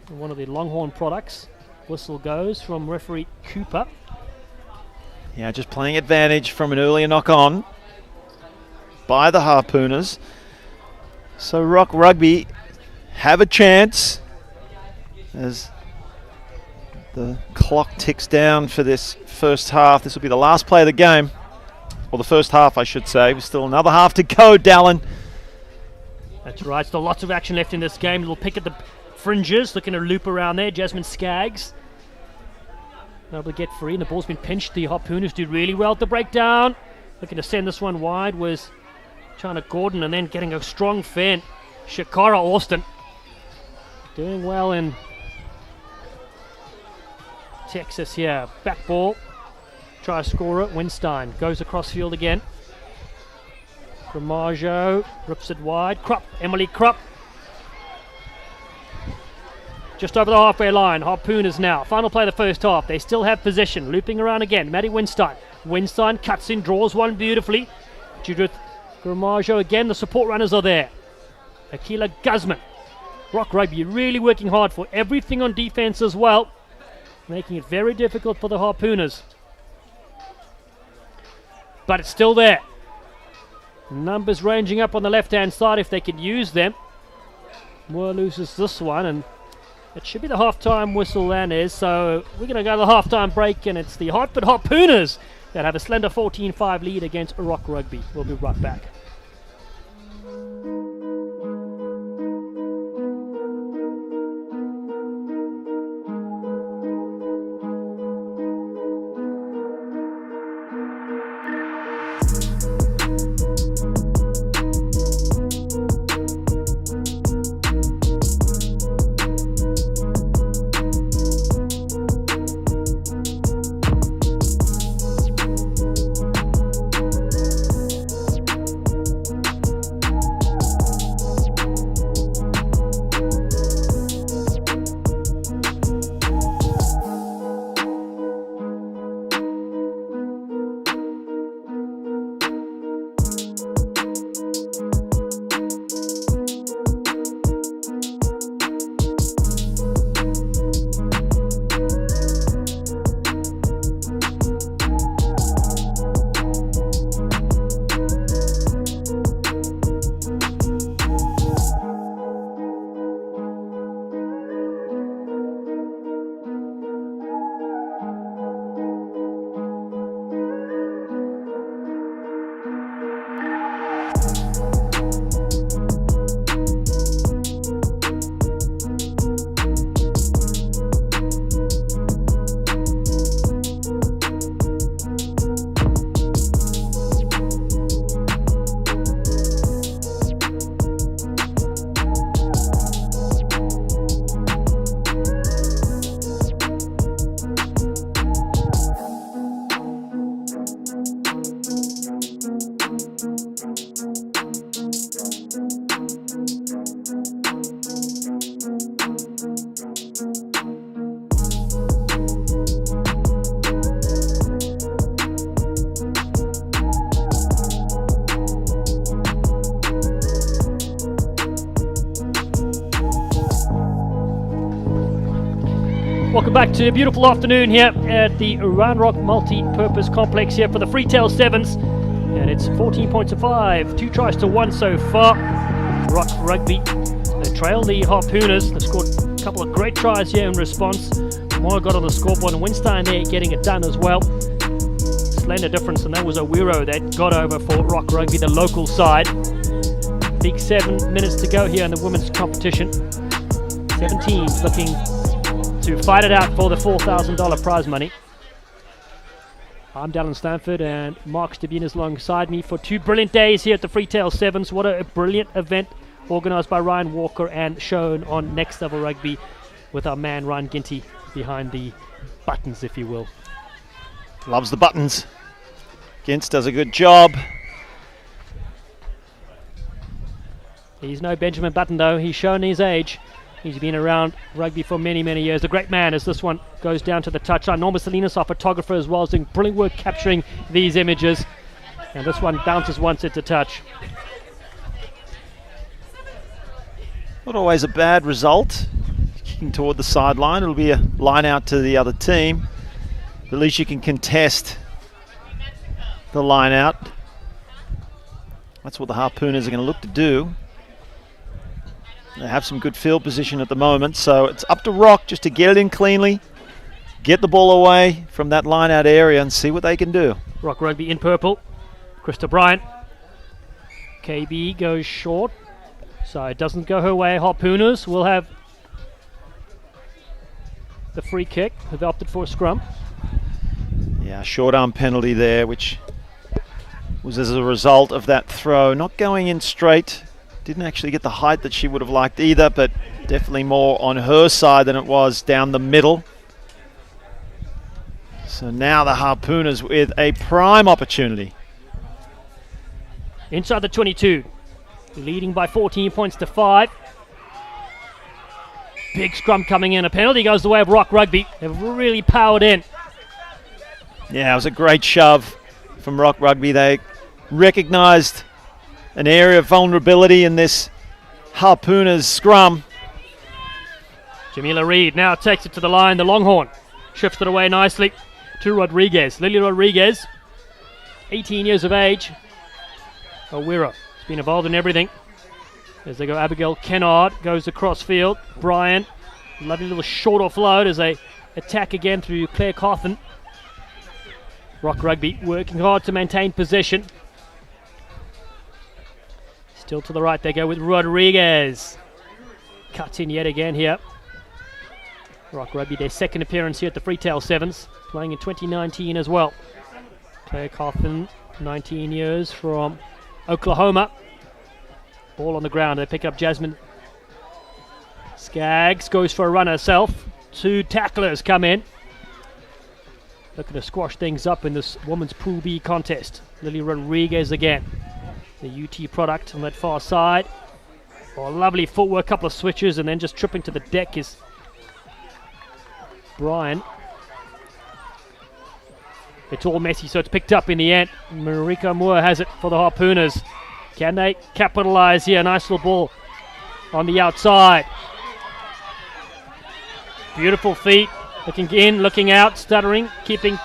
One of the Longhorn products. Whistle goes from referee Cooper. Yeah, just playing advantage from an earlier knock on by the Harpooners. So Rock Rugby have a chance as the clock ticks down for this first half. This will be the last play of the game, or the first half I should say. There's still another half to go, Dallin. That's right, still lots of action left in this game. Little pick at the fringes, looking to loop around there. Jasmine Skaggs able to get free, and the ball's been pinched. The Harpooners do really well at the breakdown. Looking to send this one wide was China Gordon, and then getting a strong fin. Shakara Austin doing well in Texas here. Back ball. Try scorer. Winstein goes across field again. Gramajo rips it wide. Krupp. Emily Krupp. Just over the halfway line. Harpooners now. Final play of the first half. They still have possession. Looping around again. Maddie Winstein. Winstein cuts in, draws one beautifully. Judith Gramajo again. The support runners are there. Akila Guzman. Rock Rugby really working hard for everything on defense as well, making it very difficult for the Harpooners. But it's still there. Numbers ranging up on the left-hand side if they could use them. Moore loses this one, and it should be the half-time whistle then is. So we're going to go to the half-time break, and it's the Hartford Harpooners that have a slender 14-5 lead against Rock Rugby. We'll be right back. Welcome back to a beautiful afternoon here at the Round Rock Multipurpose Complex here for the Freetail Sevens. And it's 14 points to 5, 2 tries to 1 so far. Rock Rugby, they trail the Harpooners. They've scored a couple of great tries here in response. Moore got on the scoreboard, and Winstein there getting it done as well. Slender difference, and that was Owiro that got over for Rock Rugby, the local side. Big 7 minutes to go here in the women's competition. 7 teams looking to fight it out for the $4,000 prize money. I'm Dallin Stanford, and Mark Stabin is alongside me for 2 brilliant days here at the Freetail Sevens. What a brilliant event organised by Ryan Walker and shown on Next Level Rugby with our man Ryan Ginty behind the buttons, if you will. Loves the buttons. Gintz does a good job. He's no Benjamin Button though, he's shown his age. He's been around rugby for many, many years. A great man as this one goes down to the touchline. Norma Salinas, our photographer as well, is doing brilliant work capturing these images. And this one bounces once into touch. Not always a bad result. Kicking toward the sideline. It'll be a line out to the other team. At least you can contest the line out. That's what the Harpooners are going to look to do. They have some good field position at the moment, so it's up to Rock just to get it in cleanly, get the ball away from that line out area and see what they can do. Rock Rugby in purple. Krista Bryant. KB goes short, so it doesn't go her way. Harpooners will have the free kick. They've opted for a scrum. Yeah, short arm penalty there, which was as a result of that throw. Not going in straight. Didn't actually get the height that she would have liked either, but definitely more on her side than it was down the middle. So now the Harpooners with a prime opportunity. Inside the 22, leading by 14 points to 5. Big scrum coming in. A penalty goes the way of Rock Rugby. They've really powered in. Yeah, it was a great shove from Rock Rugby. They recognised an area of vulnerability in this Harpooners scrum. Jamila Reed now takes it to the line. The Longhorn shifts it away nicely to Rodriguez. Lily Rodriguez, 18 years of age. Owira has been involved in everything. As they go, Abigail Kennard goes across field. Brian, lovely little short offload as they attack again through Claire Cawthon. Rock Rugby working hard to maintain possession. Still to the right, they go with Rodriguez. Cuts in yet again here. Rock Rugby, their second appearance here at the Freetail Sevens, playing in 2019 as well. Claire Cawthon, 19 years from Oklahoma. Ball on the ground, they pick up Jasmine. Skaggs goes for a run herself. 2 tacklers come in. Looking to squash things up in this women's Pool B contest. Lily Rodriguez again. The UT product on that far side. Oh, lovely footwork, couple of switches, and then just tripping to the deck is Brian. It's all messy, so it's picked up in the end. Marika Moore has it for the Harpooners. Can they capitalize here? Nice little ball on the outside. Beautiful feet. Looking in, looking out, stuttering, keeping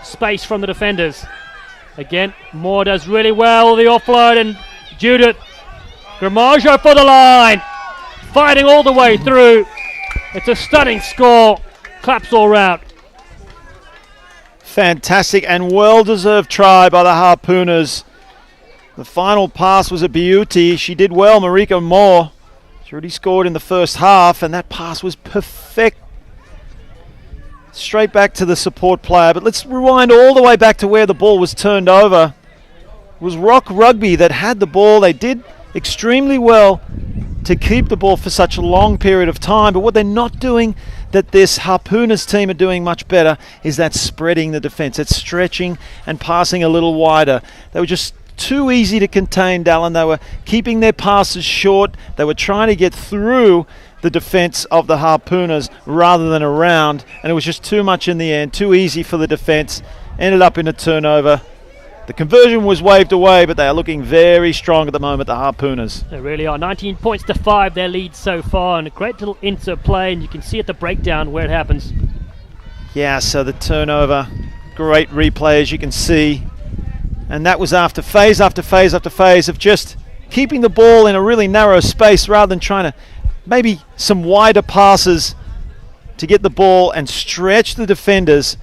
space from the defenders. Again, Moore does really well with the offload, and Judith Gramajo for the line. Fighting all the way through. It's a stunning score. Claps all round. Fantastic and well-deserved try by the Harpooners. The final pass was a beauty. She did well, Marika Moore. She already scored in the first half, and that pass was perfect. Straight back to the support player, but let's rewind all the way back to where the ball was turned over. It was Rock Rugby that had the ball. They did extremely well to keep the ball for such a long period of time, but what they're not doing, that this Harpooners team are doing much better, is that spreading the defense. It's stretching and passing a little wider. They were just too easy to contain, Dallin. They were keeping their passes short. They were trying to get through the defense of the Harpooners rather than around, and it was just too much in the end, too easy for the defense. Ended up in a turnover. The conversion was waved away, but they are looking very strong at the moment, the Harpooners. They really are. 19 points to 5, their lead so far, and a great little interplay, and you can see at the breakdown where it happens. Yeah, so the turnover, great replay as you can see, and that was after phase after phase after phase of just keeping the ball in a really narrow space rather than trying to maybe some wider passes to get the ball and stretch the defenders.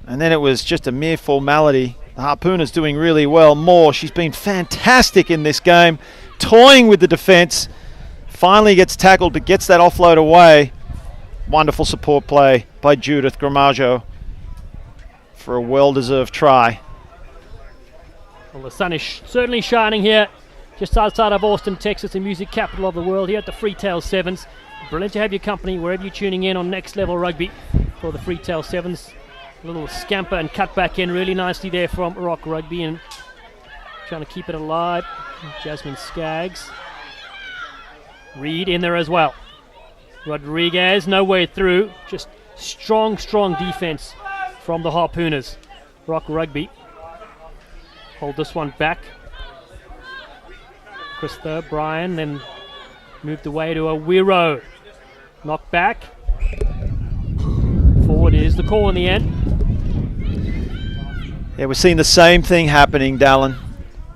And then it was just a mere formality. The Harpooners doing really well. Moore, she's been fantastic in this game, toying with the defense. Finally gets tackled, but gets that offload away. Wonderful support play by Judith Gramajo for a well-deserved try. Well, the sun is certainly shining here just outside of Austin, Texas, the music capital of the world, here at the Freetail Sevens. Brilliant to have your company wherever you're tuning in on Next Level Rugby for the Freetail Sevens. A little scamper and cut back in really nicely there from Rock Rugby, and trying to keep it alive. Jasmine Skaggs. Reed in there as well. Rodriguez, no way through. Just strong defense from the Harpooners. Rock Rugby hold this one back. Krista, Brian, then moved away to Owira. Knocked back. Forward is the call in the end. Yeah, we're seeing the same thing happening, Dallin.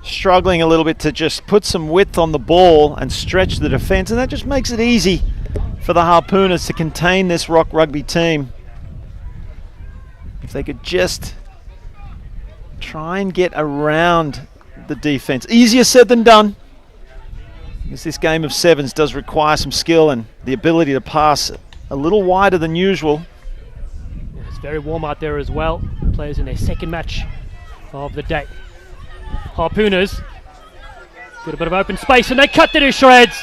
Struggling a little bit to just put some width on the ball and stretch the defense, and that just makes it easy for the Harpooners to contain this Rock Rugby team. If they could just try and get around the defense. Easier said than done, because this game of sevens does require some skill and the ability to pass a little wider than usual. Yeah, it's very warm out there as well. Players in their second match of the day. Harpooners got a bit of open space and they cut it to shreds,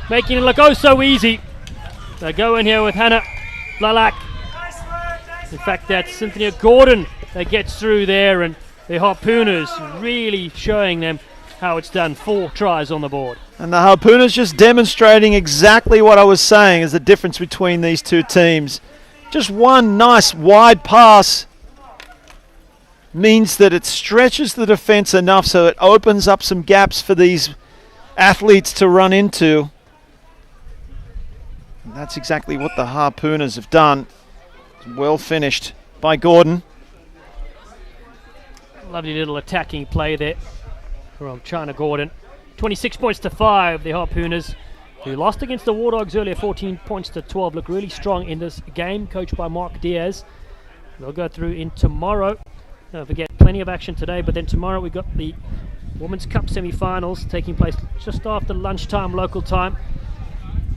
making it look oh so easy. They go in here with Hannah Lalak. In fact, that's Cynthia Gordon that gets through there, and the Harpooners really showing them how it's done. 4 tries on the board. And the Harpooners just demonstrating exactly what I was saying is the difference between these two teams. Just one nice wide pass means that it stretches the defense enough so it opens up some gaps for these athletes to run into. And that's exactly what the Harpooners have done. Well finished by Gordon. Lovely little attacking play there from China Gordon. 26 points to 5, the Harpooners, who lost against the Warthogs earlier, 14 points to 12. Look really strong in this game, coached by Mark Diaz. They'll go through in tomorrow. Don't forget, plenty of action today, but then tomorrow we've got the Women's Cup semi-finals taking place just after lunchtime local time.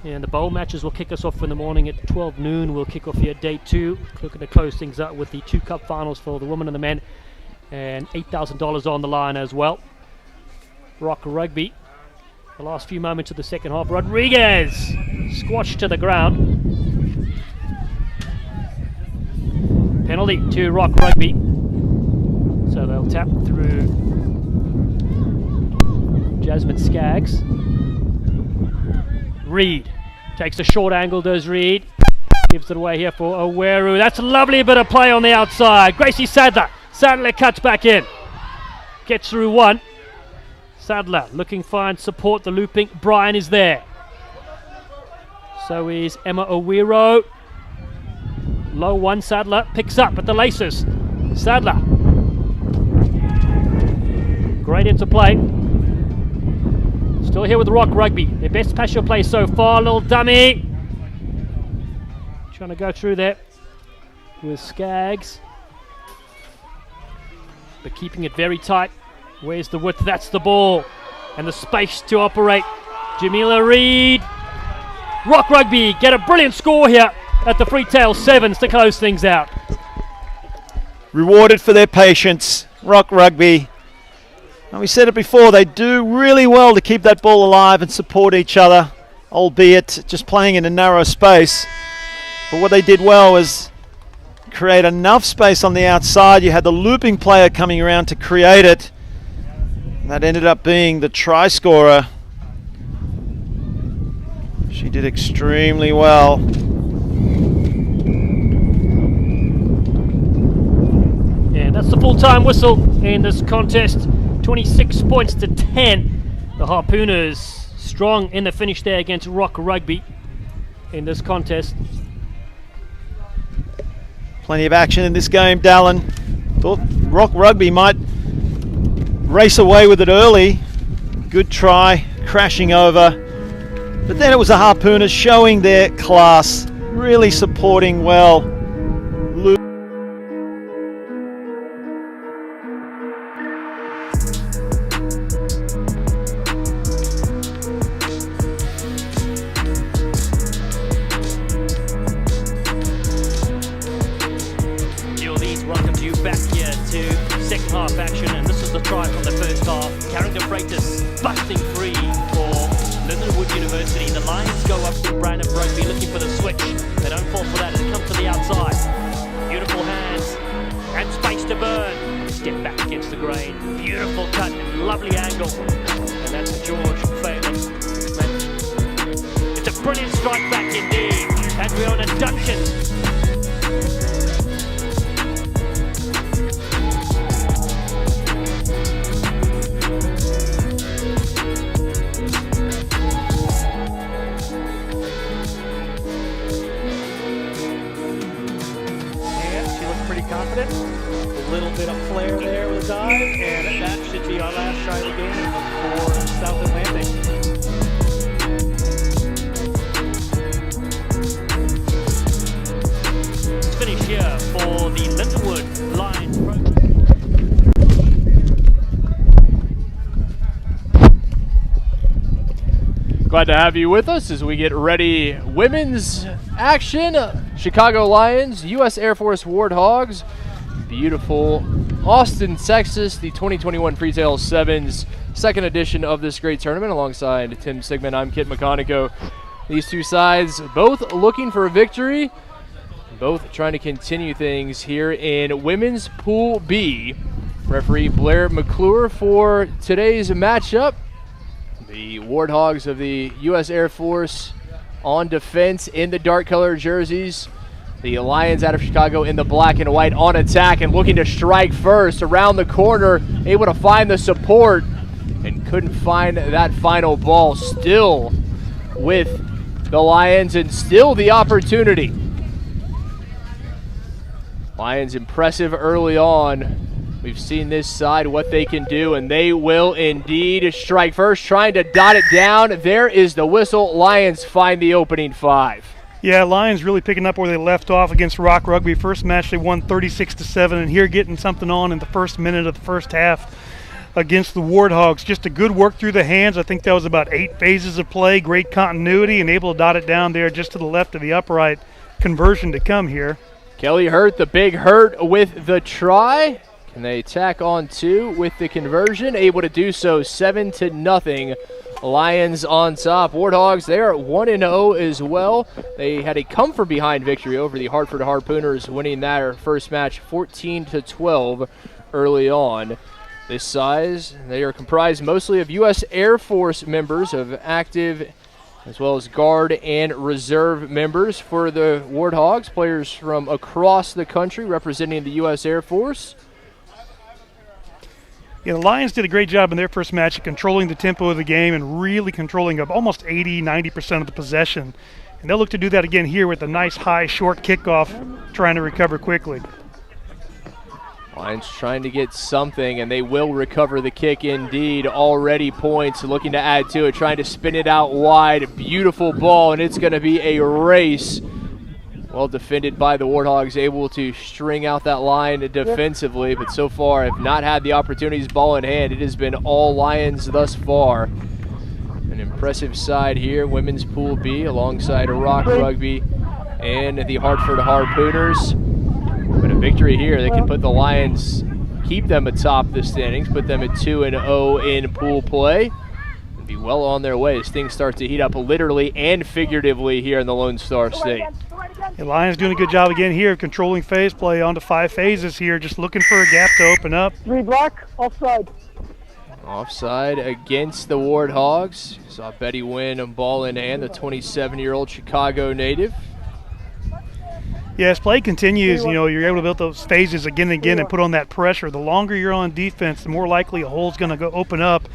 And the bowl matches will kick us off in the morning at 12 noon. We'll kick off here day 2. Looking to close things up with the 2 cup finals for the women and the men, and $8,000 on the line as well. Rock Rugby, the last few moments of the second half. Rodriguez squashed to the ground. Penalty to Rock Rugby. So they'll tap through Jasmine Skaggs. Reed takes a short angle, does Reed. Gives it away here for Oweru. That's a lovely bit of play on the outside. Gracie Sadler. Sadler cuts back in. Gets through one. Sadler looking fine, support the looping. Brian is there. So is Emma Owiro. Low one, Sadler picks up at the laces. Sadler. Great interplay. Still here with Rock Rugby. Their best passion play so far. Little dummy. Trying to go through there with Skaggs. But keeping it very tight. Where's the width? That's the ball. And the space to operate. Jamila Reed. Rock Rugby get a brilliant score here at the Freetail Sevens to close things out. Rewarded for their patience. Rock Rugby. And we said it before, they do really well to keep that ball alive and support each other, albeit just playing in a narrow space. But what they did well was create enough space on the outside. You had the looping player coming around to create it. And that ended up being the try scorer. She did extremely well. And that's the full-time whistle in this contest. 26 points to 10. The Harpooners strong in the finish there against Rock Rugby in this contest. Plenty of action in this game, Dallin. Thought Rock Rugby might race away with it early. Good try, crashing over. But then it was the Harpooners showing their class, really supporting well. A little bit of flair there with a dive, and that should be our last try of the game for South Atlantis. Finish here for the Lindenwood Lions program. Glad to have you with us as we get ready. Women's action. Chicago Lions, U.S. Air Force Warthogs. Beautiful Austin, Texas, the 2021 Freetail Sevens, second edition of this great tournament. Alongside Tim Sigmund, I'm Kit McConico. These two sides both looking for a victory, both trying to continue things here in Women's Pool B. Referee Blair McClure for today's matchup. The Warthogs of the U.S. Air Force on defense in the dark colored jerseys. The Lions out of Chicago in the black and white on attack and looking to strike first around the corner, able to find the support and couldn't find that final ball. Still with the Lions and still the opportunity. Lions impressive early on. We've seen this side, what they can do, and they will indeed strike first, trying to dot it down. There is the whistle. Lions find the opening 5. Yeah, Lions really picking up where they left off against Rock Rugby. First match they won 36-7, and here getting something on in the first minute of the first half against the Warthogs. Just a good work through the hands. I think that was about 8 phases of play, great continuity, and able to dot it down there just to the left of the upright. Conversion to come here. Kelly Hurt, the big Hurt with the try. Can they tack on 2 with the conversion? Able to do so, 7-0. Lions on top. Warthogs, they are 1-0 as well. They had a come from behind victory over the Hartford Harpooners, winning their first match 14-12 early on. This size, they are comprised mostly of U.S. Air Force members, of active as well as guard and reserve members for the Warthogs, players from across the country representing the U.S. Air Force. Yeah, the Lions did a great job in their first match of controlling the tempo of the game and really controlling up almost 80-90% of the possession. And they'll look to do that again here with a nice high short kickoff, trying to recover quickly. Lions trying to get something, and they will recover the kick indeed. Already points, looking to add to it, trying to spin it out wide. Beautiful ball, and it's going to be a race. Well defended by the Warthogs, able to string out that line defensively, but so far have not had the opportunities ball in hand. It has been all Lions thus far. An impressive side here, Women's Pool B, alongside Rock Rugby and the Hartford Harpooners. But a victory here, they can put the Lions, keep them atop the standings, put them at 2-0 in pool play. And be well on their way as things start to heat up literally and figuratively here in the Lone Star State. The Lions doing a good job again here of controlling phase play onto 5 phases here, just looking for a gap to open up. 3 block, offside. Offside against the Warthogs. Saw Betty win a ball in hand, the 27-year-old Chicago native. Yeah, as play continues, you know, you're able to build those phases again and again and put on that pressure. The longer you're on defense, the more likely a hole's going to go open up.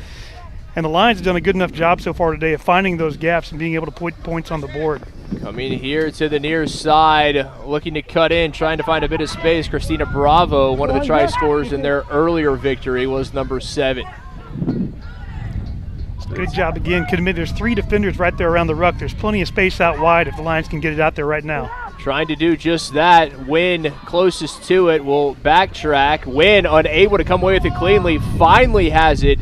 And the Lions have done a good enough job so far today of finding those gaps and being able to put points on the board. Coming here to the near side, looking to cut in, trying to find a bit of space. Christina Bravo, one of the try scorers in their earlier victory, was number 7. Good job again. Could admit there's 3 defenders right there around the ruck. There's plenty of space out wide if the Lions can get it out there right now. Trying to do just that. Wynn closest to it will backtrack. Wynn unable to come away with it cleanly. Finally has it.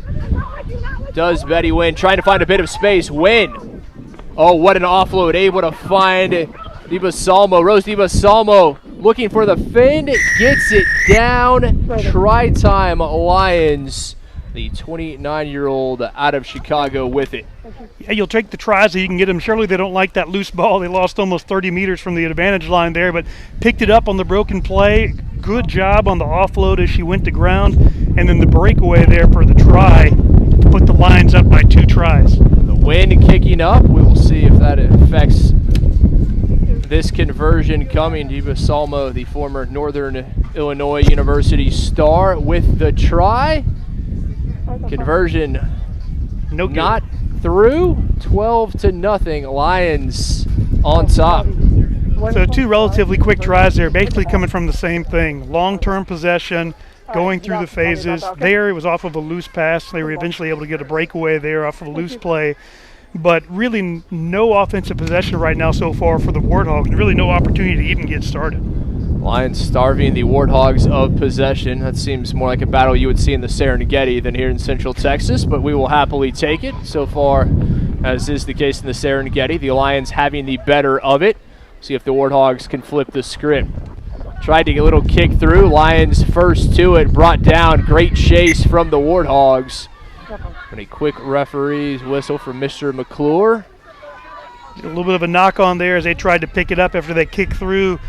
Does Betty Wynn. Trying to find a bit of space. Wynn. Oh, what an offload. Able to find Diva Salmo. Rose Diva Salmo looking for the fin. Gets it down. Try time Lions. The 29-year-old out of Chicago with it. Yeah, you'll take the tries so you can get them. Surely they don't like that loose ball. They lost almost 30 meters from the advantage line there, but picked it up on the broken play. Good job on the offload as she went to ground. And then the breakaway there for the try to put the Lions up by 2 tries. The wind kicking up. We will see if that affects this conversion coming. Diva Salmo, the former Northern Illinois University star, with the try. Conversion not through. 12-0. Lions on top. So two relatively quick tries there, basically coming from the same thing. Long-term possession, going through the phases. There, it was off of a loose pass. They were eventually able to get a breakaway there off of a loose play. But really no offensive possession right now so far for the Warthogs, and really no opportunity to even get started. Lions starving the Warthogs of possession. That seems more like a battle you would see in the Serengeti than here in Central Texas, but we will happily take it. So far, as is the case in the Serengeti, the Lions having the better of it. See if the Warthogs can flip the script. Tried to get a little kick through. Lions first to it, brought down. Great chase from the Warthogs. And a quick referee's whistle from Mr. McClure. A little bit of a knock on there as they tried to pick it up after they kicked through.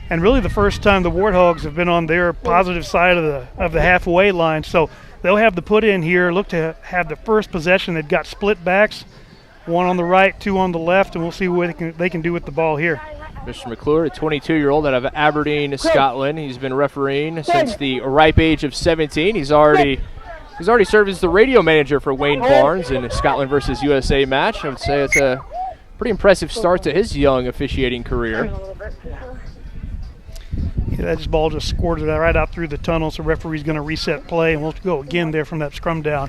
And really the first time the Warthogs have been on their positive side of the halfway line. So they'll have the put in here, look to have the first possession. They've got split backs, one on the right, two on the left, and we'll see what they can do with the ball here. Mr. McClure, a 22-year-old out of Aberdeen, Scotland. He's been refereeing since the ripe age of 17. He's already served as the radio manager for Wayne Barnes in a Scotland versus USA match. I would say it's a pretty impressive start to his young officiating career. Yeah, that ball just squirted right out through the tunnel, so referee's going to reset play, and we'll go again there from that scrum down.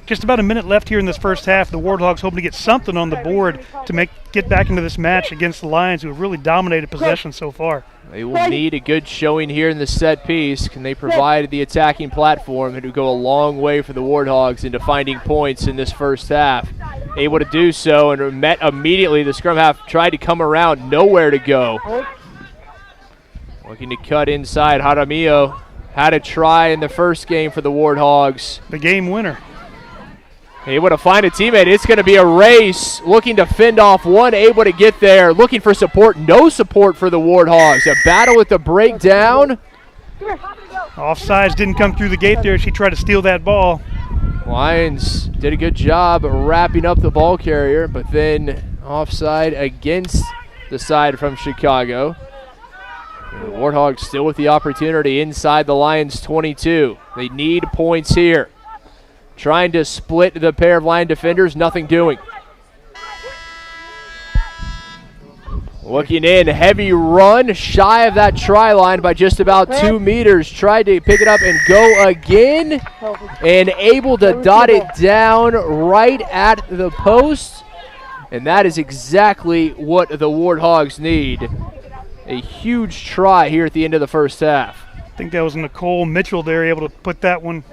Just about a minute left here in this first half. The Warthogs hoping to get something on the board to get back into this match against the Lions, who have really dominated possession so far. They will need a good showing here in the set piece. Can they provide the attacking platform? It would go a long way for the Warthogs into finding points in this first half. Able to do so and met immediately. The scrum half tried to come around, nowhere to go. Looking to cut inside. Jaramillo had a try in the first game for the Warthogs. The game winner. Able to find a teammate. It's going to be a race. Looking to fend off one. Able to get there. Looking for support. No support for the Warthogs. A battle with the breakdown. Offsides didn't come through the gate there. She tried to steal that ball. Lions did a good job wrapping up the ball carrier, but then offside against the side from Chicago. The Warthogs still with the opportunity inside the Lions 22. They need points here. Trying to split the pair of Lion defenders, nothing doing. Looking in, heavy run, shy of that try line by just about 2 meters. Tried to pick it up and go again, and able to dot it down right at the post. And that is exactly what the Warthogs need. A huge try here at the end of the first half. I think that was Nicole Mitchell there, able to put that one.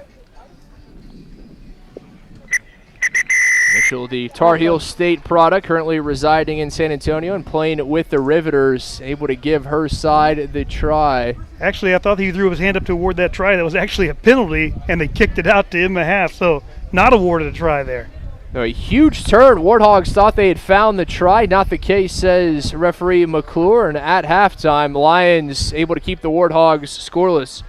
Mitchell, the Tar Heel State product, currently residing in San Antonio and playing with the Riveters, able to give her side the try. Actually, I thought he threw his hand up to award that try. That was actually a penalty, and they kicked it out to in the half, so not awarded a try there. No, a huge turn. Warthogs thought they had found the try. Not the case, says referee McClure. And at halftime, Lions able to keep the Warthogs scoreless.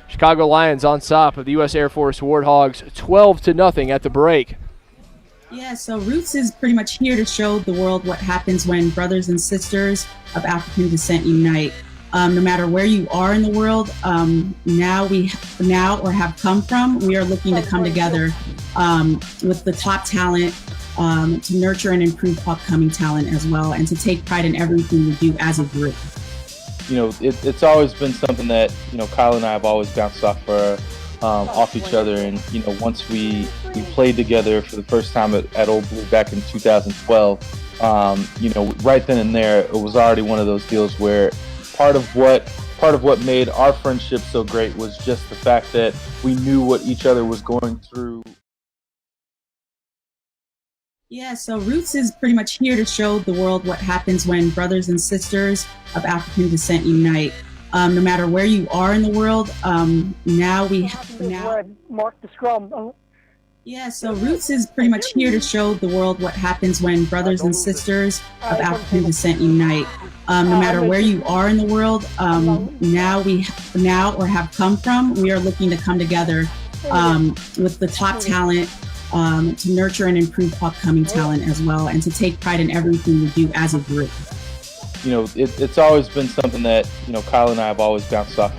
Chicago Lions on top of the U.S. Air Force Warthogs 12-0 at the break. Yeah, so Roots is pretty much here to show the world what happens when brothers and sisters of African descent unite. No matter where you are in the world, now or have come from, we are looking to come together with the top talent to nurture and improve upcoming talent as well, and to take pride in everything we do as a group. You know, it's always been something that, you know, Kyle and I have always bounced off each other, and you know, once we played together for the first time at Old Blue back in 2012, you know, right then and there, it was already one of those deals where part of what made our friendship so great was just the fact that we knew what each other was going through. Yeah, so Roots is pretty much here to show the world what happens when brothers and sisters of African descent unite. No matter where you are in the world, mark the scrum. Yeah, so Roots is pretty much here to show the world what happens when brothers and sisters of African descent unite. No matter where you are in the world, now or have come from, we are looking to come together with the top talent to nurture and improve upcoming talent as well, and to take pride in everything we do as a group. You know, it's always been something that, you know, Kyle and I have always bounced off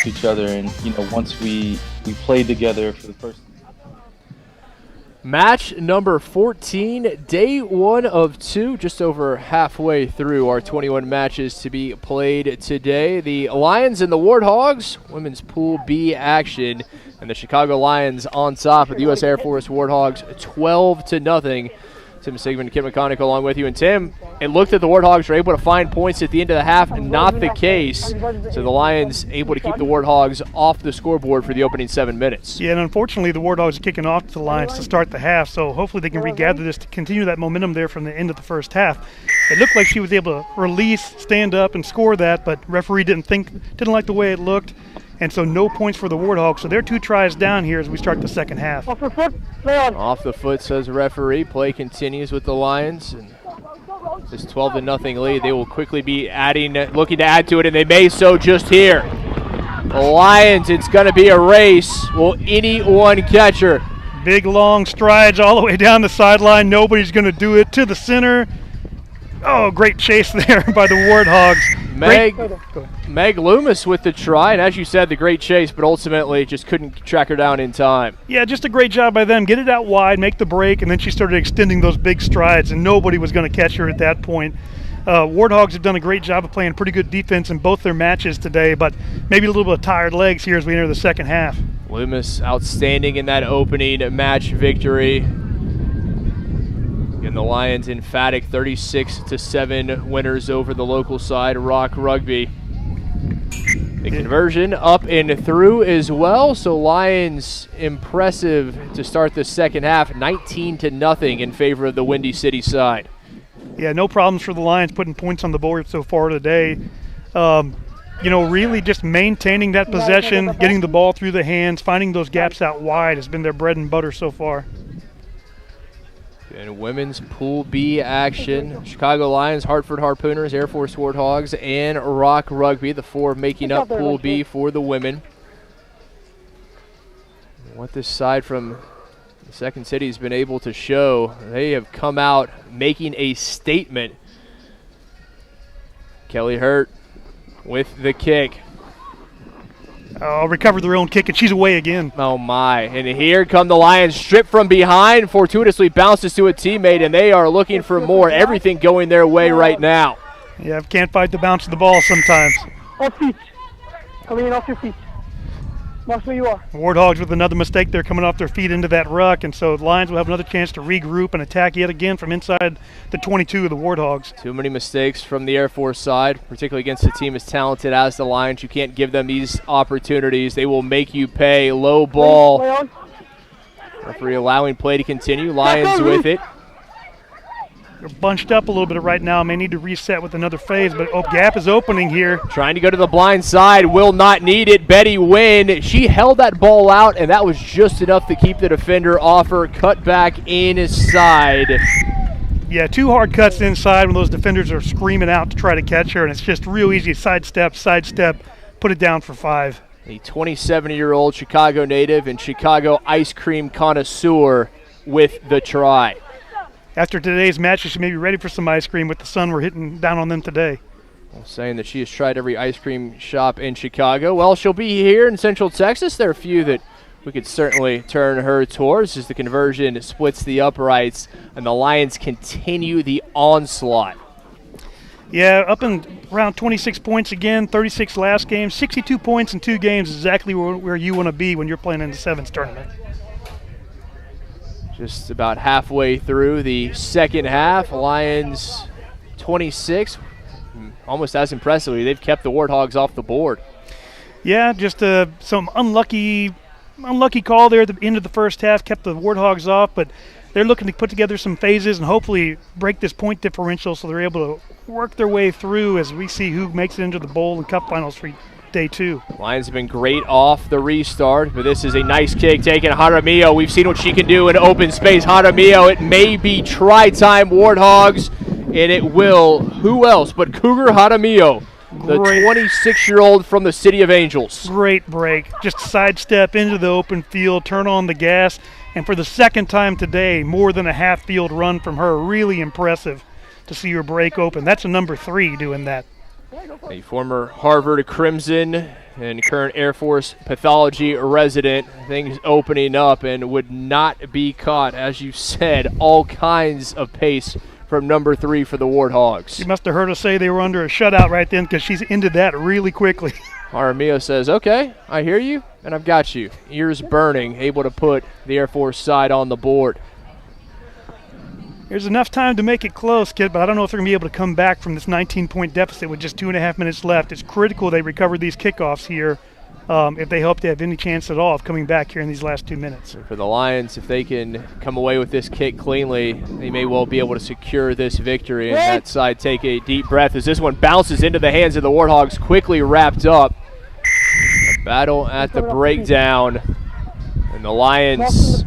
each other, and you know, once we played together for the first. Match number 14, day 1 of 2, just over halfway through our 21 matches to be played today. The Lions and the Warthogs, women's Pool B action, and the Chicago Lions on top of the U.S. Air Force Warthogs 12-0. Tim Sigmund, Kim McConaughey along with you. And Tim, it looked that the Warthogs were able to find points at the end of the half, not the case. So the Lions able to keep the Warthogs off the scoreboard for the opening 7 minutes. Yeah, and unfortunately the Warthogs are kicking off to the Lions to start the half, so hopefully they can regather this to continue that momentum there from the end of the first half. It looked like she was able to release, stand up, and score that, but referee didn't like the way it looked. And so no points for the Warthogs. So they're 2 tries down here as we start the second half. Off the foot, play on. Off the foot, says the referee. Play continues with the Lions. And this 12-0 lead, they will quickly be looking to add to it, and they may so just here. The Lions, it's going to be a race. Will anyone catch her? Big, long strides all the way down the sideline. Nobody's going to do it. To the center. Oh, great chase there by the Warthogs. Meg Loomis with the try, and as you said, the great chase, but ultimately just couldn't track her down in time. Yeah, just a great job by them. Get it out wide, make the break, and then she started extending those big strides, and nobody was going to catch her at that point. Warthogs have done a great job of playing pretty good defense in both their matches today, but maybe a little bit of tired legs here as we enter the second half. Loomis outstanding in that opening match victory. And the Lions emphatic 36-7 winners over the local side, Rock Rugby. The conversion up and through as well, so Lions impressive to start the second half, 19-0 in favor of the Windy City side. Yeah, no problems for the Lions putting points on the board so far today. Really just maintaining that possession, getting the ball through the hands, finding those gaps out wide has been their bread and butter so far. And women's Pool B action, Chicago Lions, Hartford Harpooners, Air Force Warthogs, and Rock Rugby, the 4 making up Pool B for the women. What this side from the Second City has been able to show, they have come out making a statement. Kelly Hurt with the kick. Recover their own kick, and she's away again. Oh, my. And here come the Lions, stripped from behind, fortuitously bounces to a teammate, and they are looking for more. Everything going their way right now. Yeah, can't fight the bounce of the ball sometimes. Off feet. Coming in off your feet. Watch where you are. Warthogs with another mistake. They're coming off their feet into that ruck, and so the Lions will have another chance to regroup and attack yet again from inside the 22 of the Warthogs. Too many mistakes from the Air Force side, particularly against a team as talented as the Lions. You can't give them these opportunities. They will make you pay. Low ball. Referee allowing play to continue. Lions with it. They're bunched up a little bit right now. May need to reset with another phase, but gap is opening here. Trying to go to the blind side, will not need it. Betty Wynn, she held that ball out, and that was just enough to keep the defender off her. Cut back inside. Yeah, 2 hard cuts inside when those defenders are screaming out to try to catch her, and it's just real easy. Sidestep, put it down for 5. A 27-year-old Chicago native and Chicago ice cream connoisseur with the try. After today's match, she may be ready for some ice cream with the sun we're hitting down on them today. Well, saying that she has tried every ice cream shop in Chicago. Well, she'll be here in Central Texas. There are a few that we could certainly turn her towards as the conversion splits the uprights and the Lions continue the onslaught. Yeah, up and around 26 points again, 36 last game, 62 points in 2 games is exactly where you want to be when you're playing in the Sevens tournament. Just about halfway through the second half, Lions 26, almost as impressively, they've kept the Warthogs off the board. Yeah, just some unlucky call there at the end of the first half, kept the Warthogs off, but they're looking to put together some phases and hopefully break this point differential so they're able to work their way through as we see who makes it into the bowl and cup finals for day 2. Lions have been great off the restart, but this is a nice kick taken. Jaramillo, we've seen what she can do in open space. Jaramillo, it may be try time, Warthogs, and it will. Who else but Cougar Jaramillo, the 26-year-old from the City of Angels. Great break. Just sidestep into the open field, turn on the gas, and for the second time today, more than a half field run from her. Really impressive to see her break open. That's a number 3 doing that. A former Harvard Crimson and current Air Force pathology resident. Things opening up and would not be caught. As you said, all kinds of pace from number 3 for the Warthogs. You must have heard us say they were under a shutout right then, because she's ended that really quickly. Jaramillo says, okay, I hear you, and I've got you. Ears burning, able to put the Air Force side on the board. There's enough time to make it close, kid, but I don't know if they're going to be able to come back from this 19-point deficit with just 2.5 minutes left. It's critical they recover these kickoffs here if they hope to have any chance at all of coming back here in these last 2 minutes. For the Lions, if they can come away with this kick cleanly, they may well be able to secure this victory. And that side take a deep breath as this one bounces into the hands of the Warthogs, quickly wrapped up. A battle at the breakdown, and the Lions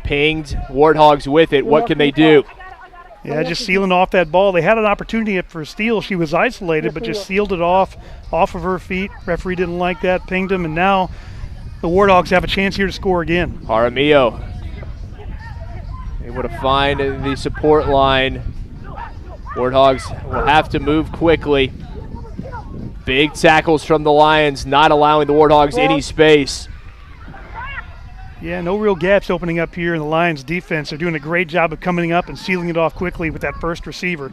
pinged, Warthogs with it. What can they do? Yeah, just sealing off that ball. They had an opportunity for a steal. She was isolated, but just sealed it off of her feet. Referee didn't like that, pinged him, and now the Warthogs have a chance here to score again. Jaramillo able to find the support line. Warthogs will have to move quickly. Big tackles from the Lions, not allowing the Warthogs any space. Yeah, no real gaps opening up here in the Lions' defense. They're doing a great job of coming up and sealing it off quickly with that first receiver.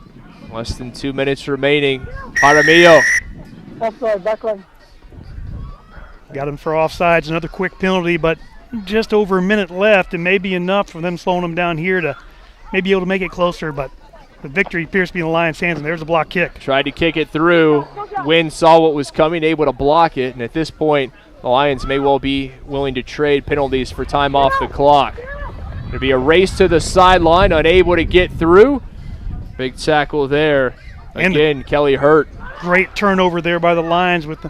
Less than 2 minutes remaining. Jaramillo. Offside, backline. Got him for offsides, another quick penalty, but just over a minute left, and maybe enough for them slowing them down here to maybe able to make it closer, but the victory appears to be in the Lions' hands, and there's a block kick. Tried to kick it through. Wynn saw what was coming, able to block it, and at this point, the Lions may well be willing to trade penalties for time off the clock. It'll be a race to the sideline, unable to get through. Big tackle there. Again, Kelly hurt. Great turnover there by the Lions with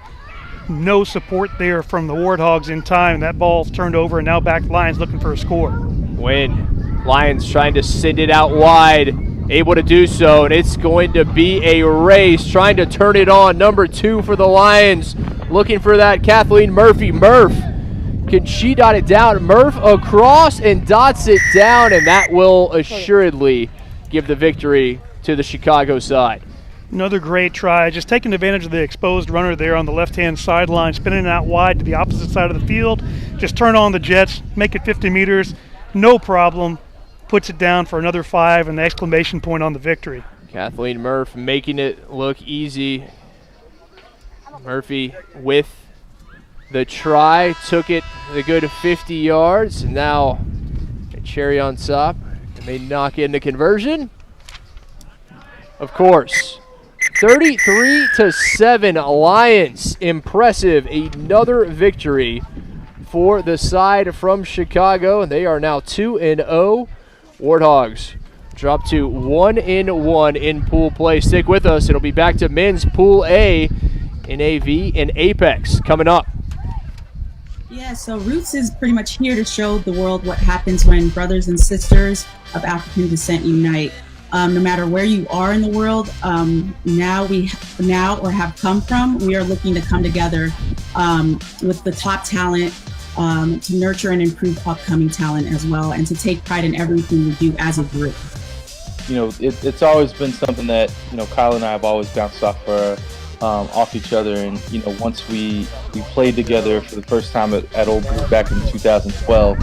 no support there from the Warthogs in time. That ball's turned over, and now back Lions looking for a score. Wynn, Lions trying to send it out wide. Able to do so, and it's going to be a race. Trying to turn it on. Number 2 for the Lions. Looking for that Kathleen Murphy. Murph, can she dot it down? Murph across and dots it down, and that will assuredly give the victory to the Chicago side. Another great try, just taking advantage of the exposed runner there on the left-hand sideline, spinning it out wide to the opposite side of the field. Just turn on the jets, make it 50 meters, no problem. Puts it down for another 5 and the exclamation point on the victory. Kathleen Murph making it look easy. Murphy with the try, took it a good 50 yards. And now a cherry on top. Can they knock in the conversion? Of course. 33-7 Lions. Impressive. Another victory for the side from Chicago. And they are now 2-0. Warthogs drop to 1-1 in pool play. Stick with us. It'll be back to men's Pool A, NAV and Apex coming up. Yeah, so Roots is pretty much here to show the world what happens when brothers and sisters of African descent unite. No matter where you are in the world, now or have come from, we are looking to come together with the top talent to nurture and improve upcoming talent as well, and to take pride in everything we do as a group. You know, it's always been something that, you know, Kyle and I have always bounced off each other, and, you know, once we played together for the first time at Old Blue back in 2012,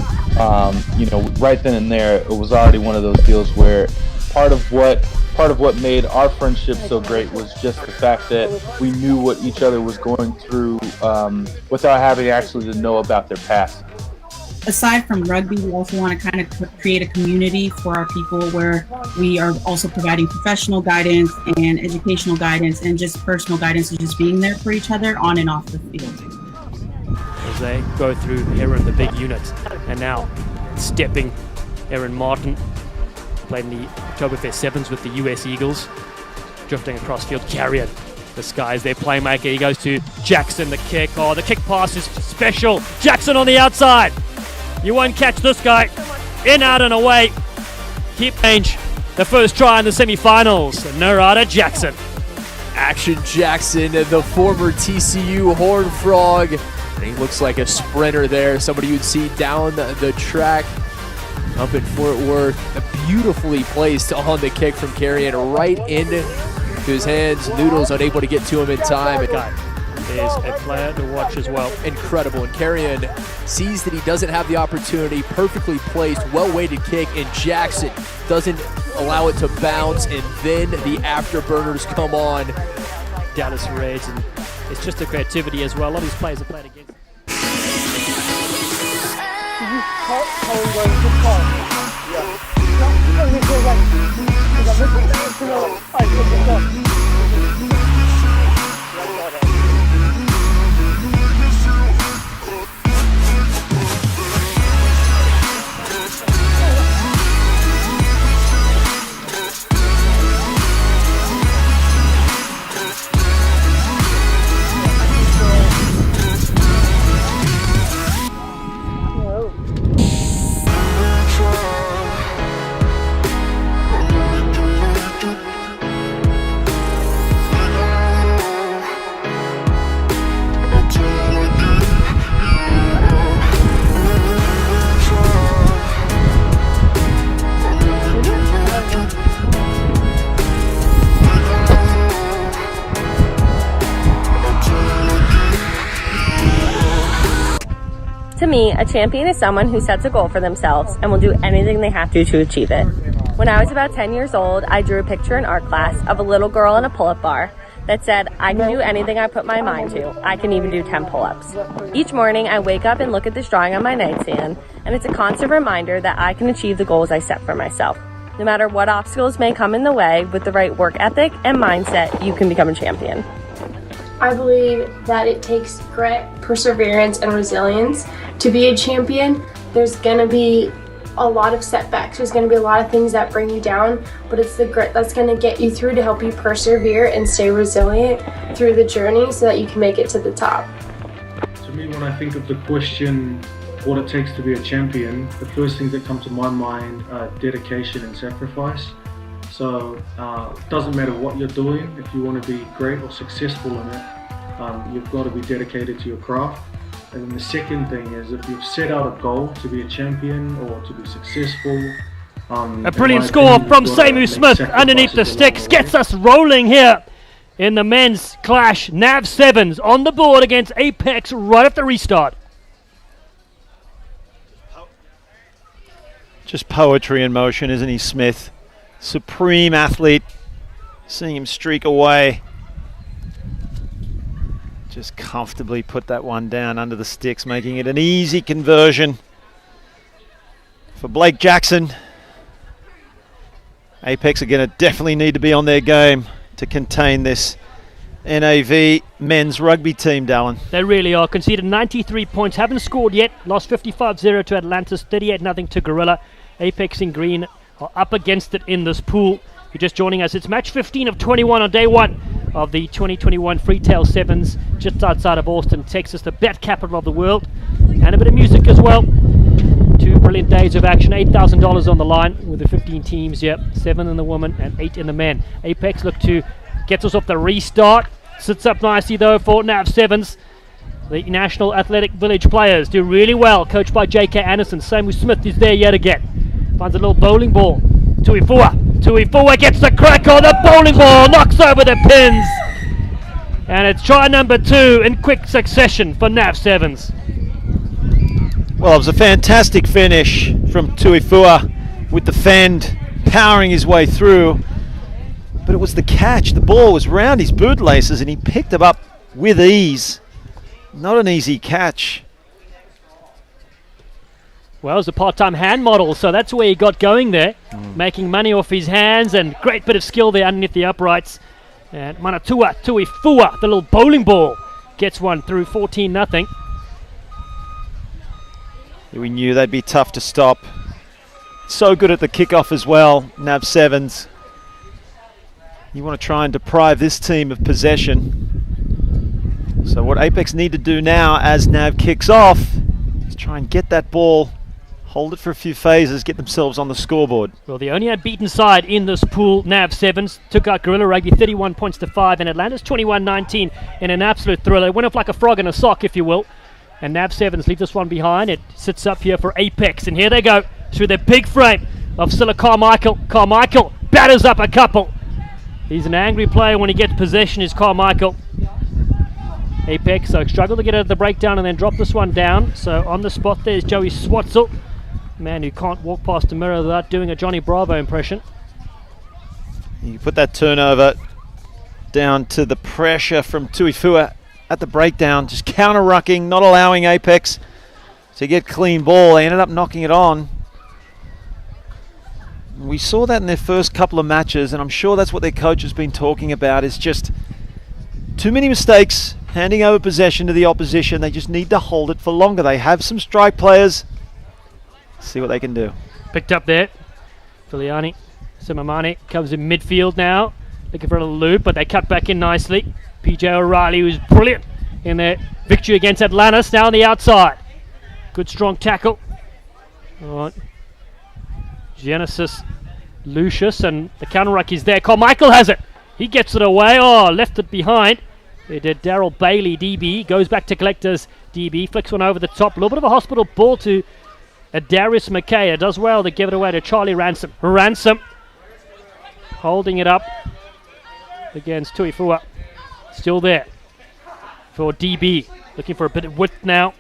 you know, right then and there, it was already one of those deals where part of what made our friendship so great was just the fact that we knew what each other was going through without having actually to know about their past. Aside from rugby, we also want to kind of create a community for our people where we are also providing professional guidance and educational guidance and just personal guidance and just being there for each other on and off the field. As they go through Heron, the big unit, and now stepping Aaron Martin, played in the Oktoberfest Sevens with the US Eagles, drifting across field. Carrion, the Skies, their playmaker. He goes to Jackson, the kick. Oh, the kick pass is special. Jackson on the outside. You won't catch this guy. In, out, and away. Keep range. The first try in the semifinals. Narada Jackson. Action Jackson, the former TCU Horned Frog. And he looks like a sprinter there. Somebody you'd see down the track up in Fort Worth. Beautifully placed on the kick from Carrion right into his hands. Noodles unable to get to him in time. is a player to watch as well. Incredible. And Carrion sees that he doesn't have the opportunity, perfectly placed, well-weighted kick, and Jackson doesn't allow it to bounce, and then the afterburners come on. Dallas Reds, and it's just the creativity as well. A lot of these players have played against. To me, a champion is someone who sets a goal for themselves and will do anything they have to achieve it. When I was about 10 years old, I drew a picture in art class of a little girl in a pull-up bar that said, I can do anything I put my mind to. I can even do 10 pull-ups. Each morning, I wake up and look at this drawing on my nightstand, and it's a constant reminder that I can achieve the goals I set for myself. No matter what obstacles may come in the way, with the right work ethic and mindset, you can become a champion. I believe that it takes grit, perseverance, and resilience to be a champion. There's going to be a lot of setbacks. There's going to be a lot of things that bring you down, but it's the grit that's going to get you through to help you persevere and stay resilient through the journey so that you can make it to the top. To me, when I think of the question, what it takes to be a champion, the first things that come to my mind are dedication and sacrifice. So it doesn't matter what you're doing, if you want to be great or successful in it, you've got to be dedicated to your craft. And then the second thing is, if you've set out a goal to be a champion or to be successful, a brilliant score from Samu Smith underneath the sticks gets us rolling here in the men's clash. NAV Sevens on the board against Apex right at the restart. Just poetry in motion, isn't he, Smith? Supreme athlete. Seeing him streak away. Just comfortably put that one down under the sticks, making it an easy conversion for Blake Jackson. Apex are going to definitely need to be on their game to contain this NAV men's rugby team, Dallin. They really are. Conceded 93 points, haven't scored yet. Lost 55-0 to Atlantis, 38-0 to Gorilla. Apex in green are up against it in this pool. If you're just joining us, it's match 15 of 21 on day one of the 2021 Freetail Sevens, just outside of Austin, Texas, the bet capital of the world. And a bit of music as well. 2 brilliant days of action, $8,000 on the line with the 15 teams, 7 in the women and 8 in the men. Apex look to get us off the restart. Sits up nicely though for NAV Sevens. The National Athletic Village players do really well, coached by J.K. Anderson. Samu Smith is there yet again. Finds a little bowling ball. Tuifua gets the crack on the bowling ball, knocks over the pins. And it's try number 2 in quick succession for NAV Sevens. Well, it was a fantastic finish from Tuifua with the fend powering his way through. But it was the catch. The ball was round his bootlaces and he picked it up with ease. Not an easy catch. Well, it's a part-time hand model, so that's where he got going there. Making money off his hands, and great bit of skill there underneath the uprights. And Manatua Tuifua, the little bowling ball, gets one through 14-0. We knew they'd be tough to stop. So good at the kickoff as well, NAV Sevens. You want to try and deprive this team of possession. So what Apex need to do now as NAV kicks off is try and get that ball, hold it for a few phases, get themselves on the scoreboard. Well, the only unbeaten side in this pool, NAV Sevens, took out Gorilla Rugby 31 points to 5, and Atlantis 21-19 in an absolute thriller. It went off like a frog in a sock, if you will. And NAV Sevens leave this one behind. It sits up here for Apex, and here they go through the big frame of Silla Carmichael. Carmichael batters up a couple. He's an angry player when he gets possession, is Carmichael. Apex, so struggle to get at the breakdown and then drop this one down. So on the spot there's Joey Swatzel, man who can't walk past the mirror without doing a Johnny Bravo impression. You put that turnover down to the pressure from Tuifua at the breakdown, just counter-rucking, not allowing Apex to get clean ball. They ended up knocking it on. We saw that in their first couple of matches, and I'm sure that's what their coach has been talking about, is just too many mistakes, handing over possession to the opposition. They just need to hold it for longer. They have some strike players. See what they can do. Picked up there. Filiani. Simamane comes in midfield now, looking for a little loop, but they cut back in nicely. PJ O'Reilly, who's brilliant in their victory against Atlantis, now on the outside. Good strong tackle. All right. Genesis Lucius, and the counter ruck is there. Carmichael has it. He gets it away. Oh, left it behind. They did Daryl Bailey, DB. Goes back to Collectors, DB. Flicks one over the top. A little bit of a hospital ball to Darius McKay. It does well to give it away to Charlie Ransom. Ransom holding it up against Tuifua. Still there for DB. Looking for a bit of width now.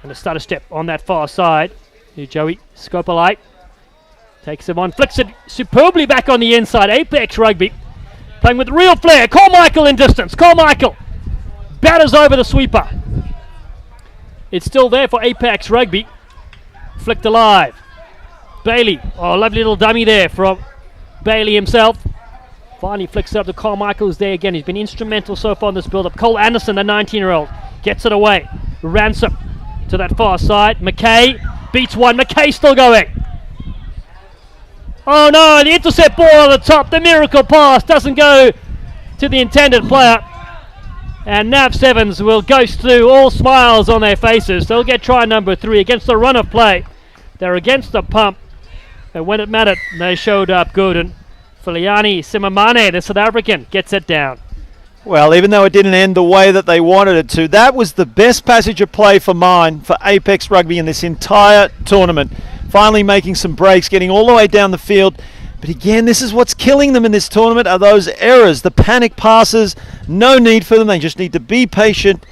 And a stutter step on that far side. Here Joey Scopelite takes him on, flicks it superbly back on the inside. Apex Rugby playing with real flair. Carmichael in distance. Carmichael batters over the sweeper. It's still there for Apex Rugby. Flicked alive. Bailey. Oh, lovely little dummy there from Bailey himself. Finally flicks it up to Carmichael, who's there again. He's been instrumental so far in this build-up. Cole Anderson, the 19-year-old, gets it away. Ransom to that far side. McKay beats one. McKay still going. Oh no, the intercept ball on the top. The miracle pass doesn't go to the intended player. And NAV Sevens will ghost through, all smiles on their faces. They'll get try number 3 against the run of play. They're against the pump. And when it mattered, they showed up good. And Filiani Simamane, the South African, gets it down. Well, even though it didn't end the way that they wanted it to, that was the best passage of play for mine for Apex Rugby in this entire tournament. Finally making some breaks, getting all the way down the field. But again, this is what's killing them in this tournament, are those errors, the panic passes. No need for them. They just need to be patient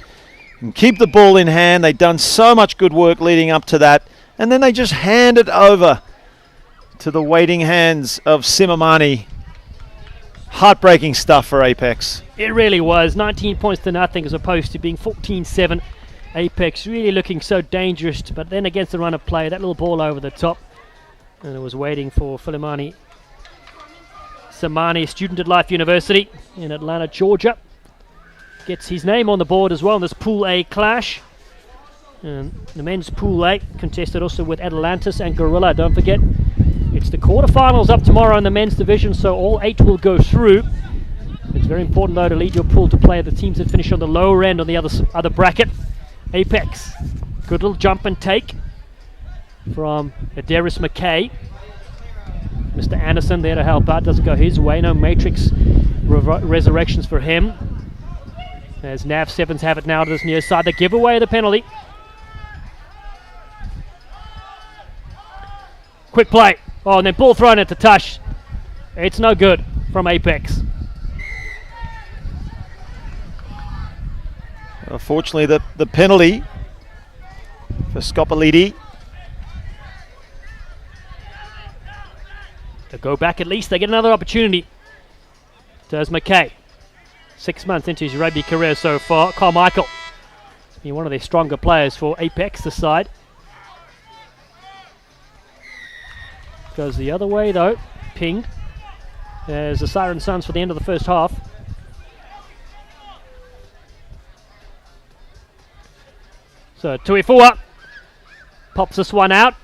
and keep the ball in hand. They've done so much good work leading up to that. And then they just hand it over to the waiting hands of Simamane. Heartbreaking stuff for Apex. It really was. 19 points to nothing as opposed to being 14-7. Apex really looking so dangerous, but then against the run of play, that little ball over the top. And it was waiting for Filimani Samani, student at Life University in Atlanta, Georgia. Gets his name on the board as well in this Pool A clash. And the men's Pool A contested also with Atlantis and Gorilla. Don't forget, it's the quarterfinals up tomorrow in the men's division, so all 8 will go through. It's very important, though, to lead your pool to play the teams that finish on the lower end on the other bracket. Apex, good little jump and take from Darius McKay. Mr. Anderson there to help out, doesn't go his way. No Matrix resurrections for him. As NAV Sevens have it now to this near side. They give away the penalty. Quick play. Oh, and then ball thrown at the touch. It's no good from Apex. Unfortunately, the penalty for Scopeliti. They go back at least. They get another opportunity. Does McKay. 6 months into his rugby career so far. Carmichael. He's one of their stronger players for Apex, the side. Goes the other way though. Pinged. There's the siren sounds for the end of the first half. So Tuifua pops this one out.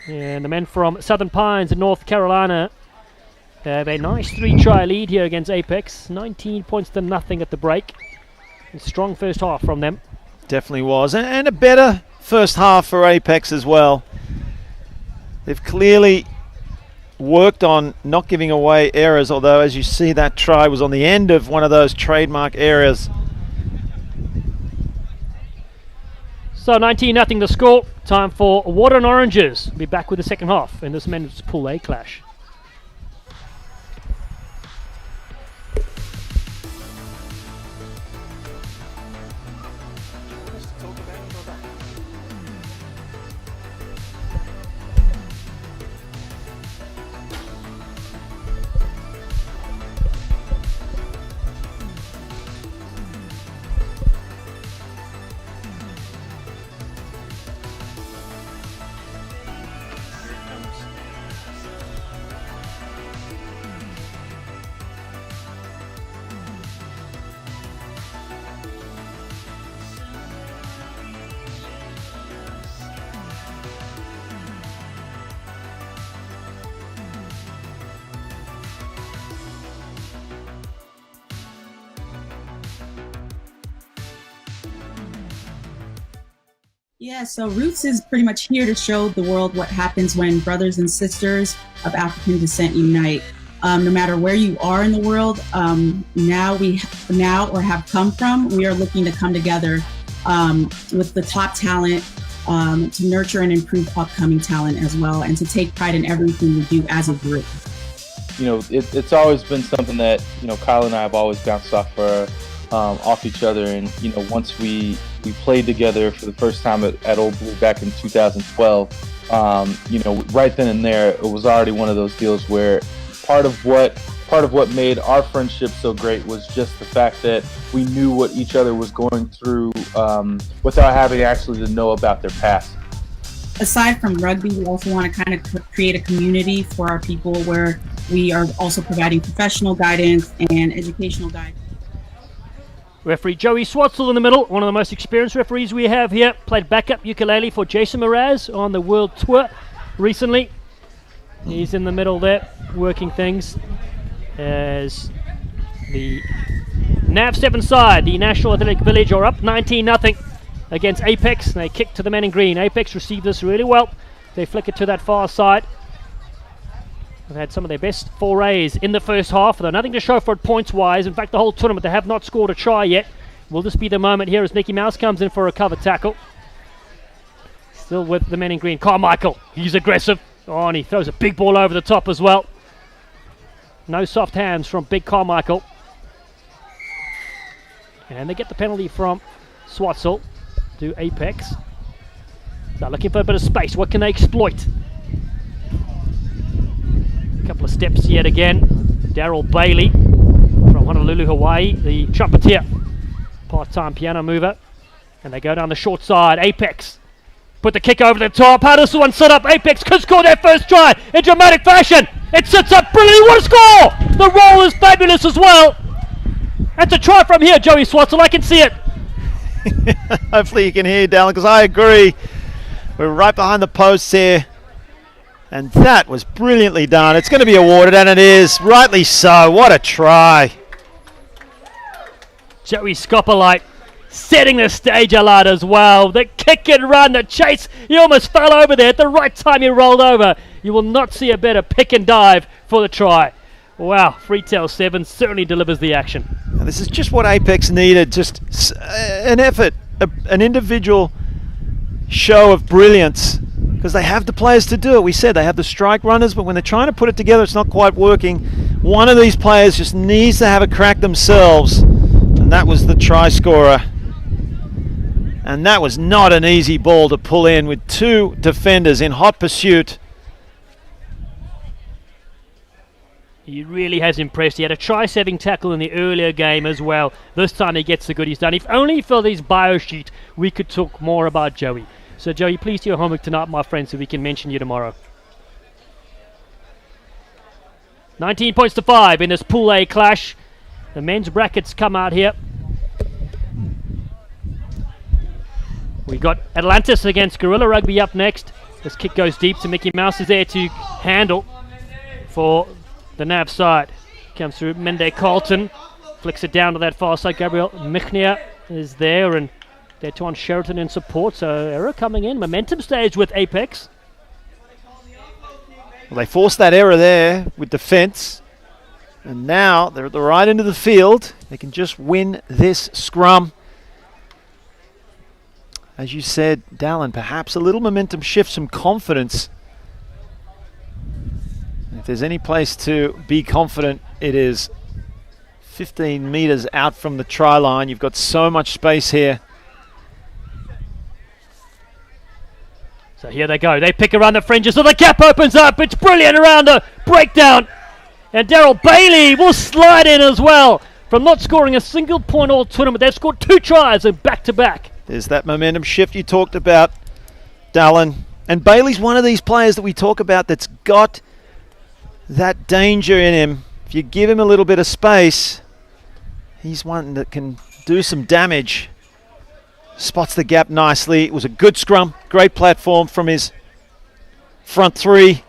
And the men from Southern Pines in North Carolina have a nice 3-try lead here against Apex. 19 points to nothing at the break. A strong first half from them. Definitely was. And a better first half for Apex as well. They've clearly worked on not giving away errors, although as you see that try was on the end of one of those trademark areas. So 19-0 the score. Time for Water and Oranges. We'll be back with the second half in this men's Pool A clash. Yeah, so Roots is pretty much here to show the world what happens when brothers and sisters of African descent unite. No matter where you are in the world, now or have come from, we are looking to come together with the top talent to nurture and improve upcoming talent as well, and to take pride in everything we do as a group. You know, it's always been something that, you know, Kyle and I have always bounced off each other. And, you know, once we played together for the first time at Old Blue back in 2012, you know, right then and there, it was already one of those deals where part of what made our friendship so great was just the fact that we knew what each other was going through without having actually to know about their past. Aside from rugby, we also want to kind of create a community for our people where we are also providing professional guidance and educational guidance. Referee Joey Swatzel in the middle, one of the most experienced referees we have here. Played backup ukulele for Jason Mraz on the World Tour recently. He's in the middle there, working things as the NAV 7 side, the National Athletic Village, are up 19-0 against Apex. They kick to the men in green. Apex received this really well. They flick it to that far side. They've had some of their best forays in the first half, though nothing to show for it points-wise. In fact, the whole tournament, they have not scored a try yet. Will this be the moment here as Mickey Mouse comes in for a cover tackle? Still with the men in green. Carmichael, he's aggressive. Oh, and he throws a big ball over the top as well. No soft hands from Big Carmichael. And they get the penalty from Swatzel to Apex. So looking for a bit of space. What can they exploit? A couple of steps yet again. Daryl Bailey from Honolulu, Hawaii, the trumpeter, part-time piano mover. And they go down the short side. Apex put the kick over the top. How does this one set up? Apex could score their first try in dramatic fashion. It sets up brilliantly. What a score! The roll is fabulous as well. That's a try from here, Joey Swatzel. I can see it. Hopefully you can hear, Dallin, because I agree. We're right behind the posts here. And that was brilliantly done. It's going to be awarded, and it is. Rightly so. What a try. Joey Scopolite setting the stage alight as well. The kick and run, the chase. He almost fell over there at the right time he rolled over. You will not see a better pick and dive for the try. Wow, Freetail 7 certainly delivers the action. Now, this is just what Apex needed. Just an effort, an individual show of brilliance. Because they have the players to do it. We said they have the strike runners, but when they're trying to put it together, it's not quite working. One of these players just needs to have a crack themselves. And that was the try scorer. And that was not an easy ball to pull in with two defenders in hot pursuit. He really has impressed. He had a try-saving tackle in the earlier game as well. This time he gets the goodies done. If only for this bio sheet we could talk more about Joey. So Joey, please do your homework tonight, my friend, so we can mention you tomorrow. 19 points to 5 in this Pool A clash. The men's brackets come out here. We got Atlantis against Gorilla Rugby up next. This kick goes deep, so Mickey Mouse is there to handle for the NAV side. Comes through Mende Carlton, flicks it down to that far side. Gabriel Michnia is there, and Detuan Sheraton in support. So error coming in. Momentum stage with Apex. Well, they forced that error there with defense. And now they're at the right end of the field. They can just win this scrum. As you said, Dallin, perhaps a little momentum shift, some confidence. If there's any place to be confident, it is 15 meters out from the try line. You've got so much space here. So here they go. They pick around the fringes, so the gap opens up. It's brilliant around the breakdown. And Daryl Bailey will slide in as well. From not scoring a single point all tournament, they've scored 2 tries and back-to-back. There's that momentum shift you talked about, Dallin. And Bailey's one of these players that we talk about that's got that danger in him. If you give him a little bit of space, he's one that can do some damage. Spots the gap nicely. It was a good scrum. Great platform from his front three.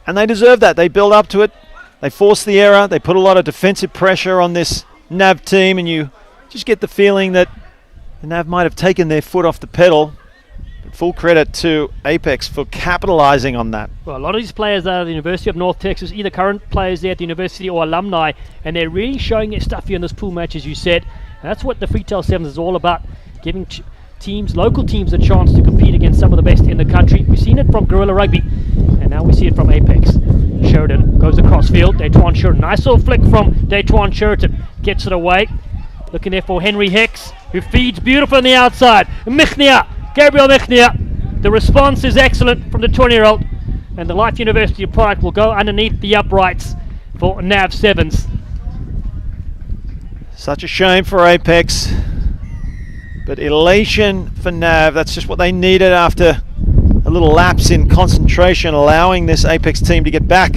And they deserve that. They build up to it. They force the error. They put a lot of defensive pressure on this NAV team, and you just get the feeling that The NAV might have taken their foot off the pedal. But full credit to Apex for capitalizing on that. Well, a lot of these players are at the University of North Texas, either current players there at the university or alumni, and they're really showing their stuff here in this pool match, as you said. And that's what the Freetail Sevens is all about, giving teams, local teams, a chance to compete against some of the best in the country. We've seen it from Guerrilla Rugby, and now we see it from Apex. Sheridan goes across field. Daytuan Sheridan, nice little flick from Daytuan Sheridan, gets it away. Looking there for Henry Hicks, who feeds beautiful on the outside. Gabriel Michnia. The response is excellent from the 20-year-old, and the Life University product will go underneath the uprights for NAV Sevens. Such a shame for Apex, but elation for NAV. That's just what they needed after a little lapse in concentration, allowing this Apex team to get back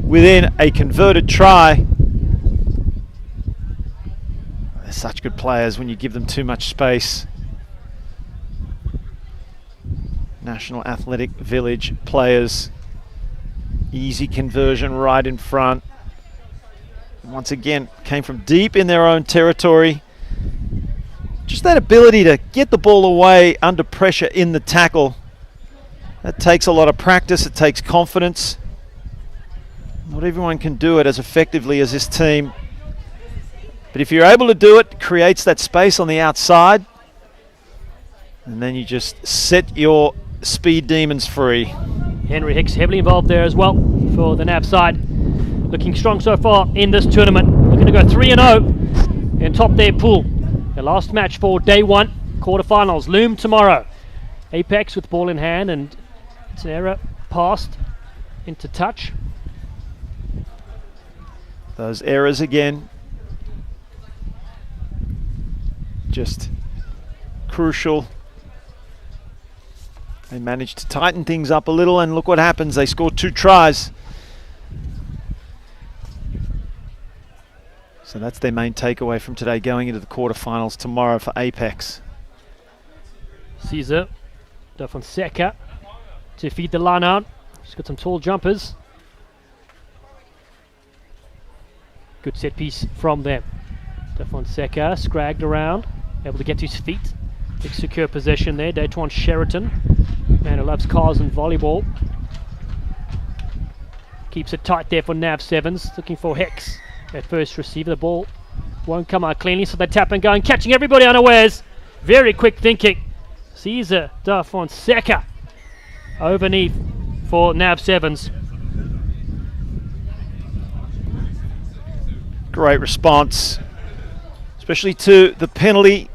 within a converted try. They're such good players when you give them too much space. National Athletic Village players. Easy conversion right in front. Once again, came from deep in their own territory. Just that ability to get the ball away under pressure in the tackle. That takes a lot of practice, it takes confidence. Not everyone can do it as effectively as this team. But if you're able to do it, it creates that space on the outside. And then you just set your speed demons free. Henry Hicks heavily involved there as well for the NAV side. Looking strong so far in this tournament. Looking to go 3-0 and top their pool. The last match for day one. Quarterfinals loom tomorrow. Apex with ball in hand, and it's an error passed into touch. Those errors again. Just crucial. They managed to tighten things up a little, and look what happens. They scored 2 tries. So that's their main takeaway from today, going into the quarterfinals tomorrow for Apex. Caesar Da Fonseca to feed the line out. She's got some tall jumpers. Good set piece from them. Da Fonseca scragged around, able to get to his feet. Big secure possession there. Daytuan Sheraton, man who loves cars and volleyball. Keeps it tight there for NAV Sevens, looking for Hex at first receiver. The ball won't come out cleanly, so they tap and go, and catching everybody unawares. Very quick thinking. Caesar Da Fonseca overneath for NAV Sevens. Great response, especially to the penalty.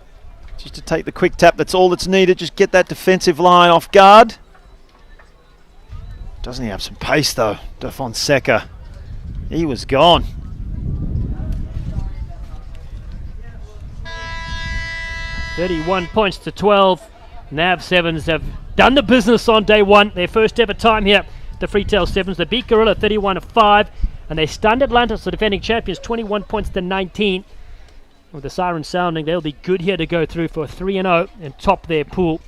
Just to take the quick tap, that's all that's needed. Just get that defensive line off guard. Doesn't he have some pace though, Da Fonseca? He was gone. $31 points to 12. NAV Sevens have done the business on day one. Their first ever time here, the Freetail Sevens. They beat Guerrilla 31-5, and they stunned Atlantis, the defending champions, 21 points to 19. With the siren sounding, they'll be good here to go through for 3-0 and top their pool.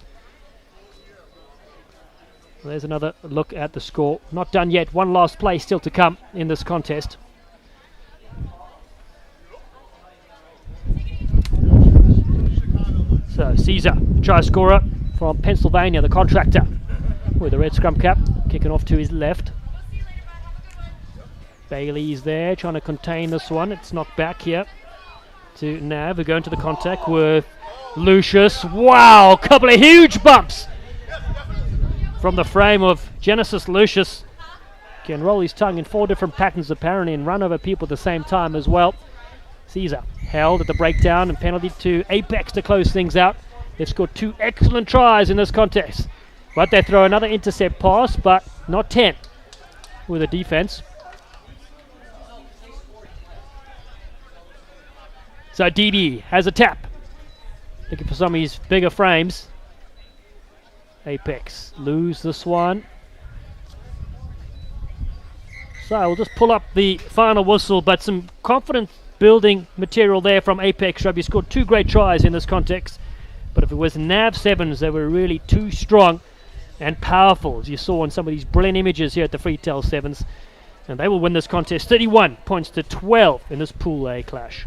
Well, there's another look at the score. Not done yet. One last play still to come in this contest. So Caesar, try scorer from Pennsylvania, the contractor, with the red scrum cap, kicking off to his left. Bailey's there, trying to contain this one. It's knocked back here to NAV. We're going to the contact with Lucius. Wow, a couple of huge bumps from the frame of Genesis Lucius. Can roll his tongue in 4 different patterns apparently, and run over people at the same time as well. Caesar held at the breakdown, and penalty to Apex to close things out. They've scored 2 excellent tries in this contest, but they throw another intercept pass, but not 10 with a defense. So DB has a tap, looking for some of his bigger frames. Apex lose this one. So we'll just pull up the final whistle, but some confidence building material there from Apex Rugby. Scored 2 great tries in this context, but if it was NAV Sevens, they were really too strong and powerful, as you saw in some of these brilliant images here at the Freetail Sevens, and they will win this contest 31 points to 12 in this Pool A clash.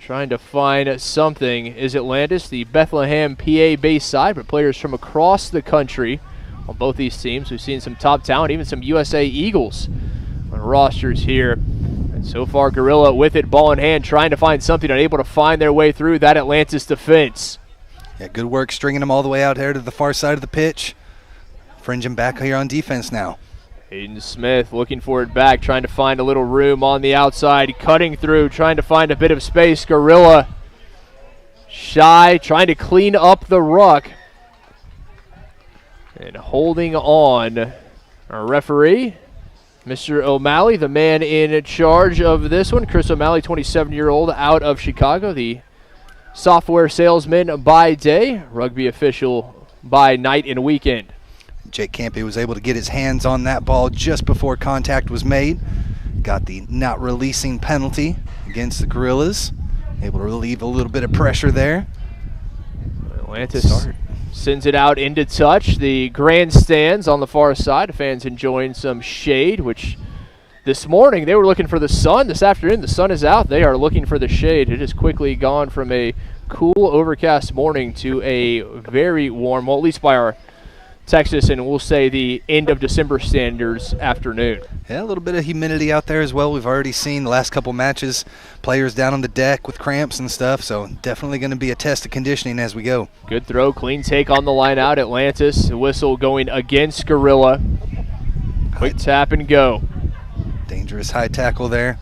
trying to find something is Atlantis, the Bethlehem, PA-based side, but players from across the country on both these teams. We've seen some top talent, even some USA Eagles on rosters here. And so far, Gorilla with it, ball in hand, trying to find something, unable to find their way through that Atlantis defense. Yeah, good work stringing them all the way out here to the far side of the pitch. Fringing back here on defense now. Aiden Smith looking for it back, trying to find a little room on the outside, cutting through, trying to find a bit of space. Gorilla shy, trying to clean up the ruck. And holding on, our referee, Mr. O'Malley, the man in charge of this one. Chris O'Malley, 27-year-old out of Chicago, the software salesman by day, rugby official by night and weekend. Jake Campy was able to get his hands on that ball just before contact was made. Got the not releasing penalty against the Gorillas. Able to relieve a little bit of pressure there. Atlantis sends it out into touch. The grandstands on the far side. Fans enjoying some shade, which this morning they were looking for the sun. This afternoon the sun is out. They are looking for the shade. It has quickly gone from a cool, overcast morning to a very warm, well, at least by our Texas and we'll say the end of December standards afternoon. Yeah, a little bit of humidity out there as well. We've already seen the last couple matches, players down on the deck with cramps and stuff, so definitely going to be a test of conditioning as we go. Good throw, clean take on the line out. Atlantis, whistle going against Gorilla. Quick tap and go. Dangerous high tackle there.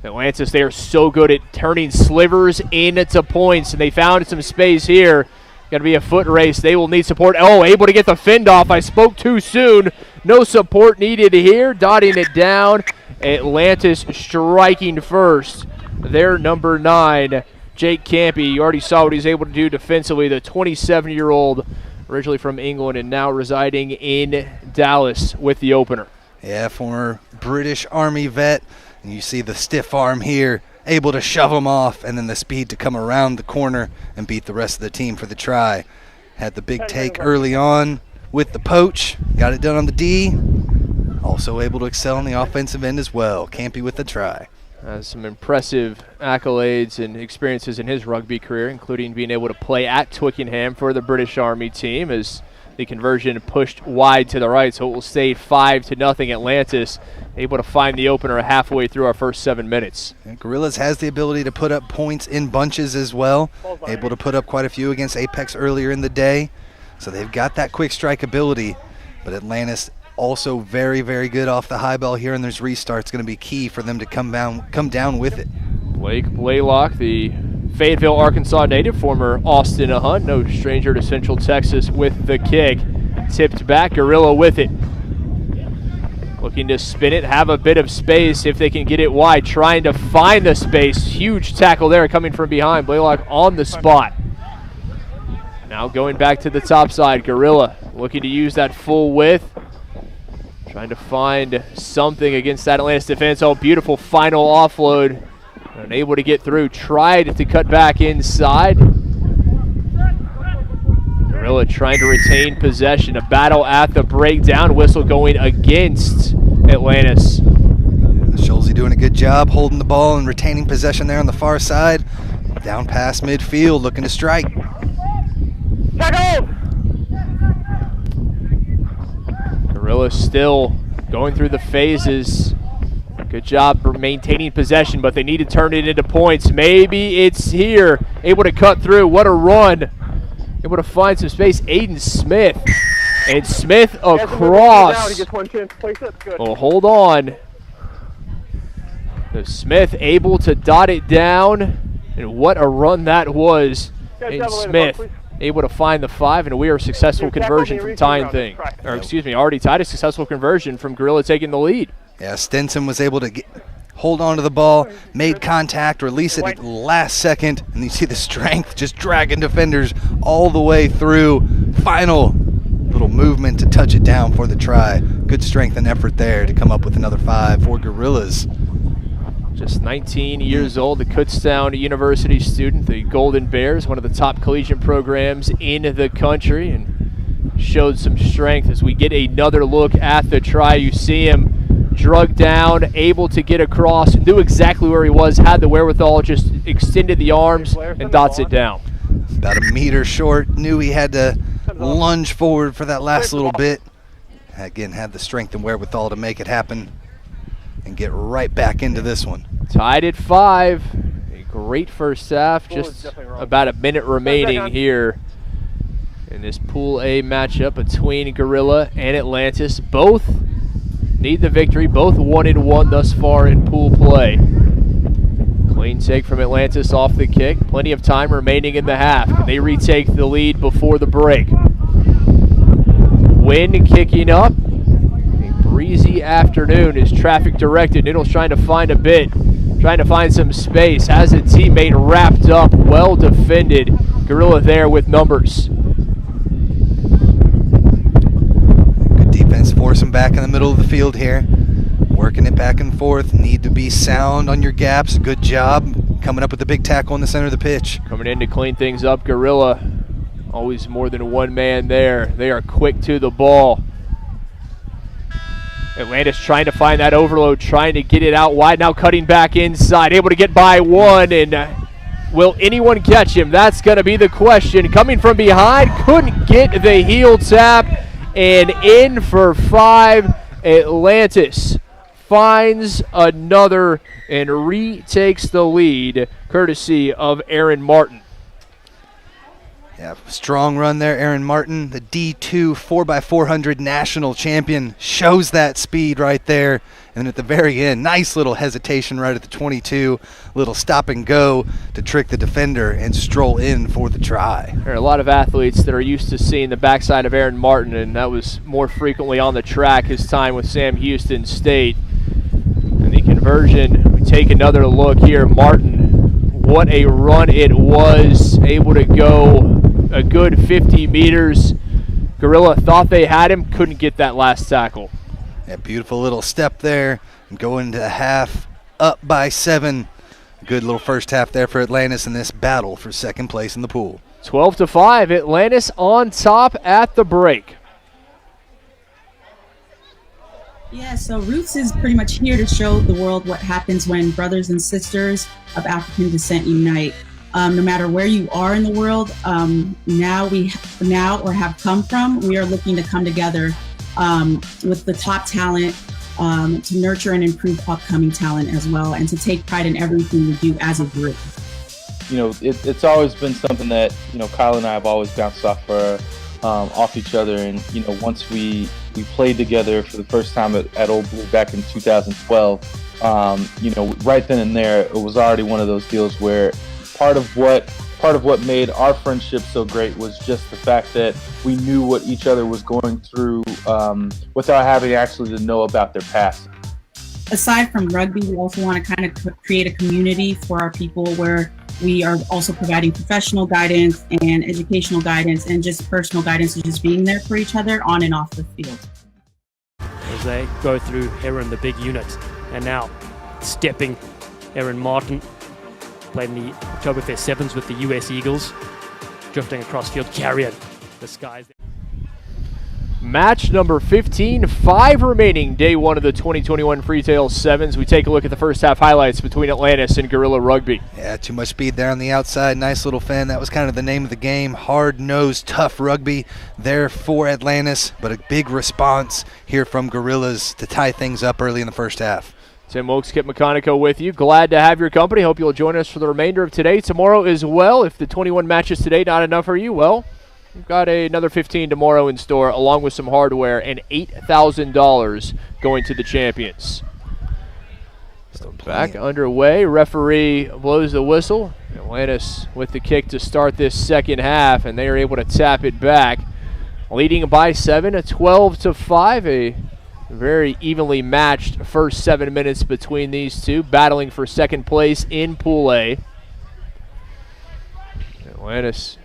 Atlantis, they are so good at turning slivers into points, and they found some space here. Going to be a foot race. They will need support. Oh, able to get the fend off. I spoke too soon. No support needed here. Dotting it down. Atlantis striking first. Their number 9, Jake Campy. You already saw what he's able to do defensively. The 27-year-old, originally from England and now residing in Dallas with the opener. Yeah, former British Army vet. And you see the stiff arm here. Able to shove him off, and then the speed to come around the corner and beat the rest of the team for the try. Had the big take early on with the poach. Got it done on the D. Also able to excel on the offensive end as well. Campy with the try. Some impressive accolades and experiences in his rugby career, including being able to play at Twickenham for the British Army team as the conversion pushed wide to the right, so it will stay 5-0 Atlantis. Able to find the opener halfway through our first 7 minutes. And Gorillas has the ability to put up points in bunches as well. Able to put up quite a few against Apex earlier in the day. So they've got that quick strike ability. But Atlantis also very, very good off the high ball here, and there's restarts going to be key for them to come down with it. Blake Blaylock, the Fayetteville, Arkansas native, former Austin Hunt, no stranger to Central Texas with the kick. Tipped back, Gorilla with it. Looking to spin it, have a bit of space if they can get it wide, trying to find the space. Huge tackle there coming from behind. Blaylock on the spot. Now going back to the top side, Gorilla looking to use that full width. Trying to find something against that Atlantis defense. Oh, beautiful final offload. Unable to get through. Tried to cut back inside. Gorilla trying to retain possession. A battle at the breakdown. Whistle going against Atlantis. Schulze doing a good job holding the ball and retaining possession there on the far side. Down past midfield, looking to strike. Gorilla still going through the phases. Good job maintaining possession, but they need to turn it into points. Maybe it's here. Able to cut through. What a run. Able to find some space. Aiden Smith. And Smith across. Oh, hold on. So Smith able to dot it down. And what a run that was. Aiden Smith able to find the 5, and we are a successful conversion from tying thing. Or excuse me, already tied a successful conversion from Gorilla taking the lead. Yeah, Stinson was able to hold on to the ball, made contact, release it at the last second, and you see the strength just dragging defenders all the way through. Final little movement to touch it down for the try. Good strength and effort there to come up with another 5 for Gorillas. Just 19 years old, the Kutztown University student, the Golden Bears, one of the top collegiate programs in the country, and showed some strength as we get another look at the try. You see him drugged down, able to get across, knew exactly where he was, had the wherewithal, just extended the arms and dots it down. About a meter short, knew he had to lunge forward for that last little bit. Again, had the strength and wherewithal to make it happen and get right back into this one. Tied at 5. A great first half, just about a minute remaining here in this Pool A matchup between Gorilla and Atlantis. Both need the victory, both 1-1 thus far in pool play. Clean take from Atlantis off the kick. Plenty of time remaining in the half. Can they retake the lead before the break? Wind kicking up. A breezy afternoon is traffic directed. Noodle's trying to find a bit, trying to find some space. Has a teammate wrapped up, well defended. Gorilla there with numbers. Defense force him back in the middle of the field here. Working it back and forth. Need to be sound on your gaps. Good job coming up with the big tackle in the center of the pitch. Coming in to clean things up, Gorilla. Always more than one man there. They are quick to the ball. Atlantis trying to find that overload, trying to get it out wide. Now cutting back inside. Able to get by one, and will anyone catch him? That's going to be the question. Coming from behind, couldn't get the heel tap. And in for 5, Atlantis finds another and retakes the lead, courtesy of Aaron Martin. Yeah, strong run there, Aaron Martin, the D2 4x400 national champion, shows that speed right there. And at the very end, nice little hesitation right at the 22, little stop and go to trick the defender and stroll in for the try. There are a lot of athletes that are used to seeing the backside of Aaron Martin, and that was more frequently on the track his time with Sam Houston State. And the conversion, we take another look here. Martin, what a run it was, able to go a good 50 meters. Gorilla thought they had him, couldn't get that last tackle. Yeah, beautiful little step there and go into half, up by 7. Good little first half there for Atlantis in this battle for second place in the pool. 12-5, Atlantis on top at the break. Yeah, so Roots is pretty much here to show the world what happens when brothers and sisters of African descent unite. No matter where you are in the world, now or have come from, we are looking to come together with the top talent to nurture and improve upcoming talent as well, and to take pride in everything we do as a group. You know, it's always been something that, you know, Kyle and I have always bounced off each other. And, you know, once we played together for the first time at Old Blue back in 2012, you know, right then and there, it was already one of those deals where part of what made our friendship so great was just the fact that we knew what each other was going through without having actually to know about their past. Aside from rugby, we also want to kind of create a community for our people where we are also providing professional guidance and educational guidance and just personal guidance and just being there for each other on and off the field. As they go through Aaron, the big unit, and now stepping Aaron Martin, played in the Oktoberfest Sevens with the US Eagles, drifting across field, carrying the skies. Match number 15, 5 remaining, day 1 of the 2021 Freetail Sevens. We take a look at the first half highlights between Atlantis and Gorilla Rugby. Yeah, too much speed there on the outside. Nice little fin. That was kind of the name of the game. Hard-nosed, tough rugby there for Atlantis, but a big response here from Gorillas to tie things up early in the first half. Tim Wilkes, Kip McConico with you. Glad to have your company. Hope you'll join us for the remainder of today, tomorrow as well. If the 21 matches today not enough for you, well, we've got another 15 tomorrow in store, along with some hardware and $8,000 going to the champions. So back underway. Referee blows the whistle. Atlantis with the kick to start this second half, and they are able to tap it back. Leading by 7, a 12-5, a very evenly matched first 7 minutes between these two, battling for second place in Pool A. Atlantis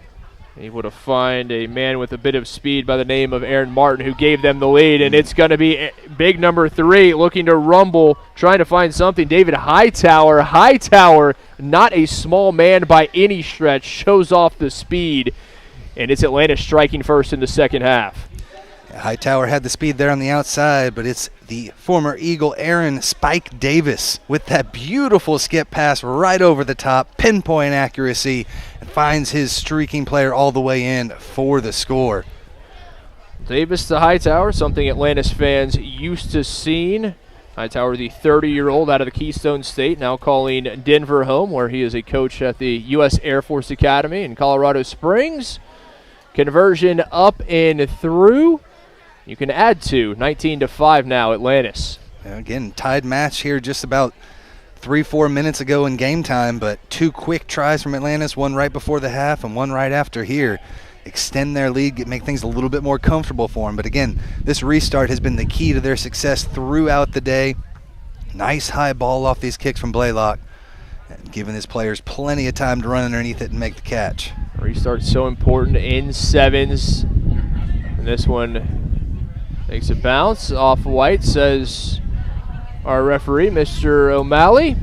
able to find a man with a bit of speed by the name of Aaron Martin, who gave them the lead, and it's going to be big number 3 looking to rumble, trying to find something. David Hightower, not a small man by any stretch, shows off the speed, and it's Atlantis striking first in the second half. Hightower had the speed there on the outside, but it's the former Eagle Aaron Spike Davis with that beautiful skip pass right over the top, pinpoint accuracy, and finds his streaking player all the way in for the score. Davis to Hightower, something Atlantis fans used to seeing. Hightower, the 30-year-old out of the Keystone State, now calling Denver home, where he is a coach at the U.S. Air Force Academy in Colorado Springs. Conversion up and through. You can add to 19-5 now, Atlantis. Again, tied match here just about 3-4 minutes ago in game time, but 2 quick tries from Atlantis, one right before the half and one right after here. Extend their lead, make things a little bit more comfortable for them. But again, this restart has been the key to their success throughout the day. Nice high ball off these kicks from Blaylock, and giving his players plenty of time to run underneath it and make the catch. Restart so important in sevens. And this one takes a bounce off White, says our referee, Mr. O'Malley.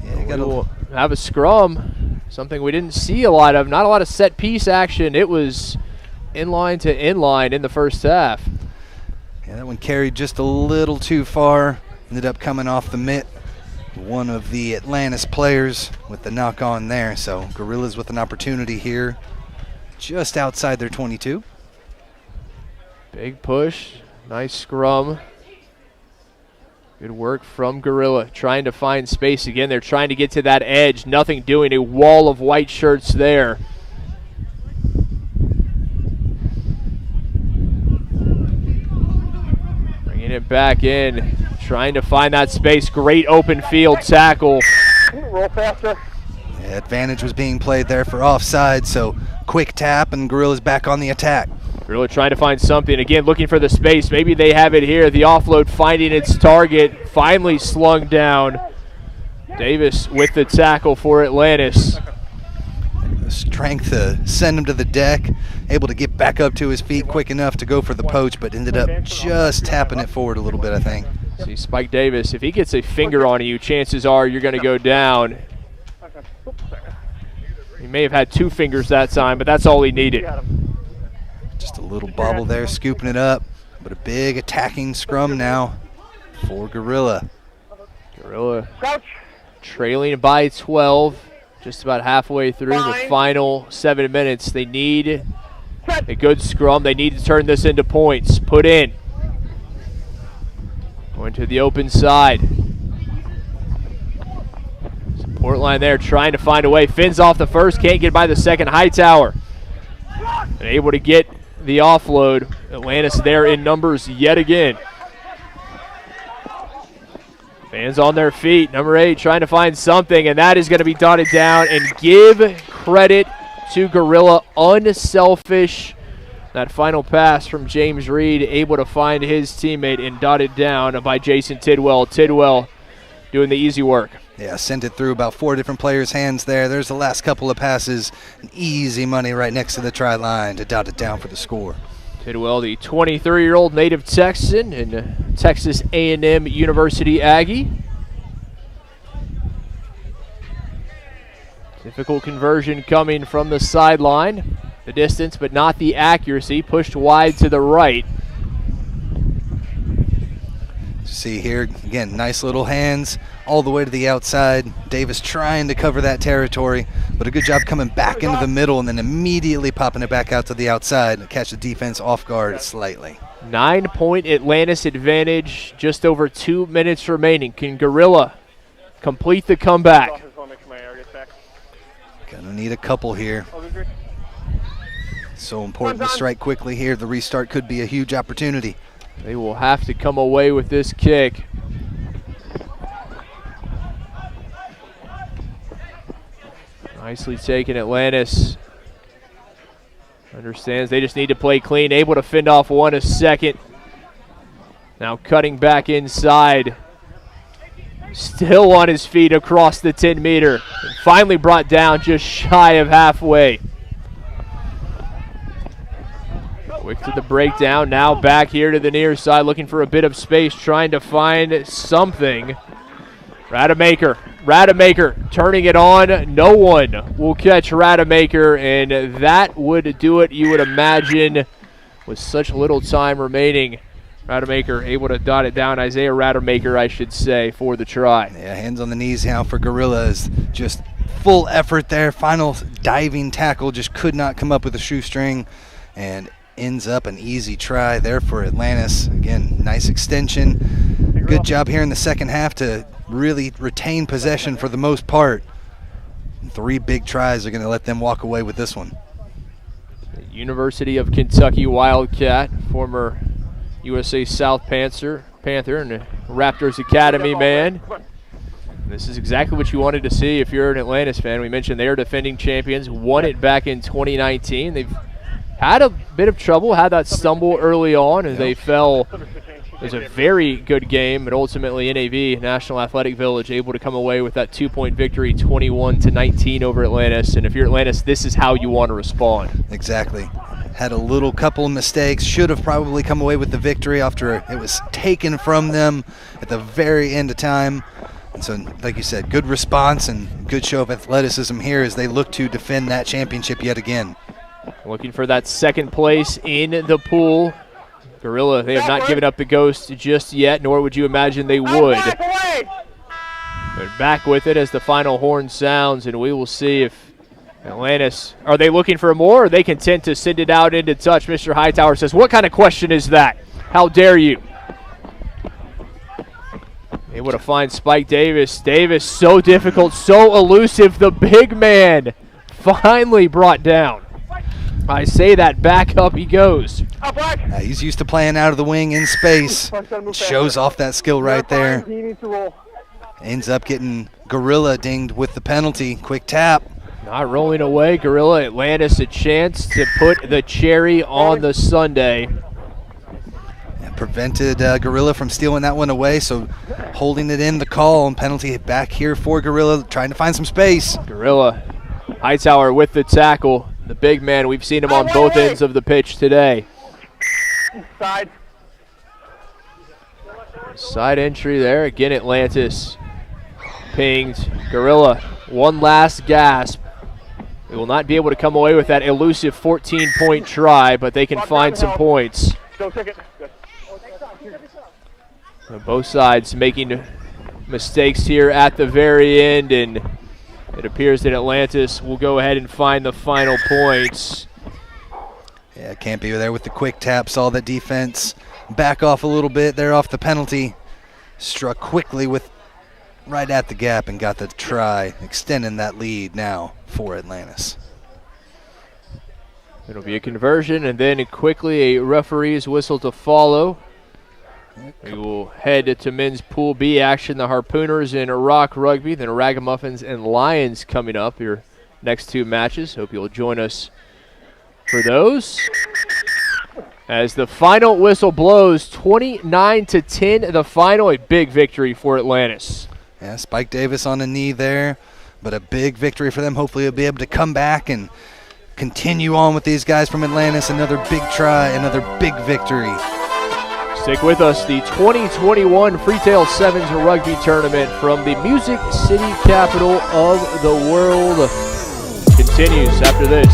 Yeah, we'll have a scrum, something we didn't see a lot of. Not a lot of set piece action. It was inline to inline in the first half. Yeah, that one carried just a little too far. Ended up coming off the mitt. One of the Atlantis players with the knock on there. So Gorillas with an opportunity here just outside their 22. Big push, nice scrum. Good work from Gorilla, trying to find space again. They're trying to get to that edge, nothing doing, a wall of white shirts there. Bringing it back in, trying to find that space. Great open field tackle. Roll faster. Yeah, advantage was being played there for offside, so quick tap and Gorilla's back on the attack. Gorilla trying to find something. Again, looking for the space. Maybe they have it here. The offload finding its target. Finally slung down. Davis with the tackle for Atlantis. The strength to send him to the deck. Able to get back up to his feet quick enough to go for the poach, but ended up just tapping it forward a little bit, I think. See, Spike Davis, if he gets a finger on you, chances are you're going to go down. He may have had 2 fingers that time, but that's all he needed. Just a little bobble there, scooping it up, but a big attacking scrum now for Gorilla. Gorilla trailing by 12, just about halfway through the final 7 minutes. They need a good scrum. They need to turn this into points. Put in. Going to the open side. Support line there, trying to find a way. Fins off the first, can't get by the second. Hightower and able to get the offload. Atlantis there in numbers yet again. Fans on their feet. Number 8 trying to find something, and that is going to be dotted down. And give credit to Gorilla. Unselfish. That final pass from James Reed, able to find his teammate and dotted down by Jason Tidwell. Tidwell doing the easy work. Yeah, sent it through about 4 different players' hands there. There's the last couple of passes. And easy money right next to the try line to dot it down for the score. Tidwell, the 23-year-old native Texan and Texas A&M University Aggie. Difficult conversion coming from the sideline. The distance, but not the accuracy. Pushed wide to the right. See here, again, nice little hands all the way to the outside. Davis trying to cover that territory, but a good job coming back into the middle and then immediately popping it back out to the outside and catch the defense off guard slightly. 9-point Atlantis advantage, just over 2 minutes remaining. Can Gorilla complete the comeback? Gonna need a couple here. So important to strike quickly here. The restart could be a huge opportunity. They will have to come away with this kick. Nicely taken, Atlantis. Understands they just need to play clean. Able to fend off one a second. Now cutting back inside. Still on his feet across the 10-meter. Finally brought down just shy of halfway. Quick to the breakdown, now back here to the near side, looking for a bit of space, trying to find something. Rademacher Rademacher turning it on. No one will catch Rademacher, and that would do it, you would imagine, with such little time remaining. Rademacher able to dot it down. Isaiah Rademacher, I should say, for the try. Yeah, hands on the knees now for Gorillas. Just full effort there. Final diving tackle, just could not come up with a shoestring, and ends up an easy try there for Atlantis. Again, nice extension. Good job here in the second half to really retain possession for the most part. And 3 big tries are going to let them walk away with this one. University of Kentucky Wildcat, former USA South Panther and a Raptors Academy man. This is exactly what you wanted to see if you're an Atlantis fan. We mentioned they're defending champions, won it back in 2019. They've had a bit of trouble, had that stumble early on as they fell. It was a very good game, but ultimately NAV, National Athletic Village, able to come away with that 2-point victory, 21-19 over Atlantis. And if you're Atlantis, this is how you want to respond. Exactly. Had a little couple of mistakes, should have probably come away with the victory after it was taken from them at the very end of time. And so, like you said, good response and good show of athleticism here as they look to defend that championship yet again. Looking for that second place in the pool. Gorilla, they have not given up the ghost just yet, nor would you imagine they would. But back with it as the final horn sounds, and we will see if Atlantis, are they looking for more, or are they content to send it out into touch? Mr. Hightower says, what kind of question is that? How dare you? Able to find Spike Davis. Davis, so difficult, so elusive. The big man finally brought down. I say that, back up he goes. He's used to playing out of the wing in space. Shows off that skill right there. Ends up getting Gorilla dinged with the penalty. Quick tap. Not rolling away. Gorilla Atlantis a chance to put the cherry on the sundae. And prevented Gorilla from stealing that one away, so holding it in the call, and penalty back here for Gorilla, trying to find some space. Gorilla, Hightower with the tackle. The big man, we've seen him on both ends of the pitch today. Side entry there. Again, Atlantis pinged. Gorilla, one last gasp. They will not be able to come away with that elusive 14-point try, but they can find some points. Both sides making mistakes here at the very end, and it appears that Atlantis will go ahead and find the final points. Yeah, Campy there with the quick tap, saw that defense back off a little bit there off the penalty. Struck quickly with right at the gap and got the try, extending that lead now for Atlantis. It'll be a conversion, and then quickly a referee's whistle to follow. We will head to men's Pool B action. The Harpooners in Rock Rugby, then Raggamuffins and Lions coming up, your next 2 matches. Hope you'll join us for those. As the final whistle blows, 29-10, the final, a big victory for Atlantis. Yeah, Spike Davis on a knee there, but a big victory for them. Hopefully he'll be able to come back and continue on with these guys from Atlantis. Another big try, another big victory. Stick with us. The 2021 Freetail Sevens Rugby Tournament from the Music City capital of the world continues after this.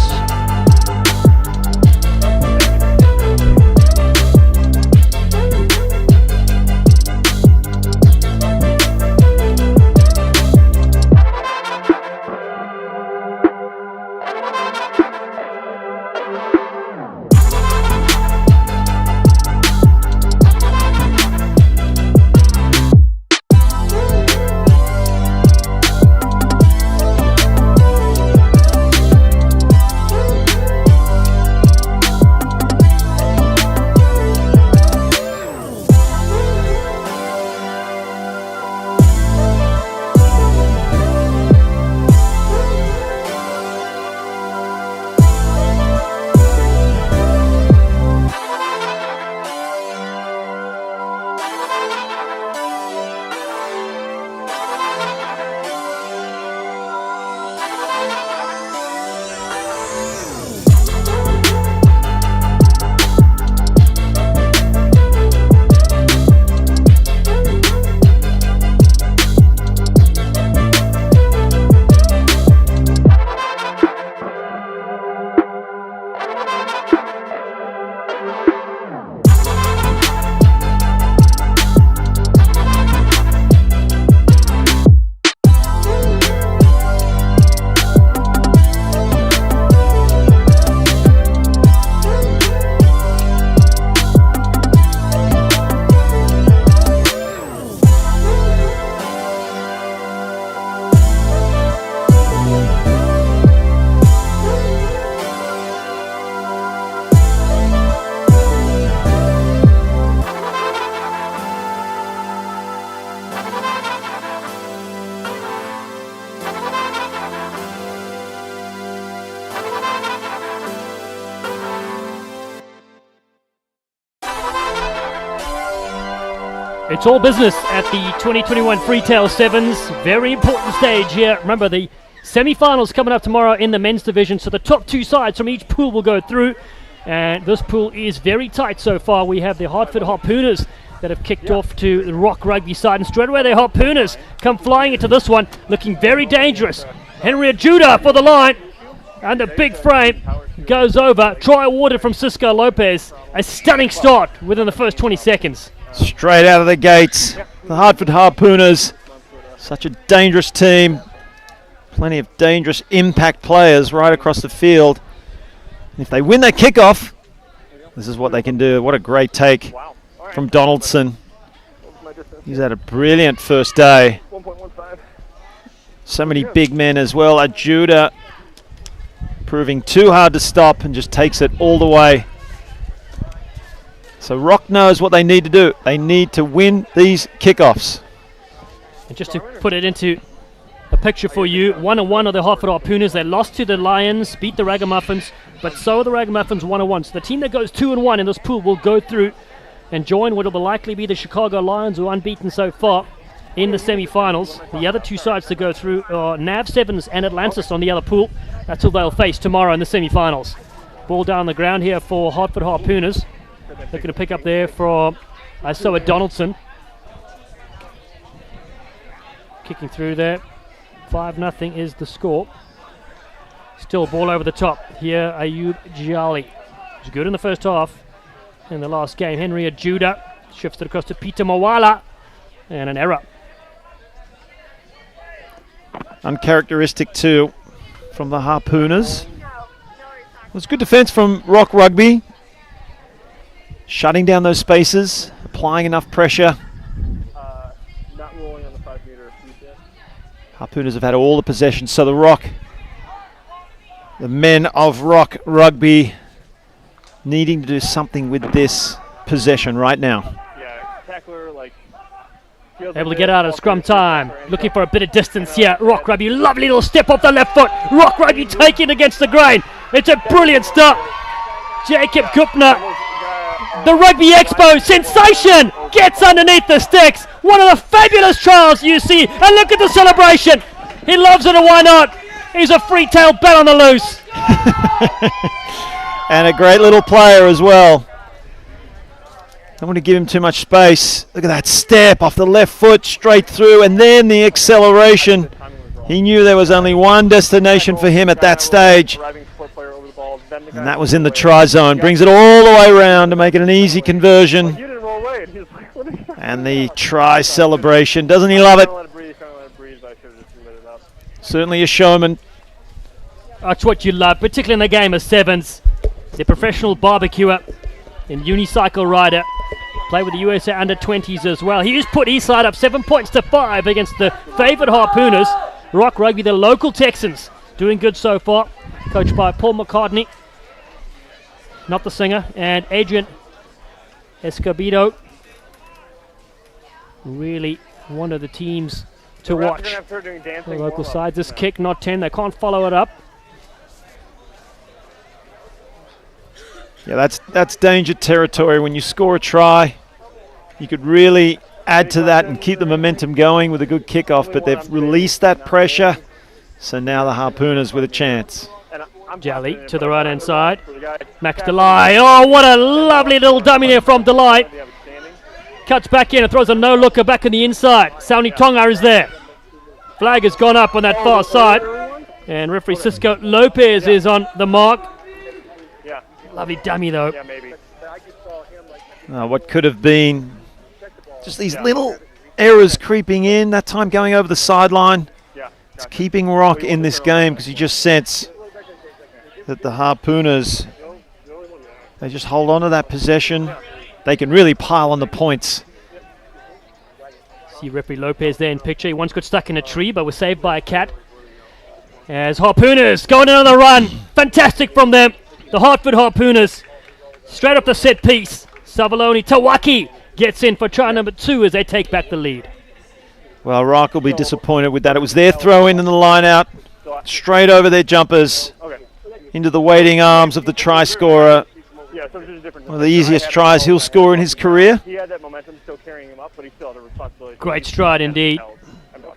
It's all business at the 2021 Freetail Sevens. Very important stage here. Remember, the semi-finals coming up tomorrow in the men's division, so the top two sides from each pool will go through. And this pool is very tight so far. We have the Hartford Harpooners that have kicked off to the Rock Rugby side, and straight away the Harpooners come flying into this one, looking very dangerous. Henry Judah for the line, and the big frame goes over. Try awarded from Cisco Lopez. A stunning start within the first 20 seconds. Straight out of the gates, the Hartford Harpooners, such a dangerous team. Plenty of dangerous impact players right across the field. If they win that kickoff, this is what they can do. What a great take from Donaldson. He's had a brilliant first day. So many big men as well. Ajuda proving too hard to stop and just takes it all the way. So Rock knows what they need to do. They need to win these kickoffs. And just to put it into a picture for you, 1-1 are the Hartford Harpooners. They lost to the Lions, beat the Raggamuffins, but so are the Raggamuffins 1-1. So the team that goes 2-1 in this pool will go through and join what will likely be the Chicago Lions, who are unbeaten so far in the semi-finals. The other two sides to go through are NAV Sevens and Atlantis on the other pool. That's who they'll face tomorrow in the semi-finals. Ball down the ground here for Hartford Harpooners. Looking to pick up there from Isoa Donaldson. Kicking through there. 5-0 is the score. Still ball over the top. Here, Ayub Jali. Was good in the first half. In the last game, Henry Ajuda shifts it across to Peter Mawala. And an error. Uncharacteristic too from the Harpooners. It was good defense from Rock Rugby. Shutting down those spaces, applying enough pressure. Not rolling on the 5 meter. Harpooners have had all the possession, so the men of Rock Rugby needing to do something with this possession right now. Yeah, tackler, like, able to get out of scrum time. Looking for a bit of distance here. Rock Rugby, lovely little step off the left foot. Rock Rugby taking against the grain. It's a brilliant start. Jacob Kupner, the Rugby Expo sensation, gets underneath the sticks. One of the fabulous trials you see. And look at the celebration. He loves it, and why not? He's a Freetail bet on the loose. And a great little player as well. Don't want to give him too much space. Look at that step off the left foot, straight through, and then the acceleration. He knew there was only one destination for him at that stage, and that was in the try zone. Brings it all the way around to make it an easy conversion. And the try celebration. Doesn't he love it? Certainly a showman. That's what you love, particularly in the game of sevens. The professional barbecuer and unicycle rider. Play with the USA under-20s as well. He's put his side up 7 points to 5 against the favoured Harpooners. Rock Rugby, the local Texans, doing good so far. Coached by Paul McCartney, not the singer, and Adrian Escobedo. Really one of the teams to watch. The local sides. This kick, not 10. They can't follow it up. Yeah, that's danger territory. When you score a try, you could really add to that and keep the momentum going with a good kickoff, but they've released that pressure, so now the Harpooners with a chance. Jali to the right hand side. Max Delay. Oh, what a lovely little dummy there from Delay. Cuts back in and throws a no-looker back in the inside. Sauni Tonga is there. Flag has gone up on that far side. And referee Cisco Lopez is on the mark. Lovely dummy though. What could have been just these little errors creeping in, that time going over the sideline. It's keeping Rock in this game because you just sense that the Harpooners, they just hold on to that possession. They can really pile on the points. See referee Lopez there in picture. He once got stuck in a tree but was saved by a cat. As Harpooners going another run. Fantastic from them. The Hartford Harpooners straight up the set piece. Savaloni Tawaki gets in for try number 2 as they take back the lead. Well, Rock will be disappointed with that. It was their throw in the line out. Straight over their jumpers into the waiting arms of the try scorer. Yeah, so there's a difference. One of the easiest tries he'll score in his career. He had that momentum still carrying him up, but he still had the responsibility. Great stride indeed.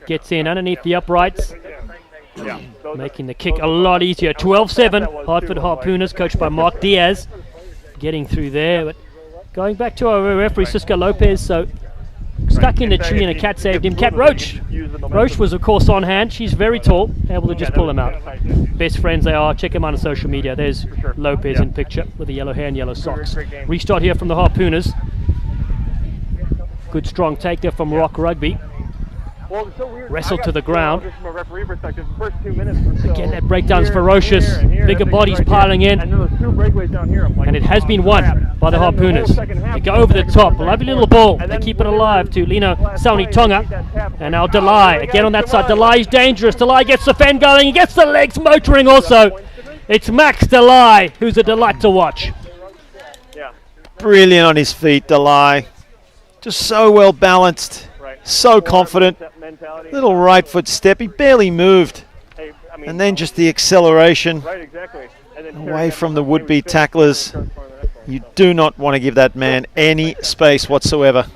Gets in underneath the uprights. Yeah. Making the kick a lot easier. 12-7. Hartford Harpooners, coached by Mark Diaz. Getting through there. But going back to our referee, Cisco Lopez. So stuck in the tree and a cat saved him. Cat Roach. Roach was, of course, on hand. She's very tall. Able to just pull him out. Best friends they are. Check him out on social media. There's Lopez in picture with the yellow hair and yellow socks. Restart here from the Harpooners. Good strong take there from Rock Rugby. Wrestled to the ground. Again, that breakdown's ferocious. Bigger bodies piling in. And it has been won by the Harpooners. They go over the top. Lovely little ball. They keep it alive to Lino Sauni Tonga. And now Delay. Again on that side. Delay is dangerous. Delay gets the fend going. He gets the legs motoring also. It's Max Delay, who's a delight to watch. Brilliant on his feet, Delay. Just so well balanced. So confident. Little right foot step. He barely moved. And then just the acceleration away from the would-be tacklers. You do not want to give that man any space whatsoever.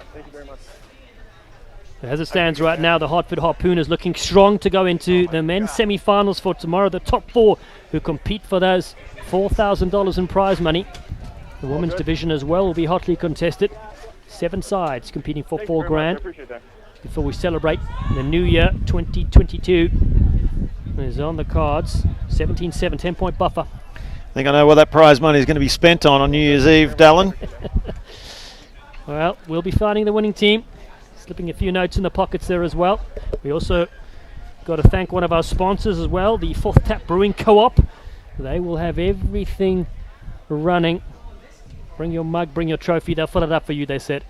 As it stands right now, the Hartford Harpooners looking strong to go into the men's semi-finals for tomorrow. The top four who compete for those $4,000 in prize money. The women's division as well will be hotly contested. 7 sides competing for $4,000. Before we celebrate the new year 2022 is on the cards. 17-7, 10-point buffer. I think I know what that prize money is going to be spent on New Year's Eve, Dallin. Well, we'll be finding the winning team. Slipping a few notes in the pockets there as well. We also got to thank one of our sponsors as well, the Fourth Tap Brewing Co-op. They will have everything running. Bring your mug, bring your trophy. They'll fill it up for you, they said.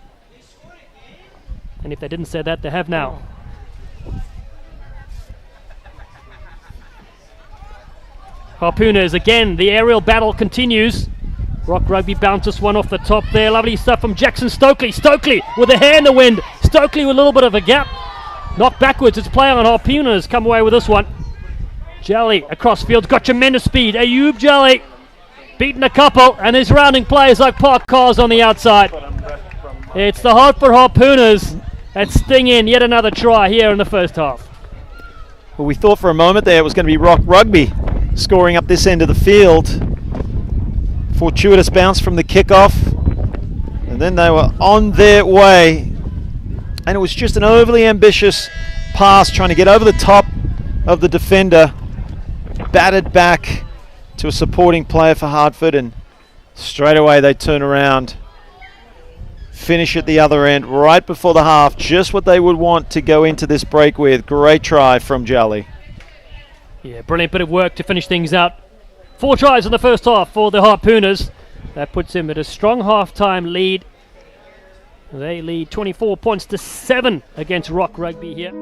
And if they didn't say that, they have now. Harpooners, again, the aerial battle continues. Rock Rugby bounces one off the top there. Lovely stuff from Jackson Stokely. Stokely with a hair in the wind. Stokely with a little bit of a gap. Knocked backwards. It's play on. Harpooners come away with this one. Jelly across field. Got tremendous speed. Ayub Jelly beating a couple. And there's rounding players like parked cars on the outside. It's the Hartford Harpooners that sting in yet another try here in the first half. Well, we thought for a moment there it was going to be Rock Rugby scoring up this end of the field. Fortuitous bounce from the kickoff. And then they were on their way. And it was just an overly ambitious pass trying to get over the top of the defender. Batted back to a supporting player for Hartford, and straight away they turn around. Finish at the other end right before the half. Just what they would want to go into this break with. Great try from Jolly. Yeah, brilliant bit of work to finish things out. 4 tries in the first half for the Harpooners. That puts him at a strong half-time lead. They lead 24 points to 7 against Rock Rugby here.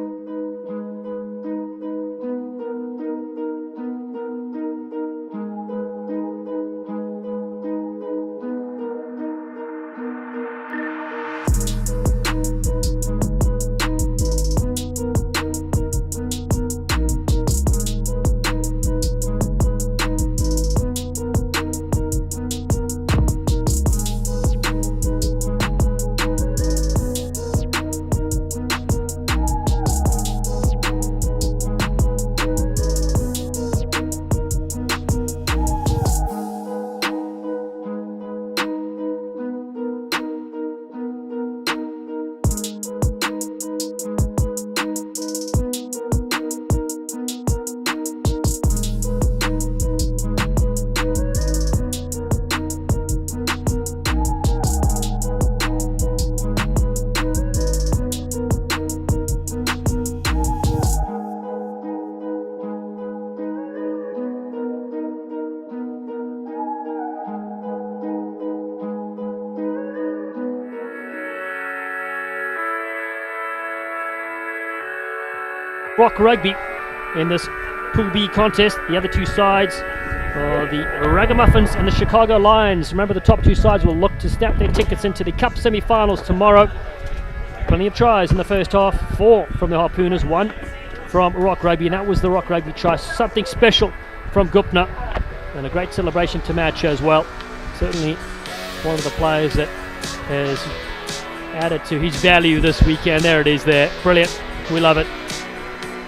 Rock Rugby in this Pool B contest. The other 2 sides are the Raggamuffins and the Chicago Lions. Remember, the top 2 sides will look to snap their tickets into the Cup semi-finals tomorrow. Plenty of tries in the first half. 4 from the Harpooners, 1 from Rock Rugby, and that was the Rock Rugby try. Something special from Gupna, and a great celebration to match as well. Certainly one of the players that has added to his value this weekend. There it is there. Brilliant. We love it.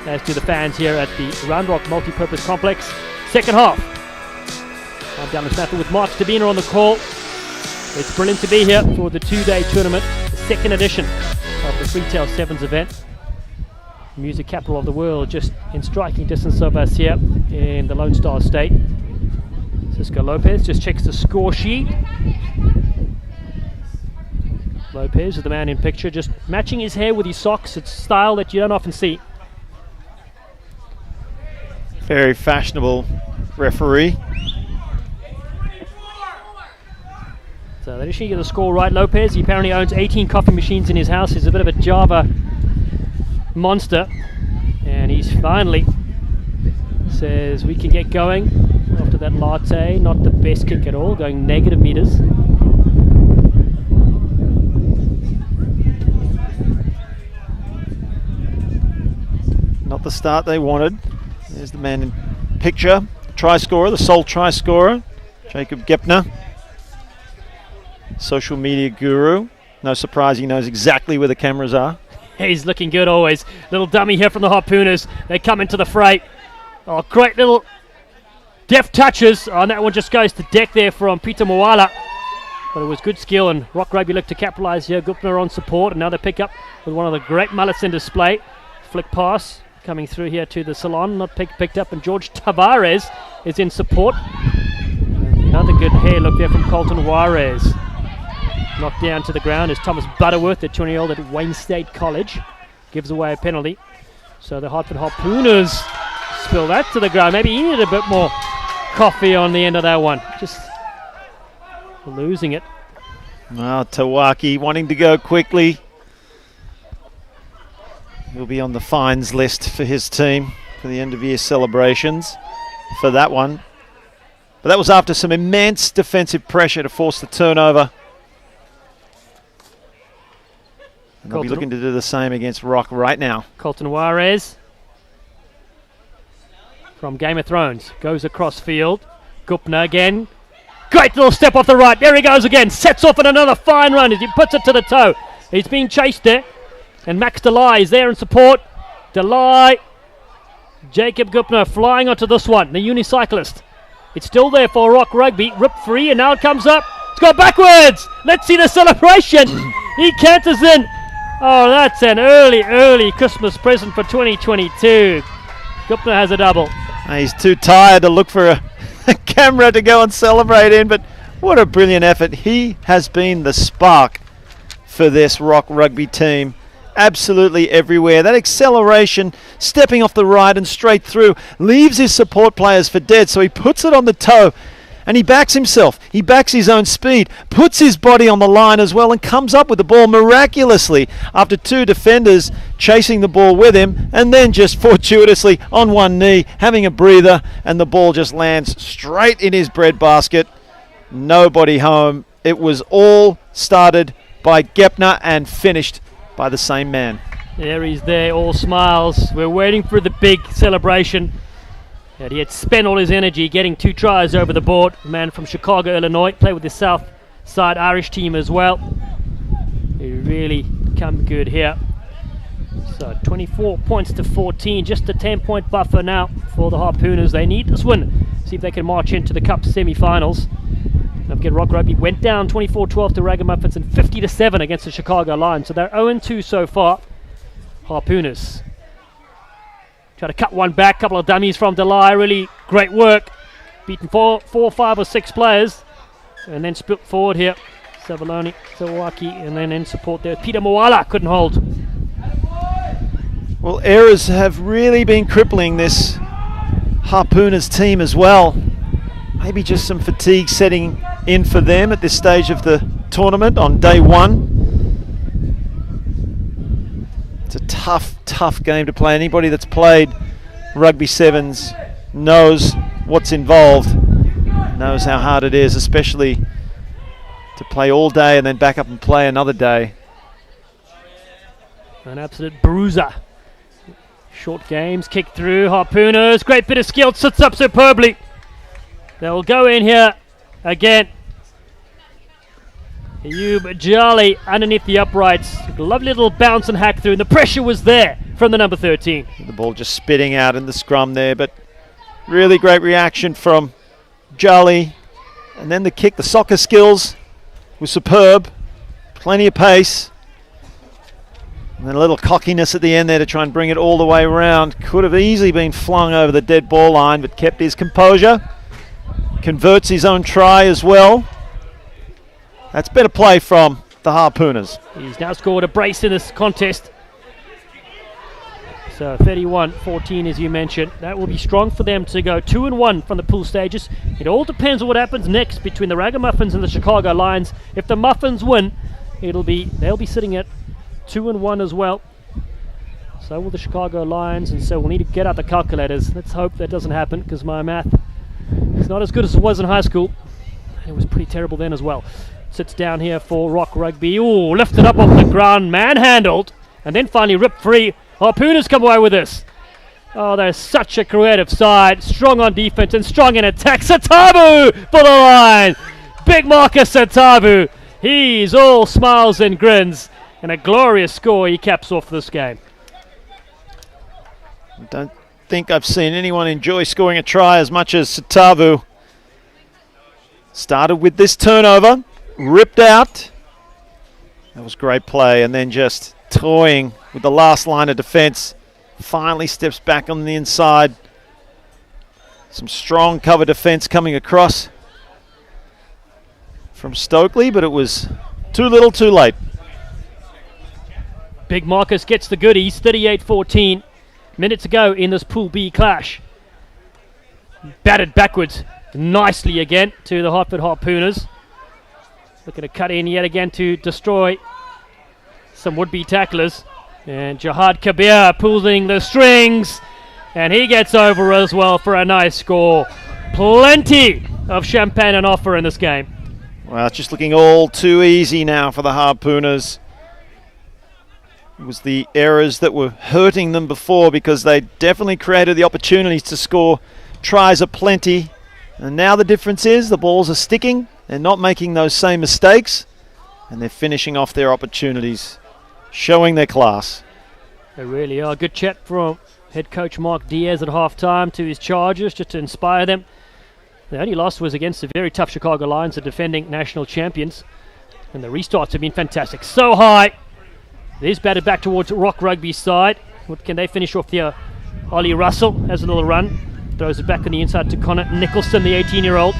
As do the fans here at the Round Rock Multipurpose Complex. Second half. I'm Dallas Matthew with Mark Stabina on the call. It's brilliant to be here for the two-day tournament, the second edition of the Freetail Sevens event. Music capital of the world, just in striking distance of us here in the Lone Star State. Cisco Lopez just checks the score sheet. Lopez is the man in picture, just matching his hair with his socks. It's style that you don't often see. Very fashionable referee. So they just need to get the score right. Lopez, he apparently owns 18 coffee machines in his house. He's a bit of a Java monster. And he's finally says we can get going after that latte. Not the best kick at all, going negative meters. Not the start they wanted. There's the man in picture. Try scorer, the sole try scorer, Jacob Gepner. Social media guru. No surprise he knows exactly where the cameras are. He's looking good always. Little dummy here from the Harpooners. They come into the fray. Oh, great little deft touches. Oh, and that one just goes to deck there from Peter Moala. But it was good skill, and Rock Rugby looked to capitalise here. Gupner on support. Another pick up with one of the great mullets in display. Flick pass coming through here to the salon. Not picked up, and George Tavares is in support. Another good hair look there from Colton Juarez. Knocked down to the ground is Thomas Butterworth, the 20-year-old at Wayne State College. Gives away a penalty. So the Hartford Harpooners spill that to the ground. Maybe he needed a bit more coffee on the end of that one. Just losing it. Well, Tawaki wanting to go quickly. He'll be on the fines list for his team for the end of year celebrations for that one. But that was after some immense defensive pressure to force the turnover. And they'll be looking to do the same against Rock right now. Colton Juarez from Game of Thrones goes across field. Gupner again. Great little step off the right. There he goes again. Sets off on another fine run as he puts it to the toe. He's being chased there. And Max Delay is there in support. Delay. Jacob Gupner flying onto this one. The unicyclist. It's still there for Rock Rugby. Ripped free and now it comes up. It's gone backwards. Let's see the celebration. He canters in. Oh, that's an early Christmas present for 2022. Gupner has a double. He's too tired to look for a camera to go and celebrate in, but what a brilliant effort. He has been the spark for this Rock Rugby team. Absolutely everywhere. That acceleration, stepping off the right and straight through, leaves his support players for dead, so he puts it on the toe. And he backs himself. He backs his own speed, puts his body on the line as well, and comes up with the ball miraculously after two defenders chasing the ball with him, and then just fortuitously on one knee, having a breather, and the ball just lands straight in his breadbasket. Nobody home. It was all started by Gepner and finished by the same man. There he's there, all smiles. We're waiting for the big celebration. And he had spent all his energy getting 2 tries over the board. A man from Chicago, Illinois, played with the South Side Irish team as well. He really come good here. So 24 points to 14, just a 10-point buffer now for the Harpooners. They need this win, see if they can march into the Cup semi-finals. Don't forget, Rock Rugby went down 24-12 to Raggamuffins and 50-7 against the Chicago Lions. So they're 0-2 so far. Harpooners try to cut one back, couple of dummies from Delay, really great work. Beaten 4, 5 or 6 players. And then split forward here. Savaloni, Tawaki, and then in support there. Peter Moala couldn't hold. Well, errors have really been crippling this Harpooners team as well. Maybe just some fatigue setting in for them at this stage of the tournament on day one. It's a tough game to play. Anybody that's played Rugby Sevens knows what's involved, knows how hard it is, especially to play all day and then back up and play another day. An absolute bruiser. Short games, kick through, Harpooners, great bit of skill, sits up superbly. They'll go in here again. Ayub Jolly underneath the uprights. Lovely little bounce and hack through, and the pressure was there from the number 13. The ball just spitting out in the scrum there, but really great reaction from Jolly. And then the kick, the soccer skills was superb. Plenty of pace. And then a little cockiness at the end there to try and bring it all the way around. Could have easily been flung over the dead ball line, but kept his composure. Converts his own try as well. That's better play from the Harpooners. He's now scored a brace in this contest. So 31-14, as you mentioned. That will be strong for them to go 2-1 from the pool stages. It all depends on what happens next between the Raggamuffins and the Chicago Lions. If the Muffins win, they'll be sitting at 2-1 as well. So will the Chicago Lions, and so we'll need to get out the calculators. Let's hope that doesn't happen, because my math is not as good as it was in high school. It was pretty terrible then as well. Sits down here for Rock Rugby. Ooh, lifted up off the ground, manhandled, and then finally ripped free. Harpooners come away with this. Oh, they're such a creative side. Strong on defense and strong in attack. Satabu for the line. Big Marcus Satabu. He's all smiles and grins. And a glorious score he caps off this game. I don't think I've seen anyone enjoy scoring a try as much as Satavu. Started with this turnover. Ripped out. That was great play. And then just toying with the last line of defense. Finally steps back on the inside. Some strong cover defense coming across from Stokely, but it was too little too late. Big Marcus gets the goodies, 38-14. Minute to go in this Pool B clash. Batted backwards nicely again to the Hartford Harpooners. Looking to cut in yet again to destroy some would-be tacklers. And Jihad Kabir pulling the strings. And he gets over as well for a nice score. Plenty of champagne on offer in this game. Well, it's just looking all too easy now for the Harpooners. It was the errors that were hurting them before, because they definitely created the opportunities to score tries aplenty. And now the difference is the balls are sticking. They're not making those same mistakes. And they're finishing off their opportunities, showing their class. They really are. Good chat from head coach Mark Diaz at halftime to his Chargers, just to inspire them. The only loss was against the very tough Chicago Lions, the defending national champions. And the restarts have been fantastic. So high. There's batted back towards Rock Rugby's side. What can they finish off here? Ollie Russell has a little run. Throws it back on the inside to Connor Nicholson, the 18-year-old.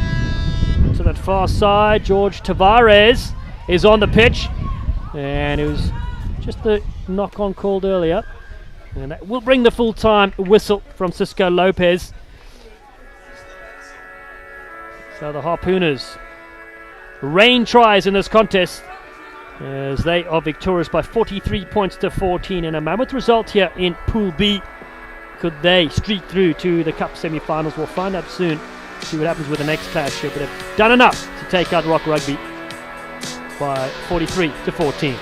To that far side, George Tavares is on the pitch. And it was just the knock-on called earlier. And that will bring the full-time whistle from Cisco Lopez. So the Harpooners rain tries in this contest, as they are victorious by 43 points to 14 in a mammoth result here in Pool B. Could they streak through to the Cup semi-finals? We'll find out soon. See what happens with the next clash here. But they've done enough to take out Rock Rugby by 43 to 14.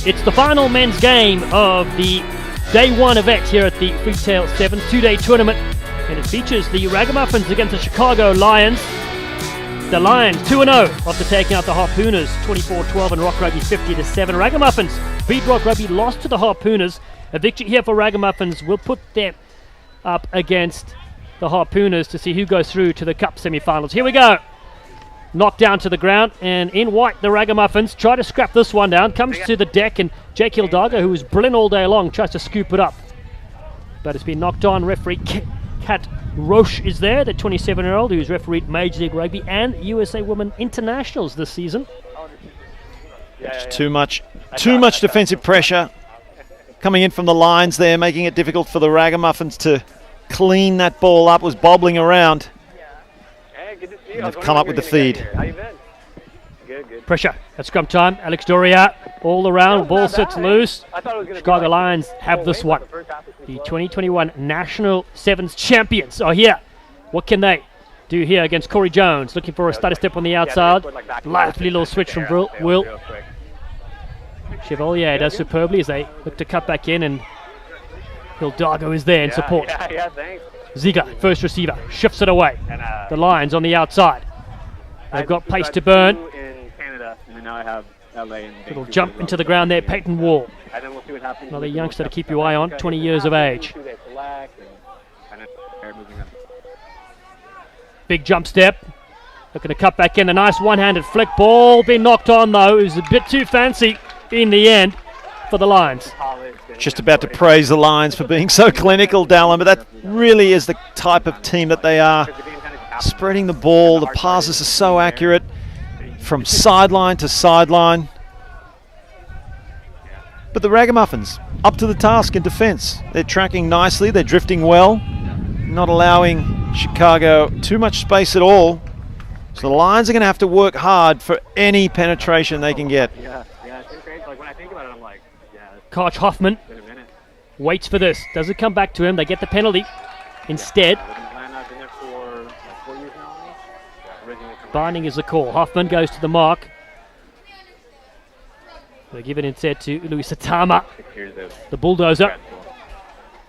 It's the final men's game of the Day 1 event here at the Freetail 7 2-day tournament, and it features the Raggamuffins against the Chicago Lions. The Lions 2-0 after taking out the Harpooners 24-12 and Rock Rugby 50-7. Raggamuffins beat Rock Rugby, lost to the Harpooners. A victory here for Raggamuffins will put them up against the Harpooners to see who goes through to the Cup semi-finals. Here we go. Knocked down to the ground, and in white the Raggamuffins try to scrap this one down. Comes to the deck, and Jake Hildago, who was brilliant all day long, tries to scoop it up, but it's been knocked on. Referee Kat Roche is there, the 27-year-old who's refereed Major League Rugby and USA Women Internationals this season. Too much defensive pressure coming in from the Lions there, making it difficult for the Raggamuffins to clean that ball up. It was bobbling around. And they've come up with the feed. How you been? Good. Pressure at scrum time. Alex Doria all around. Ball sits loose. Chicago Lions have this one. The 2021 National Sevens champions are here. What can they do here against Corey Jones? Looking for a stutter step on the outside. Lively little switch from Will. Chevalier does superbly as they look to cut back in, and Hildago is there in support. Yeah, thanks. Ziegler, first receiver, shifts it away. The Lions on the outside. They've got pace to burn. In Canada, and now I have LA and Little jump into the ground there, Peyton Wall. Another youngster to keep your eye on, 20 years of age. Big jump step. Looking to cut back in. A nice one-handed flick. Ball being knocked on though. It was a bit too fancy in the end for the Lions. Just about to praise the Lions for being so clinical, Dallin, but that really is the type of team that they are. Spreading the ball, the passes are so accurate from sideline to sideline. But the Raggamuffins, up to the task in defence. They're tracking nicely, they're drifting well, not allowing Chicago too much space at all. So the Lions are going to have to work hard for any penetration they can get. Yeah, it's crazy. Like when I think about it, I'm like, Koch Hoffman waits for this. Does it come back to him? They get the penalty instead. Binding is the call. Hoffman goes to the mark. They give it instead to Louis Satama. The bulldozer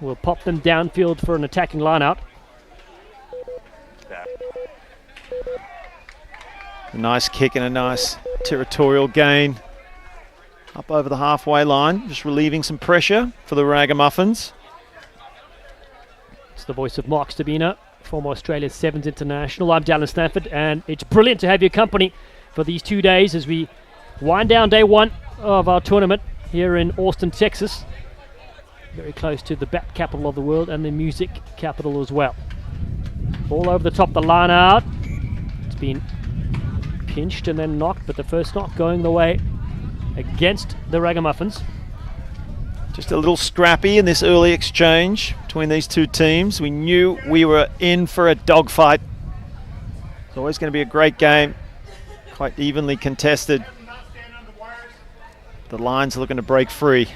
will pop them downfield for an attacking line-out. A nice kick and a nice territorial gain up over the halfway line, just relieving some pressure for the Raggamuffins. It's the voice of Mark Stabina, former Australian Sevens International. I'm Dallin Stanford, and it's brilliant to have your company for these 2 days as we wind down day 1 of our tournament here in Austin, Texas. Very close to the bat capital of the world and the music capital as well. All over the top, the line out. It's been pinched and then knocked, but the first knock going the way against the Raggamuffins. Just a little scrappy in this early exchange between these two teams. We knew we were in for a dogfight. It's always going to be a great game, quite evenly contested. The Lions are looking to break free.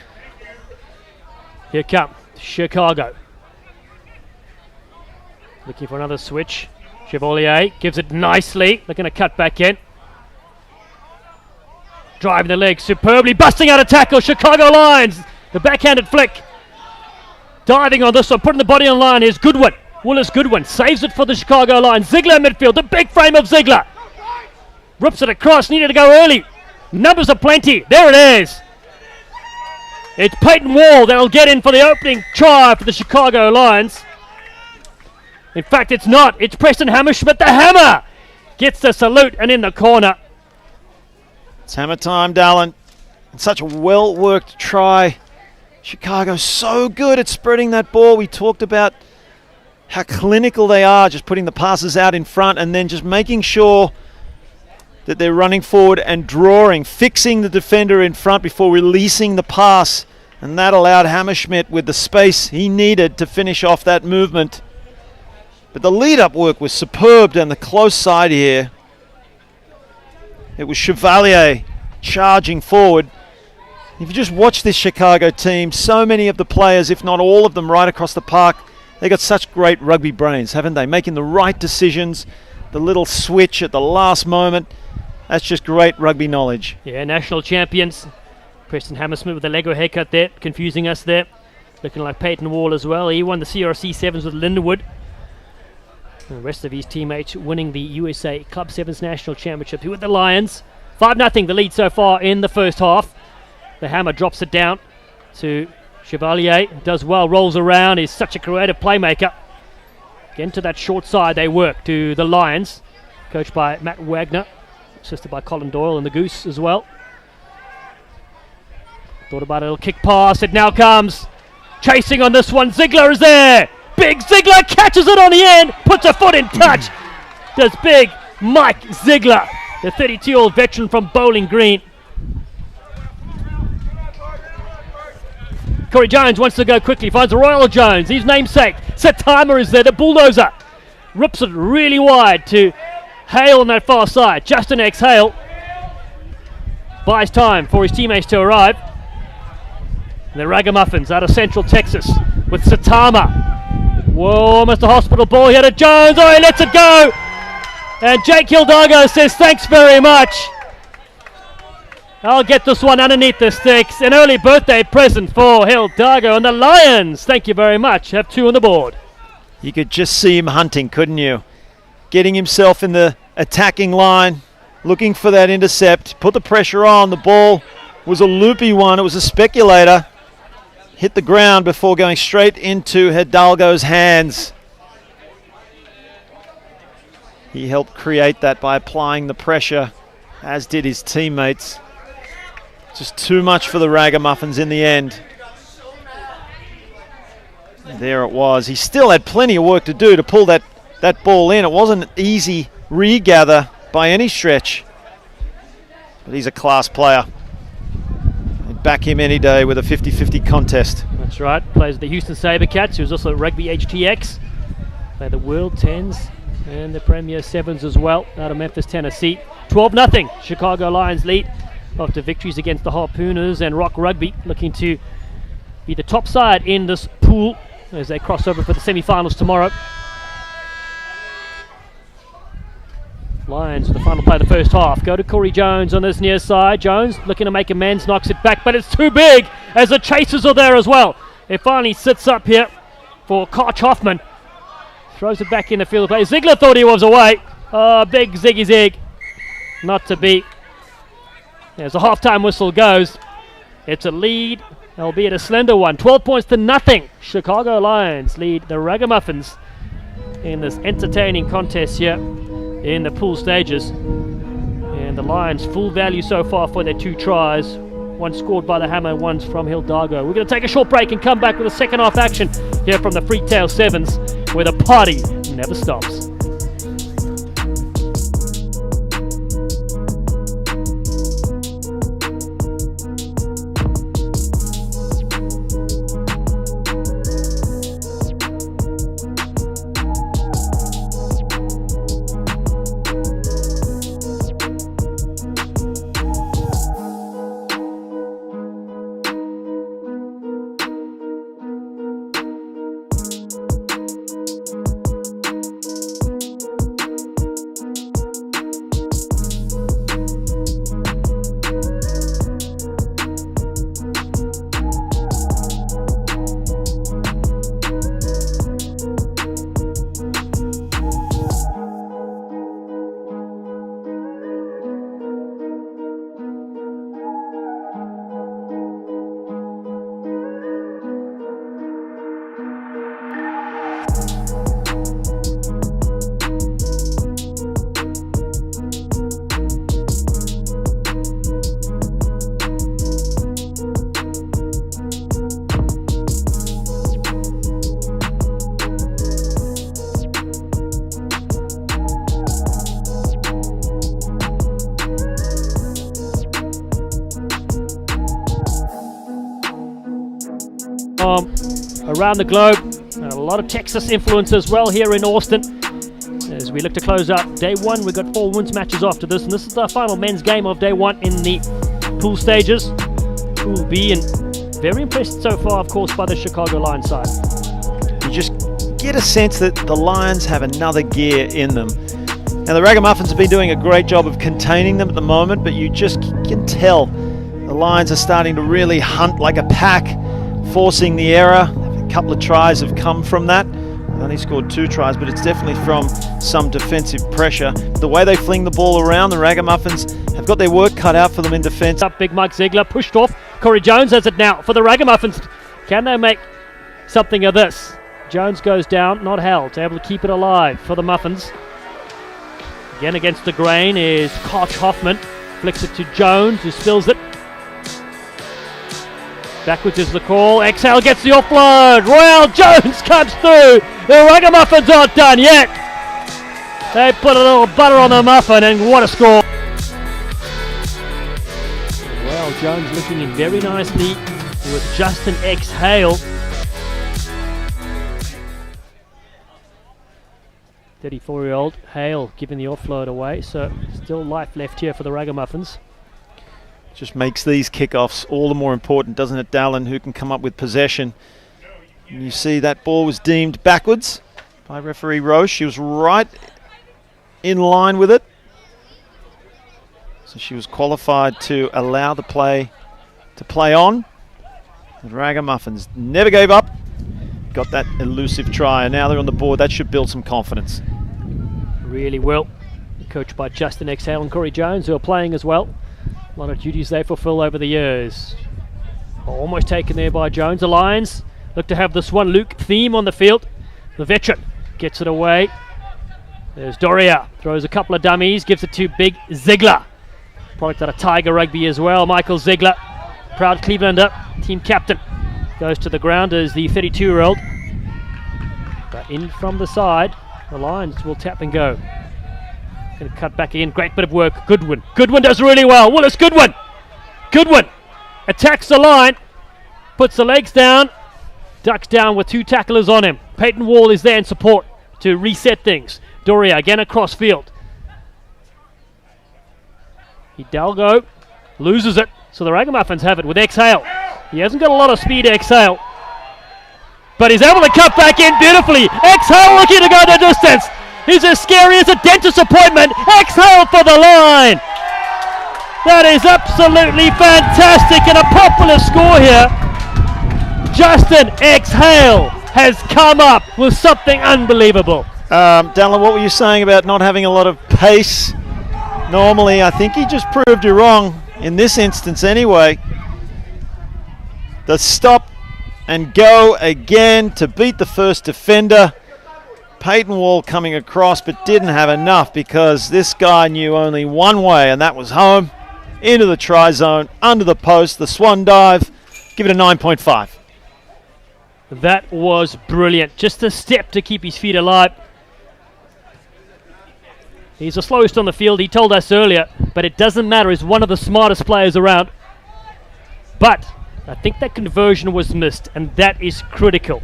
Here come Chicago. Looking for another switch. Chevalier gives it nicely. Looking to cut back in. Driving the leg superbly. Busting out a tackle. Chicago Lions. The backhanded flick. Diving on this one. Putting the body on line is Goodwin. Willis Goodwin saves it for the Chicago Lions. Ziegler in midfield. The big frame of Ziegler. Rips it across. Needed to go early. Numbers are plenty. There it is. It's Peyton Wall that'll get in for the opening try for the Chicago Lions. In fact, it's not. It's Preston Hammerschmidt. The hammer gets the salute and in the corner. It's hammer time, Dallin. Such a well-worked try. Chicago's so good at spreading that ball. We talked about how clinical they are, just putting the passes out in front and then just making sure that they're running forward and drawing, fixing the defender in front before releasing the pass. And that allowed Hammerschmidt with the space he needed to finish off that movement. But the lead-up work was superb down the close side here. It was Chevalier charging forward. If you just watch this Chicago team, so many of the players, if not all of them, right across the park, they got such great rugby brains, haven't they? Making the right decisions, the little switch at the last moment. That's just great rugby knowledge. Yeah, national champions Preston Hammersmith with a Lego haircut there, confusing us there. Looking like Peyton Wall as well. He won the CRC 7s with Lindenwood. And the rest of his teammates winning the USA Club 7s National Championship with the Lions. 5-0 the lead so far in the first half. The Hammer drops it down to Chevalier. Does well, rolls around. He's such a creative playmaker. Again to that short side they work to the Lions. Coached by Matt Wagner. Assisted by Colin Doyle and the Goose as well. Thought about a little kick pass. It now comes. Chasing on this one. Ziegler is there. Big Ziegler catches it on the end. Puts a foot in touch. Does big Mike Ziegler, the 32-year-old veteran from Bowling Green. Corey Jones wants to go quickly. Finds a Royal Jones. His namesake. Satama is there. The bulldozer. Rips it really wide to Hale on that far side. Justin X. Hale buys time for his teammates to arrive. And the Raggamuffins out of Central Texas with Satama. Whoa, Mr. Hospital ball here to Jones. Oh, he lets it go. And Jake Hildago says thanks very much. I'll get this one underneath the sticks. An early birthday present for Hildago and the Lions. Thank you very much. Have 2 on the board. You could just see him hunting, couldn't you? Getting himself in the attacking line, looking for that intercept. Put the pressure on. The ball was a loopy one. It was a speculator. Hit the ground before going straight into Hidalgo's hands. He helped create that by applying the pressure, as did his teammates. Just too much for the Raggamuffins in the end. There it was. He still had plenty of work to do to pull that ball in. It wasn't an easy regather by any stretch. But he's a class player. I'd back him any day with a 50-50 contest. That's right. Plays the Houston Sabercats, who's also at Rugby HTX. Play the World 10s and the Premier 7s as well, out of Memphis, Tennessee. 12-0. Chicago Lions lead after victories against the Harpooners and Rock Rugby, looking to be the top side in this pool as they cross over for the semi-finals tomorrow. Lions with the final play of the first half. Go to Corey Jones on this near side. Jones looking to make amends, knocks it back, but it's too big as the chasers are there as well. It finally sits up here for Koch Hoffman. Throws it back in the field of play. Ziegler thought he was away. Oh, big Ziggy Zig. Not to be. As the halftime whistle goes, it's a lead, albeit a slender one. 12 points to nothing. Chicago Lions lead the Raggamuffins in this entertaining contest here in the pool stages. And the Lions full value so far for their 2 tries. One scored by the Hammer, one's from Hildago. We're going to take a short break and come back with a second half action here from the Freetail 7s, where the party never stops. Around the globe, a lot of Texas influence as well here in Austin. As we look to close out day 1, we've got 4 women's matches after this, and this is the final men's game of day 1 in the pool stages. Pool B, and very impressed so far, of course, by the Chicago Lions side. You just get a sense that the Lions have another gear in them. Now the Raggamuffins have been doing a great job of containing them at the moment, but you just can tell The Lions are starting to really hunt like a pack, forcing the error. A couple of tries have come from that. They only scored 2 tries, but it's definitely from some defensive pressure. The way they fling the ball around, the Raggamuffins have got their work cut out for them in defence. Up big Mike Ziegler, pushed off. Corey Jones has it now for the Raggamuffins. Can they make something of this? Jones goes down, not held, able to keep it alive for the Muffins. Again against the grain is Koch Hoffman. Flicks it to Jones, who spills it. Backwards is the call. Exhale gets the offload. Royale Jones comes through. The Raggamuffins aren't done yet. They put a little butter on the muffin, and what a score. Well, Jones looking in very nicely with just an exhale. 34-year-old Hale giving the offload away, so still life left here for the Raggamuffins. Just makes these kickoffs all the more important, doesn't it, Dallin, who can come up with possession. And you see that ball was deemed backwards by referee Roche. She was right in line with it. So she was qualified to allow the play to play on. The Raggamuffins never gave up. Got that elusive try, and now they're on the board. That should build some confidence. Really well. Coached by Justin Exhale and Corey Jones, who are playing as well. A lot of duties they fulfill over the years. Almost taken there by Jones. The Lions look to have this one. Luke Thiem on the field. The veteran gets it away. There's Doria. Throws a couple of dummies. Gives it to Big Ziegler. Product out of Tiger Rugby as well. Michael Ziegler. Proud Clevelander. Team captain. Goes to the ground as the 32-year-old. But in from the side. The Lions will tap and go. Going to cut back in. Great bit of work. Goodwin. Goodwin does really well. Willis Goodwin. Goodwin attacks the line. Puts the legs down. Ducks down with 2 tacklers on him. Peyton Wall is there in support to reset things. Doria again across field. Hidalgo loses it. So the Raggamuffins have it with Exhale. He hasn't got a lot of speed, Exhale. But he's able to cut back in beautifully. Exhale looking to go the distance. He's as scary as a dentist appointment. Exhale for the line. That is absolutely fantastic and a popular score here. Justin Exhale has come up with something unbelievable. Dallin, what were you saying about not having a lot of pace? Normally, I think he just proved you wrong in this instance anyway. The stop and go again to beat the first defender. Peyton Wall coming across but didn't have enough because this guy knew only one way, and that was home. Into the try zone, under the post, the swan dive. Give it a 9.5. That was brilliant. Just a step to keep his feet alive. He's the slowest on the field, he told us earlier, but it doesn't matter. He's one of the smartest players around. But I think that conversion was missed, and that is critical.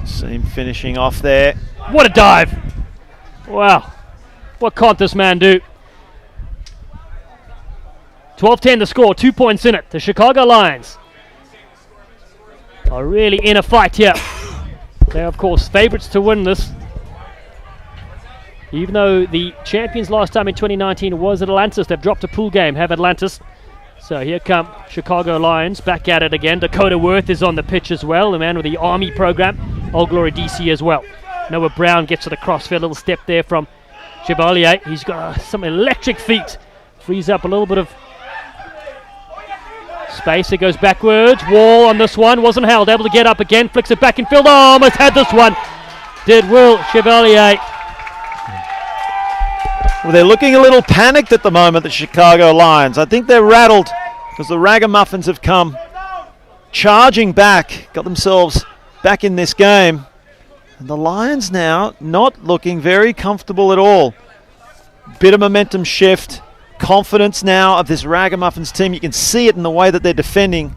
See him finishing off there. What a dive! Wow. What can't this man do? 12-10 the score, 2 points in it. The Chicago Lions are really in a fight here. They're, of course, favourites to win this. Even though the champions last time in 2019 was Atlantis, they've dropped a pool game, have Atlantis. So here come Chicago Lions back at it again. Dakota Worth is on the pitch as well, the man with the Army program. Old Glory DC as well. Noah Brown gets to the crossfield, a little step there from Chevalier. He's got some electric feet. Frees up a little bit of space. It goes backwards. Wall on this one. Wasn't held. Able to get up again. Flicks it back in field. Oh, almost had this one. Did Will Chevalier. Well, they're looking a little panicked at the moment, the Chicago Lions. I think they're rattled because the Raggamuffins have come charging back, got themselves back in this game. And the Lions now not looking very comfortable at all. Bit of momentum shift. Confidence now of this Raggamuffins team. You can see it in the way that they're defending.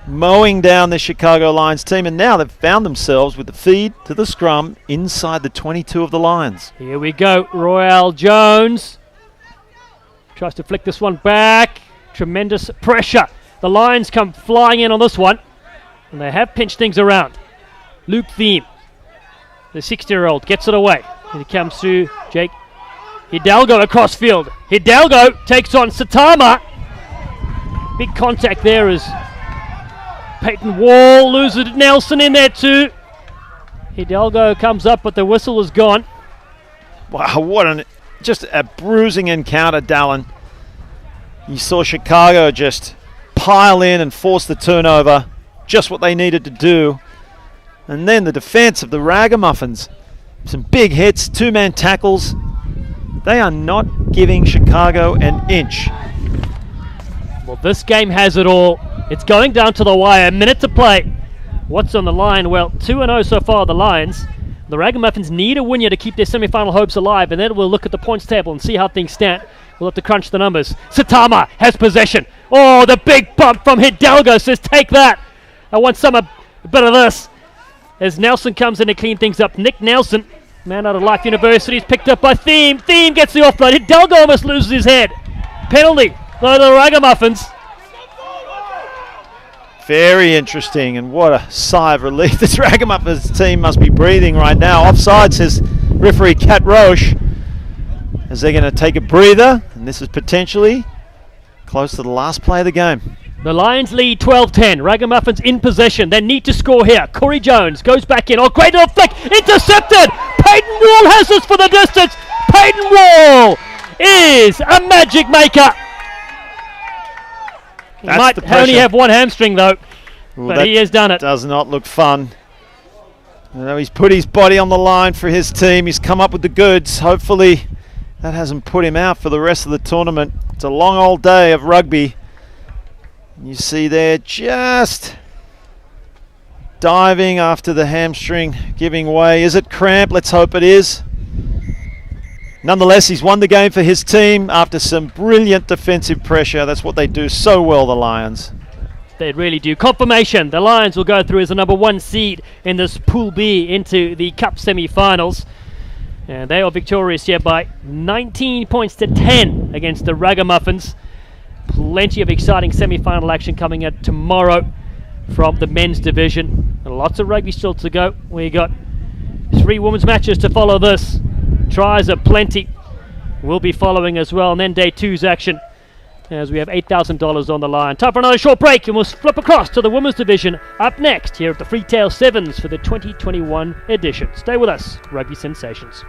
Mowing down the Chicago Lions team, and now they've found themselves with the feed to the scrum inside the 22 of the Lions. Here we go. Royale Jones tries to flick this one back. Tremendous pressure. The Lions come flying in on this one, and they have pinched things around. Luke Thiem, the 60-year-old, gets it away. Here he comes through. Jake Hidalgo across field. Hidalgo takes on Satama. Big contact there as Peyton Wall loses Nelson in there too. Hidalgo comes up, but the whistle is gone. Wow, just a bruising encounter, Dallin. You saw Chicago just pile in and force the turnover, just what they needed to do. And then the defense of the Raggamuffins. Some big hits, two-man tackles. They are not giving Chicago an inch. Well, this game has it all. It's going down to the wire. A minute to play. What's on the line? Well, 2-0 so far, the Lions. The Raggamuffins need a win here to keep their semi-final hopes alive, and then we'll look at the points table and see how things stand. We'll have to crunch the numbers. Satama has possession. Oh, the big bump from Hidalgo says, take that. I want some a bit of this. As Nelson comes in to clean things up. Nick Nelson, man out of Life University, is picked up by Thiem. Thiem gets the offload. Hidalgo almost loses his head. Penalty by the Raggamuffins. Very interesting, and what a sigh of relief this Raggamuffins team must be breathing right now. Offside, says referee Kat Roche, as they're going to take a breather, and this is potentially close to the last play of the game. The Lions lead 12-10. Raggamuffins in possession. They need to score here. Corey Jones goes back in. Oh, great little flick. Intercepted. Peyton Wall has this for the distance. Peyton Wall is a magic maker. He might only have one hamstring though, but he has done it. Does not look fun. You know, he's put his body on the line for his team. He's come up with the goods. Hopefully that hasn't put him out for the rest of the tournament. It's a long old day of rugby. You see there just diving after the hamstring giving way. Is it cramp? Let's hope it is. Nonetheless, he's won the game for his team after some brilliant defensive pressure. That's what they do so well, the Lions. They really do. Confirmation. The Lions will go through as the number 1 seed in this Pool B into the Cup semi-finals. And they are victorious here by 19 points to 10 against the Raggamuffins. Plenty of exciting semi-final action coming out tomorrow from the men's division. And lots of rugby still to go. We got 3 women's matches to follow this. Tries are plenty. We'll be following as well. And then day 2's action as we have $8,000 on the line. Time for another short break and we'll flip across to the women's division up next here at the Freetail Sevens for the 2021 edition. Stay with us, Rugby Sensations.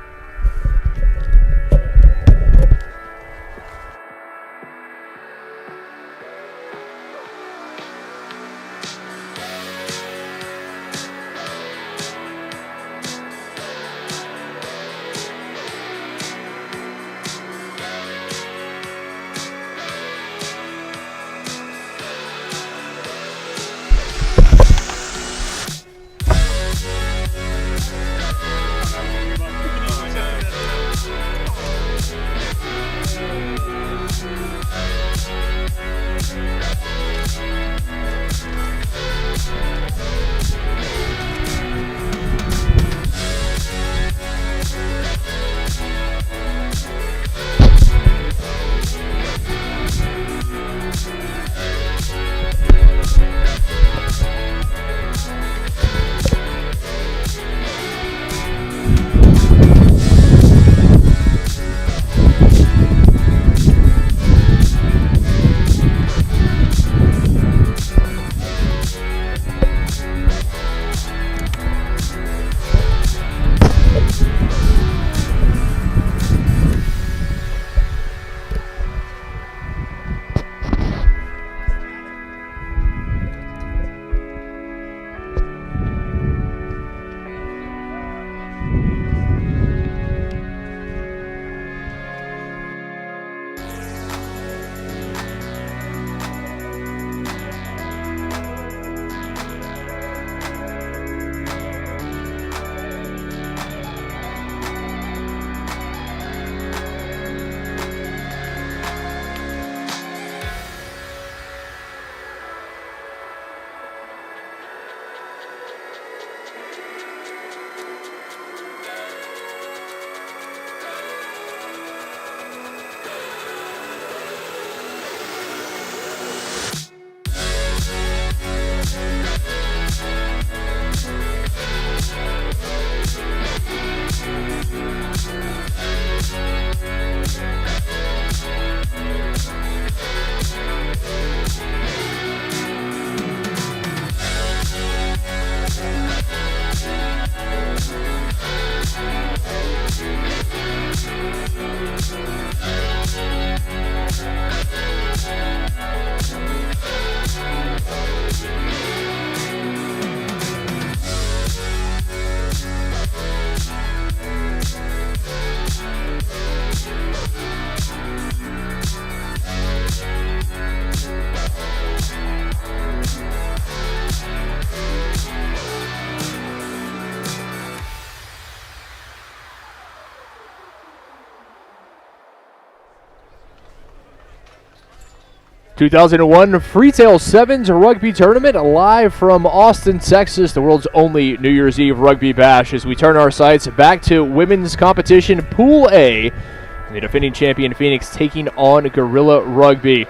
2001 Freetail Sevens Rugby Tournament live from Austin, Texas, the world's only New Year's Eve rugby bash, as we turn our sights back to women's competition Pool A. The defending champion Phoenix taking on Gorilla Rugby.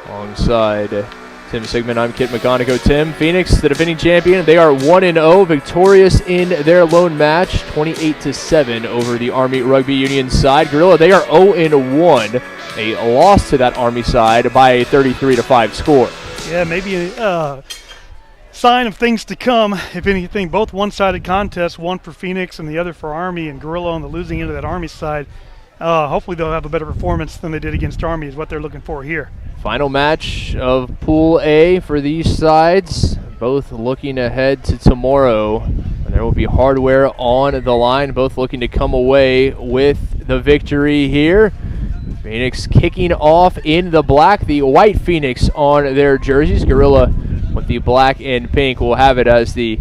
Alongside Tim Sigmund, I'm Kit McGonigal. Tim, Phoenix, the defending champion, they are 1-0, victorious in their lone match, 28-7 over the Army Rugby Union side. Gorilla, they are 0-1, a loss to that Army side by a 33-5 score. Yeah, maybe a sign of things to come. If anything, both one-sided contests, one for Phoenix and the other for Army, and Gorilla on the losing end of that Army side. Hopefully they'll have a better performance than they did against Army is what they're looking for here. Final match of Pool A for these sides, both looking ahead to tomorrow. There will be hardware on the line, both looking to come away with the victory here. Phoenix kicking off in the black, the white Phoenix on their jerseys. Gorilla with the black and pink will have it as the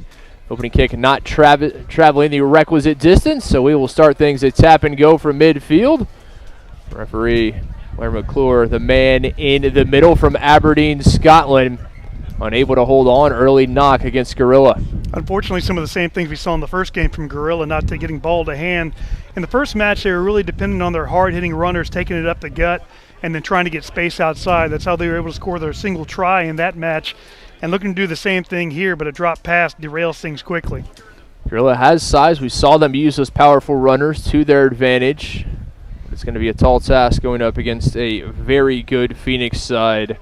opening kick not traveling the requisite distance, so we will start things at tap and go from midfield. Referee Blair McClure, the man in the middle from Aberdeen, Scotland, unable to hold on. Early knock against Gorilla. Unfortunately, some of the same things we saw in the first game from Gorilla, not getting ball to hand. In the first match, they were really dependent on their hard-hitting runners, taking it up the gut and then trying to get space outside. That's how they were able to score their single try in that match. And looking to do the same thing here, but a drop pass derails things quickly. Gorilla has size. We saw them use those powerful runners to their advantage. It's going to be a tall task going up against a very good Phoenix side.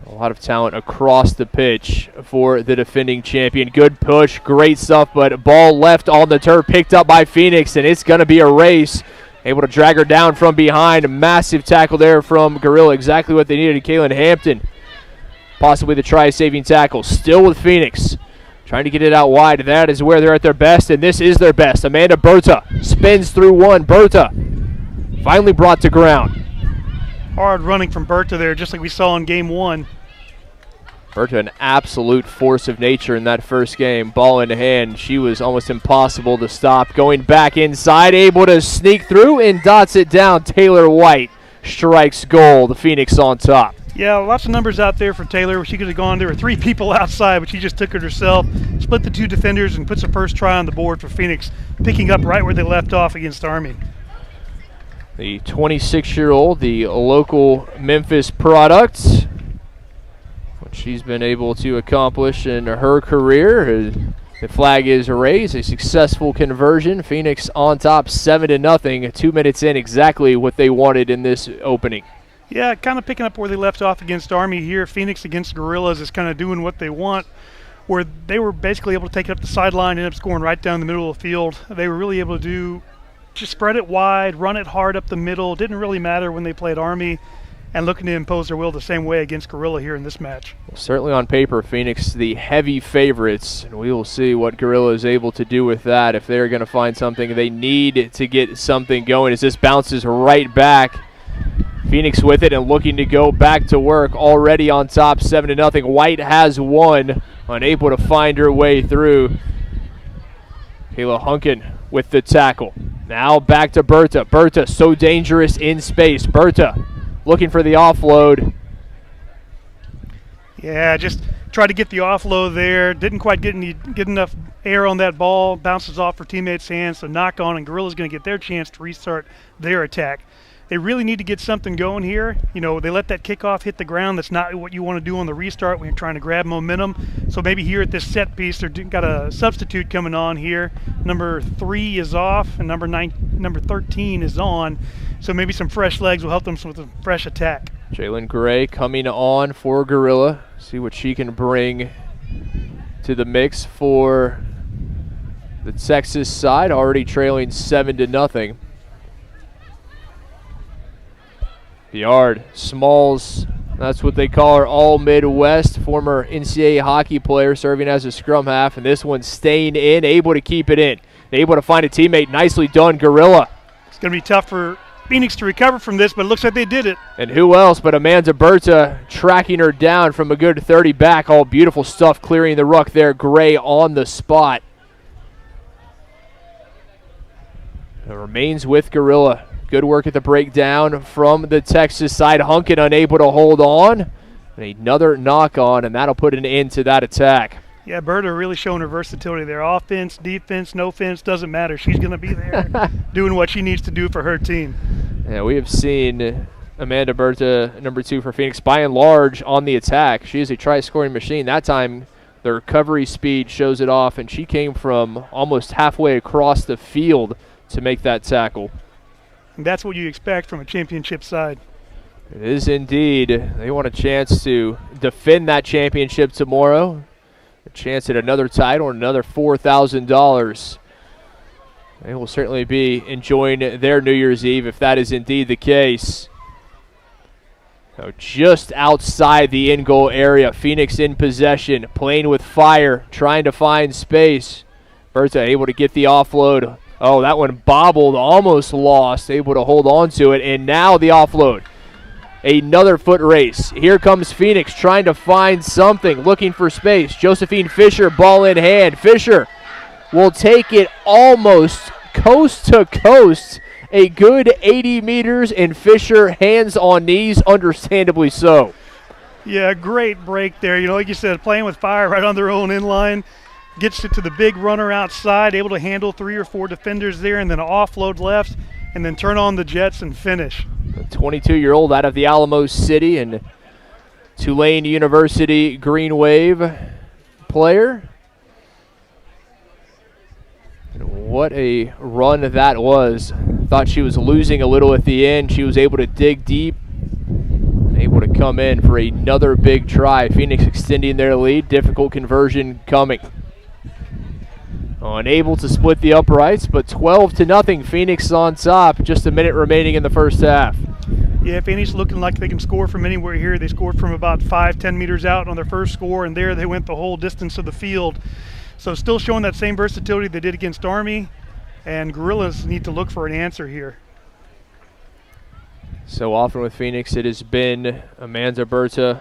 A lot of talent across the pitch for the defending champion. Good push, great stuff, but ball left on the turf, picked up by Phoenix, and it's going to be a race. Able to drag her down from behind. A massive tackle there from Gorilla, exactly what they needed. Kaylin Hampton, possibly the try-saving tackle. Still with Phoenix, trying to get it out wide. That is where they're at their best, and this is their best. Amanda Berta spins through one. Berta finally brought to ground. Hard running from Berta there, just like we saw in game one. Berta, an absolute force of nature in that first game. Ball in hand, she was almost impossible to stop. Going back inside, able to sneak through and dots it down. Taylor White strikes goal. The Phoenix on top. Yeah, lots of numbers out there for Taylor. She could have gone. There were 3 people outside, but she just took it herself, split the 2 defenders, and puts the first try on the board for Phoenix, picking up right where they left off against Army. The 26-year-old, the local Memphis product, what she's been able to accomplish in her career. The flag is raised, a successful conversion. Phoenix on top 7-0, 2 minutes in, exactly what they wanted in this opening. Yeah, kind of picking up where they left off against Army here. Phoenix against Gorillas is kind of doing what they want, where they were basically able to take it up the sideline, end up scoring right down the middle of the field. They were really able to just spread it wide, run it hard up the middle. Didn't really matter when they played Army, and looking to impose their will the same way against Gorilla here in this match. Well, certainly on paper, Phoenix the heavy favorites, and we will see what Gorilla is able to do with that. If they're going to find something, they need to get something going as this bounces right back. Phoenix with it and looking to go back to work, already on top 7-0. White has one, unable to find her way through. Kayla Hunkin with the tackle. Now back to Berta. Berta so dangerous in space. Berta looking for the offload. Yeah, just tried to get the offload there. Didn't quite get enough air on that ball. Bounces off her teammate's hands, so knock on, and Gorilla's going to get their chance to restart their attack. They really need to get something going here. You know, they let that kickoff hit the ground. That's not what you want to do on the restart when you're trying to grab momentum. So maybe here at this set piece, they've got a substitute coming on here. Number 3 is off, and number 13 is on. So maybe some fresh legs will help them with a fresh attack. Jalen Gray coming on for Gorilla. See what she can bring to the mix for the Texas side, already trailing 7-0. Yard, Smalls, that's what they call her, all Midwest, former NCAA hockey player serving as a scrum half, and this one staying in, able to keep it in, able to find a teammate. Nicely done, Gorilla. It's going to be tough for Phoenix to recover from this, but it looks like they did it. And who else but Amanda Berta tracking her down from a good 30 back. All beautiful stuff, clearing the ruck there. Gray on the spot. It remains with Gorilla. Good work at the breakdown from the Texas side. Hunkin unable to hold on. And another knock on, and that'll put an end to that attack. Yeah, Berta really showing her versatility there. Offense, defense, no fence, doesn't matter. She's going to be there doing what she needs to do for her team. Yeah, we have seen Amanda Berta, number 2 for Phoenix, by and large on the attack. She is a try-scoring machine. That time, the recovery speed shows it off, and she came from almost halfway across the field to make that tackle. And that's what you expect from a championship side. It is indeed. They want a chance to defend that championship tomorrow. A chance at another title and another $4,000. They will certainly be enjoying their New Year's Eve if that is indeed the case. So just outside the in-goal area, Phoenix in possession, playing with fire, trying to find space. Berta able to get the offload. Oh, that one bobbled, almost lost, able to hold on to it, and now the offload. Another foot race. Here comes Phoenix trying to find something, looking for space. Josephine Fisher, ball in hand. Fisher will take it almost coast to coast. A good 80 meters, and Fisher hands on knees, understandably so. Yeah, great break there. You know, like you said, playing with fire right on their own inline. Gets it to the big runner outside, able to handle 3 or 4 defenders there, and then offload left, and then turn on the jets and finish. A 22-year-old out of the Alamo City and Tulane University Green Wave player. And what a run that was. Thought she was losing a little at the end. She was able to dig deep and able to come in for another big try. Phoenix extending their lead. Difficult conversion coming. Unable to split the uprights, but 12-0. Phoenix on top. Just a minute remaining in the first half. Yeah, Phoenix looking like they can score from anywhere here. They scored from about 5-10 meters out on their first score, and there they went the whole distance of the field. So still showing that same versatility they did against Army, and Gorillas need to look for an answer here. So often with Phoenix, it has been Amanda Berta.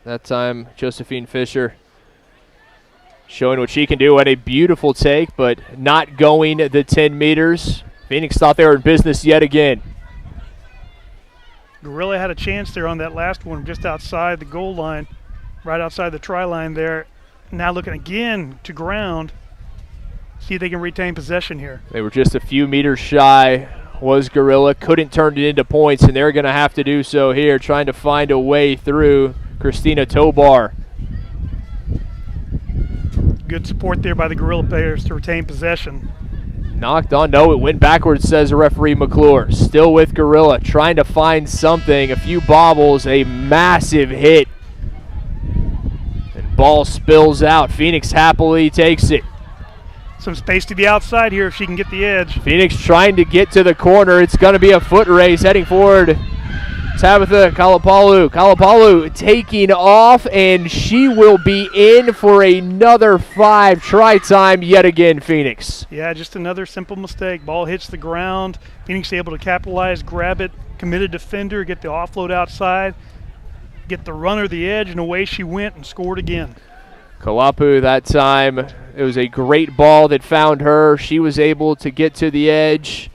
That time, Josephine Fisher showing what she can do at a beautiful take, but not going the 10 meters. Phoenix thought they were in business yet again. Gorilla had a chance there on that last one just outside the goal line, right outside the try line there. Now looking again to ground. See if they can retain possession here. They were just a few meters shy, was Gorilla. Couldn't turn it into points, and they're going to have to do so here, trying to find a way through Christina Tobar. Good support there by the Gorilla players to retain possession. Knocked on. No, it went backwards, says referee McClure. Still with Gorilla, trying to find something. A few bobbles, a massive hit. And ball spills out. Phoenix happily takes it. Some space to the outside here if she can get the edge. Phoenix trying to get to the corner. It's going to be a foot race heading forward. Tabitha Kalapalu taking off, and she will be in for another 5. Try time yet again, Phoenix. Yeah, just another simple mistake. Ball hits the ground. Phoenix able to capitalize, grab it, committed defender, get the offload outside, get the runner the edge, and away she went and scored again. Kalapu that time, it was a great ball that found her. She was able to get to the edge,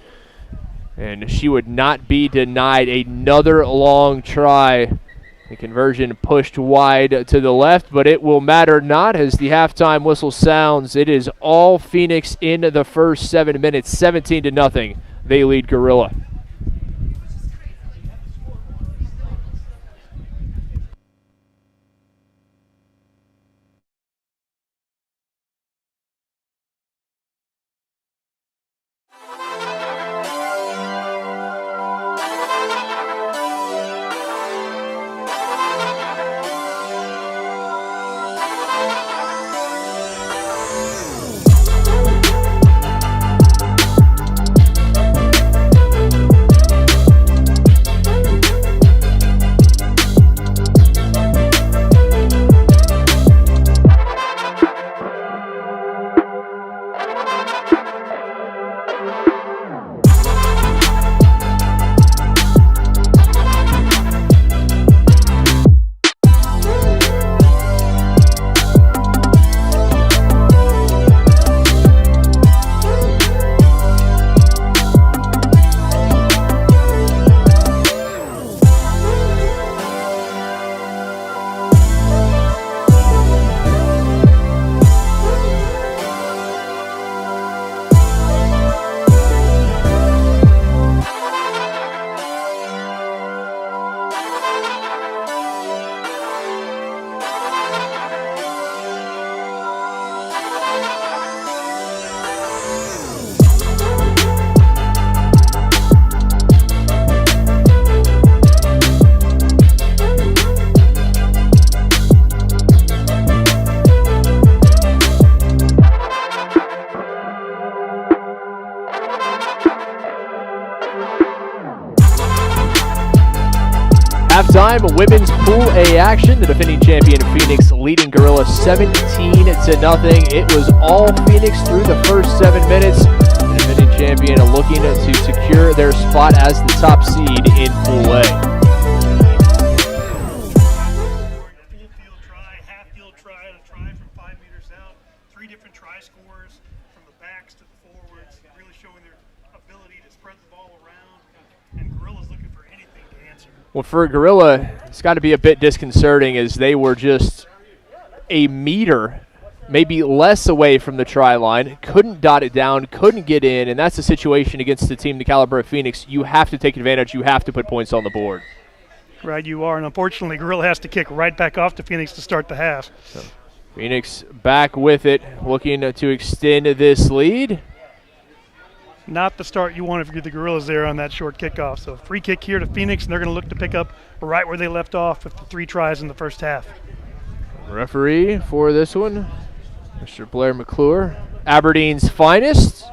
and she would not be denied another long try. The conversion pushed wide to the left, but it will matter not as the halftime whistle sounds. It is all Phoenix in the first 7 minutes, 17-0. They lead Gorilla. Halftime, women's Pool A action. The defending champion Phoenix leading Gorilla 17-0. It was all Phoenix through the first 7 minutes. The defending champion looking to secure their spot as the top seed in Pool A. Full-field try, half-field try, and a try from 5 meters out. 3 different try scores from the backs to the forwards, really showing their ability to spread the ball around. And Gorilla's looking for anything to answer. Well, for Gorilla, it's got to be a bit disconcerting as they were just a meter, maybe less away from the try line, couldn't dot it down, couldn't get in, and that's the situation against the team the caliber of Phoenix. You have to take advantage. You have to put points on the board. Right, you are, and unfortunately, Gorilla has to kick right back off to Phoenix to start the half. So, Phoenix back with it, looking to extend this lead. Not the start you want if you're the Gorillas there on that short kickoff. So free kick here to Phoenix, and they're going to look to pick up right where they left off with the 3 tries in the first half. Referee for this one, Mr. Blair McClure, Aberdeen's finest.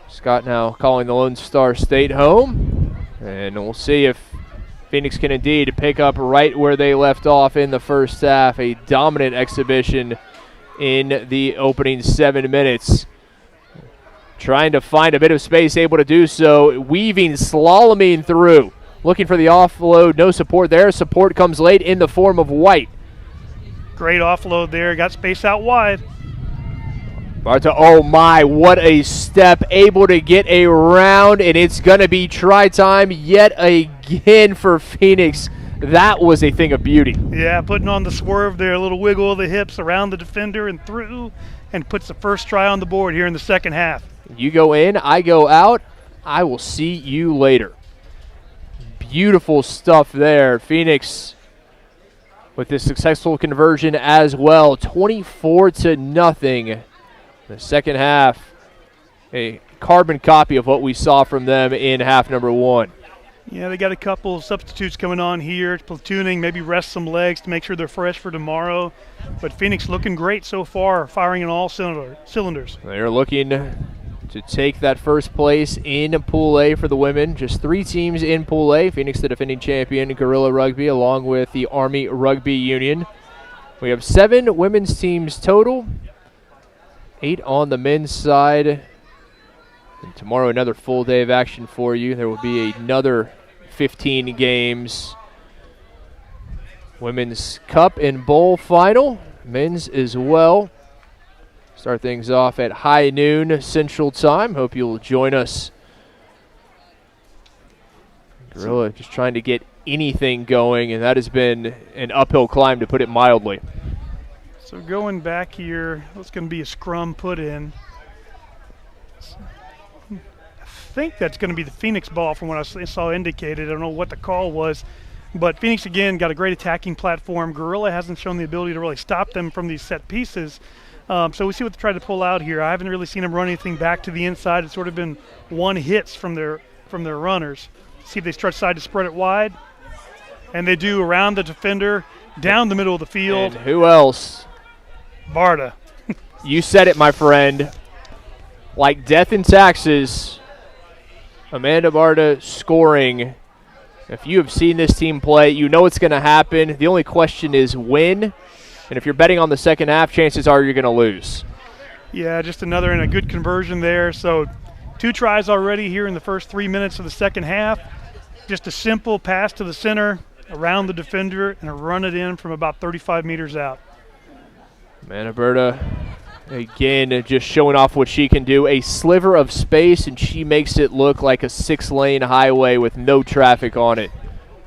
Scott now calling the Lone Star State home, and we'll see if Phoenix can indeed pick up right where they left off in the first half. A dominant exhibition in the opening 7 minutes. Trying to find a bit of space, able to do so, weaving, slaloming through. Looking for the offload, no support there. Support comes late in the form of White. Great offload there, got space out wide. Barta, oh my, what a step, able to get around, and it's going to be try time yet again for Phoenix. That was a thing of beauty. Yeah, putting on the swerve there, a little wiggle of the hips around the defender and through, and puts the first try on the board here in the second half. You go in, I go out, I will see you later. Beautiful stuff there. Phoenix with this successful conversion as well. 24-0. The second half, a carbon copy of what we saw from them in half number 1. Yeah, they got a couple of substitutes coming on here, platooning, maybe rest some legs to make sure they're fresh for tomorrow. But Phoenix looking great so far, firing in all cylinders. They're looking to take that first place in Pool A for the women. Just 3 teams in Pool A. Phoenix, the defending champion, Gorilla Rugby, along with the Army Rugby Union. We have 7 women's teams total, 8 on the men's side. And tomorrow, another full day of action for you. There will be another 15 games. Women's Cup and Bowl final, men's as well. Start things off at high noon Central Time. Hope you'll join us. Gorilla just trying to get anything going, and that has been an uphill climb, to put it mildly. So going back here, it's going to be a scrum put in. I think that's going to be the Phoenix ball from what I saw indicated. I don't know what the call was. But Phoenix, again, got a great attacking platform. Gorilla hasn't shown the ability to really stop them from these set pieces. So we see what they try to pull out here. I haven't really seen them run anything back to the inside. It's sort of been one hits from their runners. See if they try to spread it wide. And they do around the defender, down the middle of the field. And who else? Barta. You said it, my friend. Like death and taxes, Amanda Barta scoring. If you have seen this team play, you know it's going to happen. The only question is when. And if you're betting on the second half, chances are you're going to lose. Yeah, just another and a good conversion there. So 2 tries already here in the first 3 minutes of the second half. Just a simple pass to the center, around the defender, and a run it in from about 35 meters out. Manaberta, again, just showing off what she can do. A sliver of space, and she makes it look like a 6-lane highway with no traffic on it.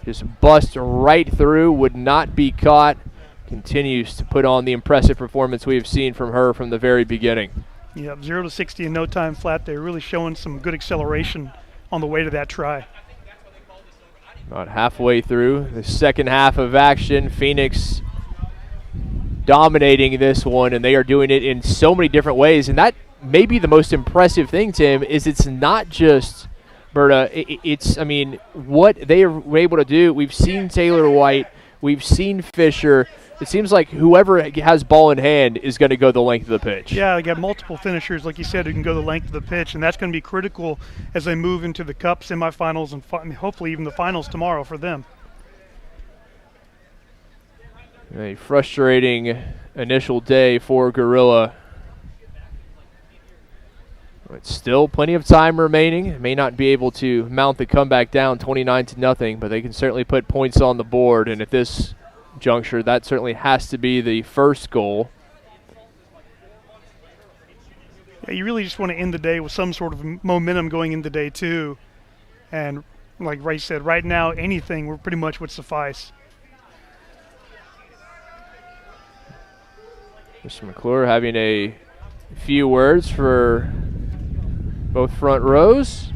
Just bust right through, would not be caught. Continues to put on the impressive performance we have seen from her from the very beginning. Yep, 0 to 60 in no time flat there, really showing some good acceleration on the way to that try. About halfway through the second half of action, Phoenix dominating this one, and they are doing it in so many different ways. And that may be the most impressive thing, Tim, is it's not just Berta. It's, I mean, what they were able to do. We've seen Taylor White. We've seen Fisher. it seems like whoever has ball in hand is going to go the length of the pitch. Yeah, they got multiple finishers, like you said, who can go the length of the pitch, and that's going to be critical as they move into the Cup semifinals and hopefully even the finals tomorrow for them. A frustrating initial day for Gorilla. But still plenty of time remaining. May not be able to mount the comeback down 29-0, but they can certainly put points on the board, and at this juncture, that certainly has to be the first goal. Yeah, you really just want to end the day with some sort of momentum going into day two. And like Ray said, right now, anything pretty much would suffice. Mr. McClure having a few words for both front rows.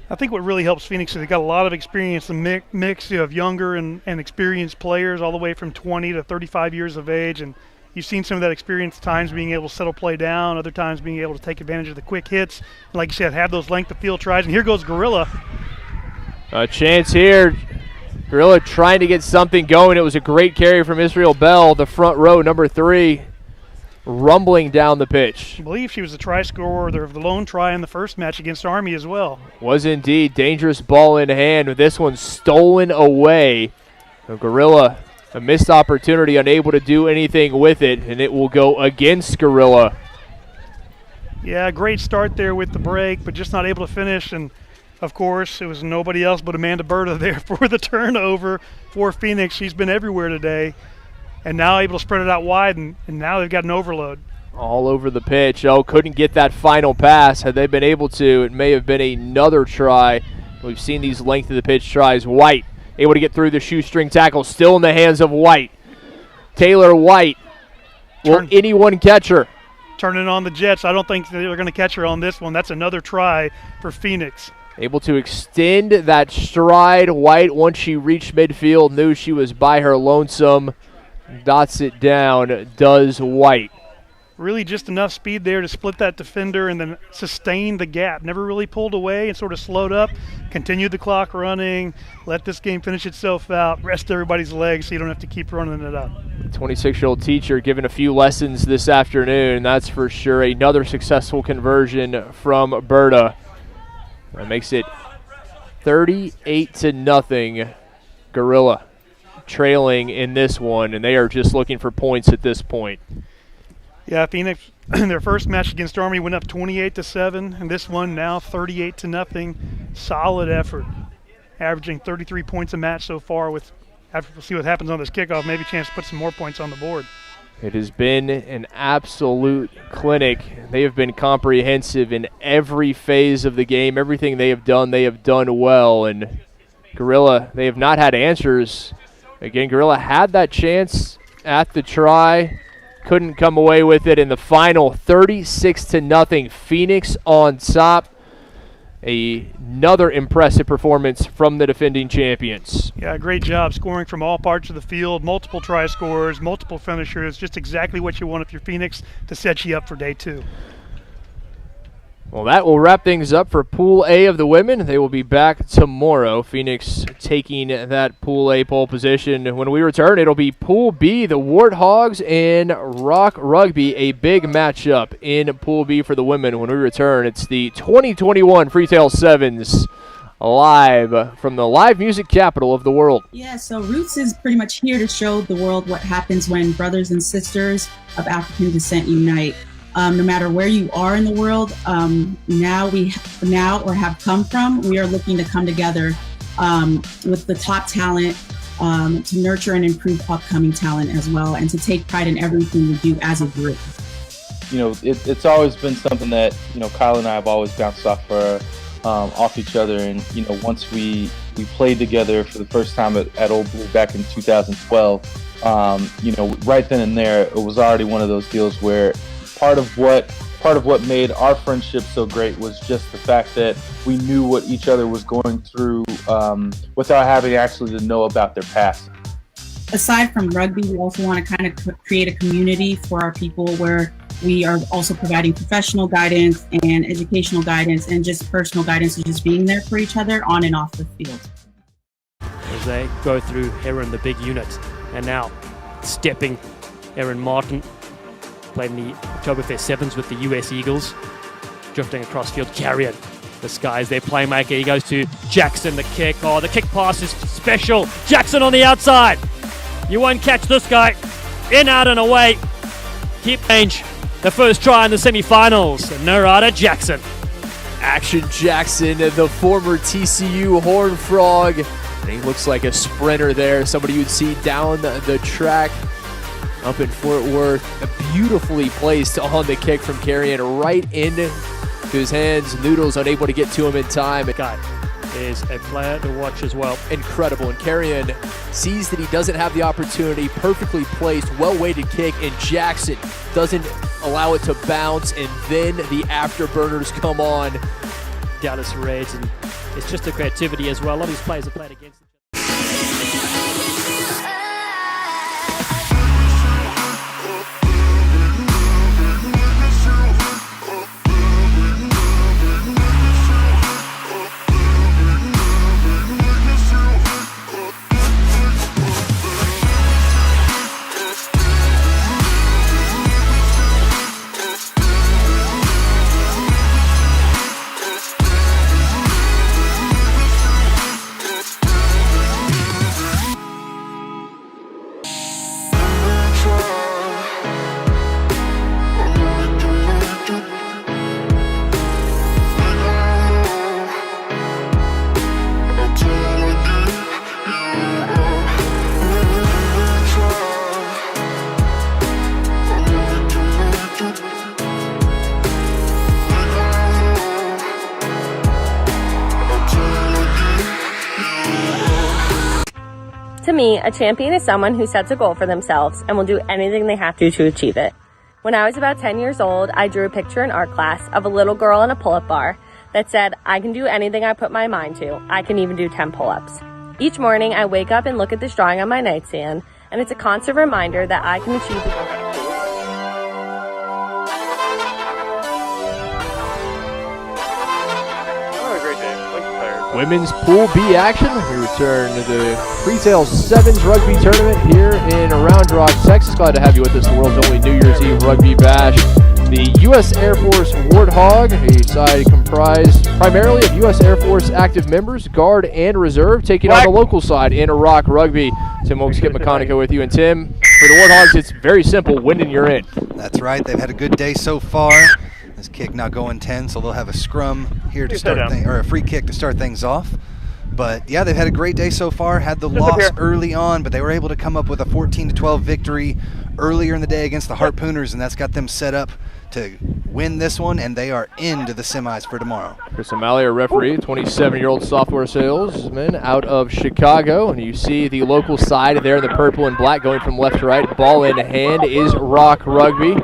I think what really helps Phoenix is they've got a lot of experience, a mix of younger and experienced players all the way from 20 to 35 years of age. And you've seen some of that experience at times being able to settle play down, other times being able to take advantage of the quick hits. And like you said, have those length of field tries. And here goes Gorilla. A chance here. Gorilla trying to get something going. It was a great carry from Israel Bell, the front row, number 3, rumbling down the pitch. I believe she was the try scorer of the lone try in the first match against Army as well. Was indeed. Dangerous ball in hand, with this one stolen away. So Gorilla, a missed opportunity, unable to do anything with it, and it will go against Gorilla. Yeah, great start there with the break, but just not able to finish. And of course, it was nobody else but Amanda Berta there for the turnover for Phoenix. She's been everywhere today, and now able to spread it out wide, and now they've got an overload. All over the pitch. Oh, couldn't get that final pass. Had they been able to, it may have been another try. We've seen these length of the pitch tries. White able to get through the shoestring tackle, still in the hands of White. Taylor White. Will anyone catch her? Turning on the Jets. I don't think they're going to catch her on this one. That's another try for Phoenix. Able to extend that stride. White, once she reached midfield, knew she was by her lonesome. Dots it down, does White. Really just enough speed there to split that defender and then sustain the gap. Never really pulled away and sort of slowed up. Continued the clock running. Let this game finish itself out. Rest everybody's legs so you don't have to keep running it up. 26-year-old teacher giving a few lessons this afternoon. That's for sure. Another successful conversion from Berta. That makes it 38-0. Gorilla trailing in this one, and they are just looking for points at this point. Yeah, Phoenix, their first match against Army went up 28-7, and this one now 38-0. Solid effort, averaging 33 points a match so far. We'll see what happens on this kickoff. Maybe a chance to put some more points on the board. It has been an absolute clinic. They have been comprehensive in every phase of the game. Everything they have done well. And Gorilla, they have not had answers. Again, Gorilla had that chance at the try. Couldn't come away with it in the final. 36-0. Phoenix on top. Another impressive performance from the defending champions. Yeah, great job scoring from all parts of the field. Multiple try scorers, multiple finishers. Just exactly what you want if you're Phoenix to set you up for day two. Well, that will wrap things up for Pool A of the women. They will be back tomorrow. Phoenix taking that Pool A pole position. When we return, it'll be Pool B, the Warthogs and Rock Rugby, a big matchup in Pool B for the women. When we return, it's the 2021 Freetail Sevens live from the live music capital of the world. Yeah, so Roots is pretty much here to show the world what happens when brothers and sisters of African descent unite. No matter where you are in the world, now or have come from, we are looking to come together with the top talent to nurture and improve upcoming talent as well, and to take pride in everything we do as a group. You know, it's always been something that, you know, Kyle and I have always bounced off each other, and, you know, once we played together for the first time at Old Blue back in 2012, you know, right then and there, it was already one of those deals where part of what made our friendship so great was just the fact that we knew what each other was going through without having actually to know about their past. Aside from rugby, we also want to kind of create a community for our people where we are also providing professional guidance and educational guidance and just personal guidance and just being there for each other on and off the field. as they go through Heron, the big unit. And now stepping Aaron Martin, played in the Oktoberfest 7s with the US Eagles, drifting across field. Carrion, this guy's their playmaker. He goes to Jackson, the kick. Oh, the kick pass is special. Jackson on the outside. You won't catch this guy. In, out, and away. Keep range. The first try in the semifinals. Narada Jackson. Action Jackson, the former TCU Horned Frog. And he looks like a sprinter there. Somebody you'd see down the track up in Fort Worth. Beautifully placed on the kick from Carrion right into his hands. Noodles unable to get to him in time. Guy is a player to watch as well. Incredible. And Carrion sees that he doesn't have the opportunity. Perfectly placed, well-weighted kick. And Jackson doesn't allow it to bounce. And then the afterburners come on. Dallas Raids, and it's just the creativity as well. A lot of these players have played against each other. To me, a champion is someone who sets a goal for themselves and will do anything they have to achieve it. When I was about 10 years old, I drew a picture in art class of a little girl in a pull-up bar that said, "I can do anything I put my mind to. I can even do 10 pull-ups." Each morning, I wake up and look at this drawing on my nightstand, and it's a constant reminder that I can achieve the goal. Women's Pool B action. We return to the Freetail 7s rugby tournament here in Round Rock, Texas. Glad to have you with us. The world's only New Year's Eve rugby bash. The U.S. Air Force Warthog, a side comprised primarily of U.S. Air Force active members, Guard and Reserve, taking on the local side in Rock Rugby. Tim Oaks, Skip McConaughey with you. And Tim, for the Warthogs, it's very simple. Win and you're in. That's right. They've had a good day so far. This kick not going 10, so they'll have a scrum here to start things, or a free kick to start things off. But yeah, they've had a great day so far. Had the loss early on, but they were able to come up with a 14-12 victory earlier in the day against the Harpooners, and that's got them set up to win this one, and they are into the semis for tomorrow. Chris O'Malley, a referee, 27-year-old software salesman out of Chicago. And you see the local side there in the purple and black going from left to right. Ball in hand is Rock Rugby.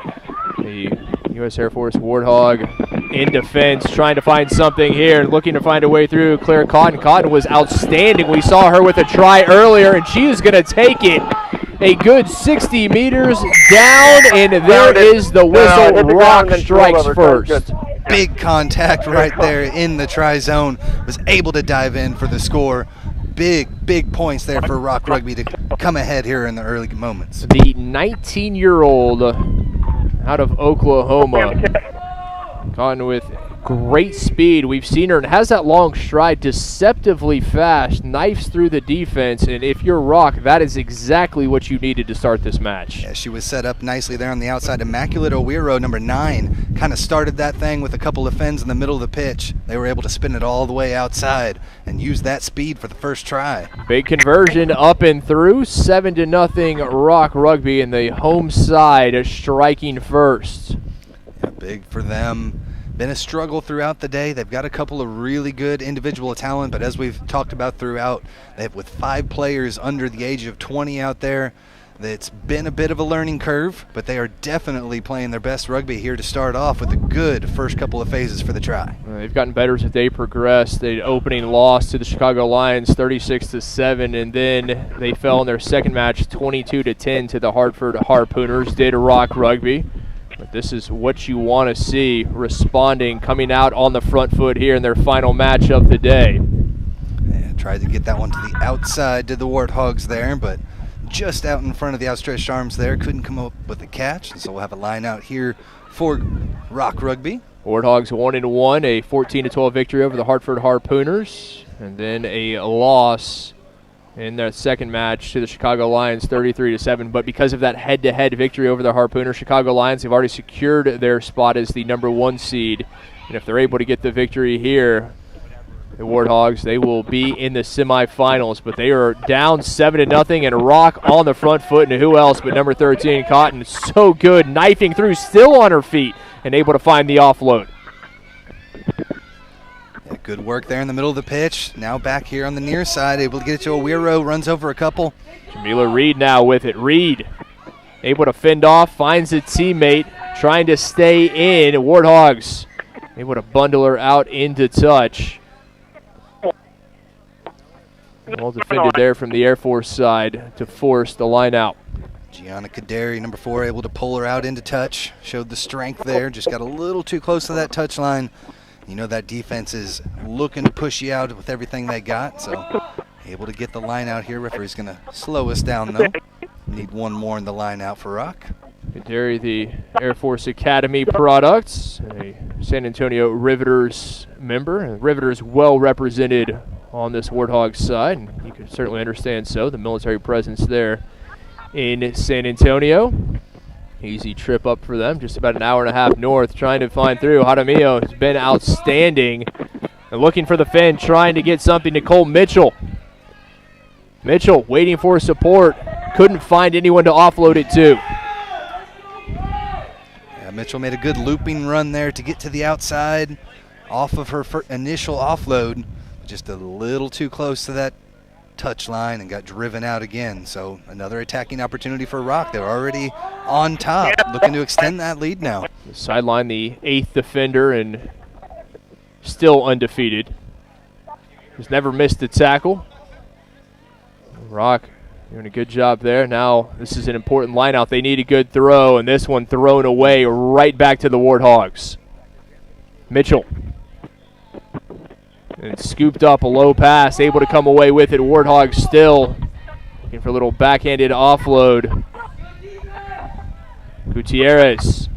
The U.S. Air Force Warthog in defense, trying to find something here, looking to find a way through. Claire Cotton. Cotton was outstanding. We saw her with a try earlier, and she is going to take it a good 60 meters down, and there is the whistle. Rock strikes first. Big contact right there in the try zone. Was able to dive in for the score. Big points there for Rock Rugby to come ahead here in the early moments. The 19-year-old out of Oklahoma, Cotton with great speed. We've seen her and has that long stride, deceptively fast, knifes through the defense, and if you're Rock, that is exactly what you needed to start this match. Yeah, she was set up nicely there on the outside. Immaculate Owiro, number 9, kind of started that thing with a couple of fins in the middle of the pitch. They were able to spin it all the way outside and use that speed for the first try. Big conversion up and through, 7-0 Rock Rugby, and the home side striking first. Yeah, big for them. Been a struggle throughout the day. They've got a couple of really good individual talent, but as we've talked about throughout, they have with 5 players under the age of 20 out there. It's been a bit of a learning curve, but they are definitely playing their best rugby here to start off with a good first couple of phases for the try. They've gotten better as they progress. The opening loss to the Chicago Lions, 36-7, and then they fell in their second match, 22-10 to the Hartford Harpooners. Did Rock Rugby. But this is what you want to see, responding, coming out on the front foot here in their final match of the day. Yeah, Tried to get that one to the outside, did the Warthogs there, but just out in front of the outstretched arms there. Couldn't come up with a catch, and so we'll have a line out here for Rock Rugby. Warthogs 1-1, a 14-12 victory over the Hartford Harpooners, and then a loss in their second match to the Chicago Lions, 33-7. But because of that head-to-head victory over the Harpooners, Chicago Lions have already secured their spot as the #1 seed. And if they're able to get the victory here, the Warthogs, they will be in the semifinals. But they are down 7-0, and Rock on the front foot. And who else but number 13, Cotton? So good, knifing through, still on her feet, and able to find the offload. Yeah, good work there in the middle of the pitch. Now back here on the near side, able to get it to Awiro, runs over a couple. Jamila Reed now with it. Reed able to fend off, finds a teammate, trying to stay in. Warthogs able to bundle her out into touch. Well defended there from the Air Force side to force the line out. Gianna Kaderi, number 4, able to pull her out into touch. Showed the strength there, just got a little too close to that touch line. You know that defense is looking to push you out with everything they got, so able to get the line out here. Referee's going to slow us down, though. Need one more in the line out for Rock. Kaderi, the Air Force Academy product, a San Antonio Riveters member. And Riveters well represented on this Warthogs side, and you can certainly understand so, the military presence there in San Antonio. Easy trip up for them, just about an hour and a half north, trying to find through. Jaramillo has been outstanding. And looking for the fin, trying to get something. Nicole Mitchell. Mitchell waiting for support. Couldn't find anyone to offload it to. Yeah, Mitchell made a good looping run there to get to the outside off of her initial offload. Just a little too close to that touch line and got driven out again. So another attacking opportunity for Rock. They're already on top, looking to extend that lead now. Sideline, the 8th defender, and still undefeated. Has never missed a tackle. Rock doing a good job there. Now this is an important line out. They need a good throw, and this one thrown away right back to the Warthogs. Mitchell. And scooped up a low pass, able to come away with it. Warthogs still looking for a little backhanded offload. Gutierrez.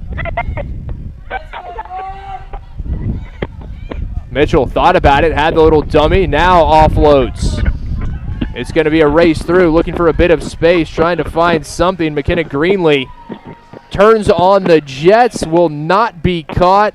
Mitchell thought about it, had the little dummy, now offloads. It's going to be a race through, looking for a bit of space, trying to find something. McKenna Greenlee turns on the Jets, will not be caught.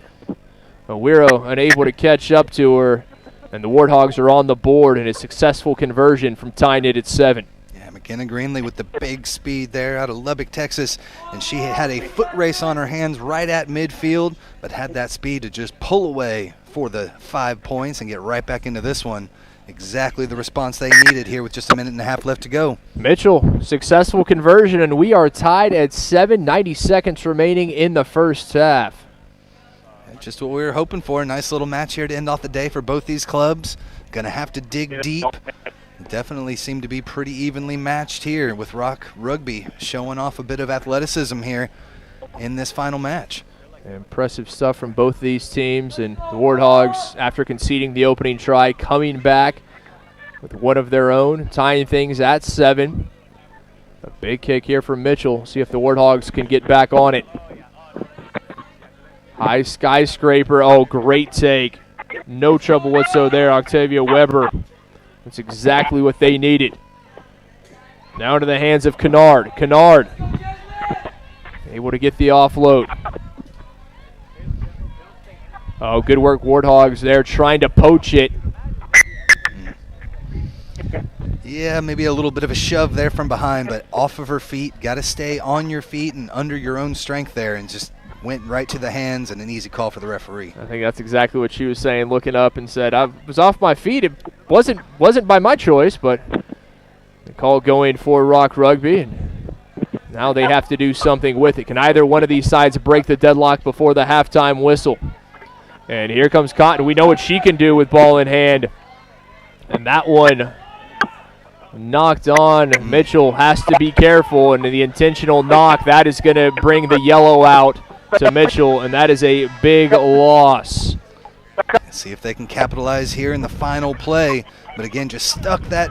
Awiro unable to catch up to her. And the Warthogs are on the board in a successful conversion from tying it at 7. Yeah, McKenna Greenlee with the big speed there out of Lubbock, Texas. And she had a foot race on her hands right at midfield, but had that speed to just pull away for the 5 points and get right back into this one. Exactly the response they needed here with just a minute and a half left to go. Mitchell, successful conversion, and we are tied at 7, 90 seconds remaining in the first half. Just what we were hoping for. A nice little match here to end off the day for both these clubs. Going to have to dig deep. Definitely seem to be pretty evenly matched here with Rock Rugby showing off a bit of athleticism here in this final match. Impressive stuff from both these teams, and the Warthogs, after conceding the opening try, coming back with one of their own, tying things at 7. A big kick here from Mitchell. See if the Warthogs can get back on it. High skyscraper. Oh, great take. No trouble whatsoever there, Octavia Weber. That's exactly what they needed. Now into the hands of Kennard. Kennard able to get the offload. Oh, good work, Warthogs there, trying to poach it. Yeah, maybe a little bit of a shove there from behind, but off of her feet. Got to stay on your feet and under your own strength there, and just went right to the hands, and an easy call for the referee. I think that's exactly what she was saying, looking up and said, I was off my feet. It wasn't by my choice, but the call going for Rock Rugby, and now they have to do something with it. Can either one of these sides break the deadlock before the halftime whistle? And here comes Cotton. We know what she can do with ball in hand. And that one knocked on. Mitchell has to be careful, and the intentional knock, that is going to bring the yellow out to Mitchell, and that is a big loss. See if they can capitalize here in the final play. But again, just stuck that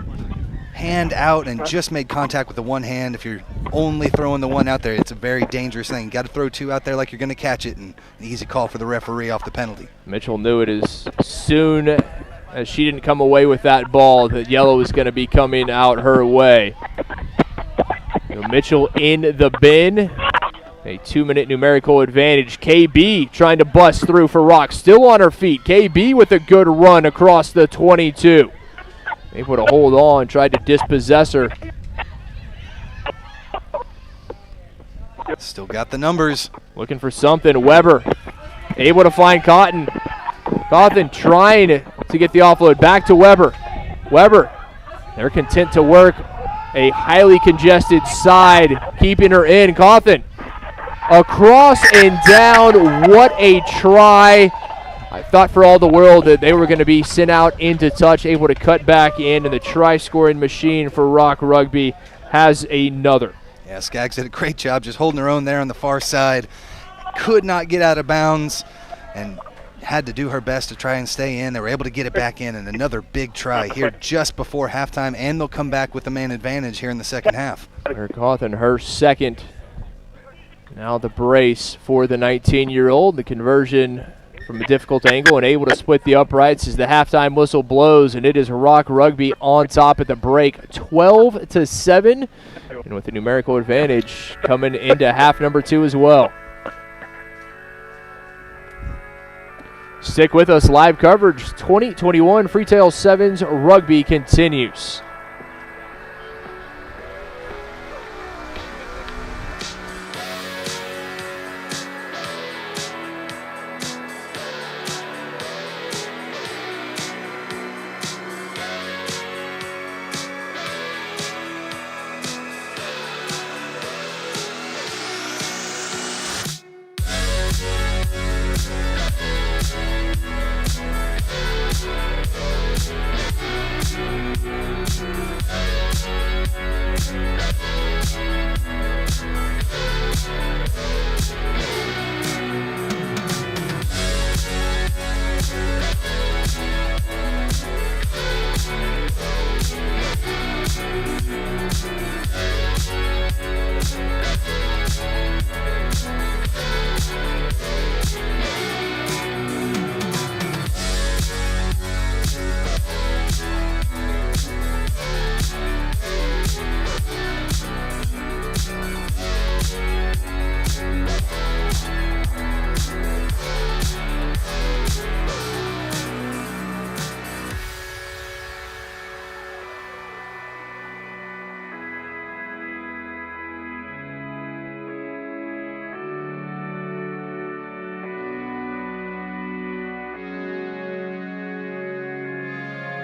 hand out and just made contact with the one hand. If you're only throwing the one out there, it's a very dangerous thing. You got to throw two out there like you're going to catch it, and an easy call for the referee off the penalty. Mitchell knew it as soon as she didn't come away with that ball that yellow is going to be coming out her way. So Mitchell in the bin. A 2-minute numerical advantage. KB trying to bust through for Rock. Still on her feet. KB with a good run across the 22. Able to hold on. Tried to dispossess her. Still got the numbers. Looking for something. Weber able to find Cotton. Cotton trying to get the offload. Back to Weber. Weber, they're content to work a highly congested side. Keeping her in. Cotton. Across and down, what a try. I thought for all the world that they were going to be sent out into touch, able to cut back in, and the try-scoring machine for Rock Rugby has another. Yeah, Skaggs did a great job just holding her own there on the far side. Could not get out of bounds and had to do her best to try and stay in. They were able to get it back in, and another big try here just before halftime, and they'll come back with the man advantage here in the second half. Cawthon, her second. Now the brace for the 19-year-old. The conversion from a difficult angle and able to split the uprights as the halftime whistle blows, and it is Rock Rugby on top at the break, 12-7, and with the numerical advantage coming into half number 2 as well. Stick with us, live coverage 2021 Freetail Sevens Rugby continues.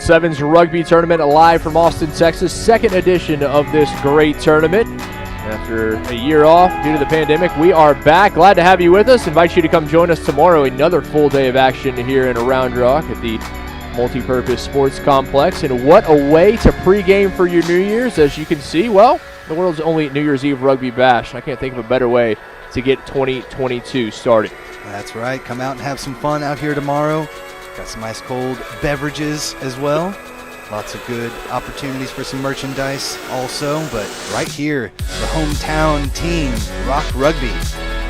Sevens Rugby Tournament live from Austin, Texas. Second edition of this great tournament. After a year off due to the pandemic, we are back. Glad to have you with us. Invite you to come join us tomorrow. Another full day of action here in Round Rock at the Multipurpose Sports Complex. And what a way to pregame for your New Year's. As you can see, well, the world's only New Year's Eve rugby bash. I can't think of a better way to get 2022 started. That's right. Come out and have some fun out here tomorrow. Got some ice cold beverages as well. Lots of good opportunities for some merchandise also. But right here, the hometown team, Rock Rugby,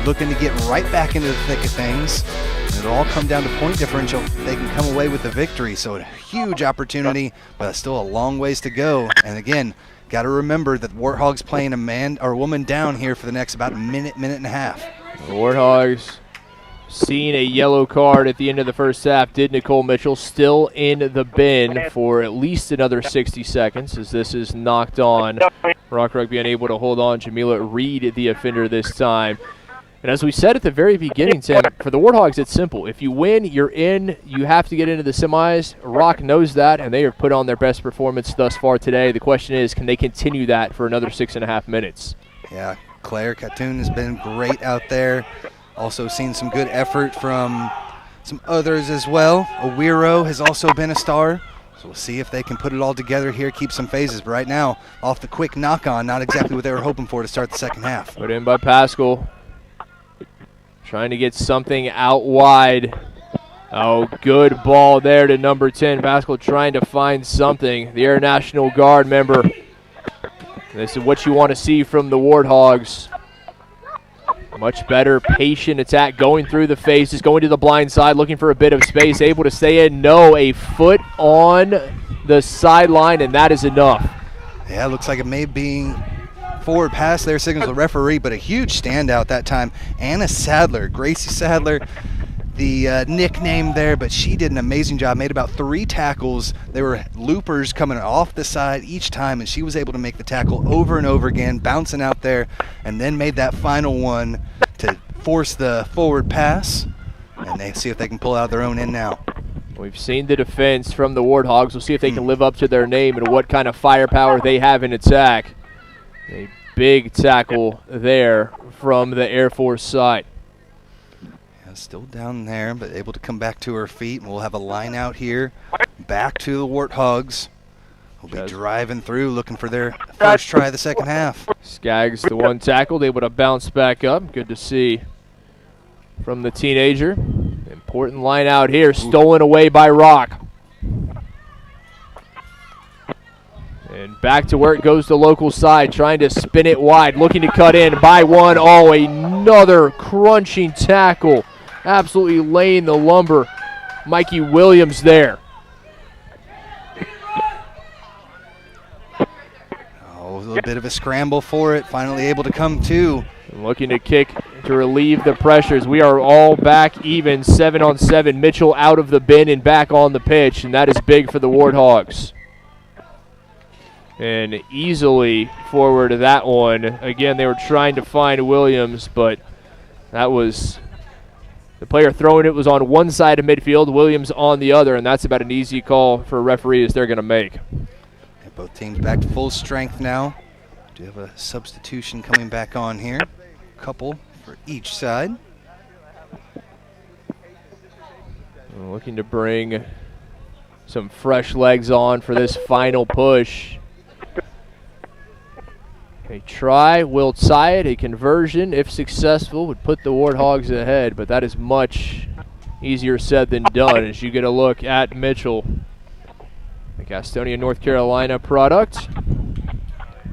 looking to get right back into the thick of things. And it'll all come down to point differential. They can come away with the victory. So a huge opportunity, but still a long ways to go. And again, got to remember that Warthogs playing a man or a woman down here for the next about minute and a half. The Warthogs seeing a yellow card at the end of the first half. Did Nicole Mitchell, still in the bin for at least another 60 seconds as this is knocked on. Rock Rugby unable to hold on. Jamila Reed, the offender this time. And as we said at the very beginning, Tim, for the Warthogs, it's simple. If you win, you're in. You have to get into the semis. Rock knows that, and they have put on their best performance thus far today. The question is, can they continue that for another 6.5 minutes? Yeah, Claire Katoon has been great out there. Also seen some good effort from some others as well. Owiro has also been a star. So we'll see if they can put it all together here, keep some phases. But right now, off the quick knock-on, not exactly what they were hoping for to start the second half. Put in by Pascal. Trying to get something out wide. Oh, good ball there to number 10. Pascal trying to find something. The Air National Guard member. This is what you want to see from the Warthogs. Much better patient attack going through the faces, going to the blind side, looking for a bit of space, able to stay in. No, a foot on the sideline, and that is enough. Yeah, looks like it may be forward pass there, signals the referee, but a huge standout that time. Anna Sadler, Gracie Sadler, the nickname there, but she did an amazing job, made about 3 tackles. There were loopers coming off the side each time, and she was able to make the tackle over and over again, bouncing out there, and then made that final one to force the forward pass, and they see if they can pull out their own end now. We've seen the defense from the Warthogs. We'll see if they can live up to their name and what kind of firepower they have in attack. A big tackle there from the Air Force side. Still down there, but able to come back to her feet. We'll have a line out here. Back to the Warthogs. We'll be driving through, looking for their first try of the second half. Skaggs, the one tackled, able to bounce back up. Good to see from the teenager. Important line out here, stolen away by Rock. And back to where it goes the local side, trying to spin it wide, looking to cut in by one. Oh, another crunching tackle. Absolutely laying the lumber. Mikey Williams there. Oh, a little bit of a scramble for it. Finally able to come to. Looking to kick to relieve the pressures. We are all back even, 7-on-7. Mitchell out of the bin and back on the pitch, and that is big for the Warthogs. And easily forward to that one. Again, they were trying to find Williams, but that was the player throwing it was on one side of midfield, Williams on the other, and that's about an easy call for a referee as they're going to make. And both teams back to full strength now. Do have a substitution coming back on here. A couple for each side. Looking to bring some fresh legs on for this final push. A try will tie it. A conversion, if successful, would put the Warthogs ahead, but that is much easier said than done as you get a look at Mitchell, the Gastonia, North Carolina product,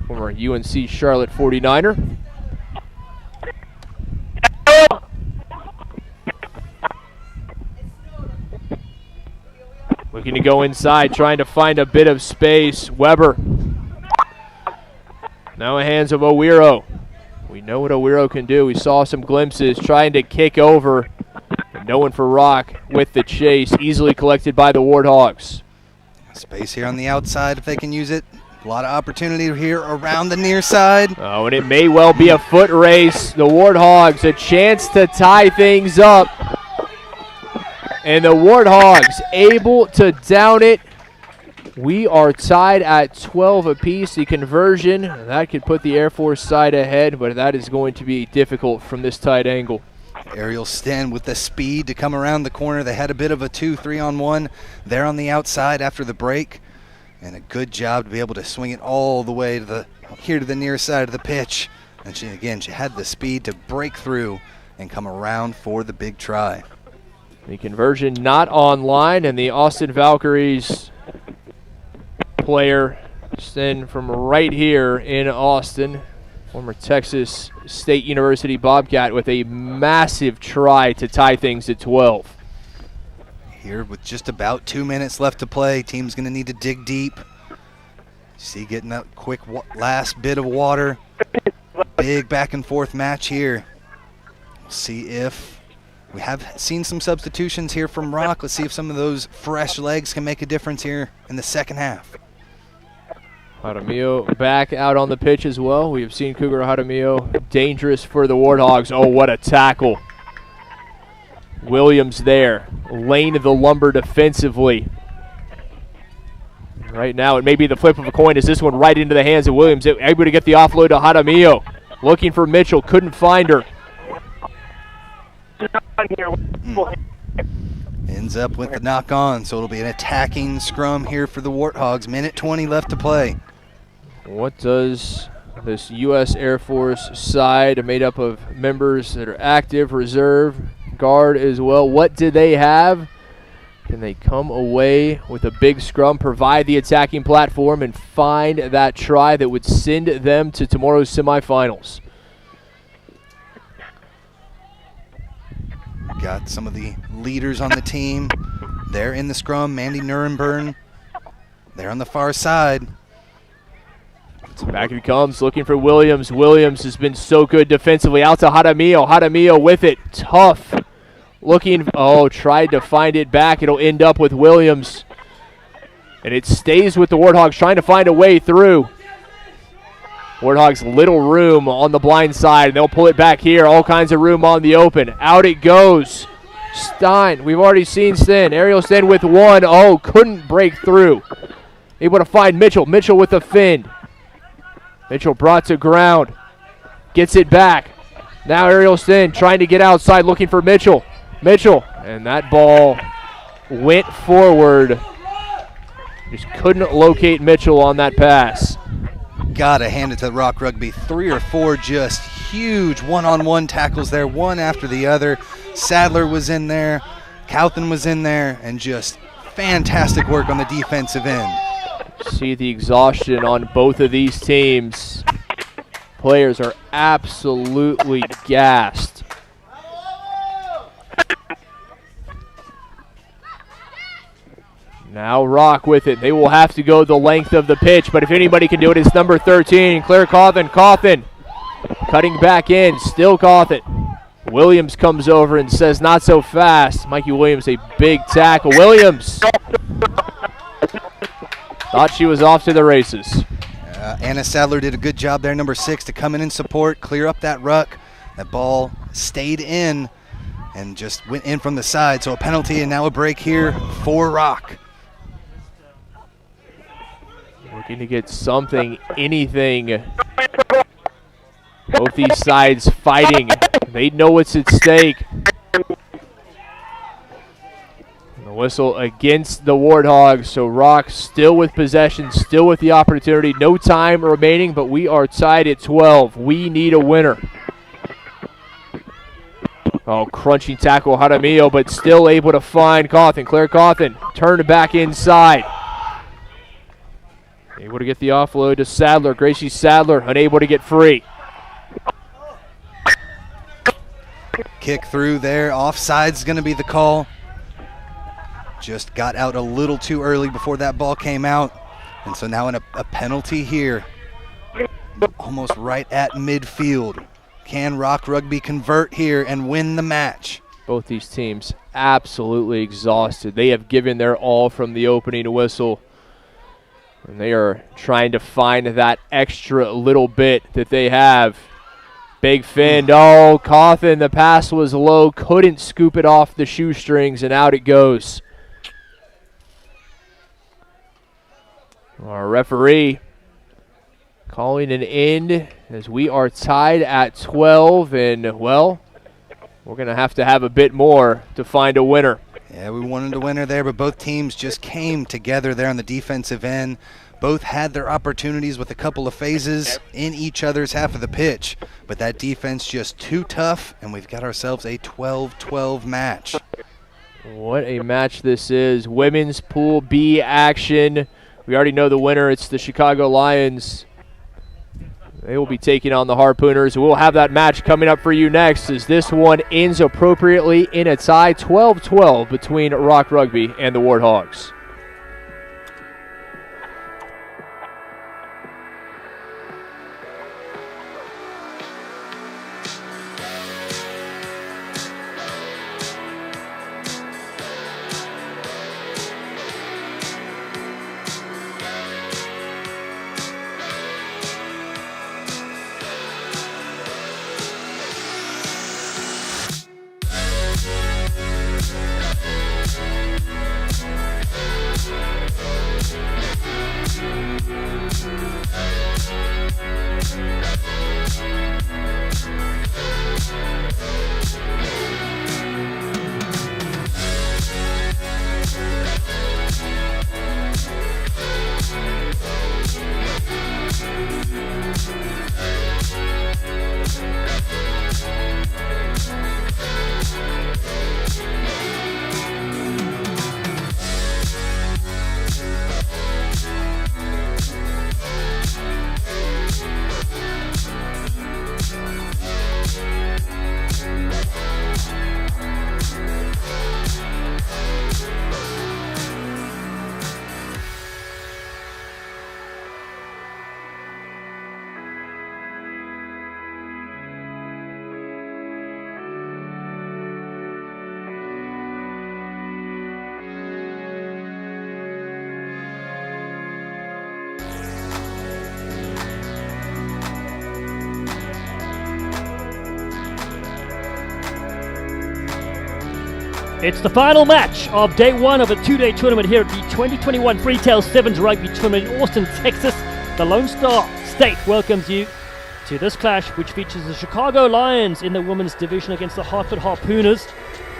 former UNC Charlotte 49er. Looking to go inside, trying to find a bit of space. Weber. Now in the hands of Owiro. We know what Owiro can do. We saw some glimpses trying to kick over. And no one for Rock with the chase. Easily collected by the Warthogs. Space here on the outside if they can use it. A lot of opportunity here around the near side. Oh, and it may well be a foot race. The Warthogs, a chance to tie things up. And the Warthogs able to down it. We are tied at 12 apiece. The conversion, that could put the Air Force side ahead, but that is going to be difficult from this tight angle. Aerial Sten with the speed to come around the corner. They had a bit of a 2-3-on-1 there on the outside after the break. And a good job to be able to swing it all the way to the near side of the pitch. And she had the speed to break through and come around for the big try. The conversion not online, and the Austin Valkyries player Sten from right here in Austin, former Texas State University Bobcat, with a massive try to tie things at 12. Here with just about 2 minutes left to play, team's going to need to dig deep. See, getting that quick last bit of water. Big back and forth match here. We'll see if we have seen some substitutions here from Rock. Let's see if some of those fresh legs can make a difference here in the second half. Jaramillo back out on the pitch as well. We have seen Cougar Jaramillo dangerous for the Warthogs. Oh, what a tackle. Williams there, laying the lumber defensively. Right now, it may be the flip of a coin. Is this one right into the hands of Williams? Able to get the offload to Jaramillo. Looking for Mitchell, couldn't find her. Ends up with the knock on, so it'll be an attacking scrum here for the Warthogs. Minute 20 left to play. What does this U.S. Air Force side, made up of members that are active, reserve, guard as well, what do they have Can they come away with a big scrum, provide the attacking platform, and find that try that would send them to tomorrow's semifinals? Got some of the leaders on the team. They're in the scrum. Mandy Nuremberg. They're on the far side. So back he comes, looking for Williams. Williams has been so good defensively. Out to Jaramillo. Jaramillo with it. Tough. Looking, tried to find it back. It'll end up with Williams. And it stays with the Warthogs, trying to find a way through. Warthogs little room on the blind side. They'll pull it back here. All kinds of room on the open. Out it goes. Stein, we've already seen Sten. Ariel Sten with one. Couldn't break through. Able to find Mitchell. Mitchell with the fin. Mitchell brought to ground. Gets it back. Now Ariel Sten trying to get outside, looking for Mitchell. Mitchell, and that ball went forward. Just couldn't locate Mitchell on that pass. Gotta hand it to Rock Rugby. 3 or 4 just huge one-on-one tackles there, one after the other. Sadler was in there, Cowthen was in there, and just fantastic work on the defensive end. See the exhaustion on both of these teams. Players are absolutely gassed. Now Rock with it. They will have to go the length of the pitch, but if anybody can do it, it's number 13, Claire Cawthon. Cawthon cutting back in, still Cawthon. Williams comes over and says, not so fast. Mikey Williams, a big tackle. Williams thought she was off to the races. Anna Sadler did a good job there, number 6, to come in and support, clear up that ruck. That ball stayed in and just went in from the side. So a penalty and now a break here for Rock. Looking to get something, anything. Both these sides fighting. They know what's at stake. The whistle against the Warthogs, so Rock still with possession, still with the opportunity. No time remaining, but we are tied at 12. We need a winner. Crunching tackle, Jaramillo, but still able to find Cawthon. Claire Cawthon turned back inside. Able to get the offload to Sadler. Gracie Sadler unable to get free. Kick through there. Offside's going to be the call. Just got out a little too early before that ball came out. And so now in a penalty here. Almost right at midfield. Can Rock Rugby convert here and win the match? Both these teams absolutely exhausted. They have given their all from the opening whistle. And they are trying to find that extra little bit that they have. Big fin. Cawthon, the pass was low. Couldn't scoop it off the shoestrings, and out it goes. Our referee calling an end as we are tied at 12. And, well, we're going to have a bit more to find a winner. Yeah, we wanted a winner there, but both teams just came together there on the defensive end. Both had their opportunities with a couple of phases in each other's half of the pitch, but that defense just too tough, and we've got ourselves a 12-12 match. What a match this is. Women's Pool B action. We already know the winner. It's the Chicago Lions. They will be taking on the Harpooners. We'll have that match coming up for you next as this one ends appropriately in a tie, 12-12 between Rock Rugby and the Warthogs. It's the final match of day one of a two-day tournament here at the 2021 Freetail Sevens Rugby Tournament in Austin, Texas. The Lone Star State welcomes you to this clash, which features the Chicago Lions in the women's division against the Hartford Harpooners.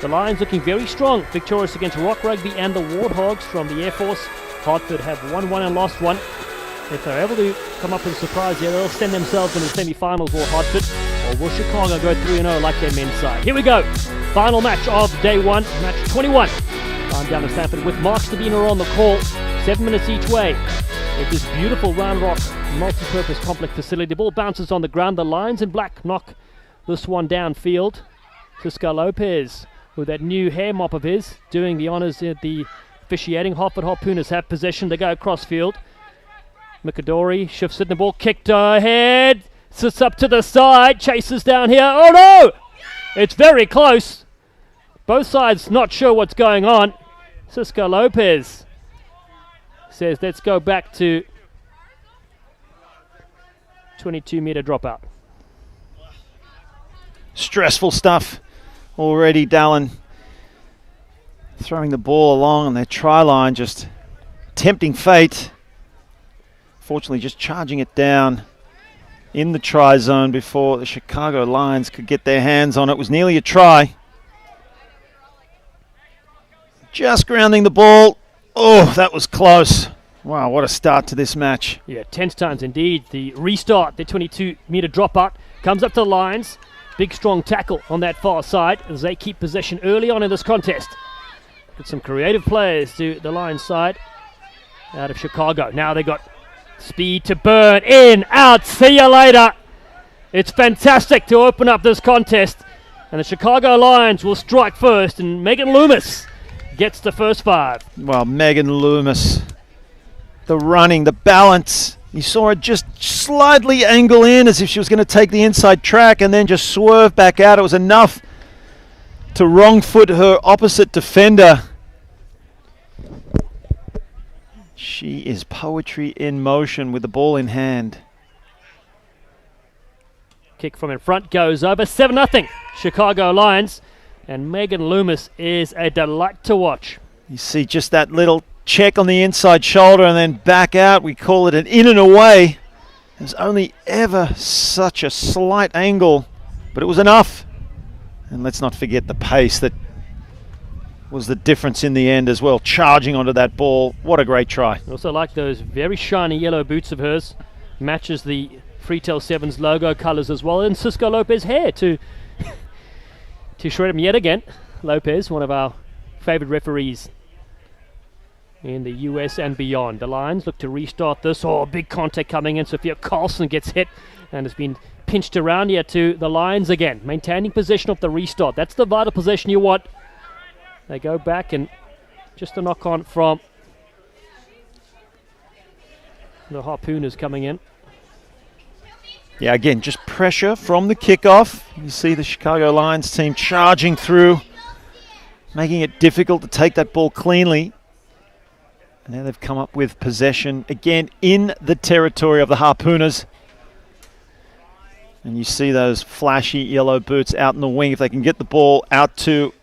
The Lions looking very strong, victorious against Rock Rugby and the Warthogs from the Air Force. Hartford have won one and lost one. If they're able to come up with a surprise here, they'll send themselves into the semi-finals. Will Hartford, or will Chicago go 3-0 like their men's side? Here we go. Final match of day one, match 21. I'm down in Stanford with Mark Stabiner on the call. 7 minutes each way. At this beautiful Round Rock Multipurpose Complex facility, the ball bounces on the ground. The Lions in black knock this one downfield. Cisco Lopez, with that new hair mop of his, doing the honours at the officiating. Hartford Harpooners have possession. They go across field. Mikadori shifts it, the ball kicked ahead, sits up to the side, chases down here. Oh no! It's very close. Both sides not sure what's going on. Cisco Lopez says let's go back to 22-meter dropout. Stressful stuff already, Dallin. Throwing the ball along on their try line, just tempting fate. Fortunately, just charging it down in the try zone before the Chicago Lions could get their hands on it. It was nearly a try. Just grounding the ball. Oh, that was close. Wow, what a start to this match. Yeah, tense times indeed. The restart, the 22-meter dropout, comes up to the Lions. Big, strong tackle on that far side as they keep possession early on in this contest. Got some creative players to the Lions side out of Chicago. Now they got speed to burn, in, out, see you later. It's fantastic to open up this contest. And the Chicago Lions will strike first, and Megan Loomis gets the first five. Well, Megan Loomis, the running, the balance. You saw her just slightly angle in as if she was going to take the inside track and then just swerve back out. It was enough to wrong foot her opposite defender. She is poetry in motion with the ball in hand. Kick from in front goes over. 7-0 Chicago Lions. And Megan Loomis is a delight to watch. You see just that little check on the inside shoulder and then back out. We call it an in and away. There's only ever such a slight angle, but it was enough. And let's not forget the pace that was the difference in the end as well, charging onto that ball. What a great try. I also like those very shiny yellow boots of hers. Matches the Freetail Sevens logo colours as well. And Cisco Lopez hair to shred him yet again. Lopez, one of our favourite referees in the US and beyond. The Lions look to restart this. Oh, big contact coming in. Sophia Carlson gets hit and has been pinched around here to the Lions again. Maintaining possession of the restart. That's the vital possession you want. They go back and just a knock on from the Harpooners coming in. Yeah, again, just pressure from the kickoff. You see the Chicago Lions team charging through, making it difficult to take that ball cleanly. And now they've come up with possession again in the territory of the Harpooners. And you see those flashy yellow boots out in the wing. If they can get the ball out to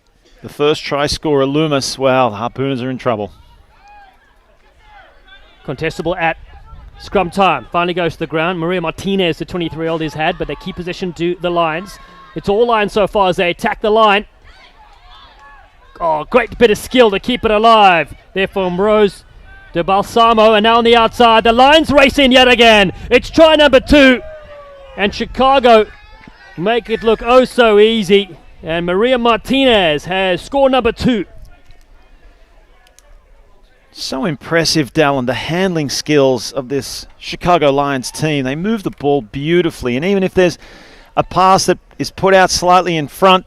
the first try scorer, Loomis, well, the Harpooners are in trouble. Contestable at scrum time. Finally goes to the ground. Maria Martinez, the 23-year-old, is had, but they keep possession to the Lions. It's all Lions so far as they attack the line. Oh, great bit of skill to keep it alive. There from Rose de Balsamo, and now on the outside. The Lions race in yet again. It's try number 2. And Chicago make it look oh so easy. And Maria Martinez has score number 2. So impressive, Dallin, the handling skills of this Chicago Lions team. They move the ball beautifully, and even if there's a pass that is put out slightly in front,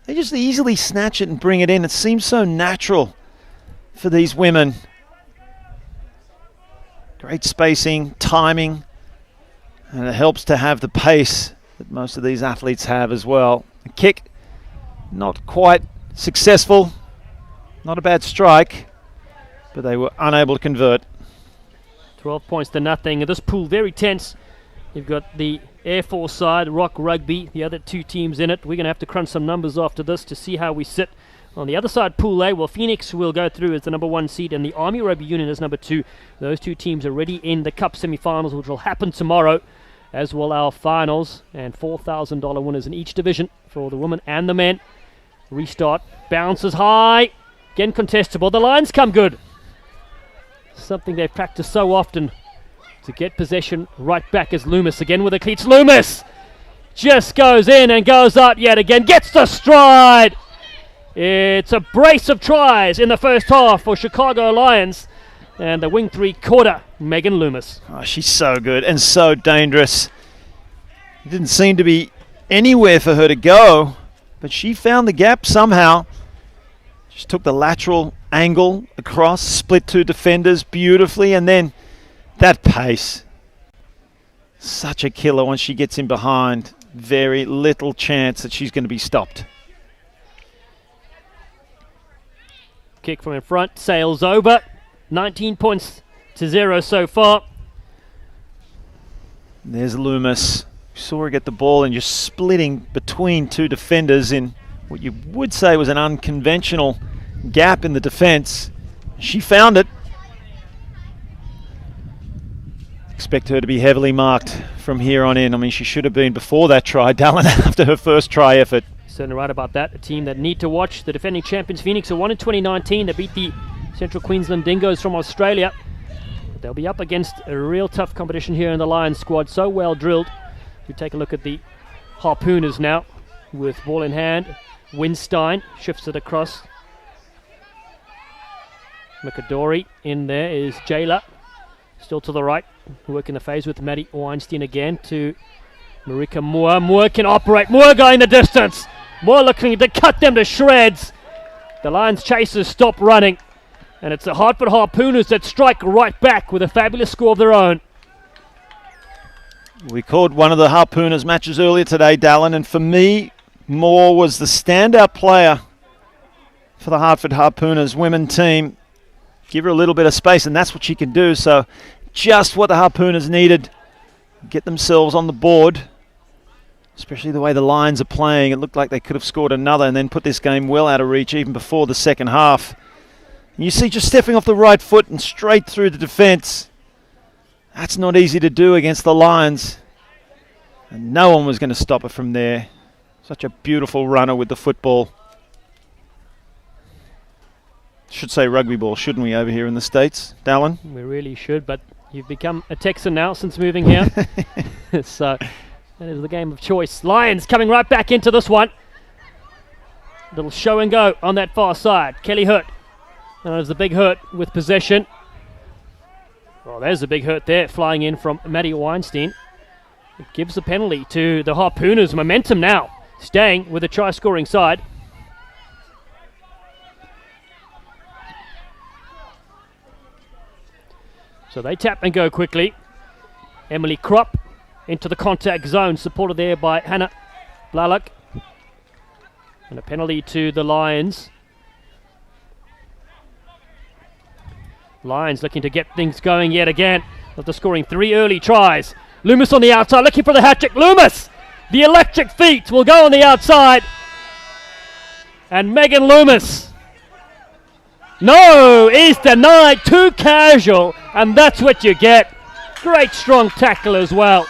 they just easily snatch it and bring it in. It seems so natural for these women. Great spacing, timing, and it helps to have the pace that most of these athletes have as well. The kick, not quite successful, not a bad strike, but they were unable to convert. 12 points to nothing. This pool very tense. You've got the Air Force side, Rock Rugby, the other two teams in it. We're going to have to crunch some numbers after this to see how we sit On the other side, Pool A, well, Phoenix will go through as the number 1 seed and the Army Rugby Union as number 2. Those two teams are already in the Cup semi-finals, which will happen tomorrow, as will our finals, and $4,000 winners in each division for the women and the men. Restart, bounces high, again contestable. The lines come good. Something they've practiced so often to get possession right back as Loomis again with the cleats. Loomis just goes in and goes out yet again, gets the stride. It's a brace of tries in the first half for Chicago Lions, and the wing 3/4, Megan Loomis. Oh, she's so good and so dangerous. It didn't seem to be anywhere for her to go, but she found the gap somehow. Just took the lateral angle across, split 2 defenders beautifully, and then that pace. Such a killer once she gets in behind. Very little chance that she's going to be stopped. Kick from in front, sails over. 19 points to 0 so far. There's Loomis. Saw her get the ball and just splitting between 2 defenders in what you would say was an unconventional gap in the defense. She found it. Expect her to be heavily marked from here on in. I mean, she should have been before that try, Dallin, after her first try effort. Certainly right about that. A team that need to watch. The defending champions Phoenix, who won in 2019. They beat the Central Queensland Dingoes from Australia. But they'll be up against a real tough competition here in the Lions squad. So well drilled. We take a look at the Harpooners now with ball in hand. Winstein shifts it across. McAdory in there is Jayla. Still to the right. Working the phase with Maddie Weinstein again to Marika Moore. Moore can operate. Moore going the distance. Moore looking to cut them to shreds. The Lions chasers stop running. And it's the Hartford Harpooners that strike right back with a fabulous score of their own. We called one of the Harpooners matches earlier today, Dallin, and for me, Moore was the standout player for the Hartford Harpooners women team. Give her a little bit of space, and that's what she can do. So just what the Harpooners needed. Get themselves on the board, especially the way the Lions are playing. It looked like they could have scored another and then put this game well out of reach even before the second half. And you see just stepping off the right foot and straight through the defense. That's not easy to do against the Lions. And no one was going to stop her from there. Such a beautiful runner with the football. Should say rugby ball, shouldn't we, over here in the States, Dallin? We really should, but you've become a Texan now since moving here. So that is the game of choice. Lions coming right back into this one. Little show and go on that far side. Kelly Hurt. There's the big Hurt with possession. Well, there's the big Hurt there, flying in from Maddie Weinstein. It gives the penalty to the Harpooners. Momentum now, staying with the try-scoring side. So they tap and go quickly. Emily Kropp into the contact zone, supported there by Hannah Blalak. And a penalty to the Lions. Lions looking to get things going yet again after scoring 3 early tries. Loomis on the outside, looking for the hat-trick. Loomis! The electric feet will go on the outside. And Megan Loomis, no, is denied. Too casual, and that's what you get. Great strong tackle as well.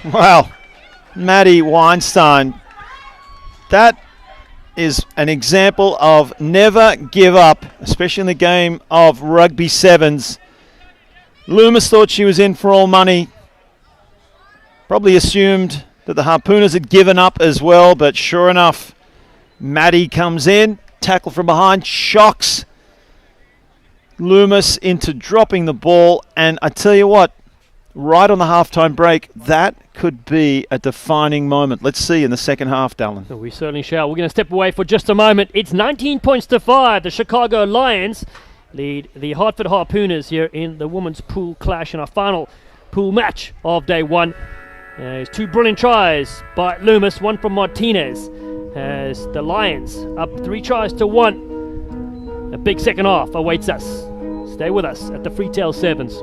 Wow, Maddie Weinstein. That is an example of never give up, especially in the game of rugby sevens. Loomis thought she was in for all money. Probably assumed that the Harpooners had given up as well, but sure enough, Maddie comes in. Tackle from behind, shocks Loomis into dropping the ball, and I tell you what, right on the halftime break, that could be a defining moment. Let's see in the second half, Dallin. We certainly shall. We're going to step away for just a moment. It's 19 points to 5. The Chicago Lions lead the Hartford Harpooners here in the women's pool clash in our final pool match of day 1. There's 2 brilliant tries by Loomis, 1 from Martinez, as the Lions up 3 tries to 1. A big second half awaits us. Stay with us at the Freetail Sevens.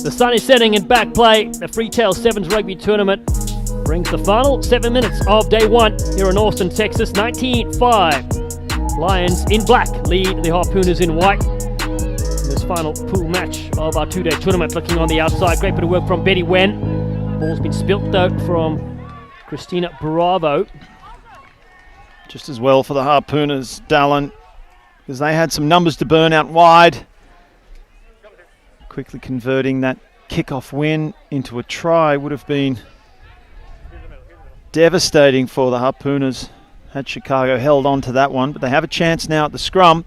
The sun is setting in back play. The Freetail Sevens Rugby Tournament brings the final 7 minutes of day 1 here in Austin, Texas. 19-5. Lions in black lead the Harpooners in white. This final pool match of our 2-day tournament. Looking on the outside, great bit of work from Betty Wen. Ball's been spilt though from Christina Bravo. Just as well for the Harpooners, Dallin, because they had some numbers to burn out wide. Quickly converting that kickoff win into a try would have been devastating for the Harpooners had Chicago held on to that one. But they have a chance now at the scrum,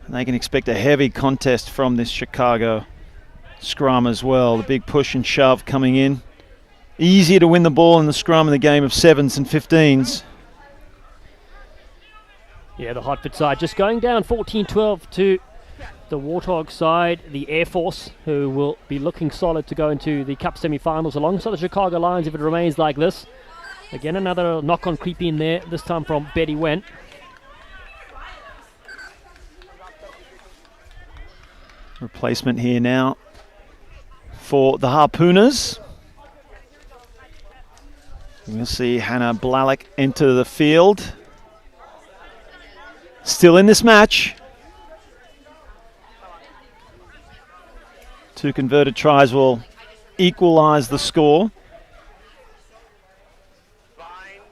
and they can expect a heavy contest from this Chicago scrum as well. The big push and shove coming in. Easier to win the ball in the scrum in the game of 7s and 15s. Yeah, the Hartford side just going down 14-12 to the Warthog side, the Air Force, who will be looking solid to go into the Cup semi-finals alongside the Chicago Lions if it remains like this. Again, another knock-on creep in there, this time from Betty Wen. Replacement here now for the Harpooners. We'll see Hannah Blalock enter the field. Still in this match. 2 converted tries will equalise the score.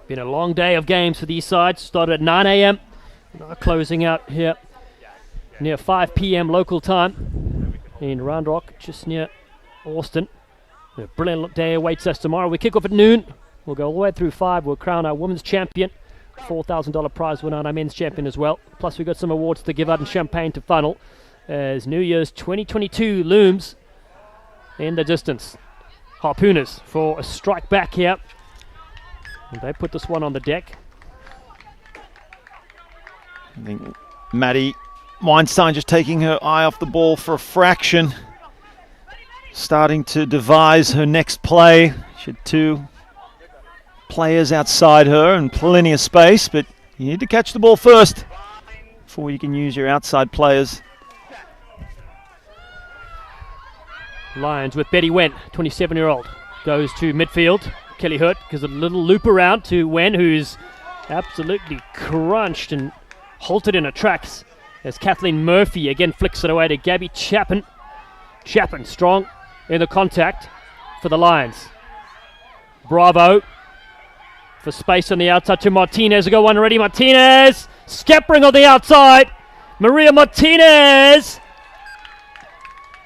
Been a long day of games for these sides. Started at 9 a.m. Closing out here near 5 p.m. local time in Round Rock, just near Austin. A brilliant day awaits us tomorrow. We kick off at noon. We'll go all the way through 5. We'll crown our women's champion. $4,000 prize winner and our men's champion as well. Plus we've got some awards to give out and champagne to funnel as New Year's 2022 looms in the distance. Harpooners for a strike back here. And they put this one on the deck. I think Maddie Weinstein just taking her eye off the ball for a fraction. Starting to devise her next play. She had 2 players outside her and plenty of space, but you need to catch the ball first before you can use your outside players. Lions with Betty Wen, 27-year-old, goes to midfield. Kelly Hurt gives a little loop around to Wen, who's absolutely crunched and halted in her tracks as Kathleen Murphy again flicks it away to Gabby Chapin. Chapin strong in the contact for the Lions. Bravo for space on the outside to Martinez. We got one ready. Martinez scampering on the outside. Maria Martinez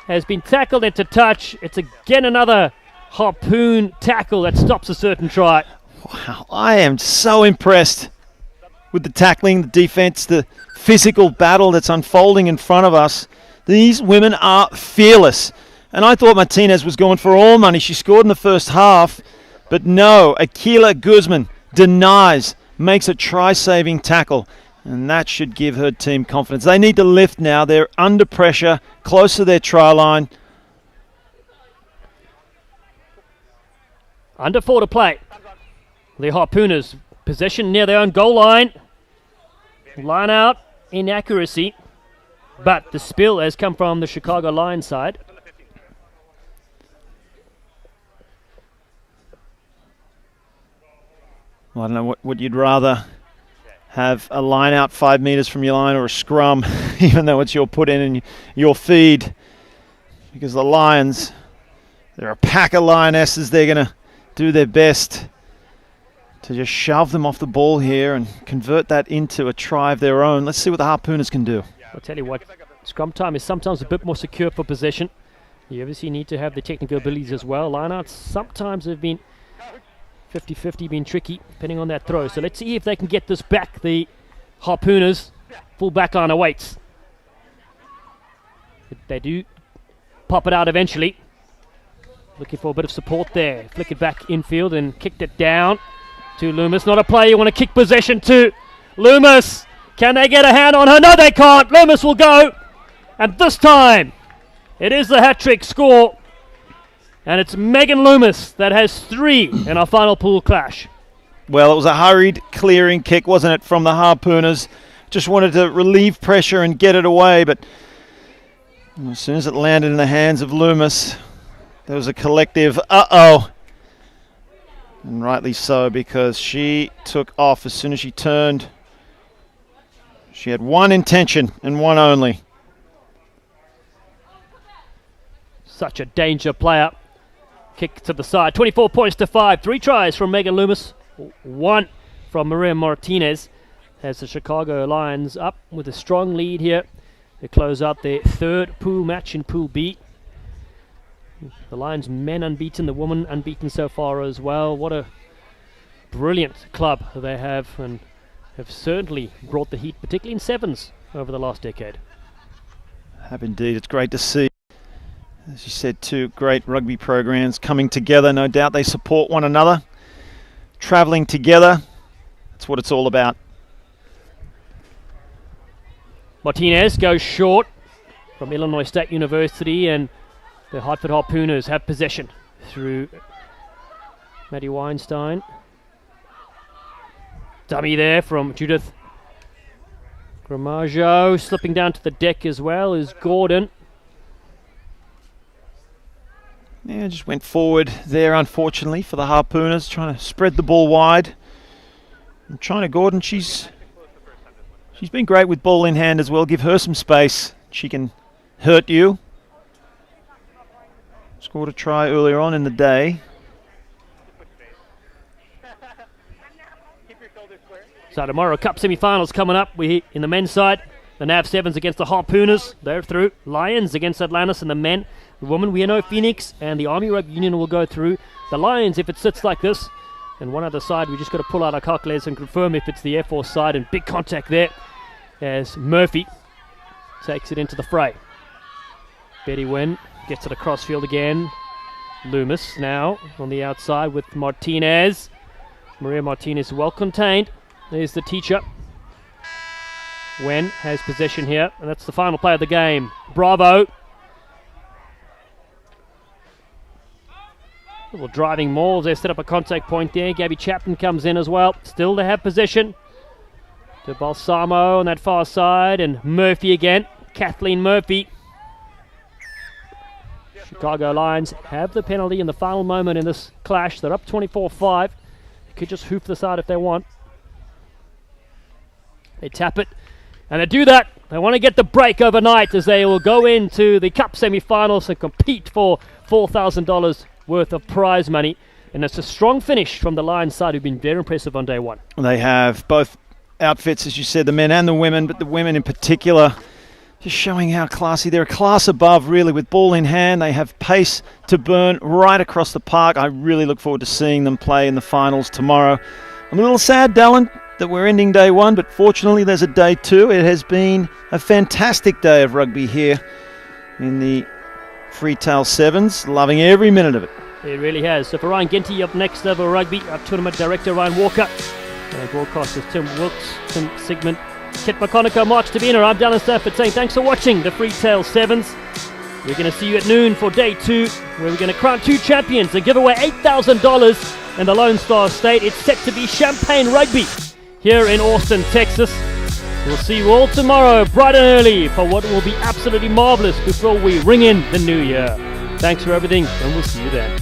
has been tackled into touch. It's again another Harpoon tackle that stops a certain try. Wow, I am so impressed with the tackling, the defense, the physical battle that's unfolding in front of us. These women are fearless. And I thought Martinez was going for all money. She scored in the first half. But no, Akila Guzman denies, makes a try-saving tackle. And that should give her team confidence. They need to lift now. They're under pressure, close to their try line. Under 4 to play. The Harpooners, possession near their own goal line. Line out, inaccuracy. But the spill has come from the Chicago Lions side. Well, I don't know what you'd rather have, a line out 5 metres from your line or a scrum, even though it's your put in and your feed. Because the Lions, they're a pack of Lionesses. They're going to do their best to just shove them off the ball here and convert that into a try of their own. Let's see what the Harpooners can do. I'll tell you what, scrum time is sometimes a bit more secure for possession. You obviously need to have the technical abilities as well. Lineouts sometimes have been 50-50, been tricky, depending on that throw. So let's see if they can get this back. The Harpooners, full back line awaits. They do pop it out eventually. Looking for a bit of support there. Flick it back infield and kicked it down to Loomis. Not a play you want to kick possession to. Loomis, can they get a hand on her? No, they can't. Loomis will go. And this time, it is the hat-trick score. And it's Megan Loomis that has 3 in our final pool clash. Well, it was a hurried clearing kick, wasn't it, from the Harpooners. Just wanted to relieve pressure and get it away, but And as soon as it landed in the hands of Loomis, there was a collective uh-oh. And rightly so, because she took off as soon as she turned. She had one intention and one only. Such a danger player. Kick to the side. 24 points to 5. 3 tries from Megan Loomis. 1 from Maria Martinez. As the Chicago Lions up with a strong lead here. They close out their third pool match in Pool B. The Lions men unbeaten, the women unbeaten so far as well. What a brilliant club they have, and have certainly brought the heat, particularly in sevens, over the last decade. Have indeed. It's great to see. As you said, 2 great rugby programs coming together. No doubt they support one another. Travelling together. That's what it's all about. Martinez goes short from Illinois State University, and the Hartford Harpooners have possession through Maddie Weinstein. Dummy there from Judith Gramajo. Slipping down to the deck as well is Gordon. Yeah, just went forward there, unfortunately, for the Harpooners, trying to spread the ball wide. And China Gordon, she's been great with ball in hand as well. Give her some space. She can hurt you. Scored a try earlier on in the day. So tomorrow, Cup semi-finals coming up. We in the men's side, the NAV Sevens against the Harpooners. They're through. Lions against Atlantis and the men. The women, we know Phoenix and the Army Rugby Union will go through. The Lions, if it sits like this, and one other side, we just got to pull out our calculators and confirm if it's the Air Force side, and big contact there as Murphy takes it into the fray. Betty Wen gets it across field again. Loomis now on the outside with Martinez. Maria Martinez well contained. There's the teacher. Wen has possession here, and that's the final play of the game. Bravo. Little driving mauls. They set up a contact point there. Gabby Chapman comes in as well. Still to have possession. To Balsamo on that far side, and Murphy again. Kathleen Murphy. Chicago Lions have the penalty in the final moment in this clash. They're up 24-5. They could just hoof this out if they want. They tap it, and they do that. They want to get the break overnight as they will go into the Cup semi-finals and compete for $4,000 worth of prize money. And it's a strong finish from the Lions side, who've been very impressive on day one. They have both outfits, as you said, the men and the women, but the women in particular, just showing how classy. They're a class above, really, with ball in hand. They have pace to burn right across the park. I really look forward to seeing them play in the finals tomorrow. I'm a little sad, Dallin, that we're ending day one, but fortunately there's a day two. It has been a fantastic day of rugby here in the Freetail Sevens. Loving every minute of it. It really has. So for Ryan Ginty up next over rugby, our tournament director Ryan Walker, and broadcasters Tim Wilkes, Tim Sigmund, Kit McConaughey, Mark Stabina. I'm Dallin Stafford saying thanks for watching the Freetail Sevens. We're going to see you at noon for day two, where we're going to crown 2 champions and give away $8,000 in the Lone Star State. It's set to be Champagne Rugby here in Austin, Texas. We'll see you all tomorrow, bright and early, for what will be absolutely marvelous before we ring in the new year. Thanks for everything, and we'll see you then.